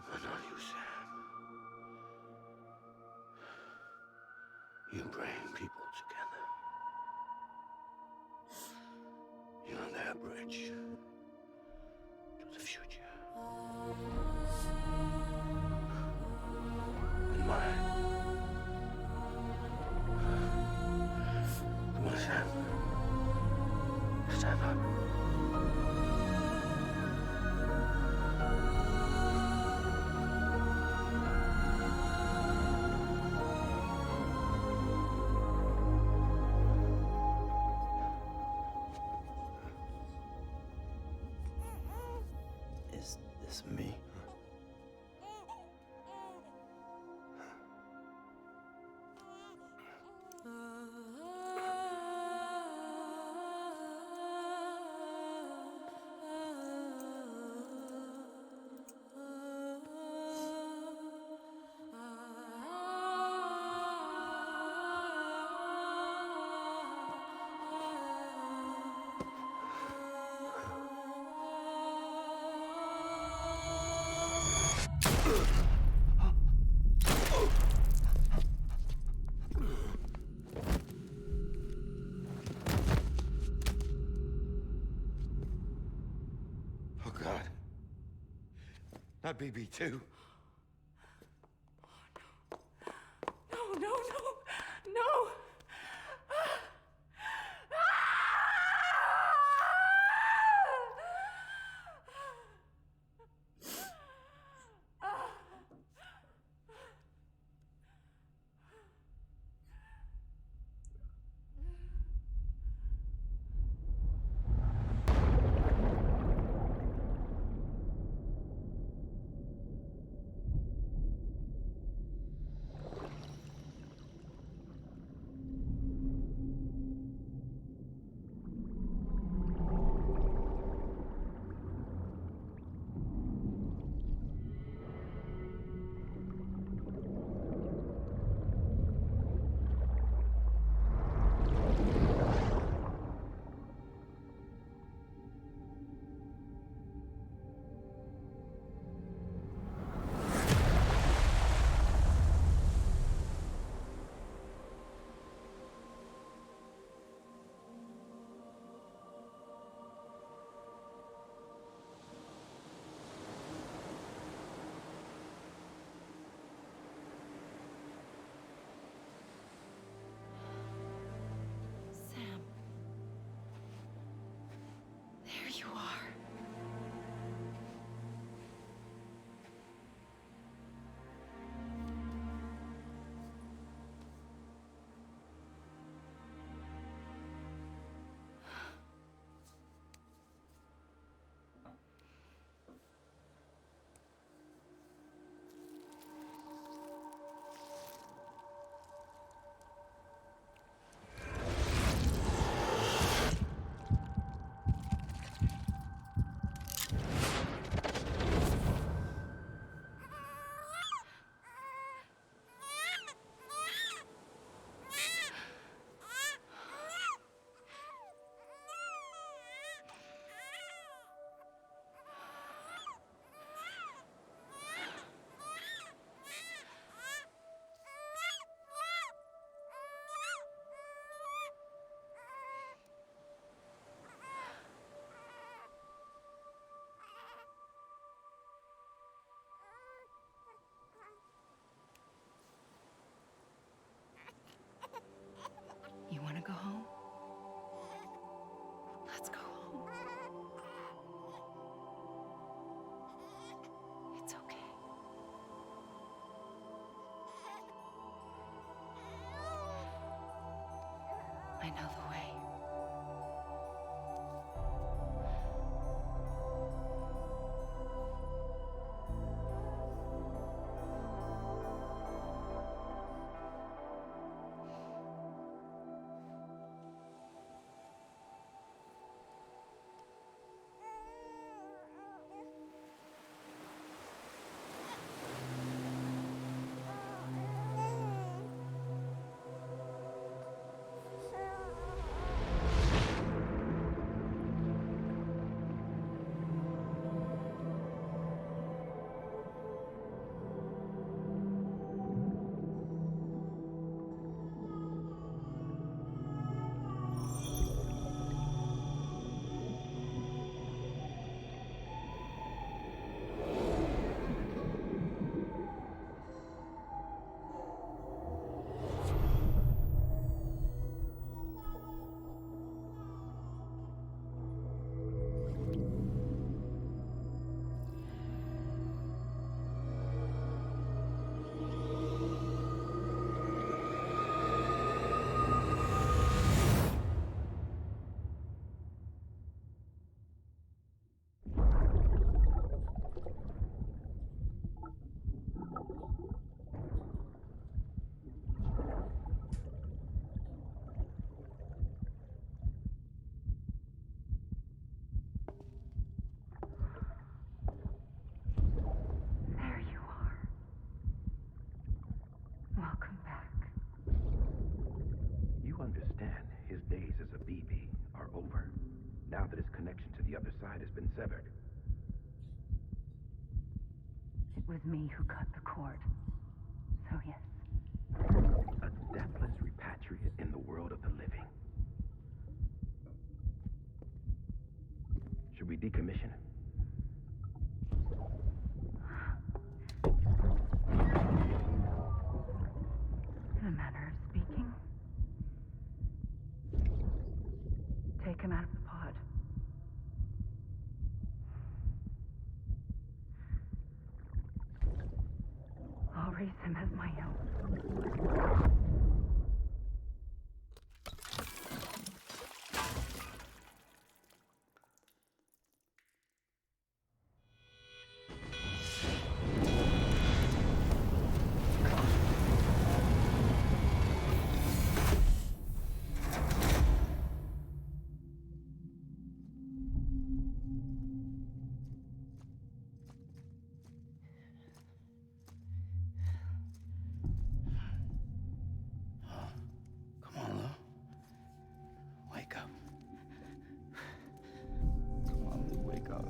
But not you, Sam. You bring people together. You're their bridge to the future. And mine. Come on, Sam. Stand up. Is this me? Oh, God. Not BB2. No, no, no, no! you are. You want to go home? Let's go home. It's okay. I know the way. There you are. Welcome back. You understand his days as a BB are over, now that his connection to the other side has been severed. It was me who cut the cord. So yes. A deathless repatriate in the world of the living. Should we decommission him? In a manner of speaking. Take him out of the pod. I'll raise him as my own. Come on, Lou. Wake up. Come on, Lou, wake up.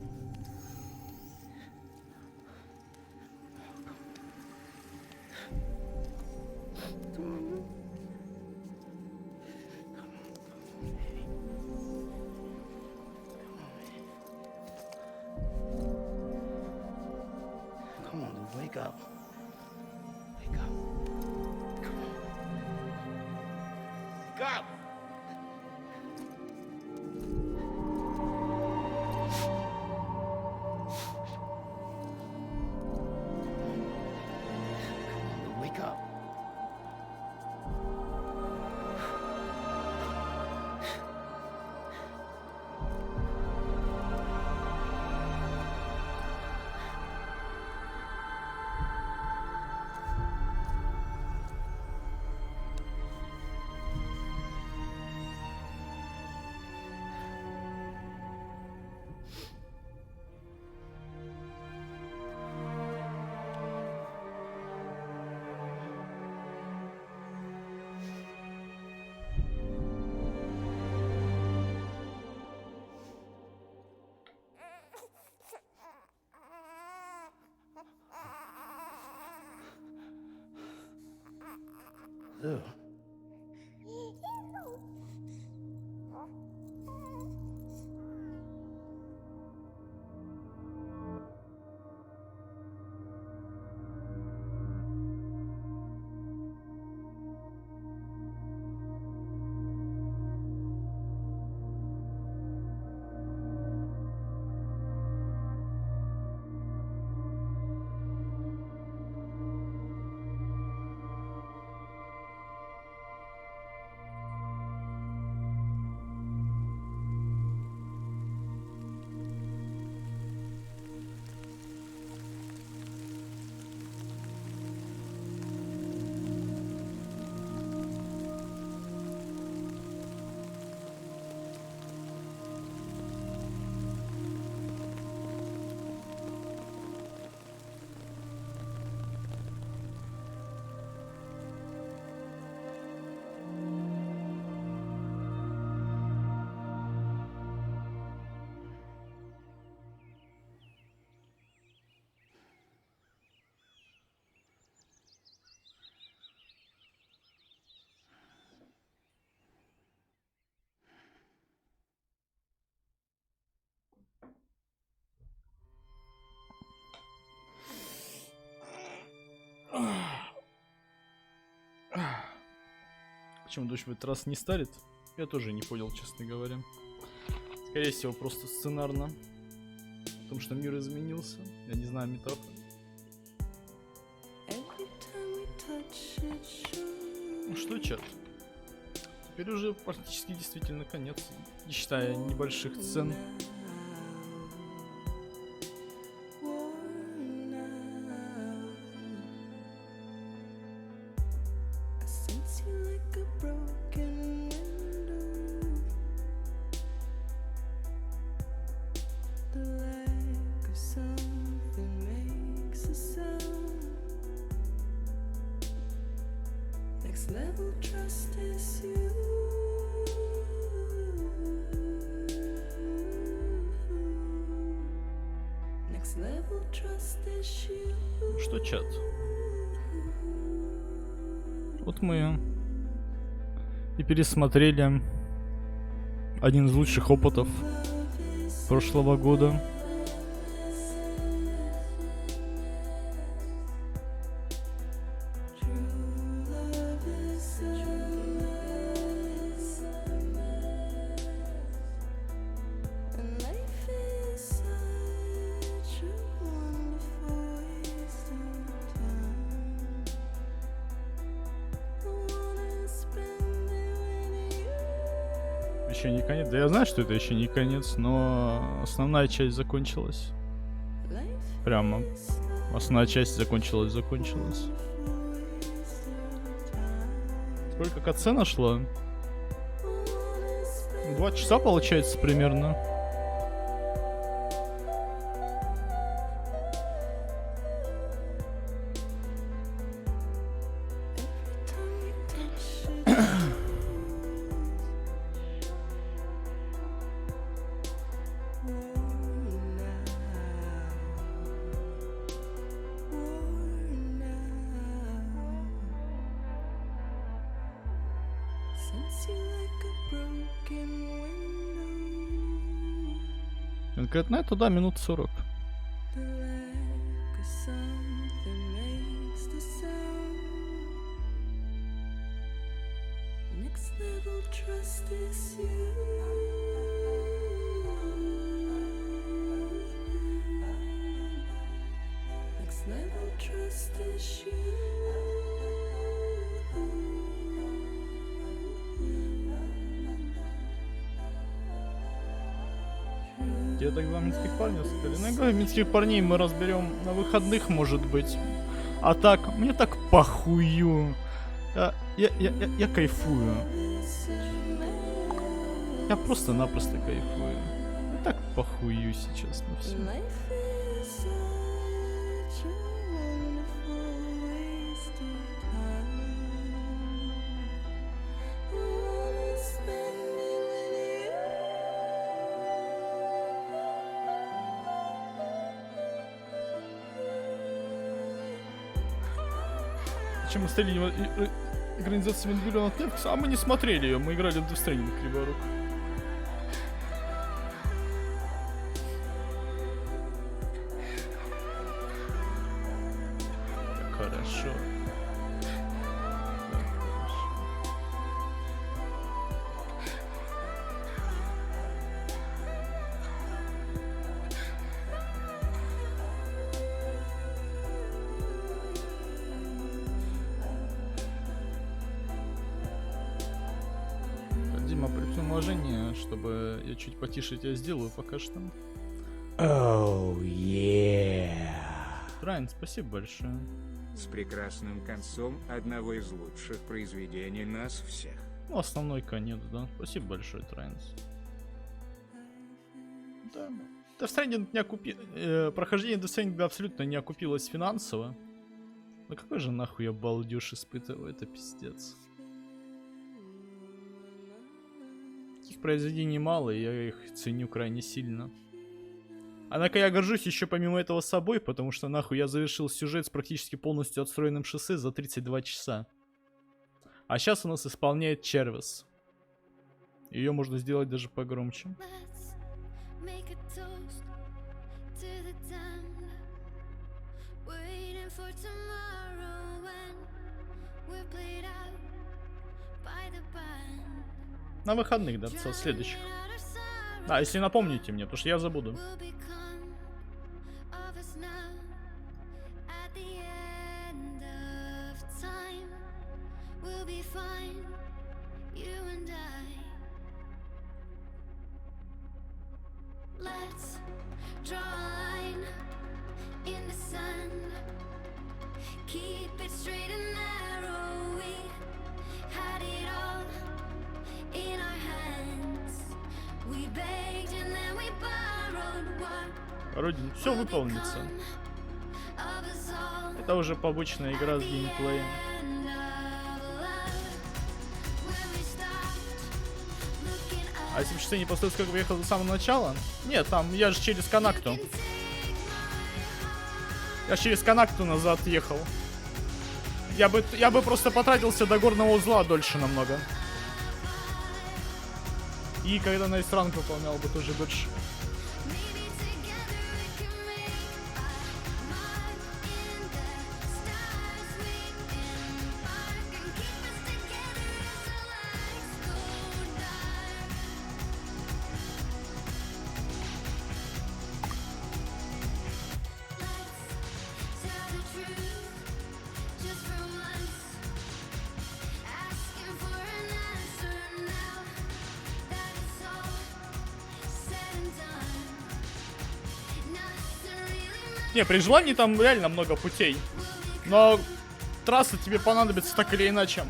Come on, Lou. Come on, Lou, wake up. Wake up. Come on. Wake up! Ew. Почему дочь в этот раз не старит? Я тоже не понял, честно говоря. Скорее всего, просто сценарно. Потому что мир изменился. Я не знаю метафоры. Ну что, чат? Теперь уже практически действительно конец. Не считая небольших сцен. Ну что, чат? Вот мы и пересмотрели один из лучших опытов прошлого года. Еще не конец. Да я знаю, что это еще не конец, но основная часть закончилась. Прямо. Основная часть закончилась. Сколько катсцена шла? 2 часа получается примерно. Конкретно это, да, минут 40. Где тогда минских парней сказали? Ну, я говорю, минских парней мы разберем на выходных, может быть. А так, мне так похую. Я кайфую. Я просто-напросто кайфую. Я так похую сейчас на все. Чем мы стреляем? Экранизация Вангелиона от Netflix. А мы не смотрели ее, мы играли в Death Stranding, Криворук. Хорошо. Дима, при всем уважении, чтобы я чуть потише тебя сделаю пока что. Oh, yeah. Райан, спасибо большое. С прекрасным концом одного из лучших произведений нас всех. Ну, основной конец, да. Спасибо большое, Трайнс. Да. Death Stranding не прохождение Death Stranding абсолютно не окупилось финансово. Ну какой же нахуй я балдеж испытываю, это пиздец. Таких произведений мало, и я их ценю крайне сильно. Однако я горжусь еще помимо этого собой, потому что нахуй я завершил сюжет с практически полностью отстроенным шоссе за 32 часа. А сейчас у нас исполняет Червис. Ее можно сделать даже погромче. На выходных, да, со следующих. А, если напомните мне, потому что я забуду. Родин, все выполнится. Это уже побочная игра с геймплеем. А если бы часы не после того, как выехал до самого начала? Нет, там я же через Канакту. Я через Канакту назад ехал. Я бы просто потратился до горного узла дольше намного. И когда на эстранг выполнял бы тоже дольше. Не, при желании там реально много путей. Но трасса тебе понадобится так или иначе.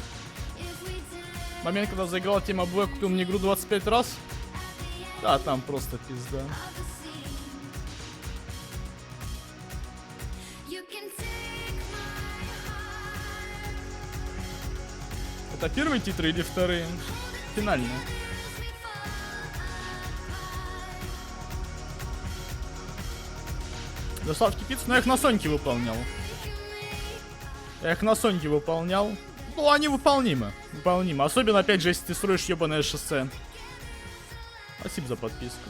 В момент, когда заиграл тема Black, купил мне игру 25 раз. Да, там просто пизда. Это первые титры или вторые? Финальные. Доставки пиццы, но я их на Соньке выполнял. Ну, они выполнимы. Особенно, опять же, если ты строишь ебаное шоссе. Спасибо за подписку.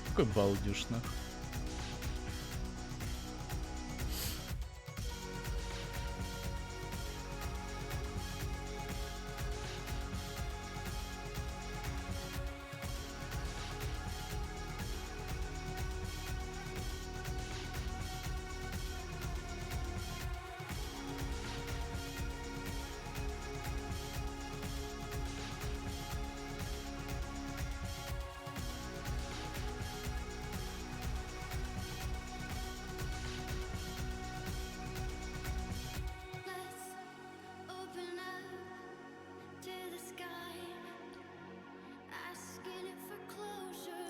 Какой балдеж, нахуй.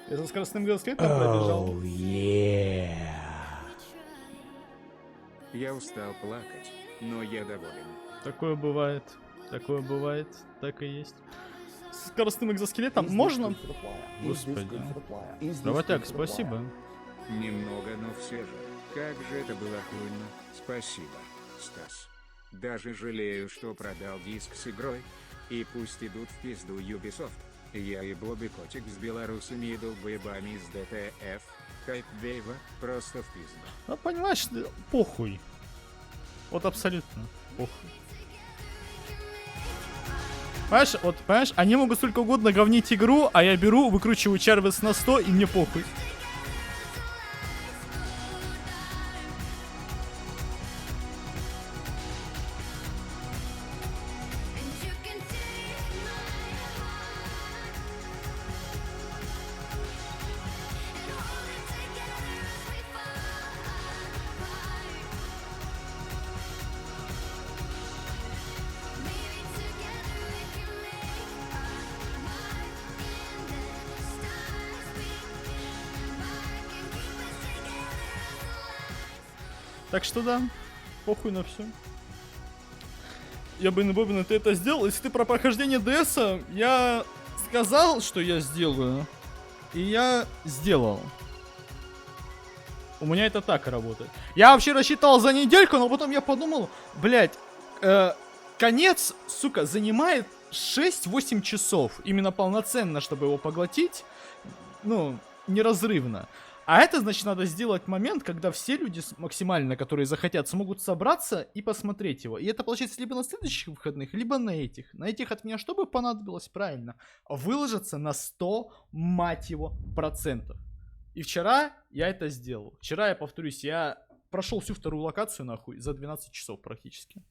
Я за скоростным велосипедом пробежал. Oh, yeah. Я устал плакать, но я доволен. Такое бывает, так и есть. С скоростным экзоскелетом можно? Господи. Дровотяг, спасибо. Немного, но все же. Как же это было охуенно. Спасибо, Стас. Даже жалею, что продал диск с игрой. И пусть идут в пизду Ubisoft. Я и Бобби Котик с белорусами и долбоебами из ДТФ. Хайп Вейва просто в пизду. Ну, понимаешь, похуй. Вот абсолютно похуй. Понимаешь, они могут сколько угодно говнить игру, а я беру, выкручиваю Чарвес на 100, и мне похуй. Так что да, похуй на все. Я бы, Бобин, ты это сделал. Если ты про прохождение ДСа, я сказал, что я сделаю. И я сделал. У меня это так работает. Я вообще рассчитал за недельку, но потом я подумал, блять, конец, сука, занимает 6-8 часов. Именно полноценно, чтобы его поглотить. Ну, неразрывно. А это, значит, надо сделать момент, когда все люди максимально, которые захотят, смогут собраться и посмотреть его. И это получается либо на следующих выходных, либо на этих. На этих от меня что бы понадобилось? Правильно. Выложиться на 100, мать его, процентов. И вчера я это сделал. Вчера, я повторюсь, я прошел всю вторую локацию, нахуй, за 12 часов практически.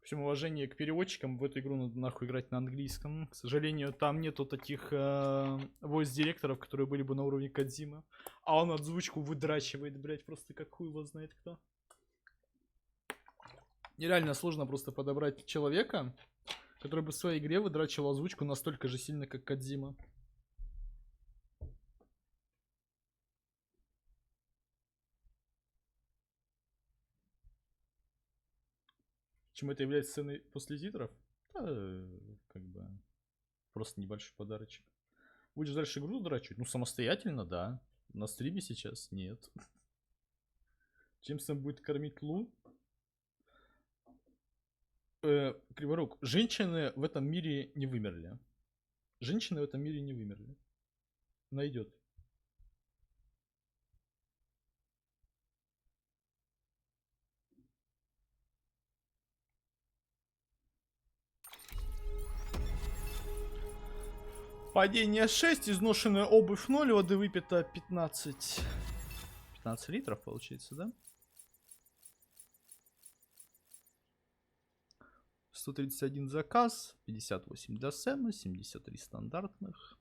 Всем уважение к переводчикам, в эту игру надо нахуй играть на английском. К сожалению, там нету таких войс-директоров, которые были бы на уровне Кодзимы. А он озвучку выдрачивает, блять, просто как хуй его знает кто. Нереально сложно просто подобрать человека, который бы в своей игре выдрачивал озвучку настолько же сильно, как Кодзима. Чем это является сценой после титров? Да, как бы просто небольшой подарочек. Будешь дальше игру драчивать? Ну, самостоятельно, да. На стриме сейчас нет. Джеймсон будет кормить Лу. Криворук, женщины в этом мире не вымерли. Женщины в этом мире не вымерли. Найдет. Падение 6, изношенная обувь 0, воды выпито 15 литров, получается, да? 131 заказ, 58 для Сэма, 73 стандартных.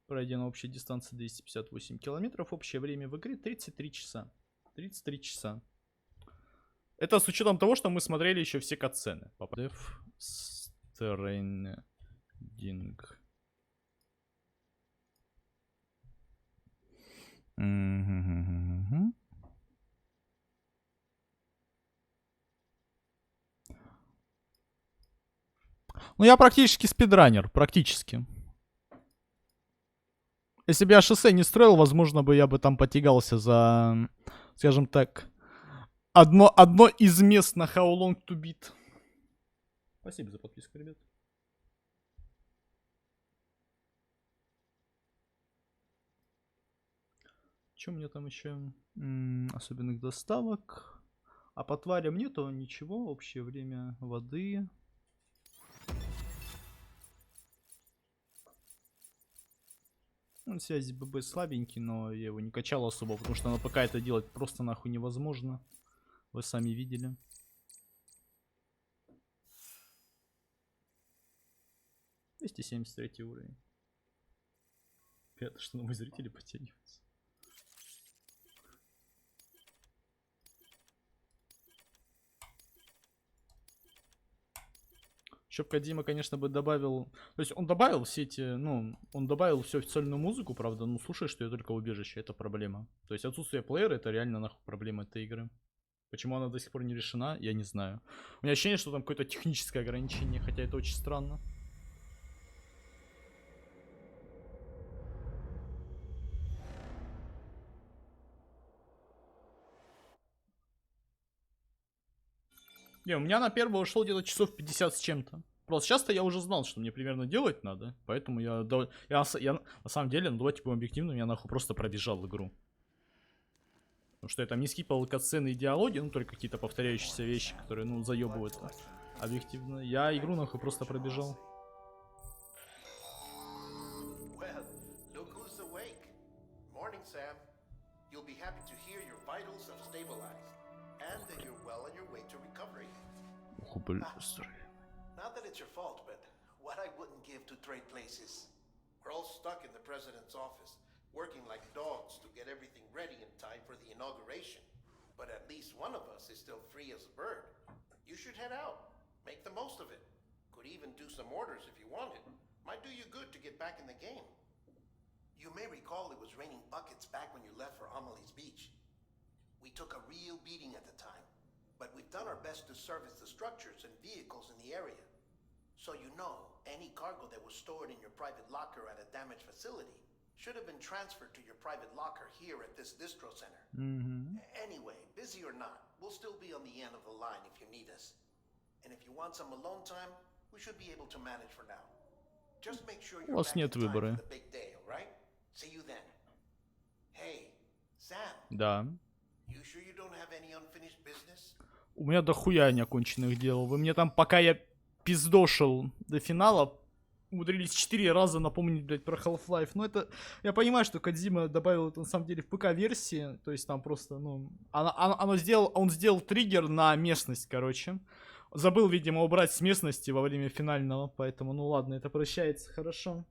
Пройдена общая дистанция 258 километров, общее время в игре 33 часа. 33 часа. Это с учетом того, что мы смотрели еще все катсцены. Stranding. Ну, я практически спидранер, практически. Если бы я шоссе не строил, возможно бы я бы там потягался за, скажем так, одно из мест на How Long to Beat. Спасибо за подписку, ребят. Что у меня там еще? Особенных доставок. А по тварям нету ничего. Общее время воды. Связь с ББ слабенький, но я его не качал особо, потому что на ПК это делать просто нахуй невозможно. Вы сами видели. $273 уровень. Это что, на мои зрители потянется. Еще б Кодзима, конечно, бы добавил... То есть он добавил все эти... Ну, он добавил всю официальную музыку, правда. Ну, слушаешь ты ее только в убежище, это проблема. То есть отсутствие плеера — это реально нахуй проблема этой игры. Почему она до сих пор не решена, я не знаю. У меня ощущение, что там какое-то техническое ограничение, хотя это очень странно. Не, у меня на первое ушло где-то часов 50 с чем-то. Просто сейчас-то я уже знал, что мне примерно делать надо. Поэтому я на самом деле, ну давайте будем объективными, я нахуй просто пробежал игру. Потому что я там не скипал катсцены и диалоги, ну только какие-то повторяющиеся вещи, которые, ну, заебывают объективно. Я игру нахуй просто пробежал. Well, look who's awake. Morning, Sam. You'll be happy to hear your vitals have stabilized, and that you're well on your way to recovery. Not that it's your fault, but what I wouldn't give to trade places. We're all stuck in the president's office, working like dogs to get everything ready in time for the inauguration. But at least one of us is still free as a bird. You should head out. Make the most of it. Could even do some orders if you wanted. Might do you good to get back in the game. You may recall it was raining buckets back when you left for Amelie's Beach. We took a real beating at the time, but we've done our best to service the structures and vehicles in the area. So you know, any cargo that was stored in your private locker at a damaged facility should have been transferred to your private locker here at this distro center. Anyway, busy or not, we'll still be on the end of the line if you need us. And if you want some alone time, we should be able to manage for now. Just make sure you're back in time for the big day, all right? See you then. Hey, Sam. Да. You sure you don't have any unfinished business? У меня дохуя неоконченных дел. Вы мне там, пока я пиздошил до финала, умудрились 4 раза напомнить, блядь, про Half-Life. Но это... Я понимаю, что Кодзима добавил это на самом деле в ПК-версии. То есть там просто, ну... Он сделал триггер на местность, короче. Забыл, видимо, убрать с местности во время финального. Поэтому, ну ладно, это прощается хорошо.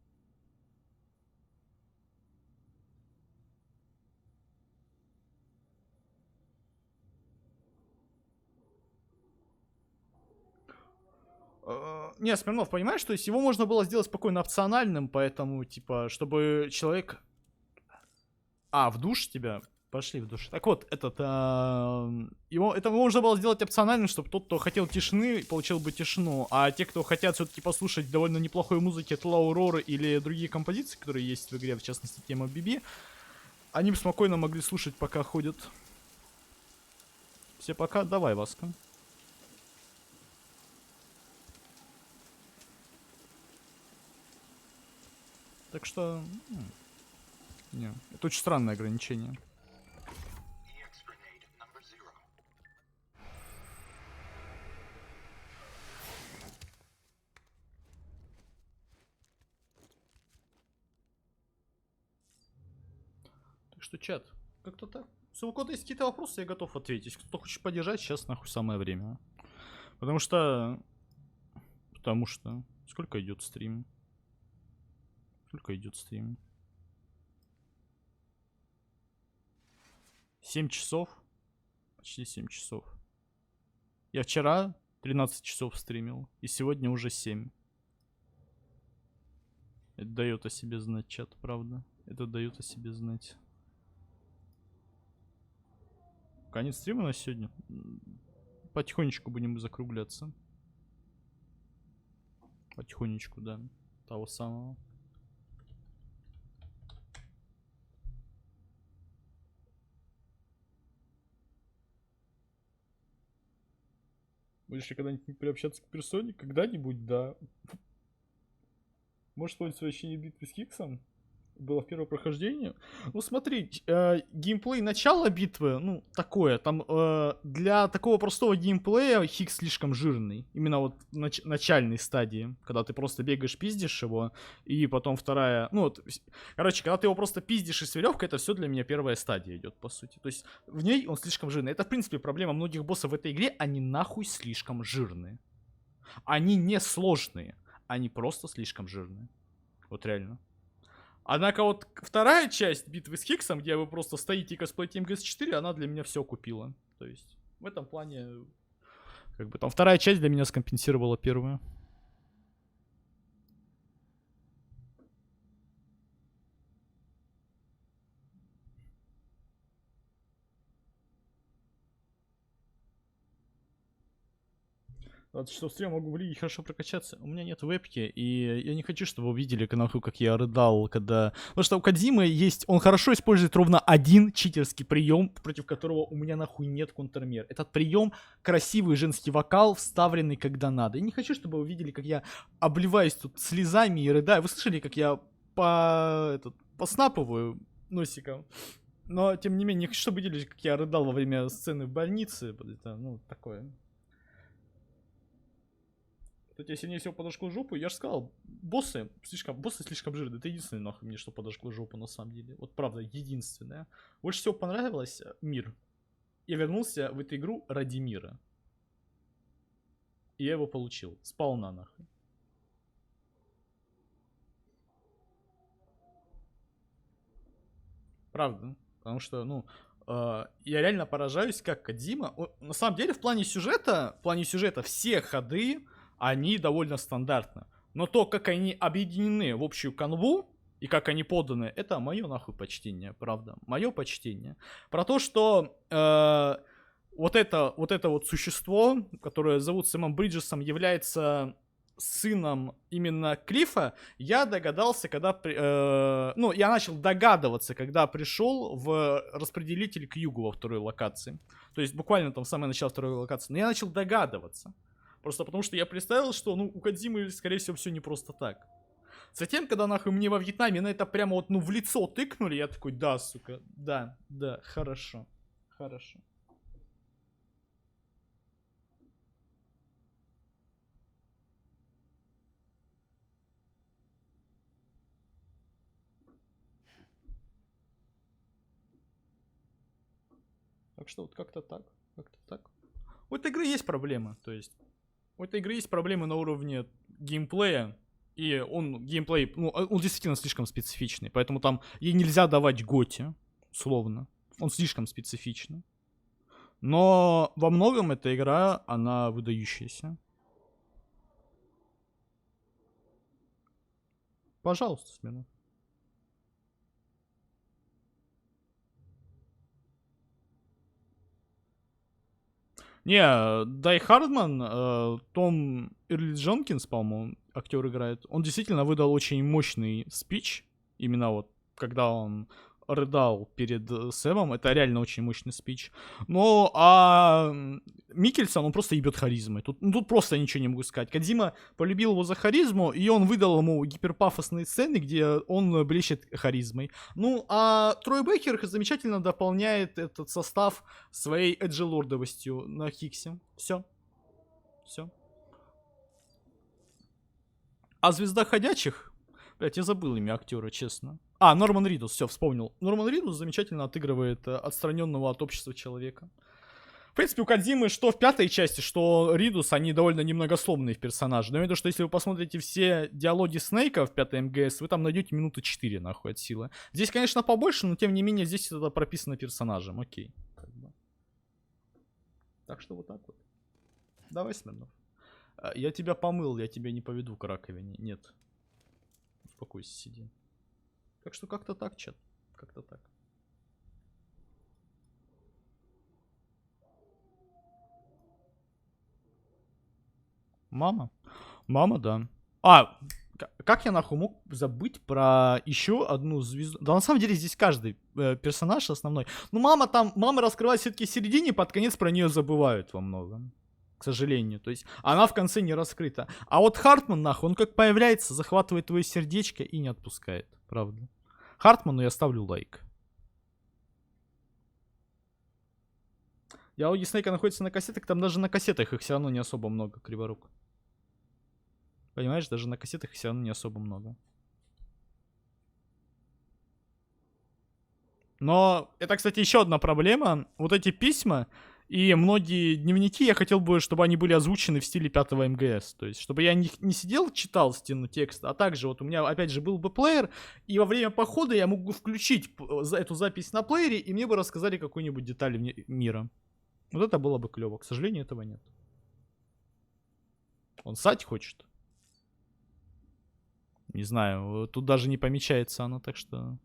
Не, Смирнов, понимаешь, то есть его можно было сделать спокойно опциональным, поэтому, типа, чтобы человек... в душ тебя? Пошли в душ. Так вот, это можно было сделать опциональным, чтобы тот, кто хотел тишины, получил бы тишину, а те, кто хотят все-таки послушать довольно неплохой музыки от Ауроры или другие композиции, которые есть в игре, в частности, тема Биби, они бы спокойно могли слушать, пока ходят. Все пока, давай, Васка. Так что... Не, это очень странное ограничение. Так что, чат, как-то так. Если у кого-то есть какие-то вопросы, я готов ответить. Если кто хочет поддержать, сейчас нахуй самое время. Потому что... Сколько идет стрим? Сколько идет стрим? 7 часов. Почти 7 часов. Я вчера 13 часов стримил. И сегодня уже 7. Это дает о себе знать, чат, правда. Это дает о себе знать. Конец стрима на сегодня. Потихонечку будем закругляться. Потихонечку, да. Того самого. Будешь ли когда-нибудь приобщаться к персоне? Когда-нибудь, да. Можешь вспомнить свои ощущения битвы с Хиксом? Было в первое прохождение. Ну смотри, геймплей начала битвы, ну, такое. Там для такого простого геймплея Хикс слишком жирный. Именно вот в начальной стадии. Когда ты просто бегаешь, пиздишь его. И потом вторая... Ну вот, короче, когда ты его просто пиздишь и с веревкой, это все для меня первая стадия идет, по сути. То есть в ней он слишком жирный. Это, в принципе, проблема многих боссов в этой игре. Они нахуй слишком жирные. Они не сложные. Они просто слишком жирные. Вот реально. Однако вот вторая часть битвы с Хиксом, где вы просто стоите и косплеите МГС-4, она для меня все купила. То есть в этом плане, как бы там вторая часть для меня скомпенсировала первую. что в стриме могу влить и хорошо прокачаться. У меня нет вебки, и я не хочу, чтобы вы увидели, нахуй, как я рыдал, когда... Потому что у Кодзимы есть... Он хорошо использует ровно один читерский прием, против которого у меня нахуй нет контрмер. Этот прием — красивый женский вокал, вставленный когда надо. Я не хочу, чтобы вы увидели, как я обливаюсь тут слезами и рыдаю. Вы слышали, как я поснапываю носиком? Но, тем не менее, не хочу, чтобы вы видели, как я рыдал во время сцены в больнице. Это, ну, такое... Кто тебе сильнее всего подожгло жопу? Я же сказал, боссы слишком жирные. Это единственное, нахуй, мне что подожгло жопу на самом деле. Вот правда, единственное. Больше всего понравилось мир. Я вернулся в эту игру ради мира. И я его получил. Сполна нахуй. Правда. Потому что, ну, я реально поражаюсь, как Кодзима... На самом деле, в плане сюжета все ходы, они довольно стандартны. Но то, как они объединены в общую канву, и как они поданы, это мое нахуй почтение, правда. Мое почтение. Про то, что вот это существо, которое зовут Сэмом Бриджесом, является сыном именно Клиффа, я догадался, когда... я начал догадываться, когда пришел в распределитель к югу во второй локации. То есть буквально там в самое начало второй локации. Но я начал догадываться. Просто потому что я представил, что, ну, у Кодзимы, скорее всего, все не просто так. Затем, когда, нахуй, мне во Вьетнаме на это прямо вот, ну, в лицо тыкнули, я такой, да, сука, да, хорошо, хорошо. Так что вот как-то так. У этой игры есть проблемы, то есть... У этой игры есть проблемы на уровне геймплея, и геймплей, ну, он действительно слишком специфичный, поэтому там ей нельзя давать готи, условно. Он слишком специфичный. Но во многом эта игра, она выдающаяся. Пожалуйста, Смирнов. Не, Дай Хардман, Том Ирли Джонкинс, по-моему, актер играет. Он действительно выдал очень мощный спич. Именно вот, когда он рыдал перед Сэмом. Это реально очень мощный спич. Но, Миккельсон, он просто ебет харизмой. Тут просто ничего не могу сказать. Кодзима полюбил его за харизму, и он выдал ему гиперпафосные сцены, где он блещет харизмой. Ну, а Трой Бейкер замечательно дополняет этот состав своей эджелордовостью на Хиксе. Все. А звезда ходячих... Блять, я забыл имя актера, честно. Норман Ридус, все, вспомнил. Норман Ридус замечательно отыгрывает отстраненного от общества человека. В принципе, у Кодзимы что в пятой части, что Ридус, они довольно немногословные в персонаже. Но я думаю, что если вы посмотрите все диалоги Снейка в 5 МГС, вы там найдете минуты 4, нахуй, от силы. Здесь, конечно, побольше, но тем не менее, здесь это прописано персонажем, окей. Так что вот так вот. Давай, Смирнов. Я тебя помыл, я тебя не поведу к раковине. Нет. Успокойся, сиди. Так что как-то так, чат. Как-то так. Мама? Мама, да. Как я нахуй мог забыть про еще одну звезду? Да на самом деле здесь каждый персонаж основной. Ну мама раскрывается все-таки в середине, под конец про нее забывают во многом. К сожалению. То есть она в конце не раскрыта. А вот Хартман, нахуй, он как появляется, захватывает твое сердечко и не отпускает. Правда. Хартману я ставлю лайк. Диалоги Снейка находятся на кассетах, там даже на кассетах их все равно не особо много, Криворук. Понимаешь, даже на кассетах их все равно не особо много. Но это, кстати, еще одна проблема. Вот эти письма и многие дневники, я хотел бы, чтобы они были озвучены в стиле 5 МГС. То есть, чтобы я не сидел, читал стену текста, а также вот у меня, опять же, был бы плеер, и во время похода я мог бы включить эту запись на плеере, и мне бы рассказали какую-нибудь деталь мира. Вот это было бы клево. К сожалению, этого нет. Он ссать хочет. Не знаю, тут даже не помечается оно, так что...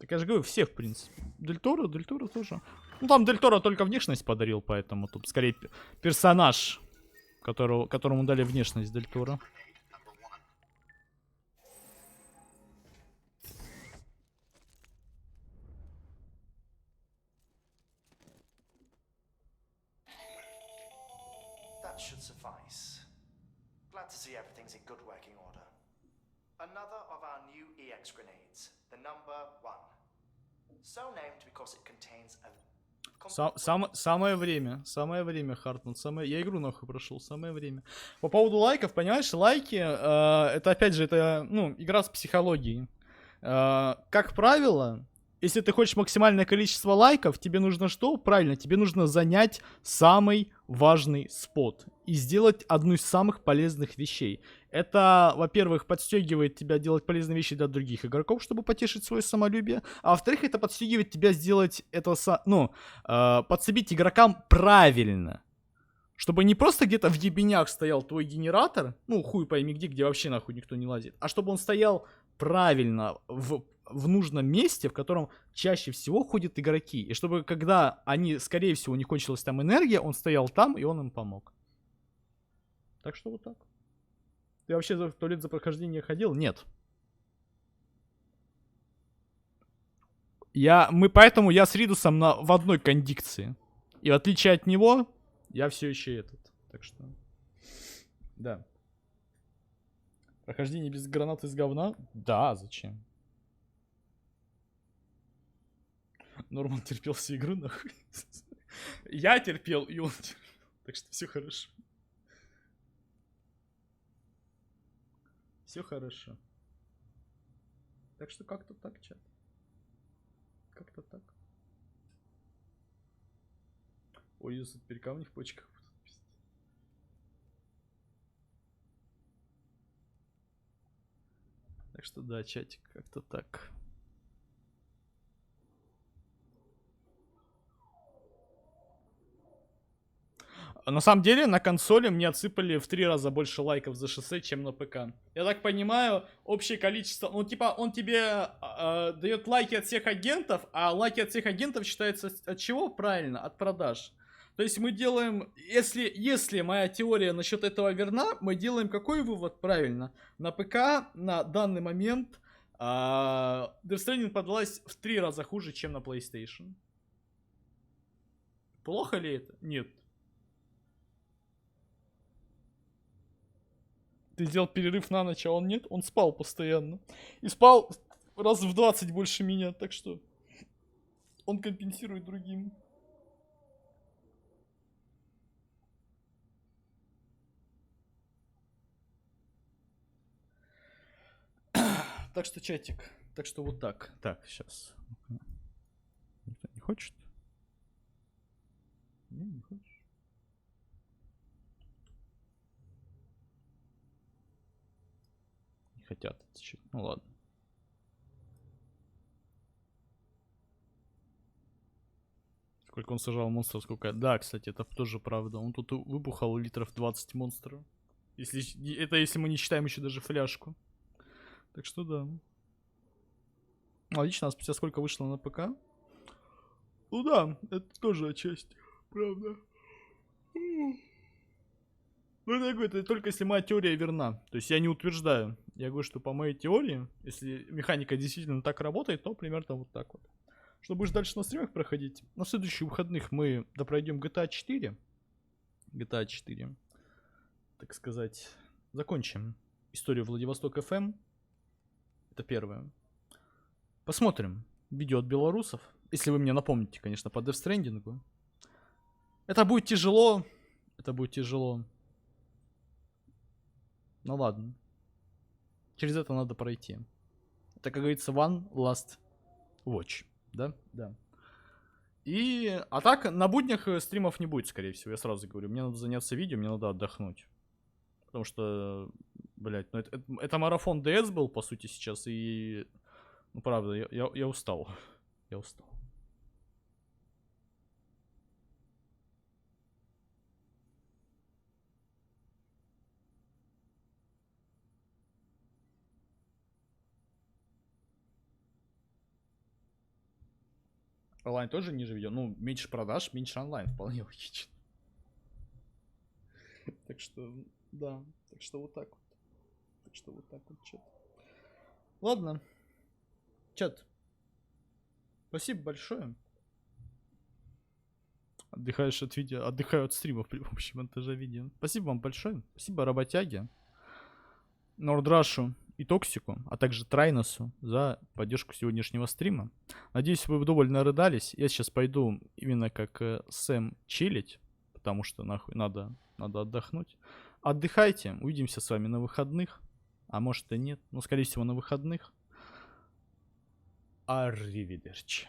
Так я же говорю, всех, в принципе. Дель Торо тоже. Ну, там Дель Торо только внешность подарил, поэтому тут скорее персонаж, которому дали внешность Дель Торо. That should suffice. Glad to see everything's in good working order. Another of our new EX grenades, the number 1. So named because it contains a... Самое время, Хартман. Я игру нахуй прошел, самое время. По поводу лайков, понимаешь, лайки, это опять же, это, ну, игра с психологией. Как правило, если ты хочешь максимальное количество лайков, тебе нужно что? Правильно, тебе нужно занять самый важный спот и сделать одну из самых полезных вещей. Это, во-первых, подстегивает тебя делать полезные вещи для других игроков, чтобы потешить свое самолюбие. А во-вторых, это подстегивает тебя сделать это, подсобить игрокам правильно. Чтобы не просто где-то в ебенях стоял твой генератор, ну, хуй пойми где вообще нахуй никто не лазит, а чтобы он стоял правильно в нужном месте, в котором чаще всего ходят игроки. И чтобы, когда они, скорее всего, не кончилась там энергия, он стоял там, и он им помог. Так что вот так. Ты вообще в туалет за прохождение ходил? Нет. Поэтому я с Ридусом в одной кондикции. И в отличие от него, я все еще этот. Так что, да. Прохождение без гранат из говна? Да, зачем? Норман терпел всю игру, нахуй. Я терпел, и он терпел. Так что все хорошо. Все хорошо. Так что как-то так, чат. Как-то так. Ой, из теперь камни в почках. Так что да, чатик, как-то так. На самом деле, на консоли мне отсыпали в 3 раза больше лайков за шоссе, чем на ПК. Я так понимаю, общее количество... Ну, типа, он тебе дает лайки от всех агентов, а лайки от всех агентов считаются от чего? Правильно, от продаж. То есть мы делаем... Если моя теория насчет этого верна, мы делаем какой вывод? Правильно. На ПК на данный момент Death Stranding продалась в 3 раза хуже, чем на PlayStation. Плохо ли это? Нет. Ты сделал перерыв на ночь, а он нет? Он спал постоянно. И спал раз в 20 больше меня, так что он компенсирует другим. Так что, чатик. Так что вот так. Так, сейчас. Никто не хочет? Не хочешь? Не хотят. Ну ладно. Сколько он сажал монстров, сколько... Да, кстати, это тоже правда. Он тут выбухал литров 20 монстров. Если мы не считаем еще даже фляжку. Так что да. Логично, а спустя сколько вышло на ПК? Ну да, это тоже отчасти. Правда. Ну это я говорю, это только если моя теория верна. То есть я не утверждаю. Я говорю, что по моей теории, если механика действительно так работает, то примерно вот так вот. Что будешь дальше на стримах проходить? На следующих выходных мы допройдем GTA 4. GTA 4. Так сказать, закончим историю Владивосток FM. Это первое. Посмотрим видео от белорусов. Если вы мне напомните, конечно, по Death Stranding. Это будет тяжело. Это будет тяжело. Ну ладно. Через это надо пройти. Это, как говорится, one last watch. Да? Да. А так, на буднях стримов не будет, скорее всего. Я сразу говорю, мне надо заняться видео, мне надо отдохнуть. Потому что, блядь, ну это марафон DS был, по сути, сейчас. И, ну, правда, я устал. Я устал. Онлайн тоже ниже видео. Ну, меньше продаж, меньше онлайн. Вполне логично. Так что, да. Так что вот так вот. Так что вот так вот, чат. Ладно. Чат. Спасибо большое. Отдыхаешь от видео. Отдыхаю от стримов при помощи монтажа видео. Спасибо вам большое. Спасибо работяге, Нордрашу и Токсику, а также Трайносу за поддержку сегодняшнего стрима. Надеюсь, вы вдоволь нарыдались. Я сейчас пойду именно как Сэм чилить, потому что нахуй надо отдохнуть. Отдыхайте. Увидимся с вами на выходных. А может и нет. Но, скорее всего, на выходных. Арривидерчи.